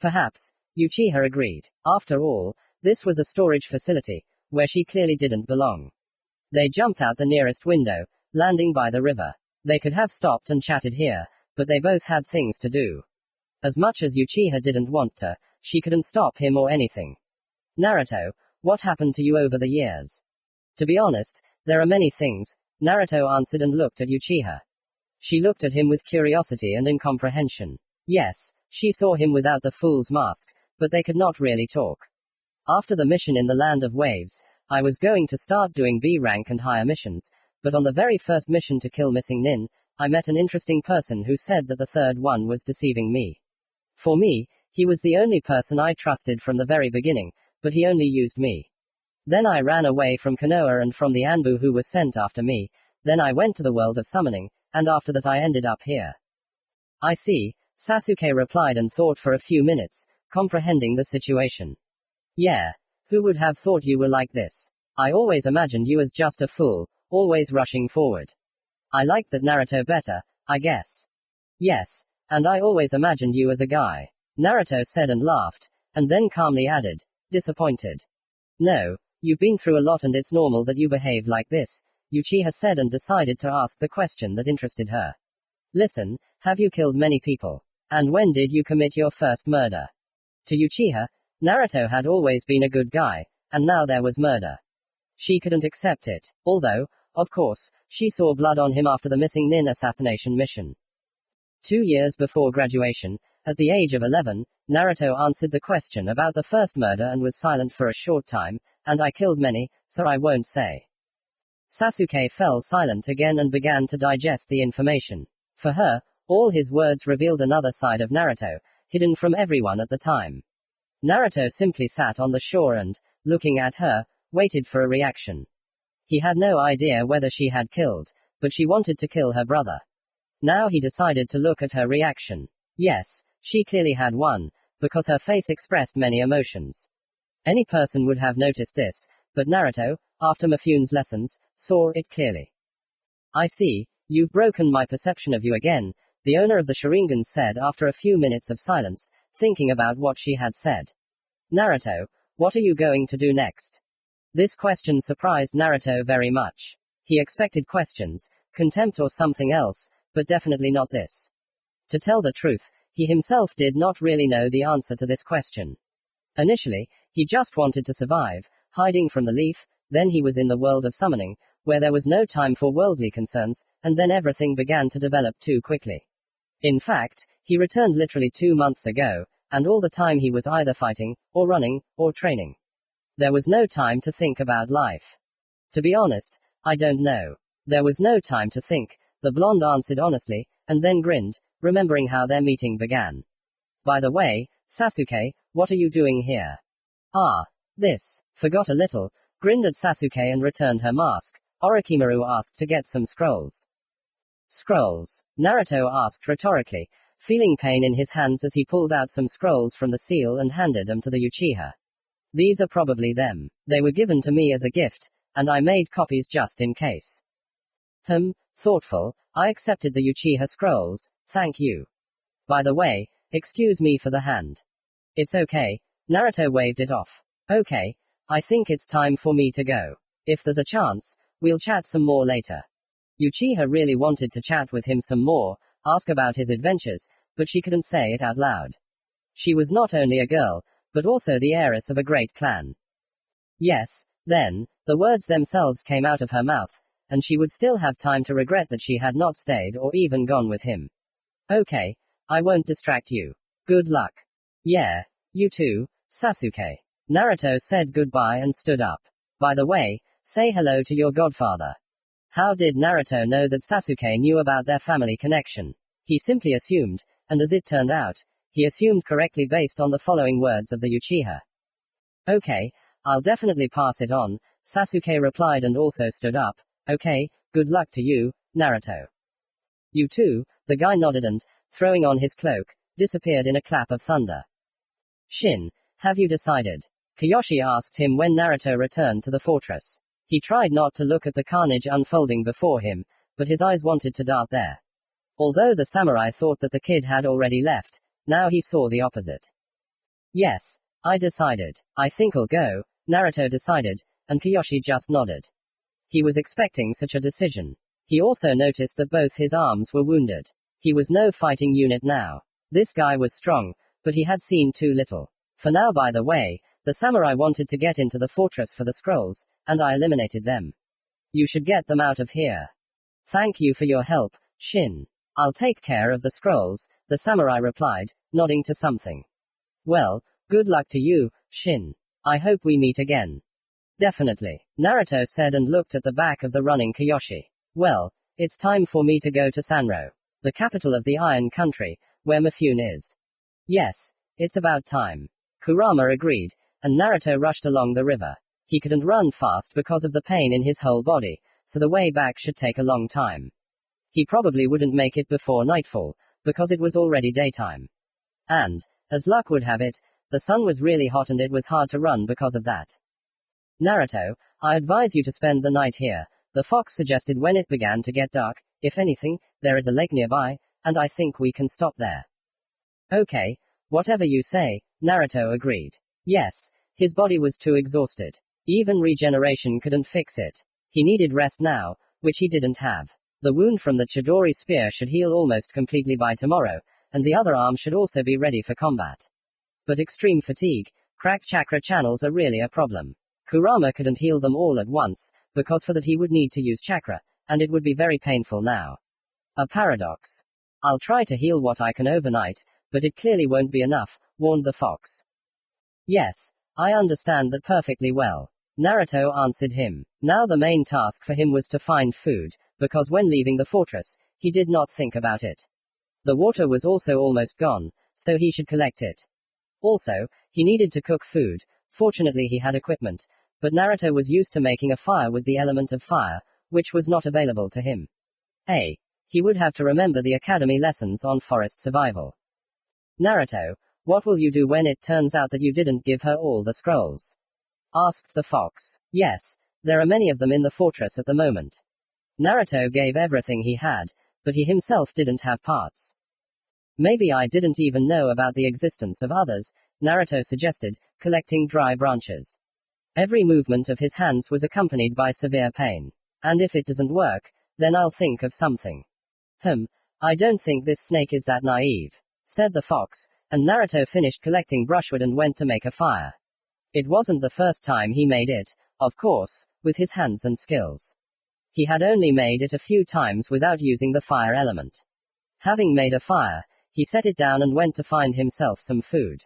Perhaps, Uchiha agreed. After all, this was a storage facility, where she clearly didn't belong. They jumped out the nearest window, landing by the river. They could have stopped and chatted here, but they both had things to do. As much as Uchiha didn't want to, she couldn't stop him or anything. Naruto, what happened to you over the years? To be honest, there are many things, Naruto answered and looked at Uchiha. She looked at him with curiosity and incomprehension. Yes, she saw him without the fool's mask, but they could not really talk. After the mission in the Land of Waves, I was going to start doing B rank and higher missions, but on the very first mission to kill missing Nin, I met an interesting person who said that the third one was deceiving me. For me, he was the only person I trusted from the very beginning, but he only used me. Then I ran away from Konoha and from the Anbu who was sent after me, then I went to the world of summoning, and after that I ended up here. I see, Sasuke replied and thought for a few minutes, comprehending the situation. Yeah, who would have thought you were like this? I always imagined you as just a fool, always rushing forward. I liked that Naruto better, I guess. Yes, and I always imagined you as a guy. Naruto said and laughed, and then calmly added, disappointed. No, you've been through a lot and it's normal that you behave like this, Uchiha said and decided to ask the question that interested her. Listen, have you killed many people? And when did you commit your first murder? To Uchiha, Naruto had always been a good guy, and now there was murder. She couldn't accept it, although, of course, she saw blood on him after the missing Nin assassination mission. 2 years before graduation, at the age of 11, Naruto answered the question about the first murder and was silent for a short time, and I killed many, so I won't say. Sasuke fell silent again and began to digest the information. For her, all his words revealed another side of Naruto, hidden from everyone at the time. Naruto simply sat on the shore and, looking at her, waited for a reaction. He had no idea whether she had killed, but she wanted to kill her brother. Now he decided to look at her reaction. Yes, she clearly had one, because her face expressed many emotions. Any person would have noticed this, but Naruto, after Mifune's lessons, saw it clearly. I see, you've broken my perception of you again, the owner of the Sharingan said after a few minutes of silence, thinking about what she had said. Naruto, what are you going to do next? This question surprised Naruto very much. He expected questions, contempt or something else, but definitely not this. To tell the truth, he himself did not really know the answer to this question. Initially, he just wanted to survive, hiding from the leaf, then he was in the world of summoning, where there was no time for worldly concerns, and then everything began to develop too quickly. In fact, he returned literally 2 months ago, and all the time he was either fighting, or running, or training. There was no time to think about life. To be honest, I don't know. There was no time to think, the blonde answered honestly, and then grinned, remembering how their meeting began. By the way, Sasuke, what are you doing here? Ah, this. Forgot a little, grinned at Sasuke and returned her mask. Orochimaru asked to get some scrolls. Scrolls? Naruto asked rhetorically, feeling pain in his hands as he pulled out some scrolls from the seal and handed them to the Uchiha. These are probably them. They were given to me as a gift, and I made copies just in case. Thoughtful, I accepted the Uchiha scrolls, thank you. By the way, excuse me for the hand. It's okay, Naruto waved it off. Okay, I think it's time for me to go. If there's a chance, we'll chat some more later. Uchiha really wanted to chat with him some more, ask about his adventures, but she couldn't say it out loud. She was not only a girl, but also the heiress of a great clan. Yes, then, the words themselves came out of her mouth, and she would still have time to regret that she had not stayed or even gone with him. Okay, I won't distract you. Good luck. Yeah, you too, Sasuke. Naruto said goodbye and stood up. By the way, say hello to your godfather. How did Naruto know that Sasuke knew about their family connection? He simply assumed, and as it turned out, he assumed correctly based on the following words of the Uchiha. Okay, I'll definitely pass it on, Sasuke replied and also stood up. Okay, good luck to you, Naruto. You too, the guy nodded and, throwing on his cloak, disappeared in a clap of thunder. Shin, have you decided? Kiyoshi asked him when Naruto returned to the fortress. He tried not to look at the carnage unfolding before him, but his eyes wanted to dart there. Although the samurai thought that the kid had already left, now he saw the opposite. Yes, I decided. I think I'll go, Naruto decided, and Kiyoshi just nodded. He was expecting such a decision. He also noticed that both his arms were wounded. He was no fighting unit now. This guy was strong, but he had seen too little. For now, by the way, the samurai wanted to get into the fortress for the scrolls, and I eliminated them. You should get them out of here. Thank you for your help, Shin. I'll take care of the scrolls, the samurai replied, nodding to something. Well, good luck to you, Shin. I hope we meet again. Definitely, Naruto said and looked at the back of the running Kiyoshi. Well, it's time for me to go to Sanro, the capital of the Iron Country, where Mifune is. Yes, it's about time. Kurama agreed, and Naruto rushed along the river. He couldn't run fast because of the pain in his whole body, so the way back should take a long time. He probably wouldn't make it before nightfall, because it was already daytime. And, as luck would have it, the sun was really hot and it was hard to run because of that. Naruto, I advise you to spend the night here, the fox suggested when it began to get dark. If anything, there is a lake nearby, and I think we can stop there. Okay, whatever you say, Naruto agreed. Yes, his body was too exhausted. Even regeneration couldn't fix it. He needed rest now, which he didn't have. The wound from the Chidori spear should heal almost completely by tomorrow, and the other arm should also be ready for combat. But extreme fatigue, cracked chakra channels are really a problem. Kurama couldn't heal them all at once, because for that he would need to use chakra, and it would be very painful now. A paradox. I'll try to heal what I can overnight, but it clearly won't be enough, warned the fox. Yes, I understand that perfectly well. Naruto answered him. Now the main task for him was to find food, because when leaving the fortress, he did not think about it. The water was also almost gone, so he should collect it. Also, he needed to cook food. Fortunately he had equipment, but Naruto was used to making a fire with the element of fire, which was not available to him. He would have to remember the academy lessons on forest survival. Naruto, what will you do when it turns out that you didn't give her all the scrolls? Asked the fox. Yes, there are many of them in the fortress at the moment. Naruto gave everything he had, but he himself didn't have parts. Maybe I didn't even know about the existence of others, Naruto suggested, collecting dry branches. Every movement of his hands was accompanied by severe pain. And if it doesn't work, then I'll think of something. I don't think this snake is that naive, said the fox, and Naruto finished collecting brushwood and went to make a fire. It wasn't the first time he made it, of course, with his hands and skills. He had only made it a few times without using the fire element. Having made a fire, he set it down and went to find himself some food.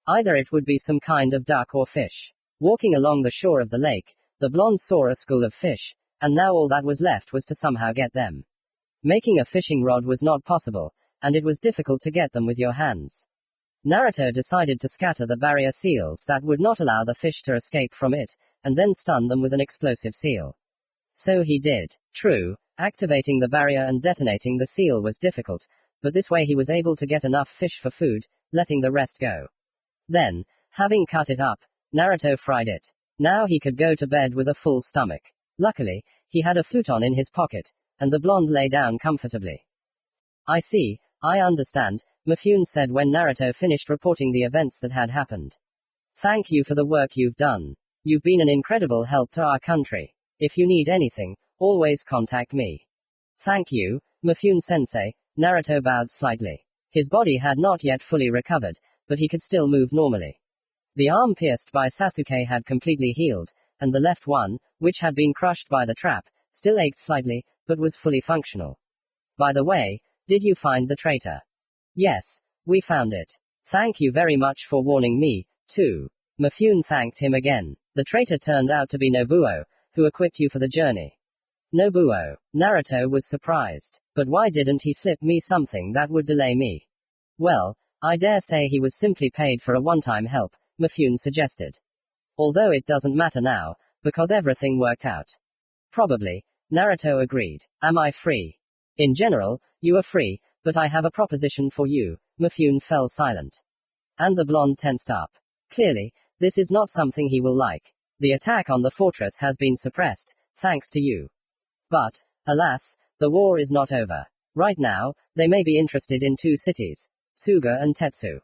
Either it would be some kind of duck or fish. Walking along the shore of the lake, the blonde saw a school of fish, and now all that was left was to somehow get them. Making a fishing rod was not possible, and it was difficult to get them with your hands. Naruto decided to scatter the barrier seals that would not allow the fish to escape from it, and then stun them with an explosive seal. So he did. True, activating the barrier and detonating the seal was difficult, but this way he was able to get enough fish for food, letting the rest go. Then, having cut it up, Naruto fried it. Now he could go to bed with a full stomach. Luckily, he had a futon in his pocket, and the blonde lay down comfortably. I see, I understand, Mifune said when Naruto finished reporting the events that had happened. Thank you for the work you've done. You've been an incredible help to our country. If you need anything, always contact me. Thank you, Mifune-sensei, Naruto bowed slightly. His body had not yet fully recovered, but he could still move normally. The arm pierced by Sasuke had completely healed, and the left one, which had been crushed by the trap, still ached slightly, but was fully functional. By the way, did you find the traitor? Yes, we found it. Thank you very much for warning me, too. Mifune thanked him again. The traitor turned out to be Nobuo, who equipped you for the journey. Nobuo. Naruto was surprised. But why didn't he slip me something that would delay me? Well, I dare say he was simply paid for a one-time help, Mifune suggested. Although it doesn't matter now, because everything worked out. Probably, Naruto agreed. Am I free? In general, you are free, but I have a proposition for you. Mifune fell silent. And the blonde tensed up. Clearly, this is not something he will like. The attack on the fortress has been suppressed, thanks to you. But, alas, the war is not over. Right now, they may be interested in two cities, Suga and Tetsu.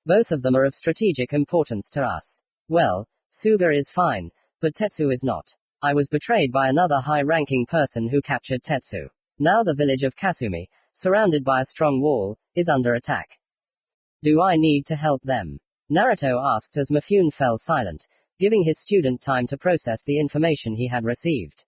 Both of them are of strategic importance to us. Well, Suga is fine, but Tetsu is not. I was betrayed by another high-ranking person who captured Tetsu. Now the village of Kasumi, surrounded by a strong wall, is under attack. Do I need to help them? Naruto asked as Mifune fell silent, giving his student time to process the information he had received.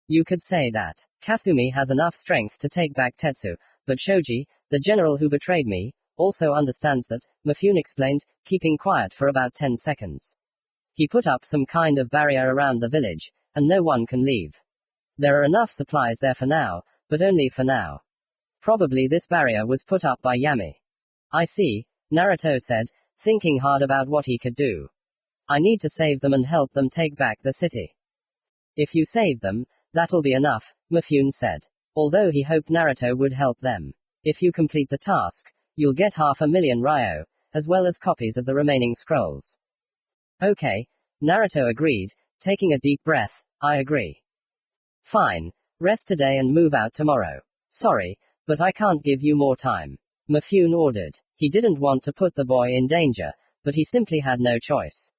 You could say that. Kasumi has enough strength to take back Tetsu, but Shoji, the general who betrayed me, also understands that, Mifune explained, keeping quiet for about 10 seconds. He put up some kind of barrier around the village, and no one can leave. There are enough supplies there for now, but only for now. Probably this barrier was put up by Yami. I see, Naruto said, thinking hard about what he could do. I need to save them and help them take back the city. If you save them, that'll be enough, Mifune said. Although he hoped Naruto would help them. If you complete the task, you'll get 500,000 ryo, as well as copies of the remaining scrolls. Okay, Naruto agreed, taking a deep breath. I agree. Fine. Rest today and move out tomorrow. Sorry, but I can't give you more time. Mifune ordered. He didn't want to put the boy in danger, but he simply had no choice.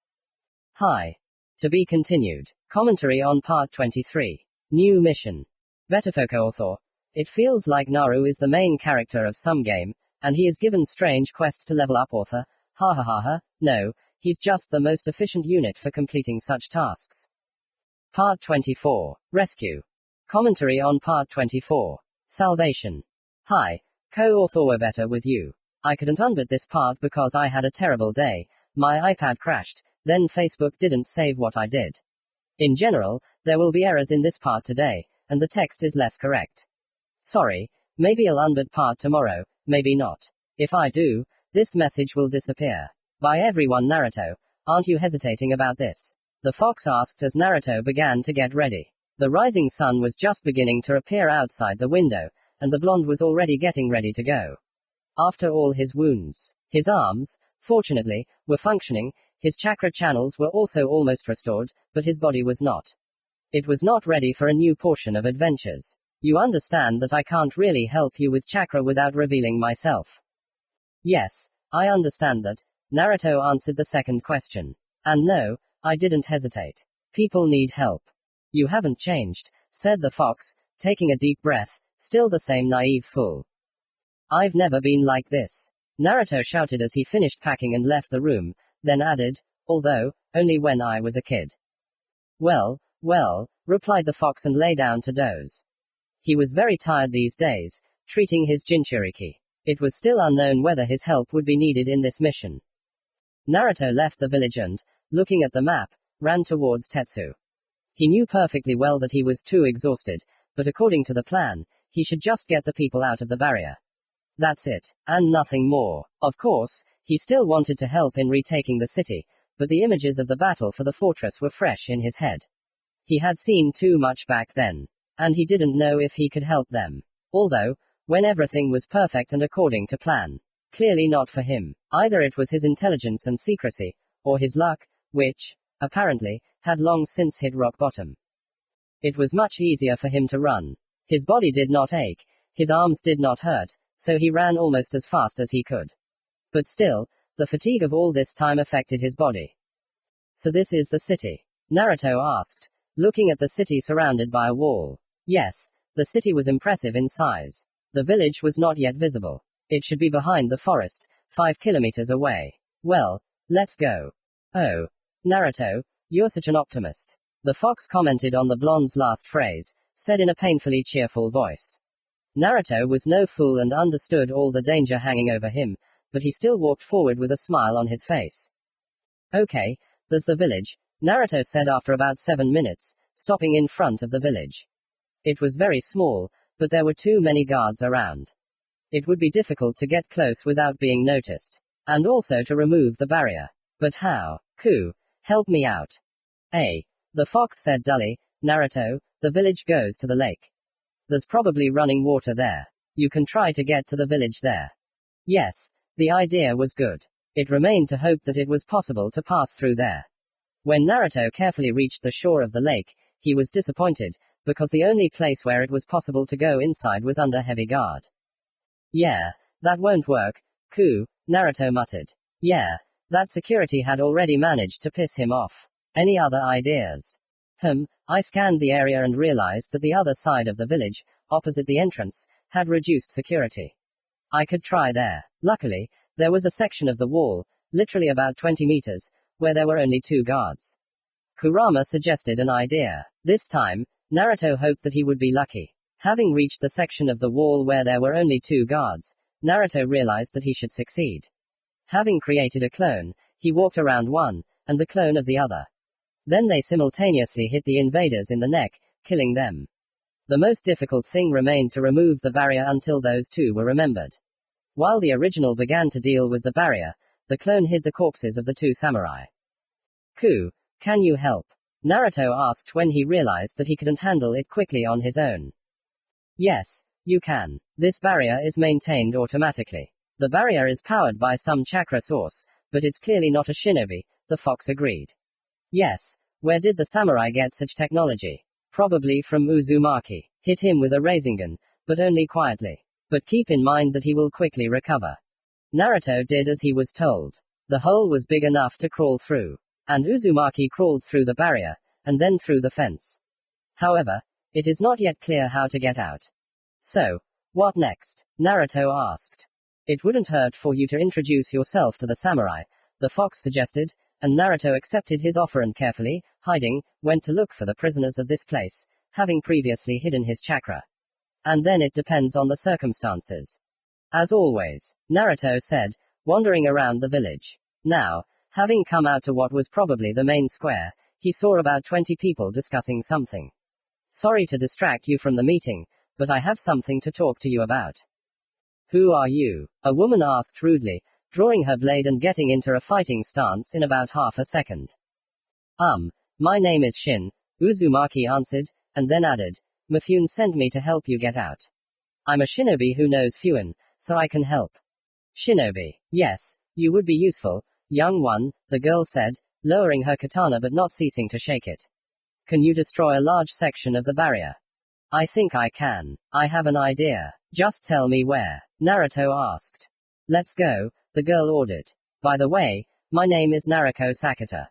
Hi. To be continued. Commentary on Part 23. New mission. Betterfoco author. It feels like Naru is the main character of some game, and he is given strange quests to level up author. Ha ha ha ha, no, he's just the most efficient unit for completing such tasks. Part 24. Rescue. Commentary on Part 24. Salvation. Hi, co-author, we're better with you. I couldn't unbit this part because I had a terrible day. My iPad crashed, then Facebook didn't save what I did. In general, there will be errors in this part today, and the text is less correct. Sorry, maybe I'll unbit part tomorrow, maybe not. If I do, this message will disappear. By everyone, Naruto, aren't you hesitating about this? The fox asked as Naruto began to get ready. The rising sun was just beginning to appear outside the window, and the blonde was already getting ready to go. After all his wounds, his arms, fortunately, were functioning, his chakra channels were also almost restored, but his body was not. It was not ready for a new portion of adventures. You understand that I can't really help you with chakra without revealing myself. Yes, I understand that. Naruto answered the second question. And no, I didn't hesitate. People need help. You haven't changed, said the fox, taking a deep breath, still the same naive fool. I've never been like this. Naruto shouted as he finished packing and left the room, then added, although, only when I was a kid. Well, replied the fox and lay down to doze. He was very tired these days, treating his Jinchuriki. It was still unknown whether his help would be needed in this mission. Naruto left the village and, looking at the map, ran towards Tetsu. He knew perfectly well that he was too exhausted, but according to the plan, he should just get the people out of the barrier. That's it, and nothing more. Of course, he still wanted to help in retaking the city, but the images of the battle for the fortress were fresh in his head. He had seen too much back then, and he didn't know if he could help them. Although, when everything was perfect and according to plan. Clearly not for him. Either it was his intelligence and secrecy, or his luck, which, apparently, had long since hit rock bottom. It was much easier for him to run. His body did not ache, his arms did not hurt, so he ran almost as fast as he could. But still, the fatigue of all this time affected his body. So this is the city? Naruto asked, looking at the city surrounded by a wall. Yes, the city was impressive in size. The village was not yet visible. It should be behind the forest, 5 kilometers away. Well, let's go. Oh, Naruto, you're such an optimist. The fox commented on the blonde's last phrase, said in a painfully cheerful voice. Naruto was no fool and understood all the danger hanging over him, but he still walked forward with a smile on his face. Okay, there's the village, Naruto said after about 7 minutes, stopping in front of the village. It was very small, but there were too many guards around. It would be difficult to get close without being noticed. And also to remove the barrier. But how? Ku, help me out. The fox said dully, Naruto, the village goes to the lake. There's probably running water there. You can try to get to the village there. Yes, the idea was good. It remained to hope that it was possible to pass through there. When Naruto carefully reached the shore of the lake, he was disappointed, because the only place where it was possible to go inside was under heavy guard. Yeah, that won't work, Ku, Naruto muttered. Yeah, that security had already managed to piss him off. Any other ideas? I scanned the area and realized that the other side of the village, opposite the entrance, had reduced security. I could try there. Luckily, there was a section of the wall, literally about 20 meters, where there were only 2 guards. Kurama suggested an idea. This time, Naruto hoped that he would be lucky. Having reached the section of the wall where there were only 2 guards, Naruto realized that he should succeed. Having created a clone, he walked around one, and the clone of the other. Then they simultaneously hit the invaders in the neck, killing them. The most difficult thing remained to remove the barrier until those 2 were remembered. While the original began to deal with the barrier, the clone hid the corpses of the 2 samurai. Ku, can you help? Naruto asked when he realized that he couldn't handle it quickly on his own. Yes, you can. This barrier is maintained automatically. The barrier is powered by some chakra source, but it's clearly not a shinobi, the fox agreed. Yes, where did the samurai get such technology? Probably from Uzumaki. Hit him with a rasengan, but only quietly. But keep in mind that he will quickly recover. Naruto did as he was told. The hole was big enough to crawl through. And Uzumaki crawled through the barrier, and then through the fence. However, it is not yet clear how to get out. So, what next? Naruto asked. It wouldn't hurt for you to introduce yourself to the samurai, the fox suggested, and Naruto accepted his offer and carefully, hiding, went to look for the prisoners of this place, having previously hidden his chakra. And then it depends on the circumstances. As always, Naruto said, wandering around the village. Now, having come out to what was probably the main square, he saw about 20 people discussing something. Sorry to distract you from the meeting, but I have something to talk to you about. Who are you? A woman asked rudely, drawing her blade and getting into a fighting stance in about half a second. My name is Shin, Uzumaki answered, and then added, Mifune sent me to help you get out. I'm a shinobi who knows FUNN, so I can help. Shinobi. Yes, you would be useful, young one, the girl said, lowering her katana but not ceasing to shake it. Can you destroy a large section of the barrier? I think I can. I have an idea. Just tell me where. Naruto asked. Let's go, the girl ordered. By the way, my name is Naruto Sakata.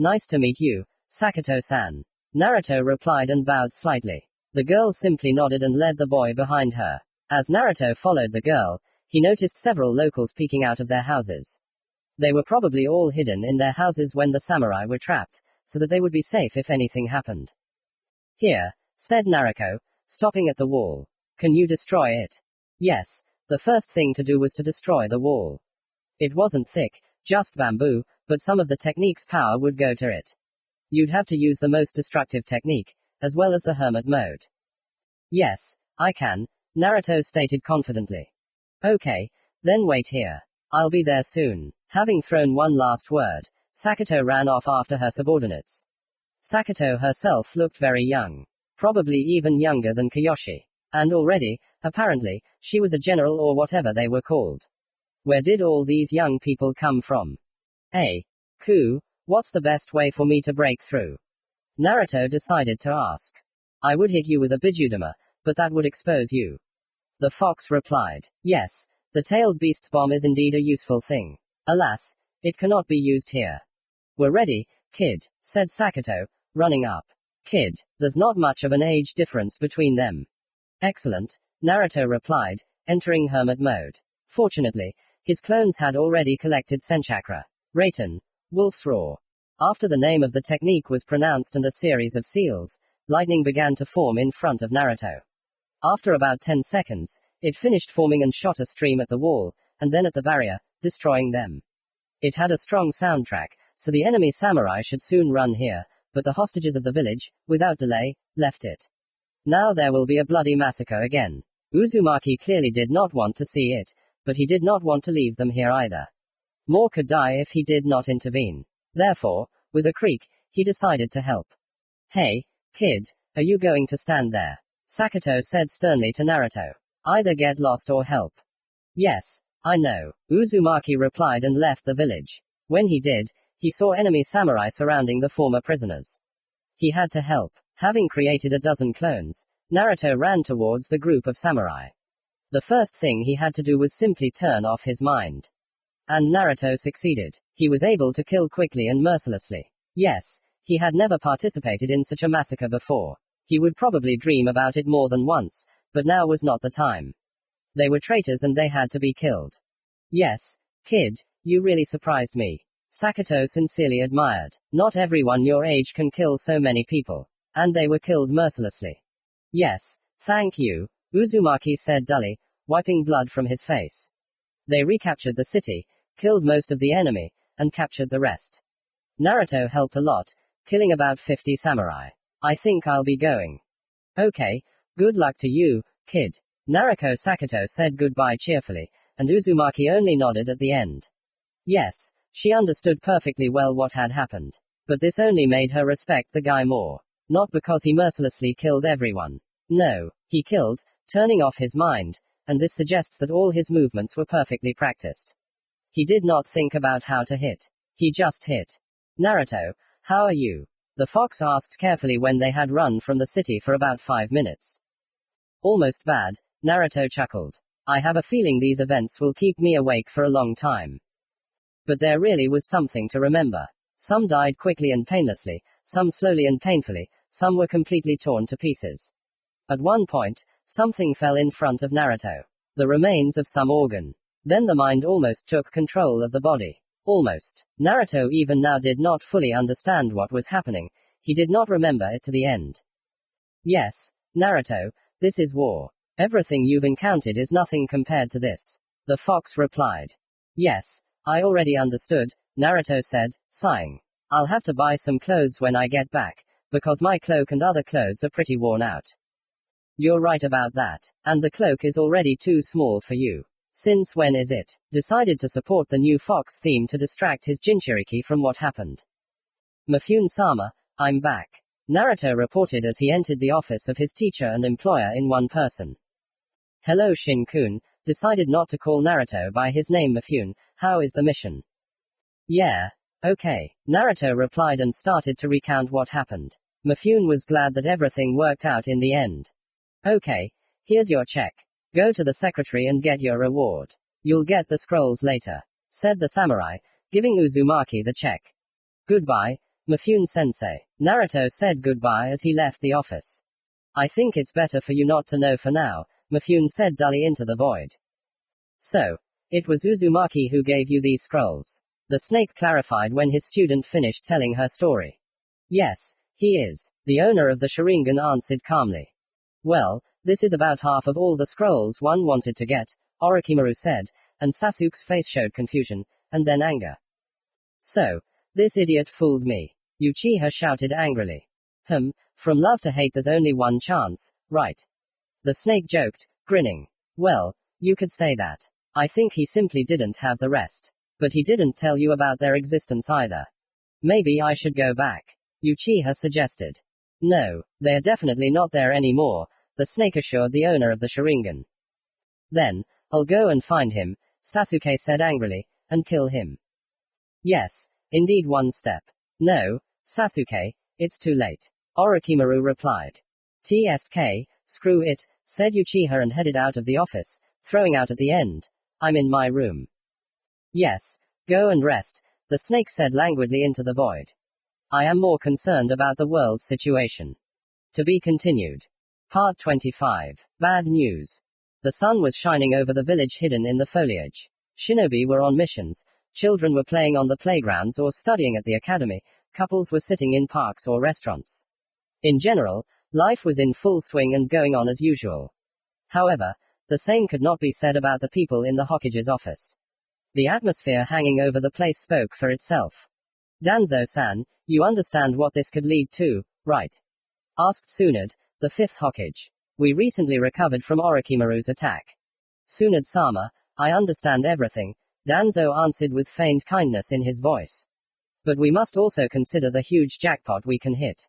Nice to meet you, Sakato-san. Naruto replied and bowed slightly. The girl simply nodded and led the boy behind her. As Naruto followed the girl, he noticed several locals peeking out of their houses. They were probably all hidden in their houses when the samurai were trapped, so that they would be safe if anything happened. Here, said Naruto, stopping at the wall. Can you destroy it? Yes, the first thing to do was to destroy the wall. It wasn't thick, just bamboo, but some of the technique's power would go to it. You'd have to use the most destructive technique, as well as the hermit mode. Yes, I can, Naruto stated confidently. Okay, then wait here. I'll be there soon. Having thrown one last word, Sakato ran off after her subordinates. Sakato herself looked very young. Probably even younger than Kiyoshi. And already, apparently, she was a general or whatever they were called. Where did all these young people come from? Hey, Ku, what's the best way for me to break through? Naruto decided to ask. I would hit you with a Bijudama, but that would expose you. The fox replied. Yes, the tailed beast's bomb is indeed a useful thing. Alas, it cannot be used here. We're ready, kid, said Sakato, running up. Kid, there's not much of an age difference between them. Excellent, Naruto replied, entering hermit mode. Fortunately, his clones had already collected senchakra. Raten, Wolf's Roar. After the name of the technique was pronounced and a series of seals, lightning began to form in front of Naruto. After about 10 seconds, it finished forming and shot a stream at the wall, and then at the barrier, destroying them. It had a strong soundtrack, so the enemy samurai should soon run here, but the hostages of the village, without delay, left it. Now there will be a bloody massacre again. Uzumaki clearly did not want to see it, but he did not want to leave them here either. More could die if he did not intervene. Therefore, with a creak, he decided to help. Hey, kid, are you going to stand there? Sakato said sternly to Naruto. Either get lost or help. Yes, I know, Uzumaki replied and left the village. When he did, he saw enemy samurai surrounding the former prisoners. He had to help. Having created a dozen clones, Naruto ran towards the group of samurai. The first thing he had to do was simply turn off his mind. And Naruto succeeded. He was able to kill quickly and mercilessly. Yes, he had never participated in such a massacre before. He would probably dream about it more than once, but now was not the time. They were traitors and they had to be killed. Yes, kid, you really surprised me. Sakato sincerely admired. Not everyone your age can kill so many people. And they were killed mercilessly. Yes, thank you, Uzumaki said dully, wiping blood from his face. They recaptured the city, killed most of the enemy, and captured the rest. Naruto helped a lot, killing about 50 samurai. I think I'll be going. Okay, good luck to you, kid. Naruto Sakato said goodbye cheerfully, and Uzumaki only nodded at the end. Yes, she understood perfectly well what had happened. But this only made her respect the guy more. Not because he mercilessly killed everyone. No, he killed, turning off his mind, and this suggests that all his movements were perfectly practiced. He did not think about how to hit. He just hit. Naruto, how are you? The fox asked carefully when they had run from the city for about 5 minutes. Almost bad, Naruto chuckled. I have a feeling these events will keep me awake for a long time. But there really was something to remember. Some died quickly and painlessly, some slowly and painfully, some were completely torn to pieces. At one point, something fell in front of Naruto. The remains of some organ. Then the mind almost took control of the body. Almost. Naruto even now did not fully understand what was happening. He did not remember it to the end. Yes, Naruto, this is war. Everything you've encountered is nothing compared to this. The fox replied. Yes, I already understood, Naruto said, sighing. I'll have to buy some clothes when I get back, because my cloak and other clothes are pretty worn out. You're right about that. And the cloak is already too small for you. Since when is it? Decided to support the new fox theme to distract his Jinchuriki from what happened. Mifune-sama, I'm back. Naruto reported as he entered the office of his teacher and employer in one person. Hello Shin-kun, decided not to call Naruto by his name Mifune, how is the mission? Yeah. Okay. Naruto replied and started to recount what happened. Mifune was glad that everything worked out in the end. Okay. Here's your check. Go to the secretary and get your reward. You'll get the scrolls later, said the samurai, giving Uzumaki the check. Goodbye, Mifune-sensei. Naruto said goodbye as he left the office. I think it's better for you not to know for now, Mifune said dully into the void. So, it was Uzumaki who gave you these scrolls? The snake clarified when his student finished telling her story. Yes, he is. The owner of the Sharingan answered calmly. Well, this is about half of all the scrolls one wanted to get, Orochimaru said, and Sasuke's face showed confusion, and then anger. So, this idiot fooled me. Uchiha shouted angrily. From love to hate there's only one chance, right? The snake joked, grinning. Well, you could say that. I think he simply didn't have the rest. But he didn't tell you about their existence either. Maybe I should go back, Uchiha suggested. No, they're definitely not there anymore, the snake assured the owner of the Sharingan. Then, I'll go and find him, Sasuke said angrily, and kill him. Yes, indeed one step. No, Sasuke, it's too late, Orochimaru replied. TSK, screw it, said Uchiha and headed out of the office, throwing out at the end. I'm in my room. Yes, go and rest, the snake said languidly into the void. I am more concerned about the world's situation. To be continued. Part 25. Bad news. The sun was shining over the village hidden in the foliage. Shinobi were on missions, children were playing on the playgrounds or studying at the academy, couples were sitting in parks or restaurants. In general, life was in full swing and going on as usual. However, the same could not be said about the people in the Hokage's office. The atmosphere hanging over the place spoke for itself. Danzo-san, you understand what this could lead to, right? Asked Tsunade, the fifth Hokage. We recently recovered from Orochimaru's attack. Tsunade-sama, I understand everything, Danzo answered with feigned kindness in his voice. But we must also consider the huge jackpot we can hit.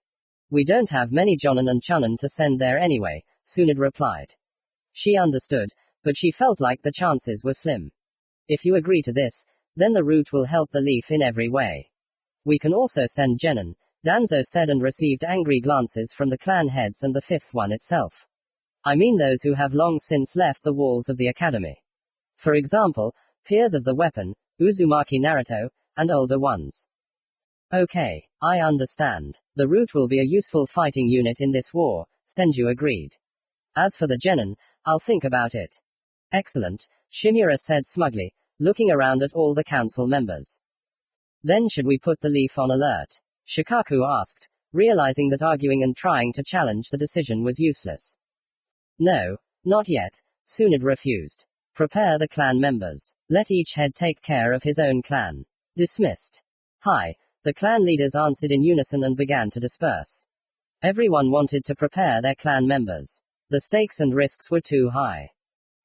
We don't have many Jonin and Chunin to send there anyway, Tsunade replied. She understood, but she felt like the chances were slim. If you agree to this, then the route will help the leaf in every way. We can also send Genin, Danzo said and received angry glances from the clan heads and the fifth one itself. I mean those who have long since left the walls of the academy. For example, peers of the weapon, Uzumaki Naruto, and older ones. Okay, I understand. The route will be a useful fighting unit in this war, Senju agreed. As for the Genin, I'll think about it. Excellent, Shimura said smugly, looking around at all the council members. Then should we put the leaf on alert? Shikaku asked, realizing that arguing and trying to challenge the decision was useless. No, not yet, Tsunade refused. Prepare the clan members. Let each head take care of his own clan. Dismissed. Hi, the clan leaders answered in unison and began to disperse. Everyone wanted to prepare their clan members. The stakes and risks were too high.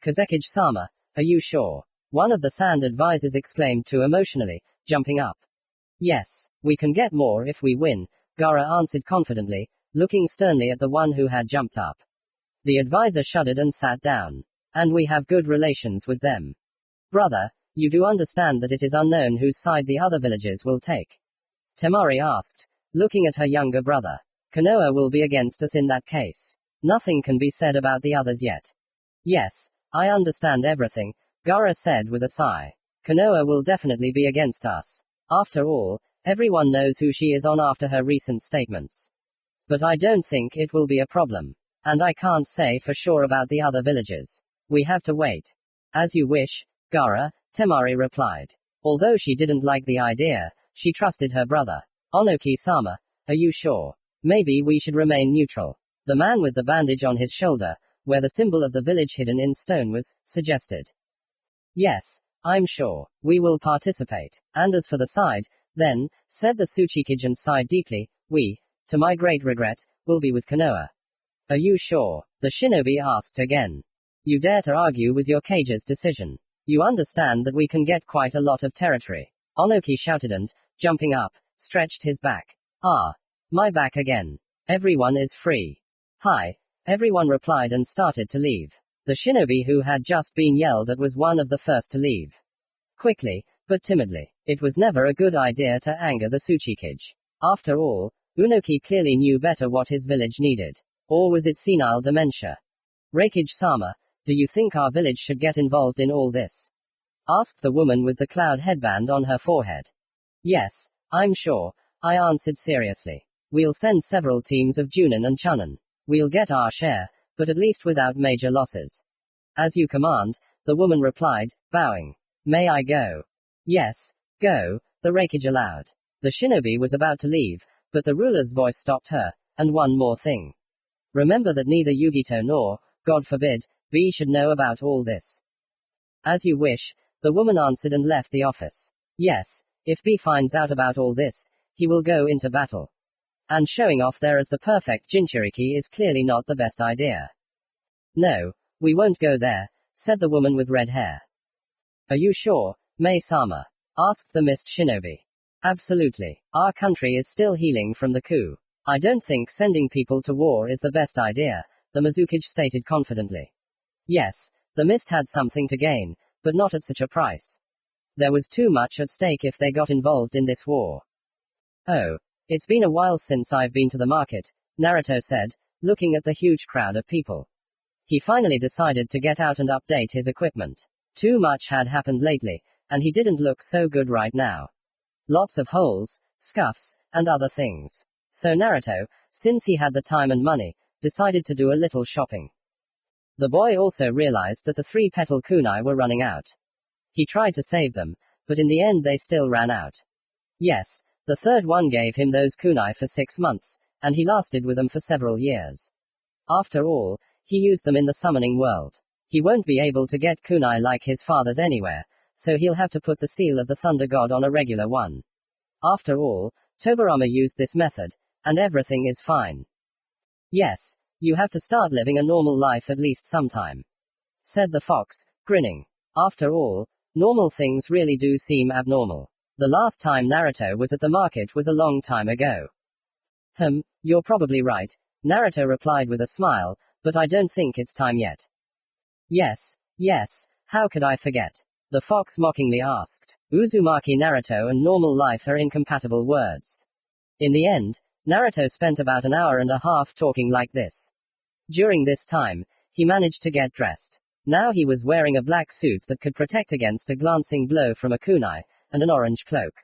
Kazekage-sama, are you sure? One of the sand advisors exclaimed too emotionally, jumping up. Yes, we can get more if we win, Gaara answered confidently, looking sternly at the one who had jumped up. The advisor shuddered and sat down. And we have good relations with them. Brother, you do understand that it is unknown whose side the other villagers will take? Temari asked, looking at her younger brother. Konoha will be against us in that case. Nothing can be said about the others yet. Yes, I understand everything, Gaara said with a sigh. Konoha will definitely be against us. After all, everyone knows who she is on after her recent statements. But I don't think it will be a problem. And I can't say for sure about the other villagers. We have to wait. As you wish, Gaara, Temari replied. Although she didn't like the idea, she trusted her brother. Onoki-sama, are you sure? Maybe we should remain neutral. The man with the bandage on his shoulder, where the symbol of the village hidden in stone was, suggested. Yes, I'm sure. We will participate. And as for the side, then, said the Tsuchikage and sighed deeply, we, to my great regret, will be with Konoha. Are you sure? The shinobi asked again. You dare to argue with your Kage's decision. You understand that we can get quite a lot of territory. Onoki shouted and, jumping up, stretched his back. Ah. My back again. Everyone is free. Hi. Everyone replied and started to leave. The shinobi who had just been yelled at was one of the first to leave. Quickly, but timidly. It was never a good idea to anger the Tsuchikage. After all, Unoki clearly knew better what his village needed. Or was it senile dementia? Reikage-sama, do you think our village should get involved in all this? asked the woman with the cloud headband on her forehead. Yes, I'm sure, I answered seriously. We'll send several teams of Junin and Chunin. We'll get our share, but at least without major losses. As you command, the woman replied, bowing. May I go? Yes, go, the Reikage allowed. The shinobi was about to leave, but the ruler's voice stopped her, and one more thing. Remember that neither Yugito nor, God forbid, B should know about all this. As you wish, the woman answered and left the office. Yes, if B finds out about all this, he will go into battle. And showing off there as the perfect Jinchuriki is clearly not the best idea. No, we won't go there, said the woman with red hair. Are you sure, Mei-sama? Asked the mist shinobi. Absolutely. Our country is still healing from the coup. I don't think sending people to war is the best idea, the Mizukage stated confidently. Yes, the mist had something to gain, but not at such a price. There was too much at stake if they got involved in this war. Oh, it's been a while since I've been to the market, Naruto said, looking at the huge crowd of people. He finally decided to get out and update his equipment. Too much had happened lately, and he didn't look so good right now. Lots of holes, scuffs, and other things. So Naruto, since he had the time and money, decided to do a little shopping. The boy also realized that the 3-petal kunai were running out. He tried to save them, but in the end they still ran out. Yes, the third one gave him those kunai for 6 months, and he lasted with them for several years. After all, he used them in the summoning world. He won't be able to get kunai like his father's anywhere, so he'll have to put the seal of the thunder god on a regular one. After all, Tobirama used this method, and everything is fine. Yes, you have to start living a normal life at least sometime, said the fox, grinning. After all, normal things really do seem abnormal. The last time Naruto was at the market was a long time ago. You're probably right, Naruto replied with a smile, but I don't think it's time yet. Yes, how could I forget? The fox mockingly asked. Uzumaki Naruto and normal life are incompatible words. In the end, Naruto spent about an hour and a half talking like this. During this time, he managed to get dressed. Now he was wearing a black suit that could protect against a glancing blow from a kunai, and an orange cloak.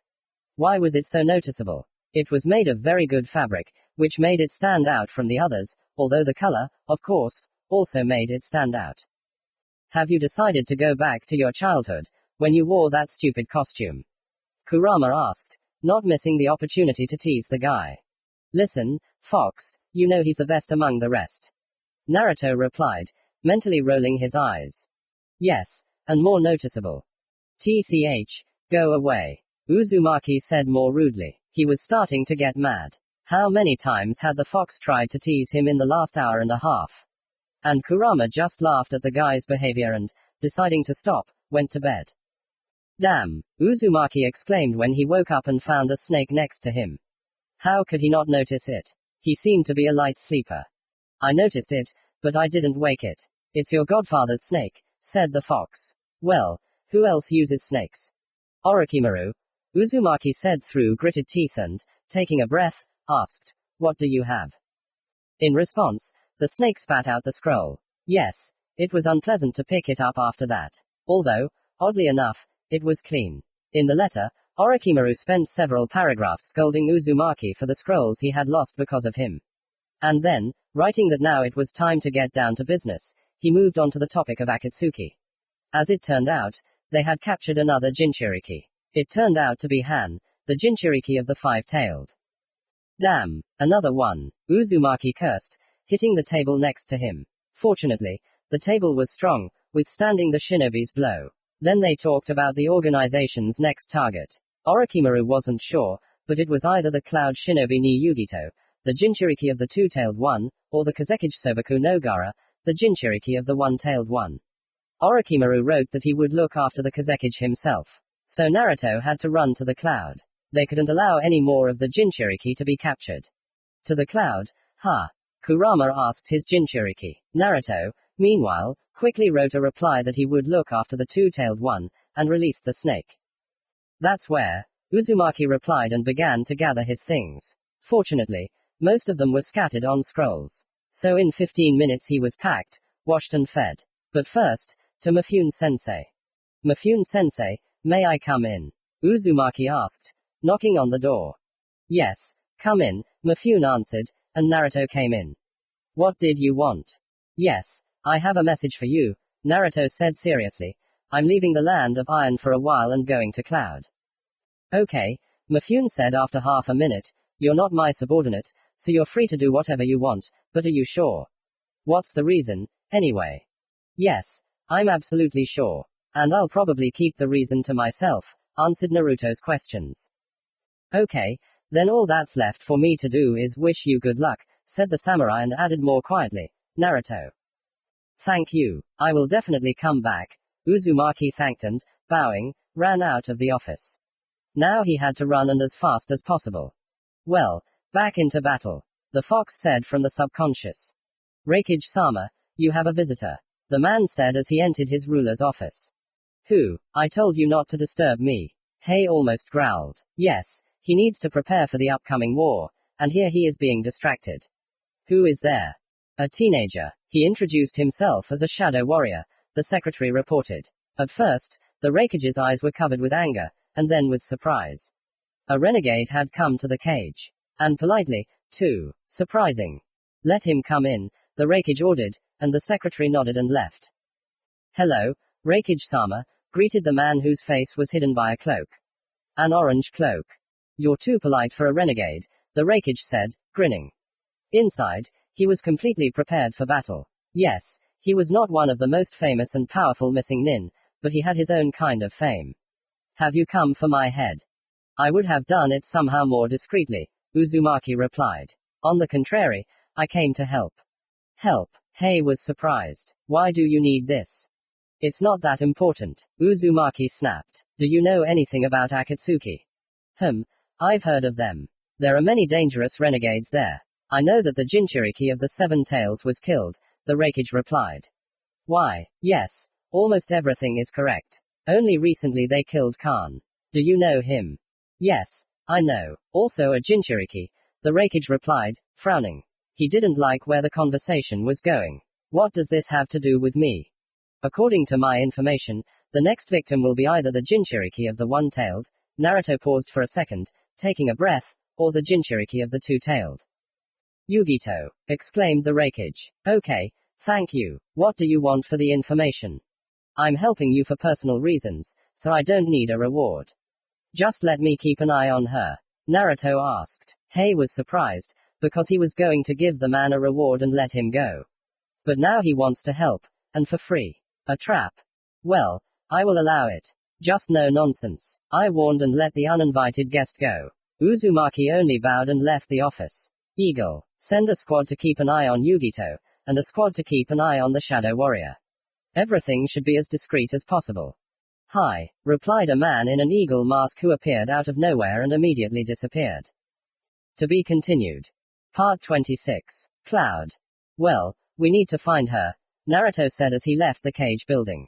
Why was it so noticeable? It was made of very good fabric, which made it stand out from the others, although the color, of course, also made it stand out. Have you decided to go back to your childhood, when you wore that stupid costume? Kurama asked, not missing the opportunity to tease the guy. Listen, Fox, you know he's the best among the rest. Naruto replied, mentally rolling his eyes. Yes, and more noticeable. TCH, go away. Uzumaki said more rudely. He was starting to get mad. How many times had the fox tried to tease him in the last hour and a half? And Kurama just laughed at the guy's behavior and, deciding to stop, went to bed. Damn, Uzumaki exclaimed when he woke up and found a snake next to him. How could he not notice it? He seemed to be a light sleeper. I noticed it, but I didn't wake it. It's your godfather's snake, said the fox. Well, who else uses snakes? Orochimaru, Uzumaki said through gritted teeth and, taking a breath, asked, what do you have? In response, the snake spat out the scroll. Yes, it was unpleasant to pick it up after that. Although, oddly enough, it was clean. In the letter, Orochimaru spent several paragraphs scolding Uzumaki for the scrolls he had lost because of him. And then, writing that now it was time to get down to business, he moved on to the topic of Akatsuki. As it turned out, they had captured another Jinchuriki. It turned out to be Han, the Jinchuriki of the five-tailed. Damn, another one, Uzumaki cursed, hitting the table next to him. Fortunately, the table was strong, withstanding the shinobi's blow. Then they talked about the organization's next target. Orochimaru wasn't sure, but it was either the Cloud Shinobi ni Yugito, the Jinchuriki of the two-tailed one, or the Kazekage Sobaku no Gara, the Jinchuriki of the one-tailed one. Orochimaru wrote that he would look after the Kazekage himself. So Naruto had to run to the cloud. They couldn't allow any more of the Jinchuriki to be captured. To the cloud, Kurama asked his Jinchuriki. Naruto, meanwhile, quickly wrote a reply that he would look after the two-tailed one, and released the snake. That's where, Uzumaki replied and began to gather his things. Fortunately, most of them were scattered on scrolls. So in 15 minutes he was packed, washed and fed. But first, to Mifune sensei. Mifune-sensei, may I come in? Uzumaki asked, knocking on the door. Yes, come in, Mifune answered, and Naruto came in. What did you want? Yes, I have a message for you, Naruto said seriously. I'm leaving the land of iron for a while and going to Cloud. Okay, Mifune said after half a minute, you're not my subordinate, so you're free to do whatever you want, but are you sure? What's the reason, anyway? Yes, I'm absolutely sure. And I'll probably keep the reason to myself, answered Naruto's questions. Okay, then all that's left for me to do is wish you good luck, said the samurai and added more quietly, Naruto. Thank you, I will definitely come back. Uzumaki thanked and, bowing, ran out of the office. Now he had to run and as fast as possible. Well, back into battle. The fox said from the subconscious. Raikage-sama, you have a visitor. The man said as he entered his ruler's office. Who? I told you not to disturb me. Hei almost growled. Yes, he needs to prepare for the upcoming war, and here he is being distracted. Who is there? A teenager. He introduced himself as a shadow warrior, the secretary reported. At first, the Raikage's eyes were covered with anger, and then with surprise. A renegade had come to the cage. And politely, too. Surprising. Let him come in, the Raikage ordered, and the secretary nodded and left. Hello, Raikage-sama, greeted the man whose face was hidden by a cloak. An orange cloak. You're too polite for a renegade, the Raikage said, grinning. Inside, he was completely prepared for battle. Yes, he was not one of the most famous and powerful missing nin, but he had his own kind of fame. Have you come for my head? I would have done it somehow more discreetly, Uzumaki replied. On the contrary, I came to help. Help? Hei was surprised. Why do you need this? It's not that important, Uzumaki snapped. Do you know anything about Akatsuki? I've heard of them. There are many dangerous renegades there. I know that the Jinchuriki of the Seven Tails was killed, the Raikage replied. Why, yes, almost everything is correct. Only recently they killed Khan. Do you know him? Yes, I know. Also a Jinchuriki, the Raikage replied, frowning. He didn't like where the conversation was going. What does this have to do with me? According to my information, the next victim will be either the Jinchuriki of the one-tailed, Naruto paused for a second, taking a breath, or the Jinchuriki of the two-tailed. Yugito, exclaimed the Raikage. Okay, thank you. What do you want for the information? I'm helping you for personal reasons, so I don't need a reward. Just let me keep an eye on her. Naruto asked. Hei was surprised, because he was going to give the man a reward and let him go. But now he wants to help, and for free. A trap. Well, I will allow it. Just no nonsense. I warned and let the uninvited guest go. Uzumaki only bowed and left the office. Eagle, send a squad to keep an eye on Yugito, and a squad to keep an eye on the Shadow Warrior. Everything should be as discreet as possible. Hi, replied a man in an eagle mask who appeared out of nowhere and immediately disappeared. To be continued. Part 26. Cloud. Well, we need to find her, Naruto said as he left the cage building.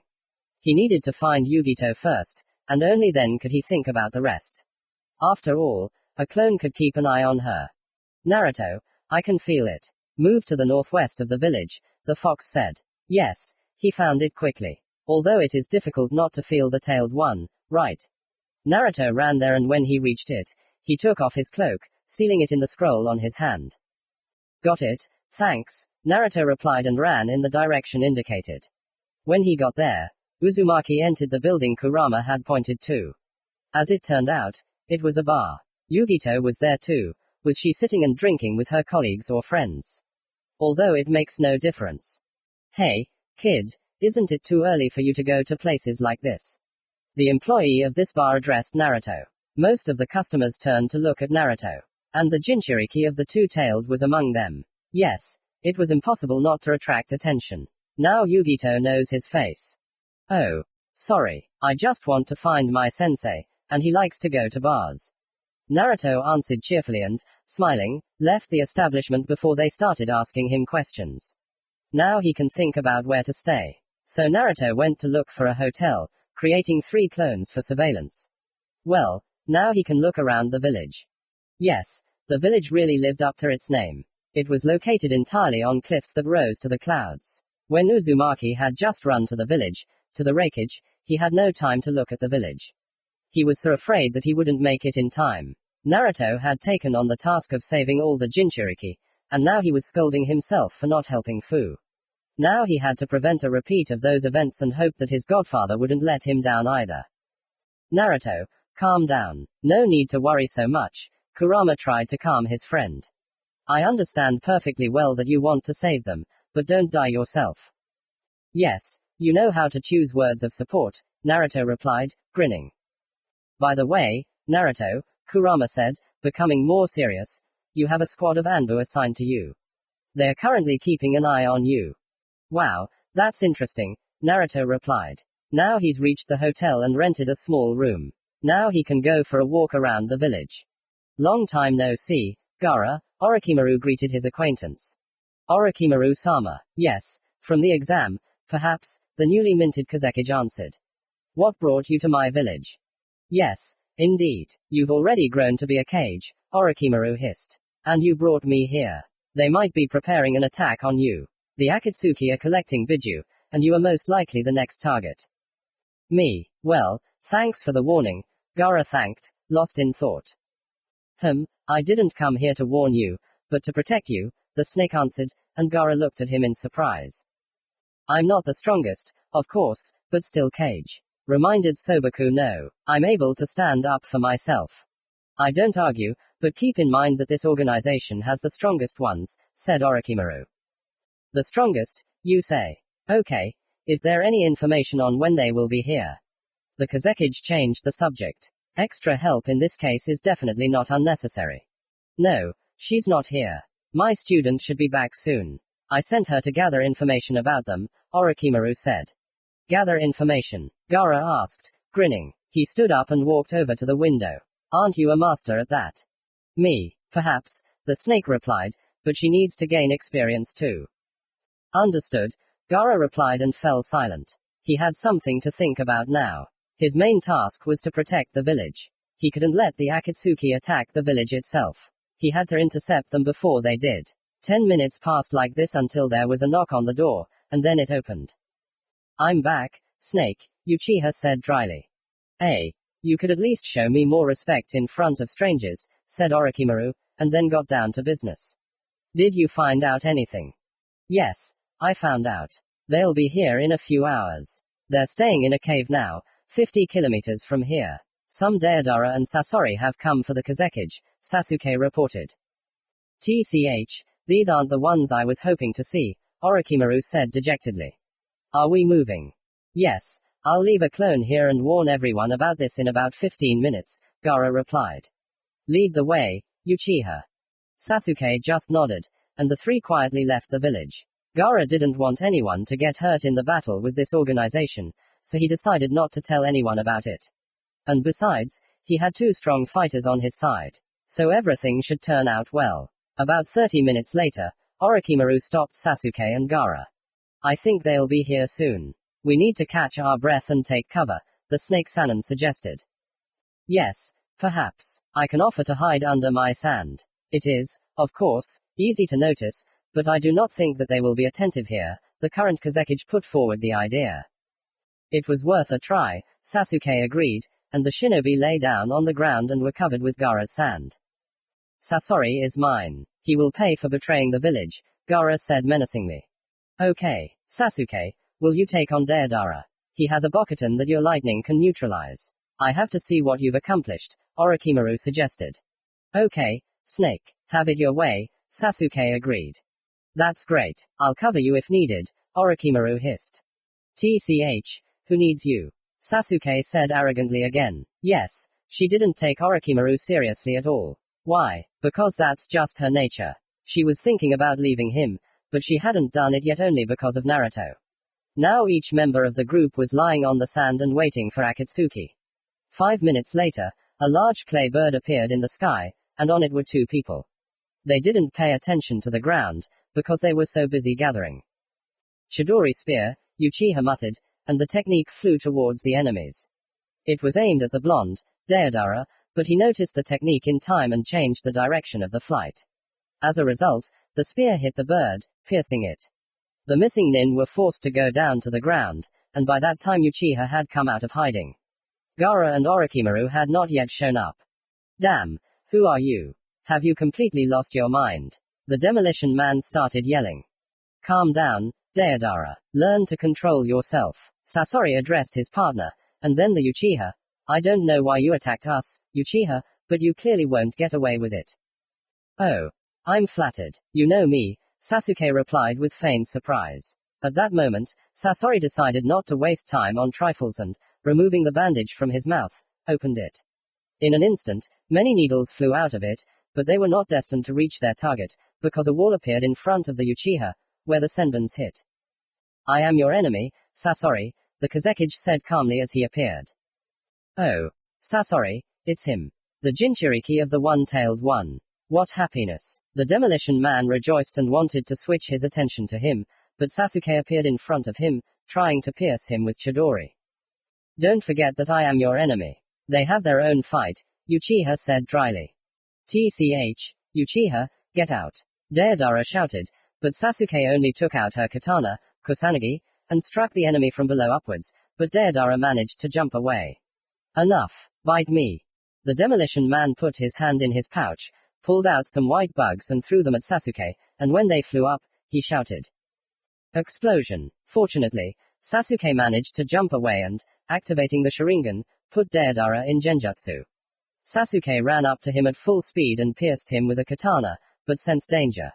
He needed to find Yugito first, and only then could he think about the rest. After all, a clone could keep an eye on her. Naruto, I can feel it. Move to the northwest of the village, the fox said. Yes, he found it quickly. Although it is difficult not to feel the tailed one, right? Naruto ran there and when he reached it, he took off his cloak, sealing it in the scroll on his hand. Got it, thanks, Naruto replied and ran in the direction indicated. When he got there, Uzumaki entered the building Kurama had pointed to. As it turned out, it was a bar. Yugito was there too. Was she sitting and drinking with her colleagues or friends? Although it makes no difference. Hey, kid, isn't it too early for you to go to places like this? The employee of this bar addressed Naruto. Most of the customers turned to look at Naruto. And the Jinchuriki of the two-tailed was among them. Yes, it was impossible not to attract attention. Now Yugito knows his face. Oh, sorry, I just want to find my sensei, and he likes to go to bars. Naruto answered cheerfully and, smiling, left the establishment before they started asking him questions. Now he can think about where to stay. So Naruto went to look for a hotel, creating 3 clones for surveillance. Well, now he can look around the village. Yes, the village really lived up to its name. It was located entirely on cliffs that rose to the clouds. When Uzumaki had just run to the village, to the Raikage, he had no time to look at the village. He was so afraid that he wouldn't make it in time. Naruto had taken on the task of saving all the Jinchuriki, and now he was scolding himself for not helping Fu. Now he had to prevent a repeat of those events and hope that his godfather wouldn't let him down either. Naruto, calm down. No need to worry so much, Kurama tried to calm his friend. I understand perfectly well that you want to save them, but don't die yourself. Yes, you know how to choose words of support, Naruto replied, grinning. By the way, Naruto, Kurama said, becoming more serious, you have a squad of Anbu assigned to you. They are currently keeping an eye on you. Wow, that's interesting, Naruto replied. Now he's reached the hotel and rented a small room. Now he can go for a walk around the village. Long time no see, Gaara, Orochimaru greeted his acquaintance. Orochimaru-sama, yes, from the exam, perhaps, the newly minted Kazekage answered. What brought you to my village? Yes, indeed, you've already grown to be a Kage, Orochimaru hissed. And you brought me here. They might be preparing an attack on you. The Akatsuki are collecting Biju, and you are most likely the next target. Me, well, thanks for the warning, Gaara thanked, lost in thought. I didn't come here to warn you, but to protect you, the snake answered, and Gaara looked at him in surprise. I'm not the strongest, of course, but still Kage. Reminded Sobaku no, I'm able to stand up for myself. I don't argue, but keep in mind that this organization has the strongest ones, said Orochimaru. The strongest, you say? Okay, is there any information on when they will be here? The Kazekage changed the subject. Extra help in this case is definitely not unnecessary. No, she's not here. My student should be back soon. I sent her to gather information about them, Orochimaru said. Gather information? Gaara asked, grinning. He stood up and walked over to the window. Aren't you a master at that? Me, perhaps, the snake replied, but she needs to gain experience too. Understood, Gaara replied and fell silent. He had something to think about now. His main task was to protect the village. He couldn't let the Akatsuki attack the village itself. He had to intercept them before they did. 10 minutes passed like this until there was a knock on the door, and then it opened. I'm back, Snake, Uchiha said dryly. Hey, you could at least show me more respect in front of strangers, said Orochimaru, and then got down to business. Did you find out anything? Yes, I found out. They'll be here in a few hours. They're staying in a cave now, 50 kilometers from here. Some Deidara and Sasori have come for the Kazekage, Sasuke reported. TCH, these aren't the ones I was hoping to see, Orochimaru said dejectedly. Are we moving? Yes, I'll leave a clone here and warn everyone about this in about 15 minutes, Gaara replied. Lead the way, Uchiha. Sasuke just nodded, and the three quietly left the village. Gaara didn't want anyone to get hurt in the battle with this organization, so he decided not to tell anyone about it. And besides, he had two strong fighters on his side. So everything should turn out well. About 30 minutes later, Orochimaru stopped Sasuke and Gaara. I think they'll be here soon. We need to catch our breath and take cover, the Snake Sannin suggested. Yes, perhaps. I can offer to hide under my sand. It is, of course, easy to notice, but I do not think that they will be attentive here, the current Kazekage put forward the idea. It was worth a try, Sasuke agreed, and the shinobi lay down on the ground and were covered with Gaara's sand. Sasori is mine. He will pay for betraying the village, Gaara said menacingly. Okay, Sasuke, will you take on Deidara? He has a Bokuton that your lightning can neutralize. I have to see what you've accomplished, Orochimaru suggested. Okay, Snake, have it your way, Sasuke agreed. That's great, I'll cover you if needed, Orochimaru hissed. TCH, who needs you? Sasuke said arrogantly again. Yes, she didn't take Orochimaru seriously at all. Why? Because that's just her nature. She was thinking about leaving him, but she hadn't done it yet only because of Naruto. Now each member of the group was lying on the sand and waiting for Akatsuki. 5 minutes later, a large clay bird appeared in the sky, and on it were two people. They didn't pay attention to the ground, because they were so busy gathering. Chidori spear, Uchiha muttered, and the technique flew towards the enemies. It was aimed at the blonde, Deidara, but he noticed the technique in time and changed the direction of the flight. As a result, the spear hit the bird, piercing it. The missing nin were forced to go down to the ground, and by that time Uchiha had come out of hiding. Gaara and Orochimaru had not yet shown up. Damn, who are you? Have you completely lost your mind? The demolition man started yelling. Calm down, Deidara. Learn to control yourself. Sasori addressed his partner, and then the Uchiha. I don't know why you attacked us, Uchiha, but you clearly won't get away with it. Oh. I'm flattered. You know me, Sasuke replied with feigned surprise. At that moment, Sasori decided not to waste time on trifles and, removing the bandage from his mouth, opened it. In an instant, many needles flew out of it, but they were not destined to reach their target, because a wall appeared in front of the Uchiha, where the senbons hit. I am your enemy, Sasori, the Kazekage said calmly as he appeared. Oh. Sasori, it's him. The Jinchuriki of the one-tailed one. What happiness. The demolition man rejoiced and wanted to switch his attention to him, but Sasuke appeared in front of him, trying to pierce him with Chidori. Don't forget that I am your enemy. They have their own fight, Uchiha said dryly. TCH, Uchiha, get out. Deidara shouted, but Sasuke only took out her katana, Kusanagi, and struck the enemy from below upwards, but Deidara managed to jump away. Enough. Bite me. The demolition man put his hand in his pouch, pulled out some white bugs and threw them at Sasuke, and when they flew up, he shouted. Explosion. Fortunately, Sasuke managed to jump away and, activating the Sharingan, put Deidara in Genjutsu. Sasuke ran up to him at full speed and pierced him with a katana, but sensed danger.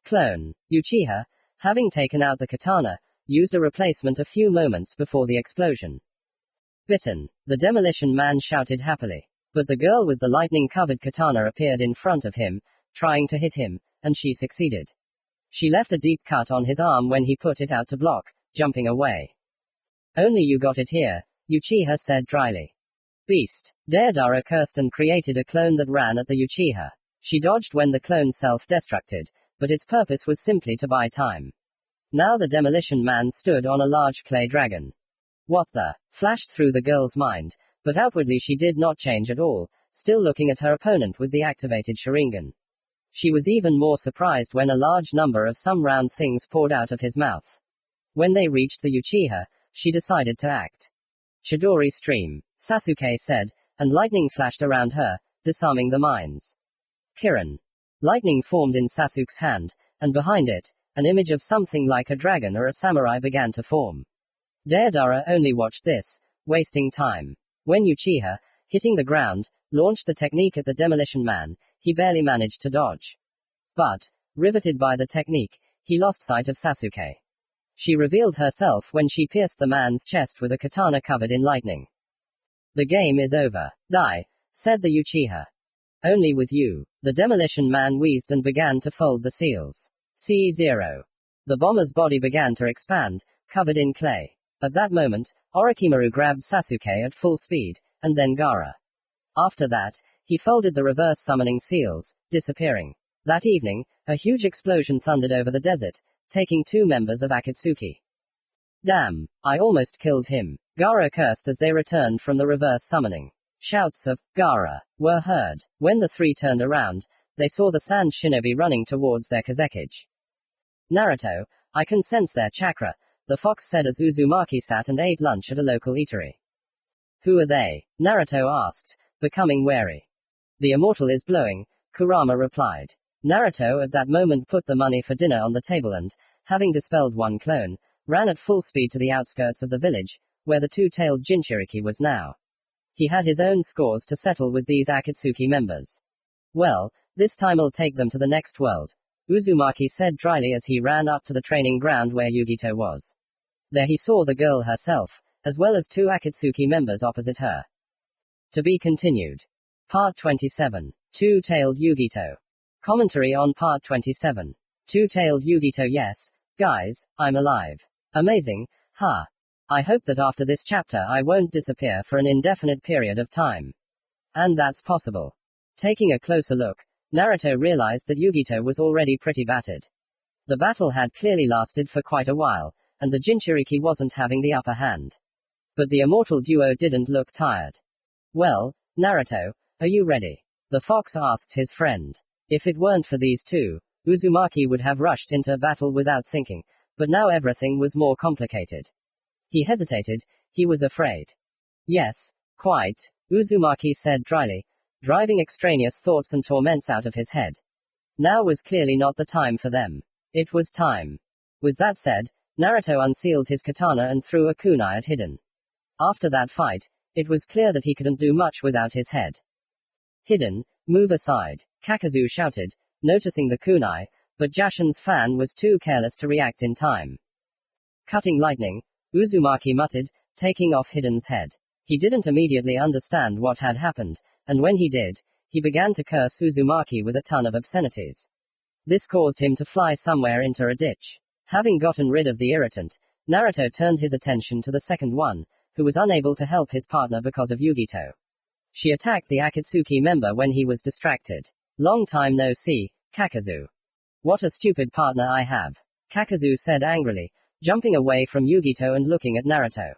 Clone. Uchiha, having taken out the katana, used a replacement a few moments before the explosion. Bitten. The demolition man shouted happily. But the girl with the lightning-covered katana appeared in front of him, trying to hit him, and she succeeded. She left a deep cut on his arm when he put it out to block, jumping away. Only you got it here, Uchiha said dryly. Beast. Deidara cursed and created a clone that ran at the Uchiha. She dodged when the clone self-destructed, but its purpose was simply to buy time. Now the demolition man stood on a large clay dragon. What the? Flashed through the girl's mind, but outwardly she did not change at all, still looking at her opponent with the activated Sharingan. She was even more surprised when a large number of some round things poured out of his mouth. When they reached the Uchiha, she decided to act. Chidori stream, Sasuke said, and lightning flashed around her, disarming the mines. Kirin. Lightning formed in Sasuke's hand, and behind it, an image of something like a dragon or a samurai began to form. Deidara only watched this, wasting time. When Uchiha, hitting the ground, launched the technique at the demolition man, he barely managed to dodge. But, riveted by the technique, he lost sight of Sasuke. She revealed herself when she pierced the man's chest with a katana covered in lightning. The game is over. Die, said the Uchiha. Only with you. The demolition man wheezed and began to fold the seals. C0. The bomber's body began to expand, covered in clay. At that moment, Orochimaru grabbed Sasuke at full speed, and then Gaara. After that, he folded the reverse summoning seals, disappearing. That evening, a huge explosion thundered over the desert, taking 2 members of Akatsuki. Damn, I almost killed him. Gaara cursed as they returned from the reverse summoning. Shouts of Gaara were heard. When the 3 turned around, they saw the sand shinobi running towards their Kazekage. Naruto, I can sense their chakra, the fox said as Uzumaki sat and ate lunch at a local eatery. Who are they? Naruto asked, becoming wary. The immortal is blowing, Kurama replied. Naruto at that moment put the money for dinner on the table and, having dispelled one clone, ran at full speed to the outskirts of the village, where the 2-tailed Jinchuriki was now. He had his own scores to settle with these Akatsuki members. Well, this time I'll take them to the next world, Uzumaki said dryly as he ran up to the training ground where Yugito was. There he saw the girl herself, as well as 2 Akatsuki members opposite her. To be continued. Part 27. 2-tailed Yugito. Commentary on Part 27. 2-tailed Yugito. Yes, guys, I'm alive. Amazing, huh? I hope that after this chapter I won't disappear for an indefinite period of time. And that's possible. Taking a closer look, Naruto realized that Yugito was already pretty battered. The battle had clearly lasted for quite a while, and the Jinchuriki wasn't having the upper hand. But the immortal duo didn't look tired. Well, Naruto, are you ready? The fox asked his friend. If it weren't for these 2, Uzumaki would have rushed into battle without thinking, But now everything was more complicated. He hesitated, he was afraid. Yes, quite, Uzumaki said dryly, driving extraneous thoughts and torments out of his head. Now was clearly not the time for them. It was time. With that said, Naruto unsealed his katana and threw a kunai at Hiden. After that fight, it was clear that he couldn't do much without his head. Hiden, move aside, Kakazu shouted, noticing the kunai, but Jashin's fan was too careless to react in time. Cutting lightning, Uzumaki muttered, taking off Hiden's head. He didn't immediately understand what had happened, and when he did, he began to curse Uzumaki with a ton of obscenities. This caused him to fly somewhere into a ditch. Having gotten rid of the irritant, Naruto turned his attention to the second one, who was unable to help his partner because of Yugito. She attacked the Akatsuki member when he was distracted. Long time no see, Kakazu. What a stupid partner I have, Kakazu said angrily, jumping away from Yugito and looking at Naruto.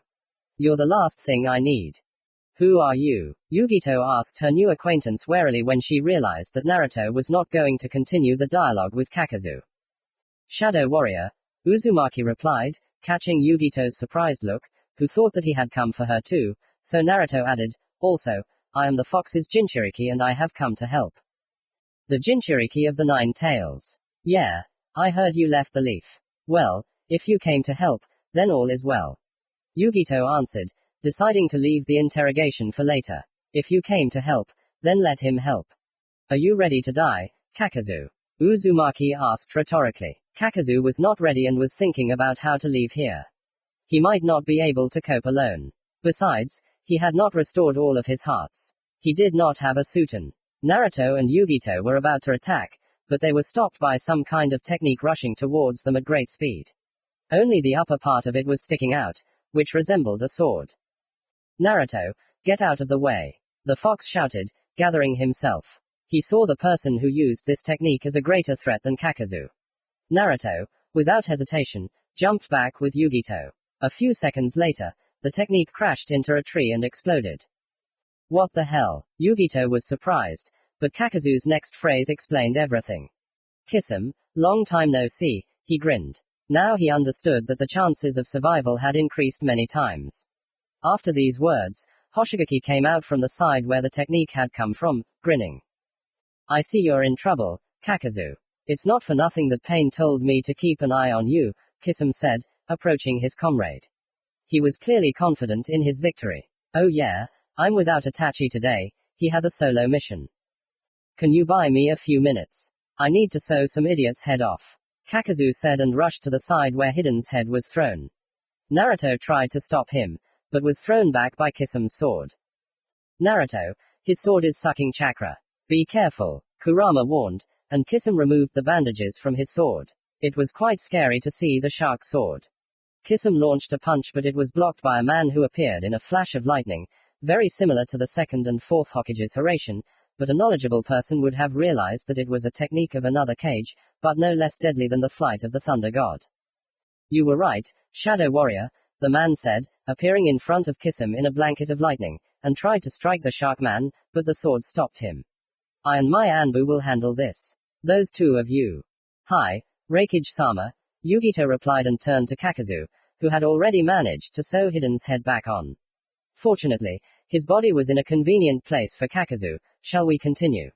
You're the last thing I need. Who are you? Yugito asked her new acquaintance warily when she realized that Naruto was not going to continue the dialogue with Kakazu. Shadow Warrior, Uzumaki replied, catching Yugito's surprised look, who thought that he had come for her too, so Naruto added, also, I am the fox's Jinchuriki and I have come to help. The Jinchuriki of the Nine Tails. Yeah, I heard you left the leaf. Well, if you came to help, then all is well. Yugito answered, deciding to leave the interrogation for later. If you came to help, then let him help. Are you ready to die, Kakazu? Uzumaki asked rhetorically. Kakazu was not ready and was thinking about how to leave here. He might not be able to cope alone. Besides, he had not restored all of his hearts. He did not have a Sutan. Naruto and Yugito were about to attack, but they were stopped by some kind of technique rushing towards them at great speed. Only the upper part of it was sticking out, which resembled a sword. Naruto, get out of the way. The fox shouted, gathering himself. He saw the person who used this technique as a greater threat than Kakazu. Naruto, without hesitation, jumped back with Yugito. A few seconds later, the technique crashed into a tree and exploded. What the hell? Yugito was surprised, but Kakazu's next phrase explained everything. Kiss him, long time no see, he grinned. Now he understood that the chances of survival had increased many times. After these words, Hoshigaki came out from the side where the technique had come from, grinning. I see you're in trouble, Kakazu. It's not for nothing that Pain told me to keep an eye on you, Kisum said, approaching his comrade. He was clearly confident in his victory. Oh yeah, I'm without Itachi today, he has a solo mission. Can you buy me a few minutes? I need to sew some idiot's head off, Kakazu said and rushed to the side where Hiden's head was thrown. Naruto tried to stop him, but was thrown back by Kisum's sword. Naruto, his sword is sucking chakra. Be careful, Kurama warned, and Kisum removed the bandages from his sword. It was quite scary to see the shark sword. Kisum launched a punch but it was blocked by a man who appeared in a flash of lightning, very similar to the second and fourth Hokage's Hiraishin, but a knowledgeable person would have realized that it was a technique of another Kage, but no less deadly than the flight of the Thunder God. You were right, Shadow Warrior, the man said, appearing in front of Kisum in a blanket of lightning, and tried to strike the shark man, but the sword stopped him. I and my Anbu will handle this. Those two of you. Hi, Reikage-sama, Yugito replied and turned to Kakazu, who had already managed to sew Hiden's head back on. Fortunately, his body was in a convenient place for Kakazu. Shall we continue?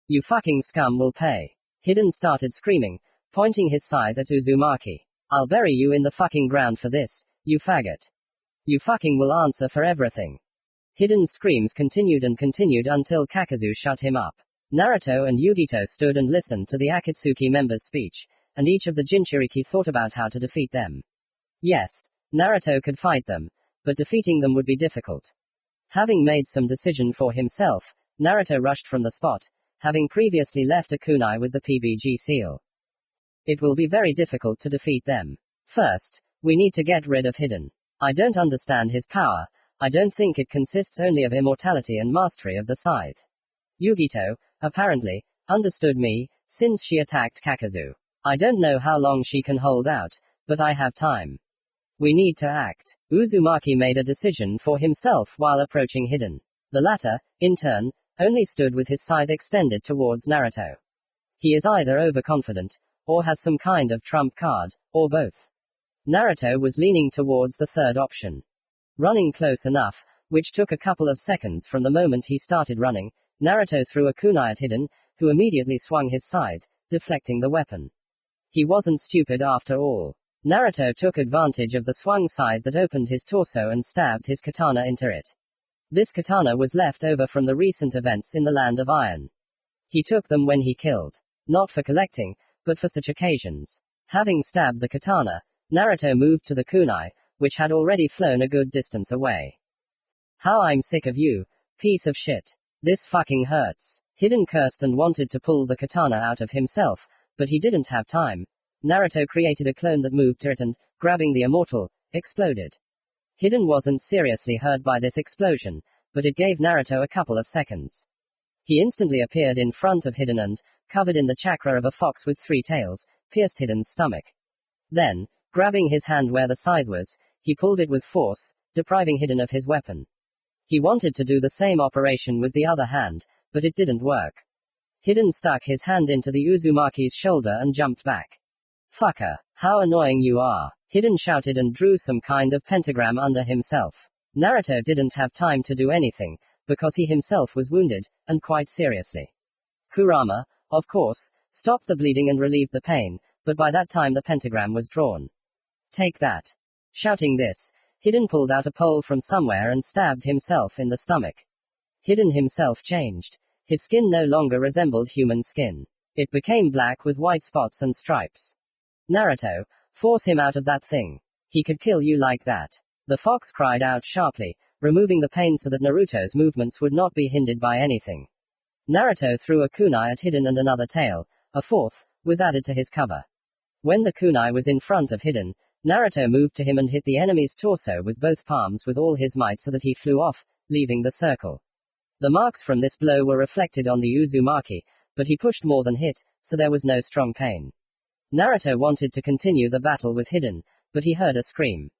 You fucking scum will pay. Hiden started screaming, pointing his scythe at Uzumaki. I'll bury you in the fucking ground for this, you faggot. You fucking will answer for everything. Hiden's screams continued until Kakazu shut him up. Naruto and Yugito stood and listened to the Akatsuki member's speech, and each of the Jinchuriki thought about how to defeat them. Yes, Naruto could fight them, but defeating them would be difficult. Having made some decision for himself, Naruto rushed from the spot, having previously left a kunai with the PBG seal. It will be very difficult to defeat them. First, we need to get rid of Hiden. I don't understand his power. I don't think it consists only of immortality and mastery of the scythe. Yugito, apparently, understood me, since she attacked Kakazu. I don't know how long she can hold out, but I have time. We need to act. Uzumaki made a decision for himself while approaching Hiden. The latter, in turn, only stood with his scythe extended towards Naruto. He is either overconfident, or has some kind of trump card, or both. Naruto was leaning towards the third option. Running close enough, which took a couple of seconds from the moment he started running, Naruto threw a kunai at Hiden, who immediately swung his scythe, deflecting the weapon. He wasn't stupid after all. Naruto took advantage of the swung scythe that opened his torso and stabbed his katana into it. This katana was left over from the recent events in the Land of Iron. He took them when he killed. Not for collecting, but for such occasions. Having stabbed the katana, Naruto moved to the kunai, which had already flown a good distance away. How I'm sick of you, piece of shit. This fucking hurts. Hiden cursed and wanted to pull the katana out of himself, but he didn't have time. Naruto created a clone that moved to it and, grabbing the immortal, exploded. Hiden wasn't seriously hurt by this explosion, but it gave Naruto a couple of seconds. He instantly appeared in front of Hiden and, covered in the chakra of a fox with 3 tails, pierced Hiden's stomach. Then, grabbing his hand where the scythe was, he pulled it with force, depriving Hiden of his weapon. He wanted to do the same operation with the other hand, but it didn't work. Hiden stuck his hand into the Uzumaki's shoulder and jumped back. Fucker, how annoying you are. Hiden shouted and drew some kind of pentagram under himself. Naruto didn't have time to do anything, because he himself was wounded, and quite seriously. Kurama, of course, stopped the bleeding and relieved the pain, but by that time the pentagram was drawn. Take that. Shouting this, Hiden pulled out a pole from somewhere and stabbed himself in the stomach. Hiden himself changed. His skin no longer resembled human skin. It became black with white spots and stripes. Naruto, force him out of that thing. He could kill you like that. The fox cried out sharply, removing the pain so that Naruto's movements would not be hindered by anything. Naruto threw a kunai at Hiden and another tail, a fourth, was added to his cover. When the kunai was in front of Hiden, Naruto moved to him and hit the enemy's torso with both palms with all his might so that he flew off, leaving the circle. The marks from this blow were reflected on the Uzumaki, but he pushed more than hit, so there was no strong pain. Naruto wanted to continue the battle with Hiden, but he heard a scream.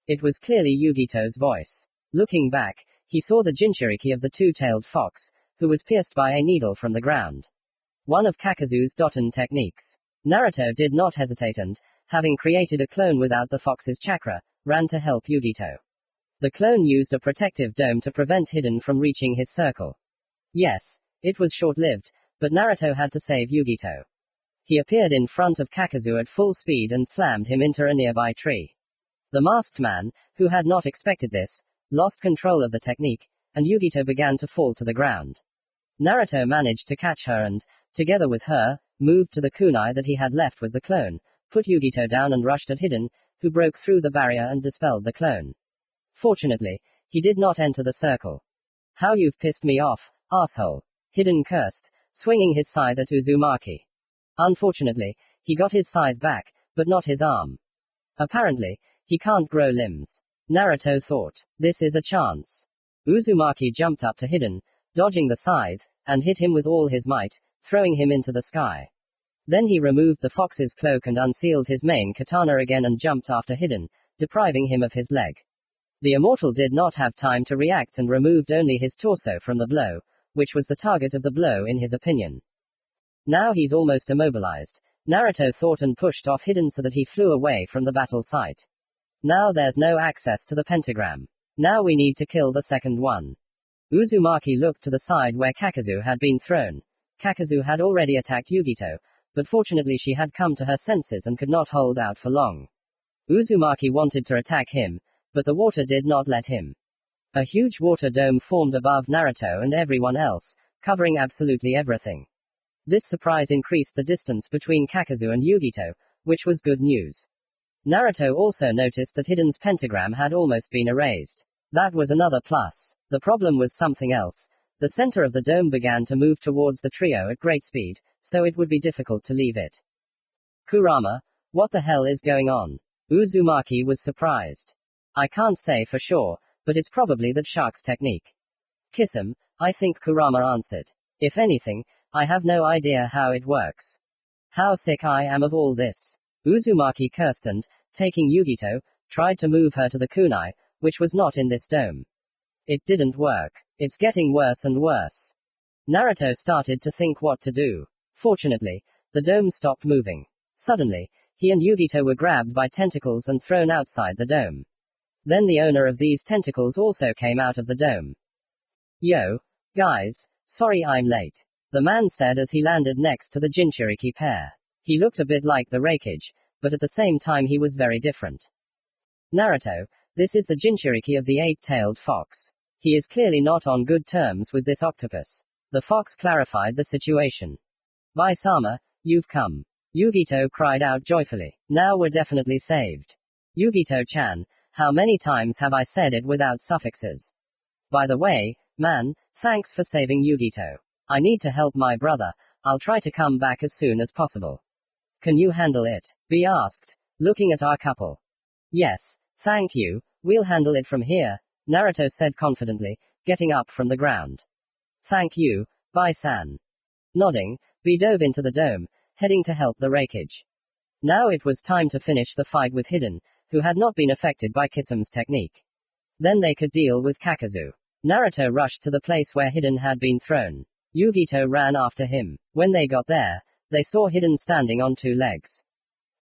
It was clearly Yugito's voice. Looking back, he saw the Jinchuriki of the 2-tailed fox, who was pierced by a needle from the ground. One of Kakazu's Doton techniques. Naruto did not hesitate and, having created a clone without the fox's chakra, ran to help Yugito. The clone used a protective dome to prevent Hiden from reaching his circle. Yes, it was short-lived, but Naruto had to save Yugito. He appeared in front of Kakazu at full speed and slammed him into a nearby tree. The masked man, who had not expected this, lost control of the technique, and Yugito began to fall to the ground. Naruto managed to catch her and, together with her, moved to the kunai that he had left with the clone, put Yugito down and rushed at Hiden, who broke through the barrier and dispelled the clone. Fortunately, he did not enter the circle. How you've pissed me off, asshole. Hiden cursed, swinging his scythe at Uzumaki. Unfortunately, he got his scythe back, but not his arm. Apparently, he can't grow limbs. Naruto thought, this is a chance. Uzumaki jumped up to Hiden, dodging the scythe, and hit him with all his might, throwing him into the sky. Then he removed the fox's cloak and unsealed his main katana again and jumped after Hiden, depriving him of his leg. The immortal did not have time to react and removed only his torso from the blow, which was the target of the blow in his opinion. Now he's almost immobilized. Naruto thought and pushed off Hiden so that he flew away from the battle site. Now there's no access to the pentagram. Now we need to kill the second one. Uzumaki looked to the side where Kakazu had been thrown. Kakazu had already attacked Yugito, but fortunately she had come to her senses and could not hold out for long. Uzumaki wanted to attack him, but the water did not let him. A huge water dome formed above Naruto and everyone else, covering absolutely everything. This surprise increased the distance between Kakazu and Yugito, which was good news. Naruto also noticed that Hiden's pentagram had almost been erased. That was another plus. The problem was something else. The center of the dome began to move towards the trio at great speed, so it would be difficult to leave it. Kurama, what the hell is going on? Uzumaki was surprised. I can't say for sure, but it's probably that shark's technique. Kiss him, I think Kurama answered. If anything, I have no idea how it works. How sick I am of all this. Uzumaki cursed and, taking Yugito, tried to move her to the kunai, which was not in this dome. It didn't work. It's getting worse and worse. Naruto started to think what to do. Fortunately, the dome stopped moving. Suddenly, he and Yugito were grabbed by tentacles and thrown outside the dome. Then the owner of these tentacles also came out of the dome. Yo, guys, sorry I'm late, the man said as he landed next to the Jinchuriki pair. He looked a bit like the Reikage, but at the same time he was very different. Naruto, this is the Jinchuriki of the eight-tailed fox. He is clearly not on good terms with this octopus. The fox clarified the situation. Bai-sama, you've come. Yugito cried out joyfully. Now we're definitely saved. Yugito-chan, how many times have I said it without suffixes? By the way, man, thanks for saving Yugito. I need to help my brother. I'll try to come back as soon as possible. Can you handle it? B asked, looking at our couple. Yes, thank you, we'll handle it from here, Naruto said confidently, getting up from the ground. Thank you, Bai-san. Nodding, B dove into the dome, heading to help the Reikage. Now it was time to finish the fight with Hiden, who had not been affected by Kisam's technique. Then they could deal with Kakazu. Naruto rushed to the place where Hiden had been thrown. Yugito ran after him. When they got there, they saw Hiden standing on two legs.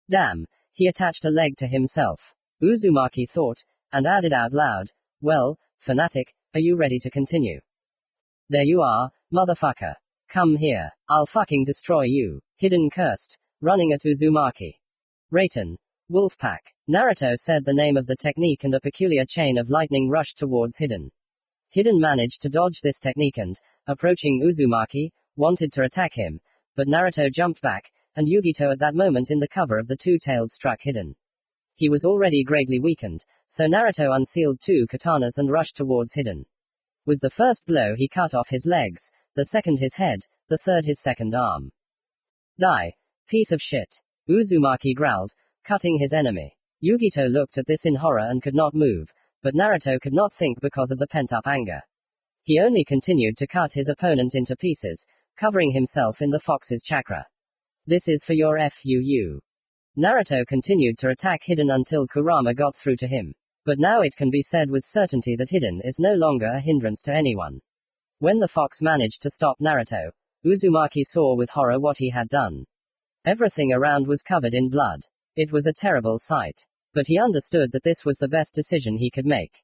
Damn, he attached a leg to himself. Uzumaki thought, and added out loud, well, fanatic, are you ready to continue? There you are, motherfucker. Come here, I'll fucking destroy you, Hiden cursed, running at Uzumaki. Raten. Wolfpack. Naruto said the name of the technique and a peculiar chain of lightning rushed towards Hiden. Hiden managed to dodge this technique and, approaching Uzumaki, wanted to attack him, but Naruto jumped back, and Yugito at that moment in the cover of the two-tailed struck Hiden. He was already greatly weakened, so Naruto unsealed two katanas and rushed towards Hiden. With the first blow he cut off his legs, the second his head, the third his second arm. Die, piece of shit. Uzumaki growled, cutting his enemy. Yugito looked at this in horror and could not move, but Naruto could not think because of the pent-up anger. He only continued to cut his opponent into pieces, covering himself in the fox's chakra. This is for your FUU. Naruto continued to attack Hiden until Kurama got through to him. But now it can be said with certainty that Hiden is no longer a hindrance to anyone. When the fox managed to stop Naruto, Uzumaki saw with horror what he had done. Everything around was covered in blood. It was a terrible sight. But he understood that this was the best decision he could make.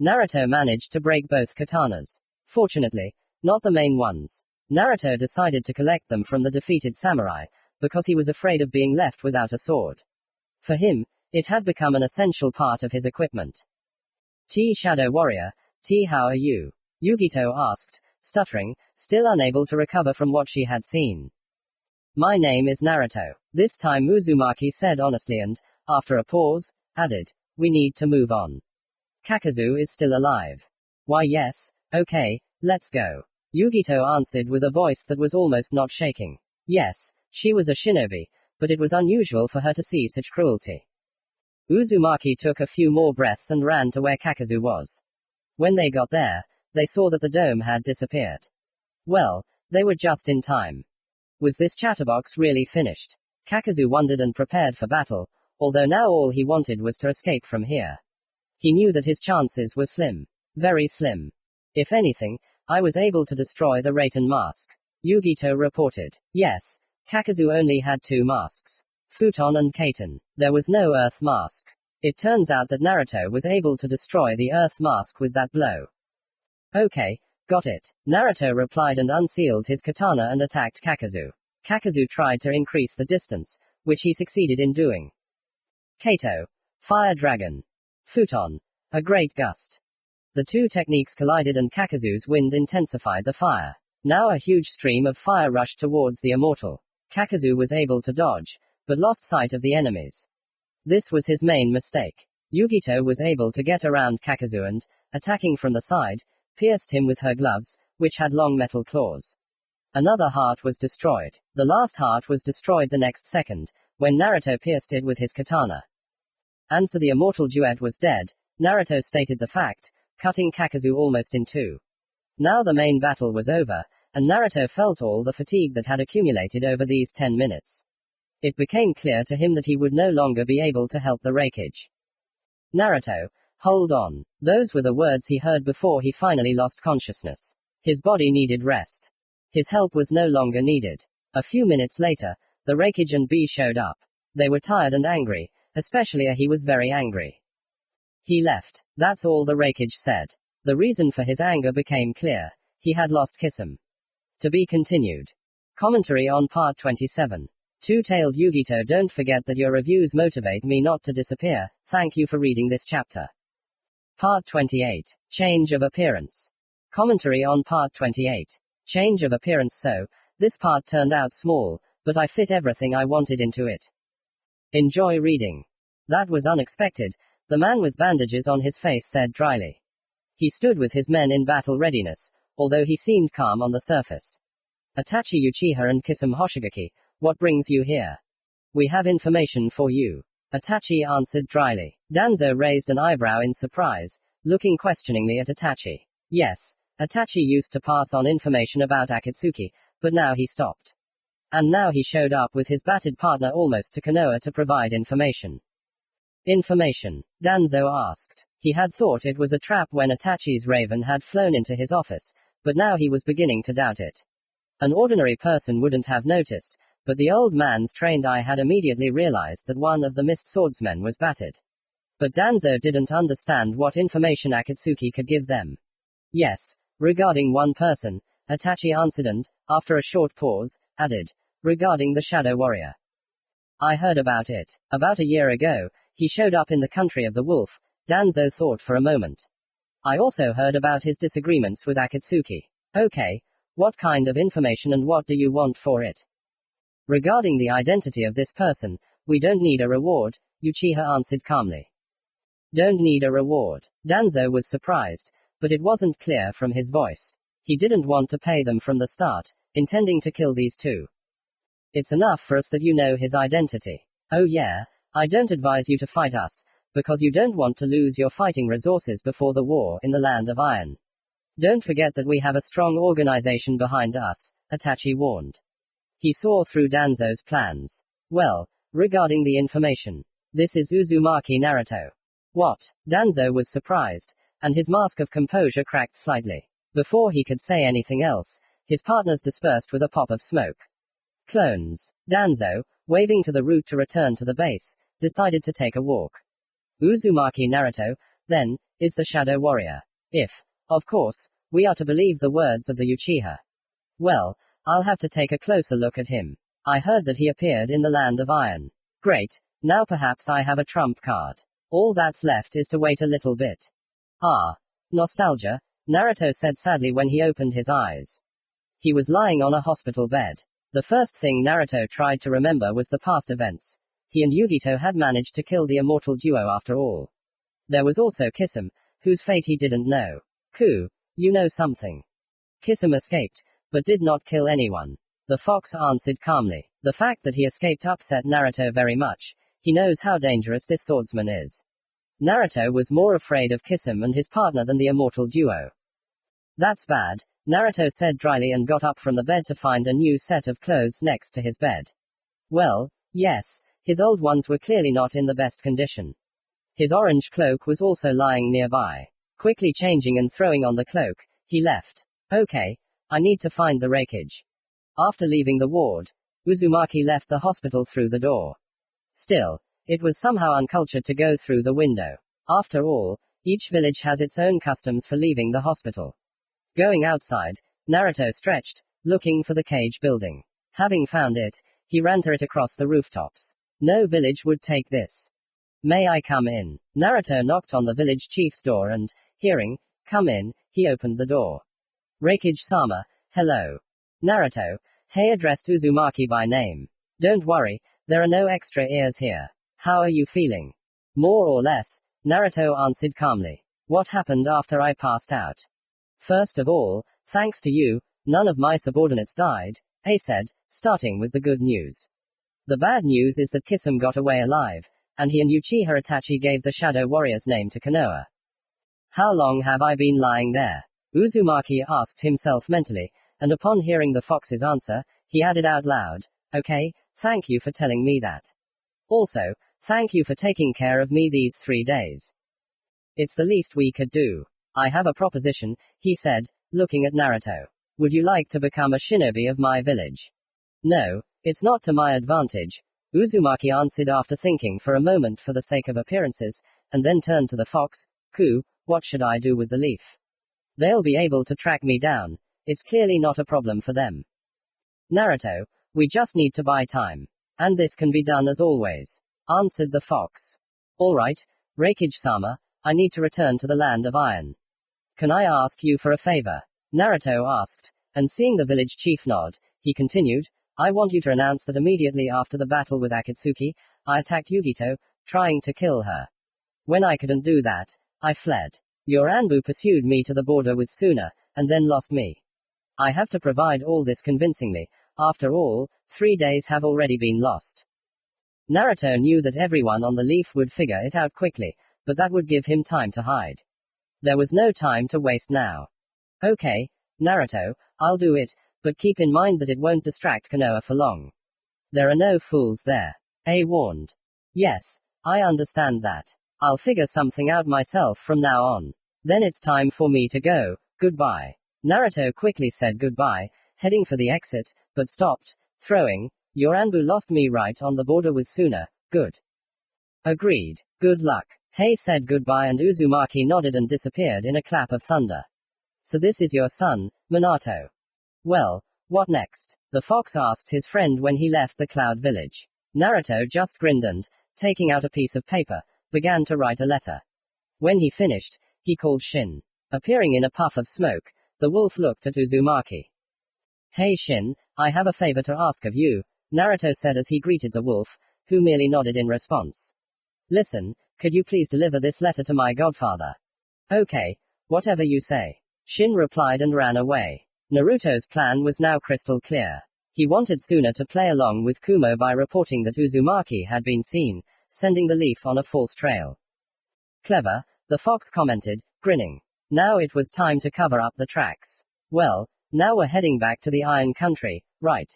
Naruto managed to break both katanas. Fortunately, not the main ones. Naruto decided to collect them from the defeated samurai, because he was afraid of being left without a sword. For him, it had become an essential part of his equipment. Shadow Warrior, how are you? Yugito asked, stuttering, still unable to recover from what she had seen. My name is Naruto. This time Uzumaki said honestly and, after a pause, added, we need to move on. Kakazu is still alive. Why yes, okay, let's go. Yugito answered with a voice that was almost not shaking. Yes, she was a shinobi, but it was unusual for her to see such cruelty. Uzumaki took a few more breaths and ran to where Kakazu was. When they got there, they saw that the dome had disappeared. Well, they were just in time. Was this chatterbox really finished? Kakazu wondered and prepared for battle, although now all he wanted was to escape from here. He knew that his chances were slim. Very slim. If anything, I was able to destroy the Raten mask. Yugito reported. Yes, Kakazu only had two masks. Futon and Kaiten. There was no Earth mask. It turns out that Naruto was able to destroy the Earth mask with that blow. Okay, got it. Naruto replied and unsealed his katana and attacked Kakazu. Kakazu tried to increase the distance, which he succeeded in doing. Kaito. Fire Dragon. Futon. A great gust. The two techniques collided and Kakazu's wind intensified the fire. Now a huge stream of fire rushed towards the immortal. Kakazu was able to dodge, but lost sight of the enemies. This was his main mistake. Yugito was able to get around Kakazu and, attacking from the side, pierced him with her gloves, which had long metal claws. Another heart was destroyed. The last heart was destroyed the next second, when Naruto pierced it with his katana. And so the immortal duet was dead, Naruto stated the fact, cutting Kakazu almost in two. Now the main battle was over, and Naruto felt all the fatigue that had accumulated over these 10 minutes. It became clear to him that he would no longer be able to help the Reikage. Naruto, hold on. Those were the words he heard before he finally lost consciousness. His body needed rest. His help was no longer needed. A few minutes later, The Raikage and B showed up. They were tired and angry, especially he was very angry. He left. That's all the Raikage said. The reason for his anger became clear. He had lost Kisum. To be continued. Commentary on Part 27. Two-tailed Yugito. Don't forget that your reviews motivate me not to disappear. Thank you for reading this chapter. Part 28. Change of appearance. Commentary on Part 28. Change of appearance. So, this part turned out small, but I fit everything I wanted into it. Enjoy reading. That was unexpected, the man with bandages on his face said dryly. He stood with his men in battle readiness, although he seemed calm on the surface. Itachi Uchiha and Kisum Hoshigaki, what brings you here? We have information for you. Itachi answered dryly. Danzo raised an eyebrow in surprise, looking questioningly at Itachi. Yes, Itachi used to pass on information about Akatsuki, but now he stopped. And now he showed up with his battered partner almost to Konoha to provide information. Information? Danzo asked. He had thought it was a trap when Itachi's raven had flown into his office, but now he was beginning to doubt it. An ordinary person wouldn't have noticed, but the old man's trained eye had immediately realized that one of the mist swordsmen was battered. But Danzo didn't understand what information Akatsuki could give them. Yes, regarding one person, Itachi answered and, after a short pause, added, regarding the Shadow Warrior. I heard about it. About a year ago, he showed up in the country of the wolf. Danzo thought for a moment. I also heard about his disagreements with Akatsuki. Okay, what kind of information and what do you want for it? Regarding the identity of this person, we don't need a reward, Uchiha answered calmly. Don't need a reward. Danzo was surprised, but it wasn't clear from his voice. He didn't want to pay them from the start, intending to kill these two. It's enough for us that you know his identity. Oh yeah, I don't advise you to fight us, because you don't want to lose your fighting resources before the war in the Land of Iron. Don't forget that we have a strong organization behind us, Itachi warned. He saw through Danzo's plans. Well, regarding the information. This is Uzumaki Naruto. What? Danzo was surprised, and his mask of composure cracked slightly. Before he could say anything else, his partners dispersed with a pop of smoke. Clones. Danzo, waving to the route to return to the base, decided to take a walk. Uzumaki Naruto, then, is the Shadow Warrior. If, of course, we are to believe the words of the Uchiha. Well, I'll have to take a closer look at him. I heard that he appeared in the Land of Iron. Great, now perhaps I have a trump card. All that's left is to wait a little bit. Ah. Nostalgia, Naruto said sadly when he opened his eyes. He was lying on a hospital bed. The first thing Naruto tried to remember was the past events. He and Yugito had managed to kill the immortal duo after all. There was also Kisum, whose fate he didn't know. Ku, you know something. Kisum escaped, but did not kill anyone. The fox answered calmly. The fact that he escaped upset Naruto very much. He knows how dangerous this swordsman is. Naruto was more afraid of Kisum and his partner than the immortal duo. That's bad, Naruto said dryly and got up from the bed to find a new set of clothes next to his bed. Well, yes, his old ones were clearly not in the best condition. His orange cloak was also lying nearby. Quickly changing and throwing on the cloak, he left. Okay, I need to find the Raikage. After leaving the ward, Uzumaki left the hospital through the door. Still, it was somehow uncultured to go through the window. After all, each village has its own customs for leaving the hospital. Going outside, Naruto stretched, looking for the cage building. Having found it, he ran to it across the rooftops. No village would take this. May I come in? Naruto knocked on the village chief's door and, hearing, come in, he opened the door. Raikage-sama, hello. Naruto, hey addressed Uzumaki by name. Don't worry, there are no extra ears here. How are you feeling? More or less, Naruto answered calmly. What happened after I passed out? First of all, thanks to you, none of my subordinates died, he said, starting with the good news. The bad news is that Kisum got away alive, and he and Uchiha Itachi gave the Shadow Warrior's name to Konoha. How long have I been lying there? Uzumaki asked himself mentally, and upon hearing the fox's answer, he added out loud, okay, thank you for telling me that. Also, thank you for taking care of me these 3 days. It's the least we could do. I have a proposition, he said, looking at Naruto. Would you like to become a shinobi of my village? No, It's not to my advantage, Uzumaki answered after thinking for a moment for the sake of appearances, and then turned to the fox. Ku, what should I do with the leaf? They'll be able to track me down. It's clearly not a problem for them. Naruto, we just need to buy time. And this can be done as always, answered the fox. Alright, Raikage-sama, I need to return to the land of iron. Can I ask you for a favor? Naruto asked, and seeing the village chief nod, he continued, I want you to announce that immediately after the battle with Akatsuki, I attacked Yugito, trying to kill her. When I couldn't do that, I fled. Your Anbu pursued me to the border with Suna, and then lost me. I have to provide all this convincingly. After all, 3 days have already been lost. Naruto knew that everyone on the leaf would figure it out quickly, but that would give him time to hide. There was no time to waste now. Okay, Naruto, I'll do it, but keep in mind that it won't distract Konoha for long. There are no fools there. A warned. Yes, I understand that. I'll figure something out myself from now on. Then it's time for me to go. Goodbye. Naruto quickly said goodbye, heading for the exit, but stopped, throwing, Your Anbu lost me right on the border with Suna. Good. Agreed. Good luck. Hei said goodbye and Uzumaki nodded and disappeared in a clap of thunder. So this is your son, Minato. Well, what next? The fox asked his friend when he left the cloud village. Naruto just grinned and, taking out a piece of paper, began to write a letter. When he finished, he called Shin. Appearing in a puff of smoke, the wolf looked at Uzumaki. Hey Shin, I have a favor to ask of you, Naruto said as he greeted the wolf, who merely nodded in response. Listen, could you please deliver this letter to my godfather? Okay, whatever you say. Shin replied and ran away. Naruto's plan was now crystal clear. He wanted Suna to play along with Kumo by reporting that Uzumaki had been seen, sending the leaf on a false trail. Clever, the fox commented, grinning. Now it was time to cover up the tracks. Well, now we're heading back to the Iron Country, right?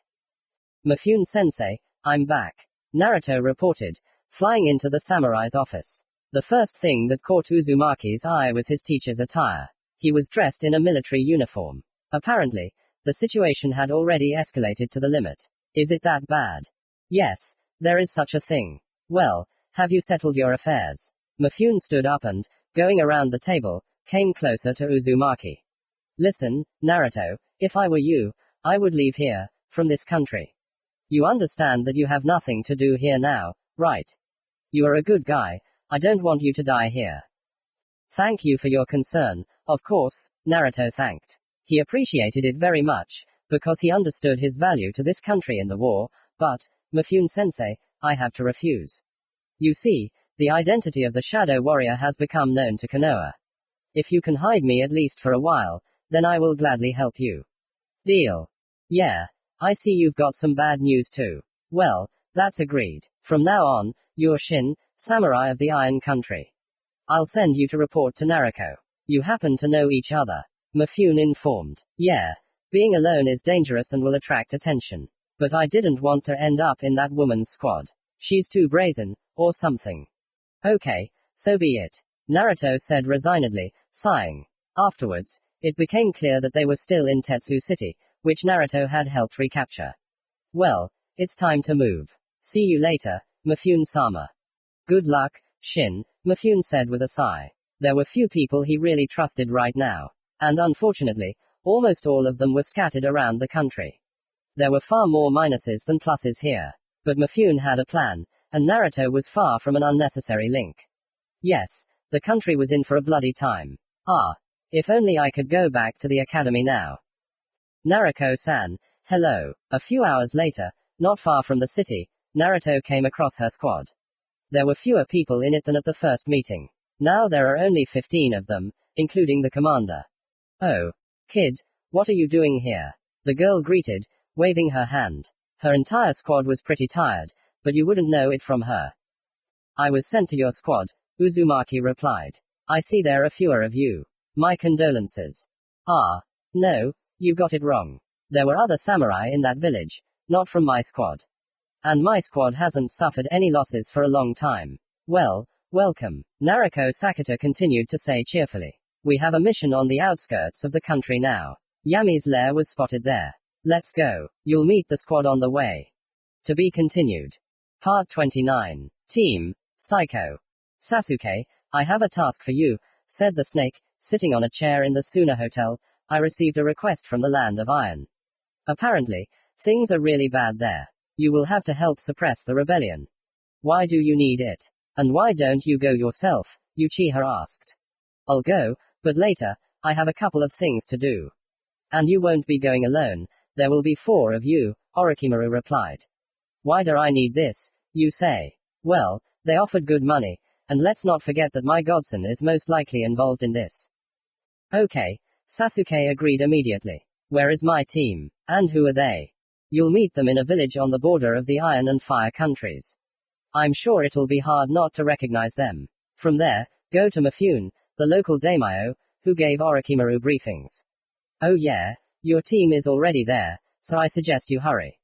Mifune-sensei, I'm back. Naruto reported, flying into the samurai's office. The first thing that caught Uzumaki's eye was his teacher's attire. He was dressed in a military uniform. Apparently, the situation had already escalated to the limit. Is it that bad? Yes, there is such a thing. Well, have you settled your affairs? Mifune stood up and, going around the table, came closer to Uzumaki. Listen, Naruto, if I were you, I would leave here, from this country. You understand that you have nothing to do here now, right? You are a good guy, I don't want you to die here. Thank you for your concern, of course, Naruto thanked. He appreciated it very much, because he understood his value to this country in the war, but, Mifune-sensei, I have to refuse. You see, the identity of the Shadow Warrior has become known to Konoha. If you can hide me at least for a while, then I will gladly help you. Deal. Yeah, I see you've got some bad news too. Well, that's agreed. From now on, you're Shin, samurai of the Iron Country. I'll send you to report to Naruto. You happen to know each other. Mifune informed. Yeah, being alone is dangerous and will attract attention. But I didn't want to end up in that woman's squad. She's too brazen, or something. Okay, so be it. Naruto said resignedly, sighing. Afterwards, it became clear that they were still in Tetsu City, which Naruto had helped recapture. Well, it's time to move. See you later, Mifune-sama. Good luck, Shin, Mifune said with a sigh. There were few people he really trusted right now. And unfortunately, almost all of them were scattered around the country. There were far more minuses than pluses here. But Mifune had a plan, and Naruto was far from an unnecessary link. Yes, the country was in for a bloody time. Ah, if only I could go back to the academy now. Naruto-san, hello. A few hours later, not far from the city, Naruto came across her squad. There were fewer people in it than at the first meeting. Now there are only 15 of them, including the commander. Oh, kid, what are you doing here? The girl greeted, waving her hand. Her entire squad was pretty tired, but you wouldn't know it from her. I was sent to your squad, Uzumaki replied. I see there are fewer of you. My condolences. Ah, no, you got it wrong. There were other samurai in that village, not from my squad. And my squad hasn't suffered any losses for a long time. Well, welcome. Naruto Sakata continued to say cheerfully. We have a mission on the outskirts of the country now. Yami's lair was spotted there. Let's go. You'll meet the squad on the way. To be continued. Part 29. Team Psycho. Sasuke, I have a task for you, said the snake, sitting on a chair in the Suna Hotel. I received a request from the Land of Iron. Apparently, things are really bad there. You will have to help suppress the rebellion. Why do you need it? And why don't you go yourself? Uchiha asked. I'll go, but later, I have a couple of things to do. And you won't be going alone, there will be 4 of you, Orochimaru replied. Why do I need this, you say? Well, they offered good money, and let's not forget that my godson is most likely involved in this. Okay, Sasuke agreed immediately. Where is my team? And who are they? You'll meet them in a village on the border of the Iron and Fire countries. I'm sure it'll be hard not to recognize them. From there, go to Mifune, the local daimyo, who gave Orochimaru briefings. Oh yeah, your team is already there, so I suggest you hurry.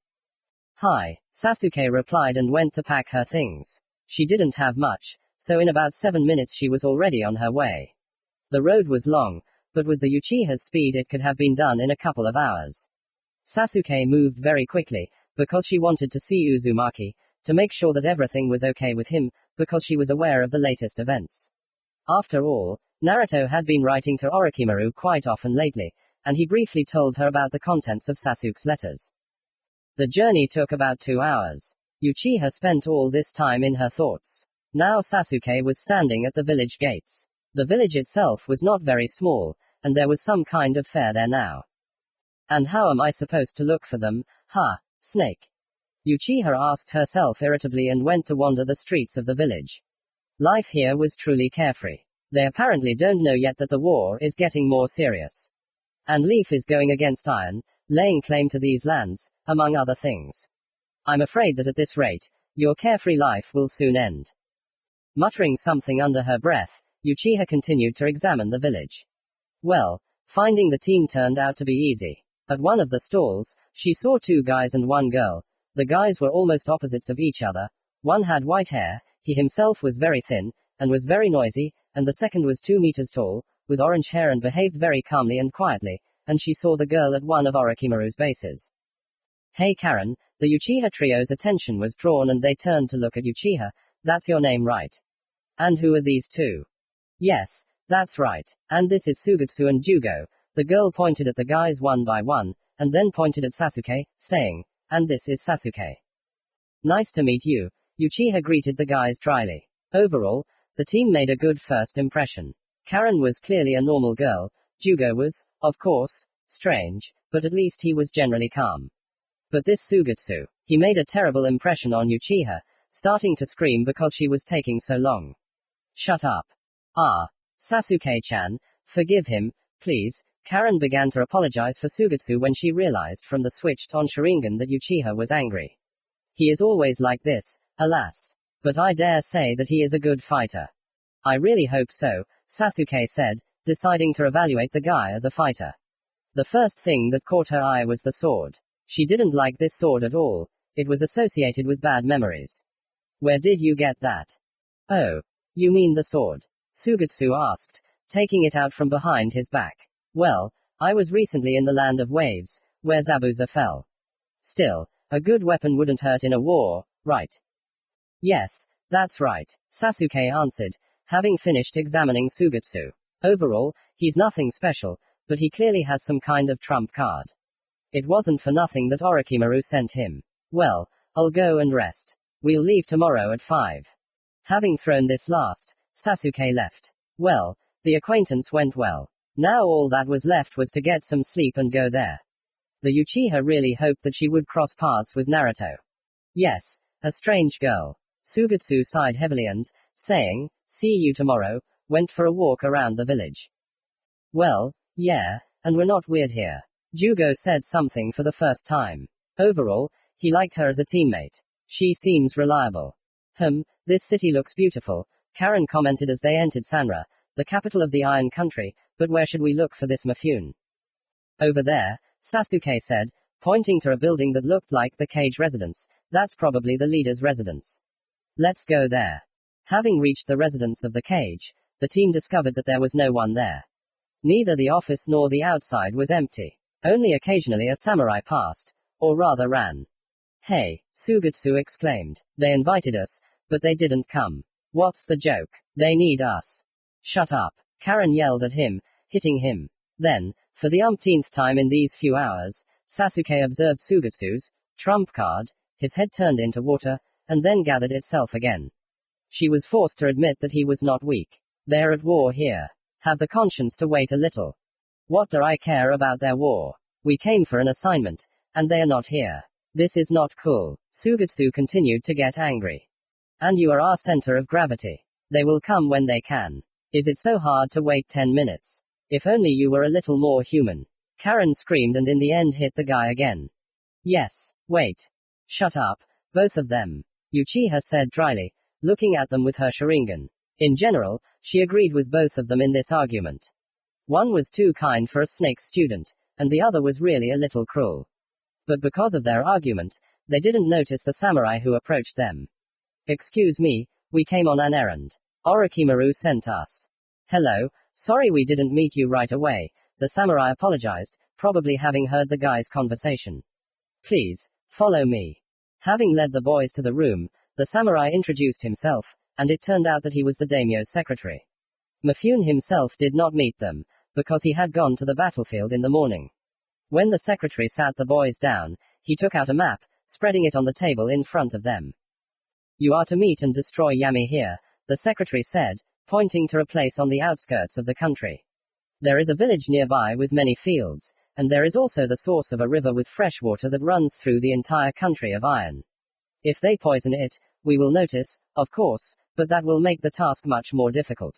Hi, Sasuke replied and went to pack her things. She didn't have much, so in about 7 minutes she was already on her way. The road was long, but with the Uchiha's speed it could have been done in a couple of hours. Sasuke moved very quickly, because she wanted to see Uzumaki, to make sure that everything was okay with him, because she was aware of the latest events. After all, Naruto had been writing to Orochimaru quite often lately, and he briefly told her about the contents of Sasuke's letters. The journey took about 2 hours. Uchiha spent all this time in her thoughts. Now Sasuke was standing at the village gates. The village itself was not very small, and there was some kind of fair there now. And how am I supposed to look for them, snake? Uchiha asked herself irritably and went to wander the streets of the village. Life here was truly carefree. They apparently don't know yet that the war is getting more serious. And Leaf is going against Iron, laying claim to these lands, among other things. I'm afraid that at this rate, your carefree life will soon end. Muttering something under her breath, Uchiha continued to examine the village. Well, finding the team turned out to be easy. At one of the stalls, she saw 2 guys and 1 girl. The guys were almost opposites of each other. One had white hair, he himself was very thin, and was very noisy, and the second was 2 meters tall, with orange hair and behaved very calmly and quietly, and she saw the girl at one of Orochimaru's bases. Hey Karen, the Uchiha trio's attention was drawn and they turned to look at Uchiha. That's your name, right? And who are these 2? Yes, that's right. And this is Sugetsu and Jugo. The girl pointed at the guys one by one, and then pointed at Sasuke, saying, and this is Sasuke. Nice to meet you, Uchiha greeted the guys dryly. Overall, the team made a good first impression. Karen was clearly a normal girl, Jugo was, of course, strange, but at least he was generally calm. But this Sugetsu, he made a terrible impression on Uchiha, starting to scream because she was taking so long. Shut up. Sasuke-chan, forgive him, please. Karen began to apologize for Sugetsu when she realized from the switched-on Sharingan that Uchiha was angry. He is always like this, alas. But I dare say that he is a good fighter. I really hope so, Sasuke said, deciding to evaluate the guy as a fighter. The first thing that caught her eye was the sword. She didn't like this sword at all. It was associated with bad memories. Where did you get that? Oh, you mean the sword? Sugetsu asked, taking it out from behind his back. Well, I was recently in the Land of Waves, where Zabuza fell. Still, a good weapon wouldn't hurt in a war, right? Yes, that's right, Sasuke answered, having finished examining Sugetsu. Overall, he's nothing special, but he clearly has some kind of trump card. It wasn't for nothing that Orochimaru sent him. Well, I'll go and rest. We'll leave tomorrow at 5. Having thrown this last, Sasuke left. Well, the acquaintance went well. Now all that was left was to get some sleep and go there. The Uchiha really hoped that she would cross paths with Naruto. Yes, a strange girl. Sugetsu sighed heavily and, saying, see you tomorrow, went for a walk around the village. Well, yeah, and we're not weird here. Jugo said something for the first time. Overall, he liked her as a teammate. She seems reliable. This city looks beautiful, Karen commented as they entered Sanra, the capital of the Iron Country, but where should we look for this Mifune? Over there, Sasuke said, pointing to a building that looked like the Cage residence. That's probably the leader's residence. Let's go there. Having reached the residence of the Cage, the team discovered that there was no one there. Neither the office nor the outside was empty. Only occasionally a samurai passed, or rather ran. Hey, Sugetsu exclaimed. They invited us, but they didn't come. What's the joke? They need us. Shut up. Karen yelled at him, hitting him. Then, for the umpteenth time in these few hours, Sasuke observed Sugetsu's trump card, his head turned into water, and then gathered itself again. She was forced to admit that he was not weak. They're at war here. Have the conscience to wait a little. What do I care about their war? We came for an assignment, and they are not here. This is not cool. Sugetsu continued to get angry. And you are our center of gravity. They will come when they can. Is it so hard to wait 10 minutes? If only you were a little more human. Karen screamed and in the end hit the guy again. Yes. Wait. Shut up, both of them. Uchiha said dryly, looking at them with her Sharingan. In general, she agreed with both of them in this argument. One was too kind for a snake student, and the other was really a little cruel. But because of their argument, they didn't notice the samurai who approached them. Excuse me, we came on an errand. Orochimaru sent us. Hello, sorry we didn't meet you right away, the samurai apologized, probably having heard the guy's conversation. Please, follow me. Having led the boys to the room, the samurai introduced himself, and it turned out that he was the daimyo's secretary. Mifune himself did not meet them, because he had gone to the battlefield in the morning. When the secretary sat the boys down, he took out a map, spreading it on the table in front of them. You are to meet and destroy Yami here, the secretary said, pointing to a place on the outskirts of the country. There is a village nearby with many fields, and there is also the source of a river with fresh water that runs through the entire country of Iron. If they poison it, we will notice, of course, but that will make the task much more difficult.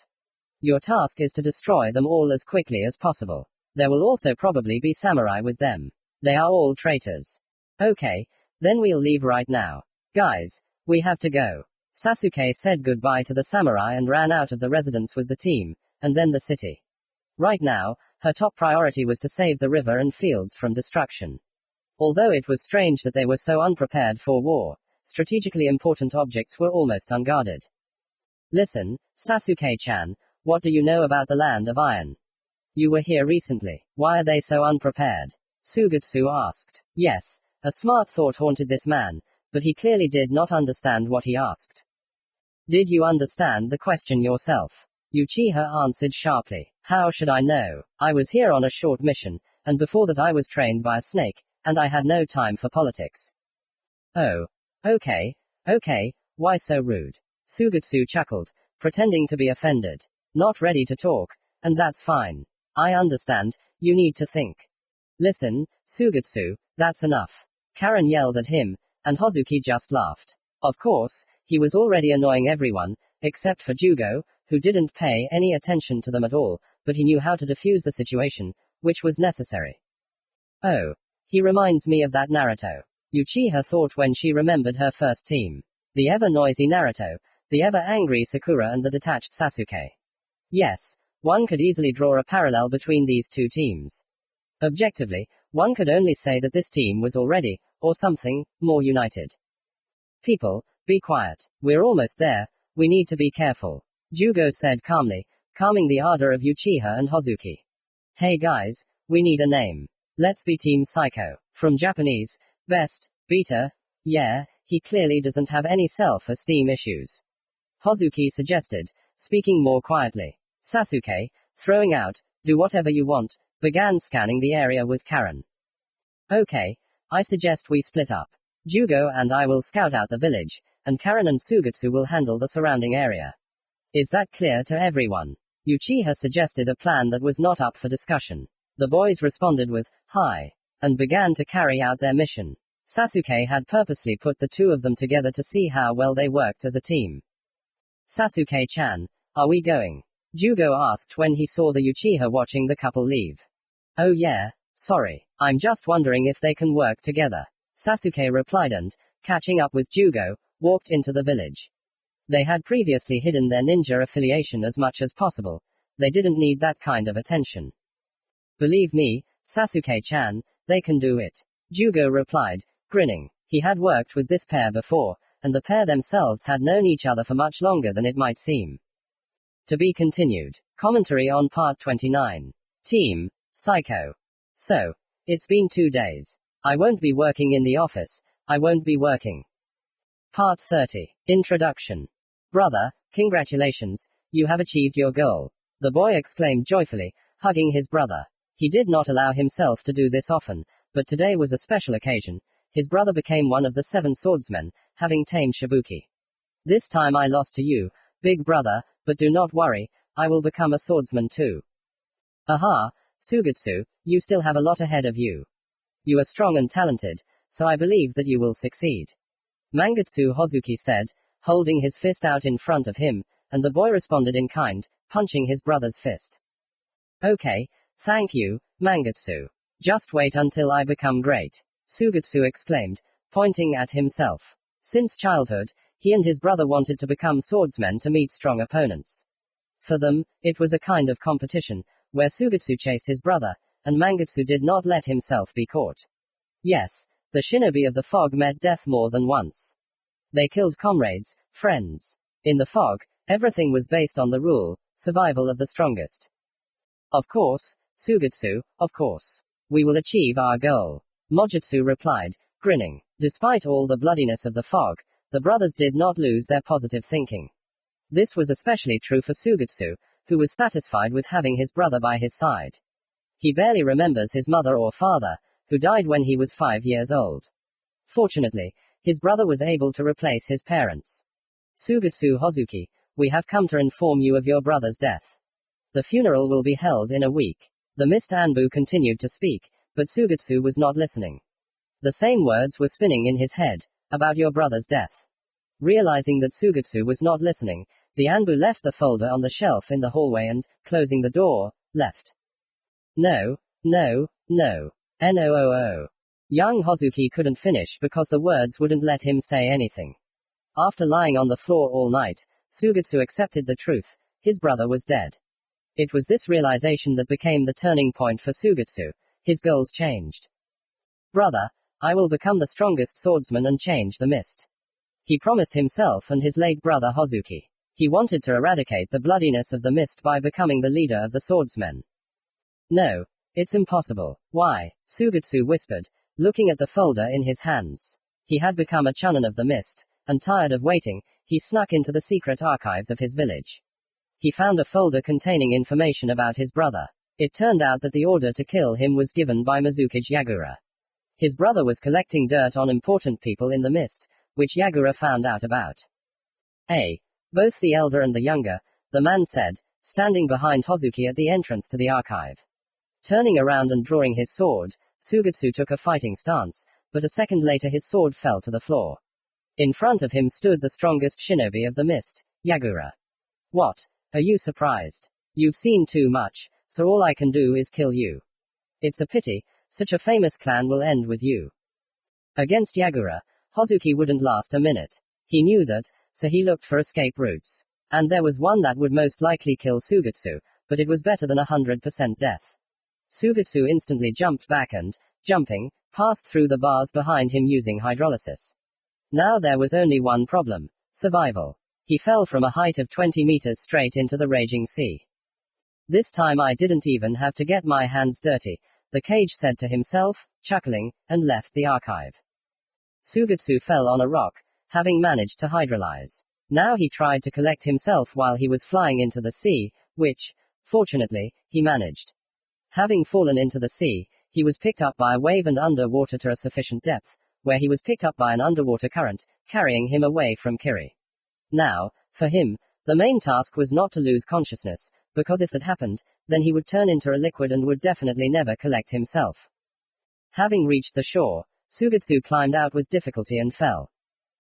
Your task is to destroy them all as quickly as possible. There will also probably be samurai with them. They are all traitors. Okay, then we'll leave right now. Guys, we have to go. Sasuke said goodbye to the samurai and ran out of the residence with the team, and then the city. Right now, her top priority was to save the river and fields from destruction. Although it was strange that they were so unprepared for war, strategically important objects were almost unguarded. Listen, Sasuke-chan, what do you know about the land of Iron? You were here recently. Why are they so unprepared? Sugetsu asked. Yes, a smart thought haunted this man, but he clearly did not understand what he asked. Did you understand the question yourself? Uchiha answered sharply. How should I know? I was here on a short mission, and before that I was trained by a snake, and I had no time for politics. Oh. Okay, why so rude? Sugetsu chuckled, pretending to be offended. Not ready to talk, and that's fine. I understand, you need to think. Listen, Sugetsu, that's enough. Karen yelled at him, and Hozuki just laughed. Of course, he was already annoying everyone, except for Jugo, who didn't pay any attention to them at all, but he knew how to defuse the situation, which was necessary. Oh. He reminds me of that Naruto. Uchiha thought when she remembered her first team. The ever-noisy Naruto, the ever-angry Sakura and the detached Sasuke. Yes, one could easily draw a parallel between these two teams. Objectively, one could only say that this team was already, or something, more united. People, be quiet. We're almost there, we need to be careful. Jugo said calmly, calming the ardor of Uchiha and Hozuki. Hey guys, we need a name. Let's be Team Psycho. From Japanese, best, beta, yeah, he clearly doesn't have any self-esteem issues. Hozuki suggested, speaking more quietly. Sasuke, throwing out, do whatever you want, began scanning the area with Karen. Okay, I suggest we split up. Jugo and I will scout out the village, and Karen and Sugetsu will handle the surrounding area. Is that clear to everyone? Uchiha suggested a plan that was not up for discussion. The boys responded with, hi, and began to carry out their mission. Sasuke had purposely put the two of them together to see how well they worked as a team. Sasuke-chan, are we going? Jugo asked when he saw the Uchiha watching the couple leave. Oh yeah, sorry, I'm just wondering if they can work together. Sasuke replied and, catching up with Jugo, walked into the village. They had previously hidden their ninja affiliation as much as possible. They didn't need that kind of attention. Believe me, Sasuke-chan, they can do it. Jugo replied, grinning. He had worked with this pair before, and the pair themselves had known each other for much longer than it might seem. To be continued. Commentary on Part 29. Team Psycho. So, it's been 2 days. I won't be working in the office, I won't be working. Part 30. Introduction. Brother, congratulations, you have achieved your goal. The boy exclaimed joyfully, hugging his brother. He did not allow himself to do this often, but today was a special occasion. His brother became one of the 7 swordsmen, having tamed Shibuki. This time I lost to you, big brother, but do not worry, I will become a swordsman too. Aha, Sugetsu, you still have a lot ahead of you. You are strong and talented, so I believe that you will succeed. Mangetsu Hozuki said, holding his fist out in front of him, and the boy responded in kind, punching his brother's fist. Okay, thank you, Mangetsu. Just wait until I become great, Sugetsu exclaimed, pointing at himself. Since childhood, he and his brother wanted to become swordsmen to meet strong opponents. For them, it was a kind of competition, where Sugetsu chased his brother, and Mangetsu did not let himself be caught. Yes, the shinobi of the fog met death more than once. They killed comrades, friends. In the fog, everything was based on the rule, survival of the strongest. Of course, Sugetsu, of course. We will achieve our goal. Mojutsu replied, grinning. Despite all the bloodiness of the fog, the brothers did not lose their positive thinking. This was especially true for Sugetsu, who was satisfied with having his brother by his side. He barely remembers his mother or father, who died when he was 5 years old. Fortunately, his brother was able to replace his parents. Sugetsu Hozuki, we have come to inform you of your brother's death. The funeral will be held in a week. The Mist Anbu continued to speak, but Sugetsu was not listening. The same words were spinning in his head, about your brother's death. Realizing that Sugetsu was not listening, the Anbu left the folder on the shelf in the hallway and, closing the door, left. No, no, no. NOOO. Young Hozuki couldn't finish because the words wouldn't let him say anything. After lying on the floor all night, Sugetsu accepted the truth, his brother was dead. It was this realization that became the turning point for Sugetsu. His goals changed. Brother, I will become the strongest swordsman and change the mist. He promised himself and his late brother Hozuki. He wanted to eradicate the bloodiness of the mist by becoming the leader of the swordsmen. No. It's impossible. Why? Sugetsu whispered, looking at the folder in his hands. He had become a chunin of the mist, and tired of waiting, he snuck into the secret archives of his village. He found a folder containing information about his brother. It turned out that the order to kill him was given by Mizukage Yagura. His brother was collecting dirt on important people in the mist, which Yagura found out about. Both the elder and the younger, the man said, standing behind Hozuki at the entrance to the archive. Turning around and drawing his sword, Sugetsu took a fighting stance, but a second later his sword fell to the floor. In front of him stood the strongest shinobi of the mist, Yagura. What? Are you surprised? You've seen too much, so all I can do is kill you. It's a pity, such a famous clan will end with you. Against Yagura, Hozuki wouldn't last a minute. He knew that, so he looked for escape routes. And there was one that would most likely kill Sugetsu, but it was better than 100% death. Sugetsu instantly jumped back and, jumping, passed through the bars behind him using hydrolysis. Now there was only one problem: survival. He fell from a height of 20 meters straight into the raging sea. This time I didn't even have to get my hands dirty, the cage said to himself, chuckling, and left the archive. Sugetsu fell on a rock, having managed to hydrolyze. Now he tried to collect himself while he was flying into the sea, which, fortunately, he managed. Having fallen into the sea, he was picked up by a wave and underwater to a sufficient depth, where he was picked up by an underwater current, carrying him away from Kiri. Now, for him, the main task was not to lose consciousness, because if that happened, then he would turn into a liquid and would definitely never collect himself. Having reached the shore, Sugetsu climbed out with difficulty and fell.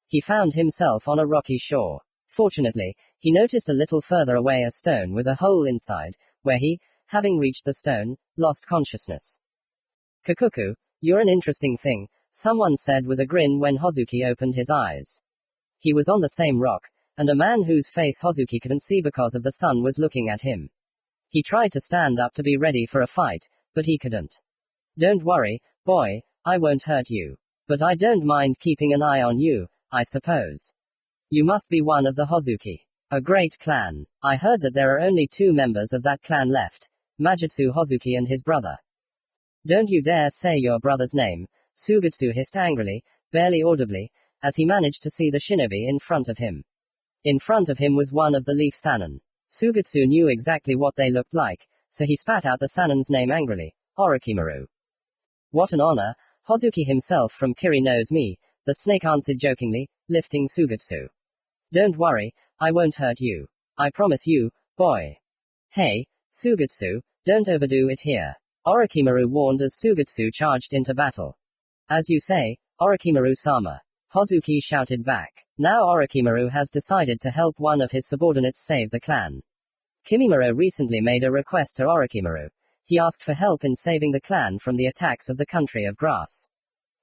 He found himself on a rocky shore. Fortunately, he noticed a little further away a stone with a hole inside, where he, having reached the stone, lost consciousness. Kakuku, you're an interesting thing, someone said with a grin when Hozuki opened his eyes. He was on the same rock, and a man whose face Hozuki couldn't see because of the sun was looking at him. He tried to stand up to be ready for a fight, but he couldn't. Don't worry, boy, I won't hurt you. But I don't mind keeping an eye on you, I suppose. You must be one of the Hozuki. A great clan. I heard that there are only 2 members of that clan left, Majutsu Hozuki and his brother. Don't you dare say your brother's name, Sugetsu hissed angrily, barely audibly, as he managed to see the shinobi in front of him. In front of him was one of the leaf sannin. Sugetsu knew exactly what they looked like, so he spat out the sannin's name angrily. Orochimaru. What an honor, Hozuki himself from Kiri knows me, the snake answered jokingly, lifting Sugetsu. Don't worry, I won't hurt you. I promise you, boy. Hey, Sugetsu, don't overdo it here. Orochimaru warned as Sugetsu charged into battle. As you say, Orochimaru-sama. Hozuki shouted back. Now Orochimaru has decided to help one of his subordinates save the clan. Kimimaro recently made a request to Orochimaru. He asked for help in saving the clan from the attacks of the country of grass.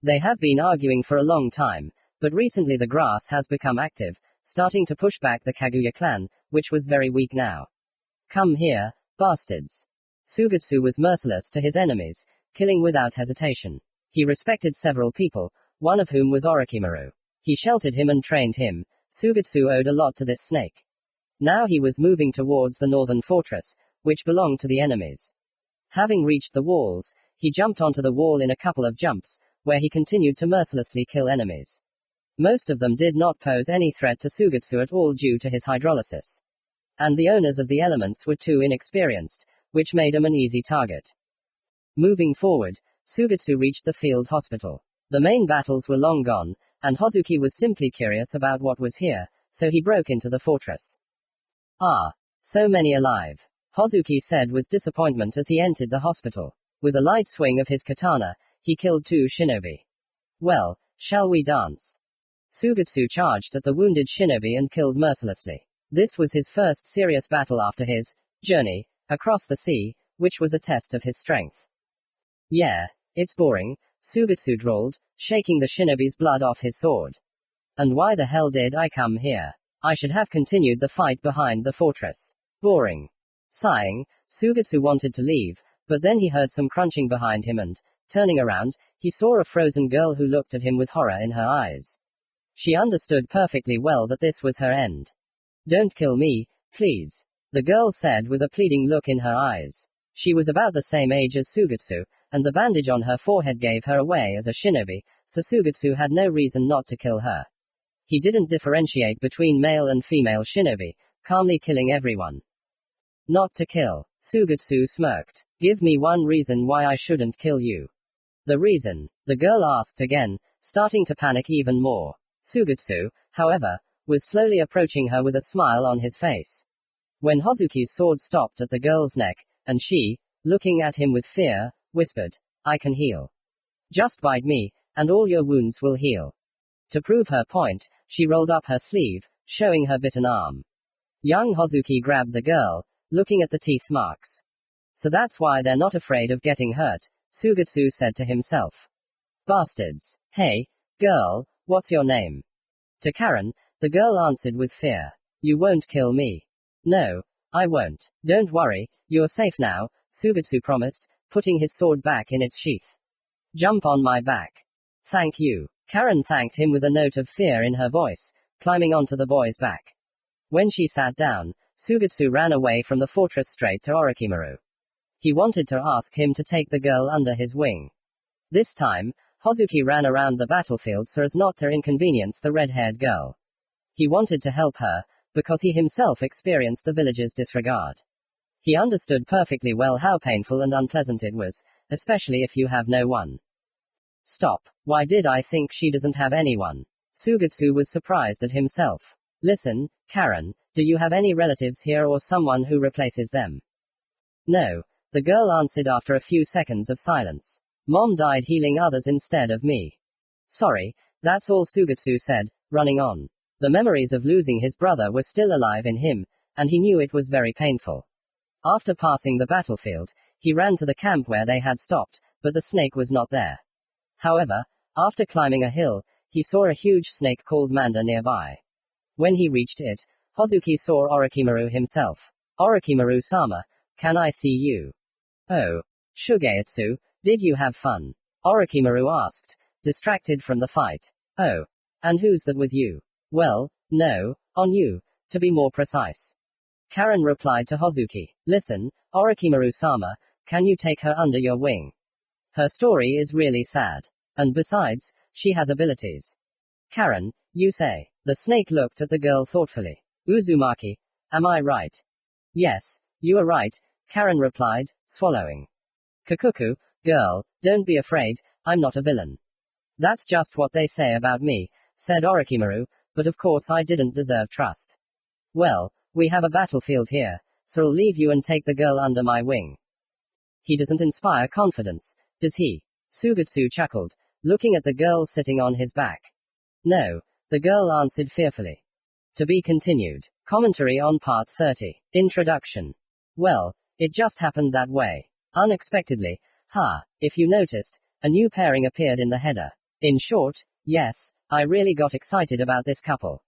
They have been arguing for a long time, but recently the grass has become active, starting to push back the Kaguya clan, which was very weak now. Come here, bastards. Sugetsu was merciless to his enemies, killing without hesitation. He respected several people, one of whom was Orochimaru. He sheltered him and trained him. Sugetsu owed a lot to this snake. Now he was moving towards the northern fortress, which belonged to the enemies. Having reached the walls, he jumped onto the wall in a couple of jumps, where he continued to mercilessly kill enemies. Most of them did not pose any threat to Sugetsu at all due to his hydrolysis. And the owners of the elements were too inexperienced, which made him an easy target. Moving forward, Sugetsu reached the field hospital. The main battles were long gone, and Hozuki was simply curious about what was here, so he broke into the fortress. Ah, so many alive. Hozuki said with disappointment as he entered the hospital. With a light swing of his katana, he killed 2 shinobi. Well, shall we dance? Sugetsu charged at the wounded shinobi and killed mercilessly. This was his first serious battle after his journey across the sea, which was a test of his strength. Yeah, it's boring, Sugetsu drawled, shaking the shinobi's blood off his sword. And why the hell did I come here? I should have continued the fight behind the fortress. Boring. Sighing, Sugetsu wanted to leave, but then he heard some crunching behind him and, turning around, he saw a frozen girl who looked at him with horror in her eyes. She understood perfectly well that this was her end. Don't kill me, please, the girl said with a pleading look in her eyes. She was about the same age as Sugetsu, and the bandage on her forehead gave her away as a shinobi, so Sugetsu had no reason not to kill her. He didn't differentiate between male and female shinobi, calmly killing everyone. Not to kill. Sugetsu smirked. Give me one reason why I shouldn't kill you. The reason? The girl asked again, starting to panic even more. Sugetsu, however, was slowly approaching her with a smile on his face. When Hozuki's sword stopped at the girl's neck, and she, looking at him with fear, whispered, I can heal. Just bite me, and all your wounds will heal. To prove her point, she rolled up her sleeve, showing her bitten arm. Young Hozuki grabbed the girl, looking at the teeth marks. So that's why they're not afraid of getting hurt, Sugetsu said to himself. Bastards. Hey, girl, what's your name? To Karen, the girl answered with fear. You won't kill me. No, I won't. Don't worry, you're safe now, Sugetsu promised, putting his sword back in its sheath. Jump on my back. Thank you. Karen thanked him with a note of fear in her voice, climbing onto the boy's back. When she sat down, Sugetsu ran away from the fortress straight to Orochimaru. He wanted to ask him to take the girl under his wing. This time, Hozuki ran around the battlefield so as not to inconvenience the red-haired girl. He wanted to help her, because he himself experienced the village's disregard. He understood perfectly well how painful and unpleasant it was, especially if you have no one. Stop. Why did I think she doesn't have anyone? Sugetsu was surprised at himself. Listen, Karen, do you have any relatives here or someone who replaces them? No, the girl answered after a few seconds of silence. Mom died healing others instead of me. Sorry, that's all Sugetsu said, running on. The memories of losing his brother were still alive in him, and he knew it was very painful. After passing the battlefield, he ran to the camp where they had stopped, but the snake was not there. However, after climbing a hill, he saw a huge snake called Manda nearby. When he reached it, Hozuki saw Orochimaru himself. Orochimaru-sama, can I see you? Oh. Shugetsu, did you have fun? Orochimaru asked, distracted from the fight. Oh. And who's that with you? Well, no, on you, to be more precise. Karen replied to Hozuki. Listen, Orochimaru-sama, can you take her under your wing? Her story is really sad. And besides, She has abilities. Karen, you say. The snake looked at the girl thoughtfully. Uzumaki, am I right? Yes, you are right, Karen replied, swallowing. Kakuku, girl, don't be afraid, I'm not a villain. That's just what they say about me, said Orochimaru, but of course I didn't deserve trust. Well, we have a battlefield here, so I'll leave you and take the girl under my wing. He doesn't inspire confidence, does he? Sugetsu chuckled, looking at the girl sitting on his back. No, the girl answered fearfully. To be continued. Commentary on Part 30. Introduction. Well, it just happened that way. Unexpectedly. If you noticed, a new pairing appeared in the header. In short, yes, I really got excited about this couple.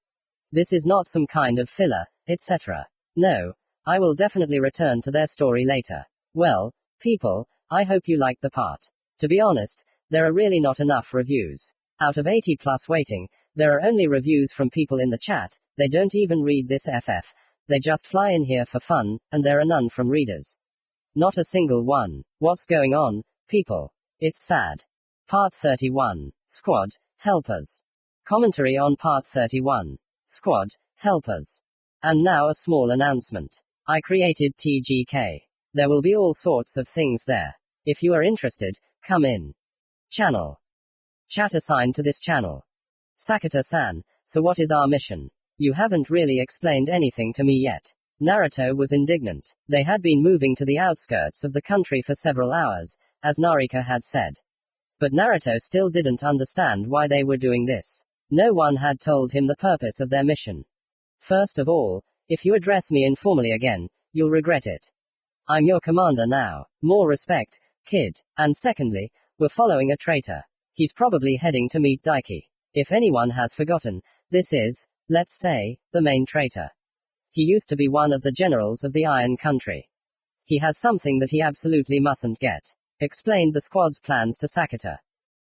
This is not some kind of filler, etc. No, I will definitely return to their story later. Well, people, I hope you liked the part. To be honest, there are really not enough reviews. Out of 80 plus waiting, there are only reviews from people in the chat, they don't even read this FF, they just fly in here for fun, and there are none from readers. Not a single one. What's going on, people? It's sad. Part 31. Squad, help us. Commentary on Part 31. Squad, help us. And now a small announcement. I created TGK. There will be all sorts of things there. If you are interested, come in. Channel. Chat assigned to this channel. Sakata-san, so what is our mission? You haven't really explained anything to me yet. Naruto was indignant. They had been moving to the outskirts of the country for several hours, as Narika had said. But Naruto still didn't understand why they were doing this. No one had told him the purpose of their mission. First of all, if you address me informally again, you'll regret it. I'm your commander now. More respect, kid. And secondly, we're following a traitor. He's probably heading to meet Daiki. If anyone has forgotten, this is, let's say, the main traitor. He used to be one of the generals of the Iron Country. He has something that he absolutely mustn't get. Explained the squad's plans to Sakata.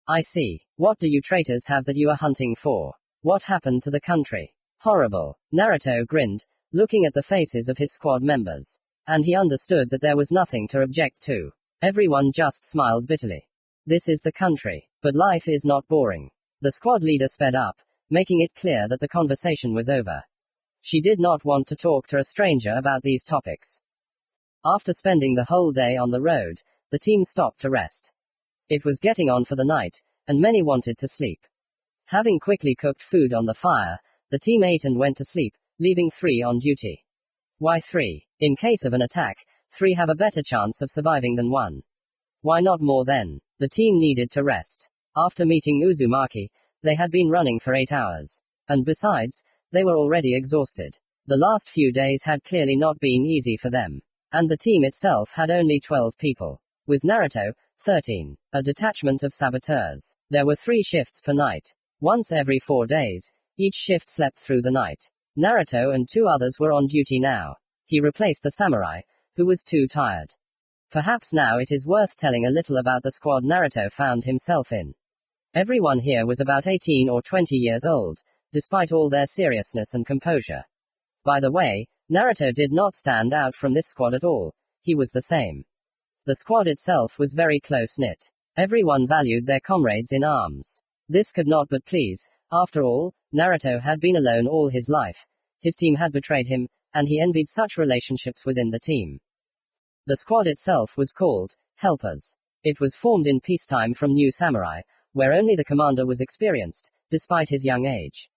I see. What do you traitors have that you are hunting for? What happened to the country? Horrible. Naruto grinned, looking at the faces of his squad members. And he understood that there was nothing to object to. Everyone just smiled bitterly. This is the country. But life is not boring. The squad leader sped up, making it clear that the conversation was over. She did not want to talk to a stranger about these topics. After spending the whole day on the road, the team stopped to rest. It was getting on for the night, and many wanted to sleep. Having quickly cooked food on the fire, the team ate and went to sleep, leaving 3 on duty. Why 3? In case of an attack, 3 have a better chance of surviving than 1. Why not more then? The team needed to rest. After meeting Uzumaki, they had been running for 8 hours. And besides, they were already exhausted. The last few days had clearly not been easy for them. And the team itself had only 12 people. With Naruto, 13. A detachment of saboteurs. There were 3 shifts per night. Once every 4 days, each shift slept through the night. Naruto and 2 others were on duty now. He replaced the samurai, who was too tired. Perhaps now it is worth telling a little about the squad Naruto found himself in. Everyone here was about 18 or 20 years old, despite all their seriousness and composure. By the way, Naruto did not stand out from this squad at all. He was the same. The squad itself was very close-knit. Everyone valued their comrades in arms. This could not but please. After all, Naruto had been alone all his life. His team had betrayed him, and he envied such relationships within the team. The squad itself was called Helpers. It was formed in peacetime from new samurai, where only the commander was experienced, despite his young age.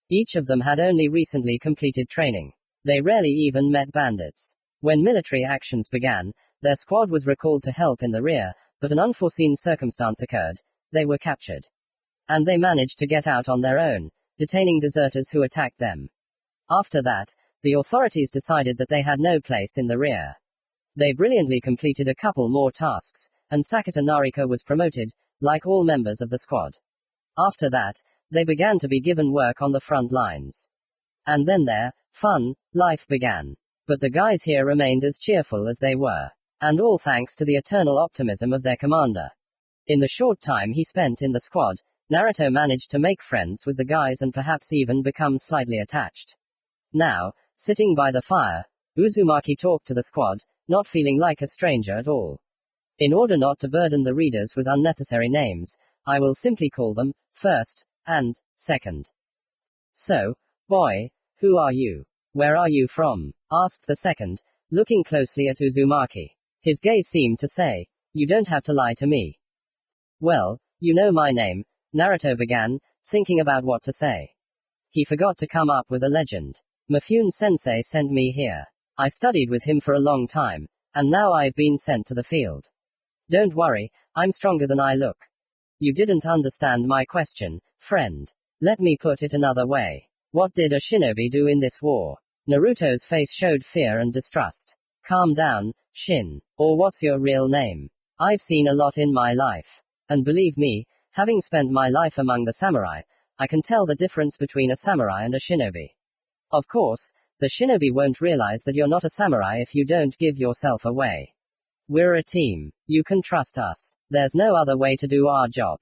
Each of them had only recently completed training. They rarely even met bandits. When military actions began, their squad was recalled to help in the rear, but an unforeseen circumstance occurred. They were captured. And they managed to get out on their own, detaining deserters who attacked them. After that, the authorities decided that they had no place in the rear. They brilliantly completed a couple more tasks, and Sakata Narika was promoted, like all members of the squad. After that, they began to be given work on the front lines. And then their fun life began. But the guys here remained as cheerful as they were. And all thanks to the eternal optimism of their commander. In the short time he spent in the squad, Naruto managed to make friends with the guys and perhaps even become slightly attached. Now, sitting by the fire, Uzumaki talked to the squad, not feeling like a stranger at all. In order not to burden the readers with unnecessary names, I will simply call them first and second. So, boy, who are you? Where are you from? Asked the second, looking closely at Uzumaki. His gaze seemed to say, you don't have to lie to me. Well, you know my name, Naruto began, thinking about what to say. He forgot to come up with a legend. Mifune sensei sent me here. I studied with him for a long time, and now I've been sent to the field. Don't worry, I'm stronger than I look. You didn't understand my question, friend. Let me put it another way. What did a shinobi do in this war? Naruto's face showed fear and distrust. Calm down, Shin. Or what's your real name? I've seen a lot in my life. And believe me, having spent my life among the samurai, I can tell the difference between a samurai and a shinobi. Of course, the shinobi won't realize that you're not a samurai if you don't give yourself away. We're a team. You can trust us. There's no other way to do our job.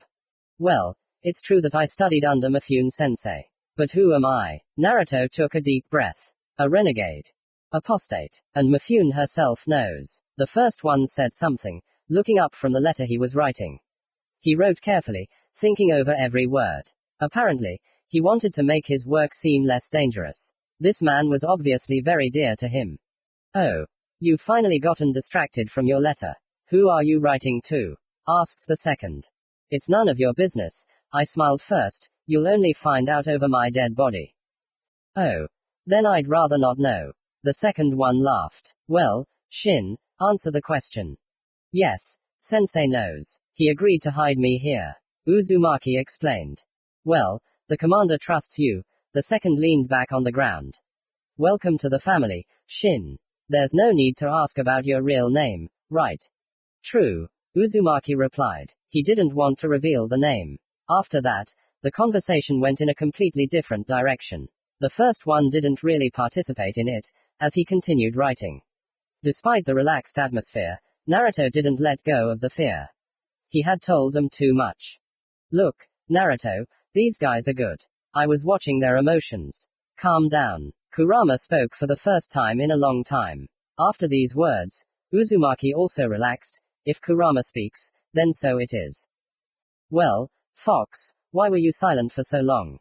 Well, it's true that I studied under Mifune sensei. But who am I? Naruto took a deep breath. A renegade. Apostate. And Mifune herself knows. The first one said something, looking up from the letter he was writing. He wrote carefully, thinking over every word. Apparently, he wanted to make his work seem less dangerous. This man was obviously very dear to him. Oh. You've finally gotten distracted from your letter. Who are you writing to? Asked the second. It's none of your business. I smiled first. You'll only find out over my dead body. Oh. Then I'd rather not know. The second one laughed. Well, Shin, answer the question. Yes, sensei knows. He agreed to hide me here. Uzumaki explained. Well, the commander trusts you. The second leaned back on the ground. Welcome to the family, Shin. There's no need to ask about your real name, right? True, Uzumaki replied. He didn't want to reveal the name. After that, the conversation went in a completely different direction. The first one didn't really participate in it, as he continued writing. Despite the relaxed atmosphere, Naruto didn't let go of the fear. He had told them too much. Look, Naruto, these guys are good. I was watching their emotions. Calm down. Kurama spoke for the first time in a long time. After these words, Uzumaki also relaxed. If Kurama speaks, then so it is. Well, Fox, why were you silent for so long?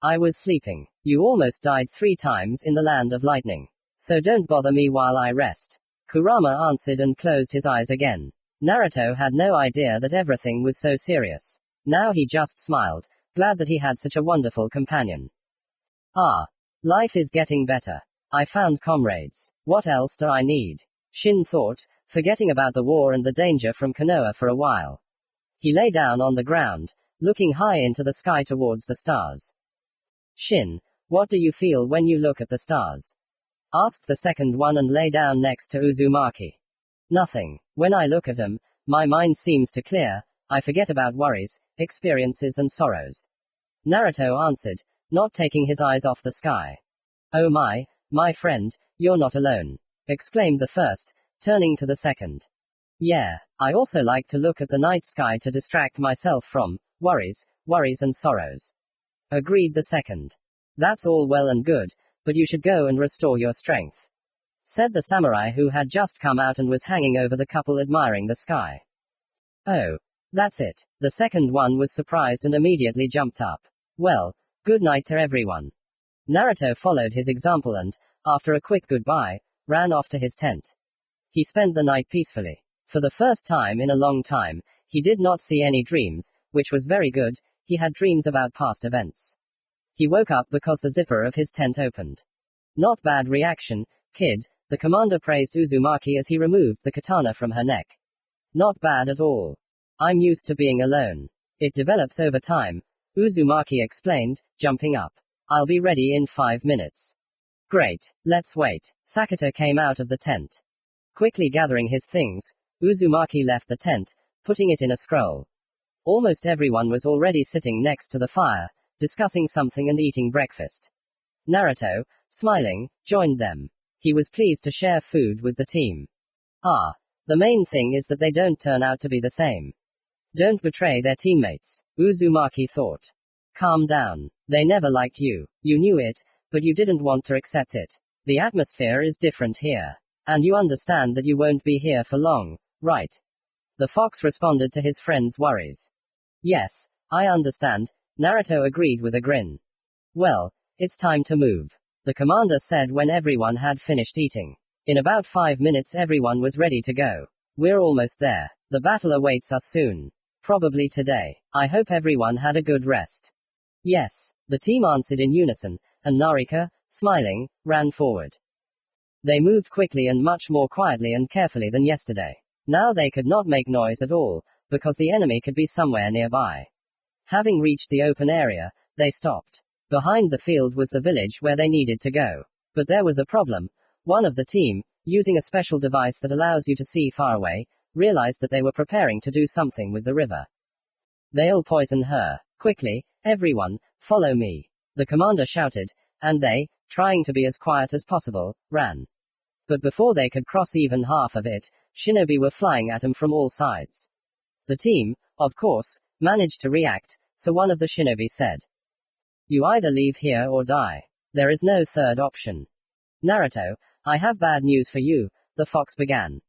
I was sleeping. You almost died 3 times in the land of lightning. So don't bother me while I rest. Kurama answered and closed his eyes again. Naruto had no idea that everything was so serious. Now he just smiled, glad that he had such a wonderful companion. Ah. Life is getting better. I found comrades. What else do I need? Shin thought, forgetting about the war and the danger from Konoha for a while. He lay down on the ground, looking high into the sky towards the stars. Shin, what do you feel when you look at the stars? Asked the second one and lay down next to Uzumaki. Nothing. When I look at them, my mind seems to clear. I forget about worries, experiences and sorrows. Naruto answered, not taking his eyes off the sky. Oh my friend, you're not alone. Exclaimed the first, turning to the second. Yeah, I also like to look at the night sky to distract myself from worries and sorrows. Agreed the second. That's all well and good, but you should go and restore your strength. Said the samurai who had just come out and was hanging over the couple admiring the sky. Oh. That's it. The second one was surprised and immediately jumped up. Well, good night to everyone. Naruto followed his example and, after a quick goodbye, ran off to his tent. He spent the night peacefully. For the first time in a long time, he did not see any dreams, which was very good. He had dreams about past events. He woke up because the zipper of his tent opened. Not bad reaction, kid, the commander praised Uzumaki as he removed the katana from her neck. Not bad at all. I'm used to being alone. It develops over time, Uzumaki explained, jumping up. I'll be ready in 5 minutes. Great, let's wait. Sakata came out of the tent. Quickly gathering his things, Uzumaki left the tent, putting it in a scroll. Almost everyone was already sitting next to the fire, discussing something and eating breakfast. Naruto, smiling, joined them. He was pleased to share food with the team. Ah, the main thing is that they don't turn out to be the same. Don't betray their teammates, Uzumaki thought. Calm down. They never liked you. You knew it, but you didn't want to accept it. The atmosphere is different here. And you understand that you won't be here for long, right? The fox responded to his friend's worries. Yes, I understand, Naruto agreed with a grin. Well, it's time to move, the commander said when everyone had finished eating. In about 5 minutes everyone was ready to go. We're almost there. The battle awaits us soon. Probably today. I hope everyone had a good rest. Yes, the team answered in unison, and Narika, smiling, ran forward. They moved quickly and much more quietly and carefully than yesterday. Now they could not make noise at all, because the enemy could be somewhere nearby. Having reached the open area, they stopped. Behind the field was the village where they needed to go. But there was a problem. One of the team, using a special device that allows you to see far away, realized that they were preparing to do something with the river. They'll poison her. Quickly, everyone, follow me, the commander shouted, and they, trying to be as quiet as possible, ran. But before they could cross even half of it, shinobi were flying at them from all sides. The team, of course, managed to react, so one of the shinobi said, "You either leave here or die. There is no third option." "Naruto, I have bad news for you," the fox began.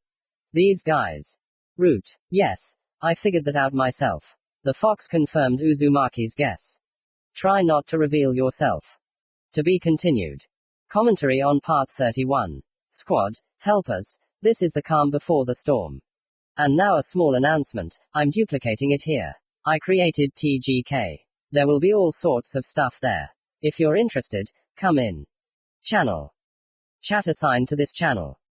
"These guys." "Root. Yes, I figured that out myself." The fox confirmed Uzumaki's guess. "Try not to reveal yourself." To be continued. Commentary on Part 31. Squad, help us, this is the calm before the storm. And now a small announcement, I'm duplicating it here. I created TGK. There will be all sorts of stuff there. If you're interested, come in. Channel. Chat assigned to this channel.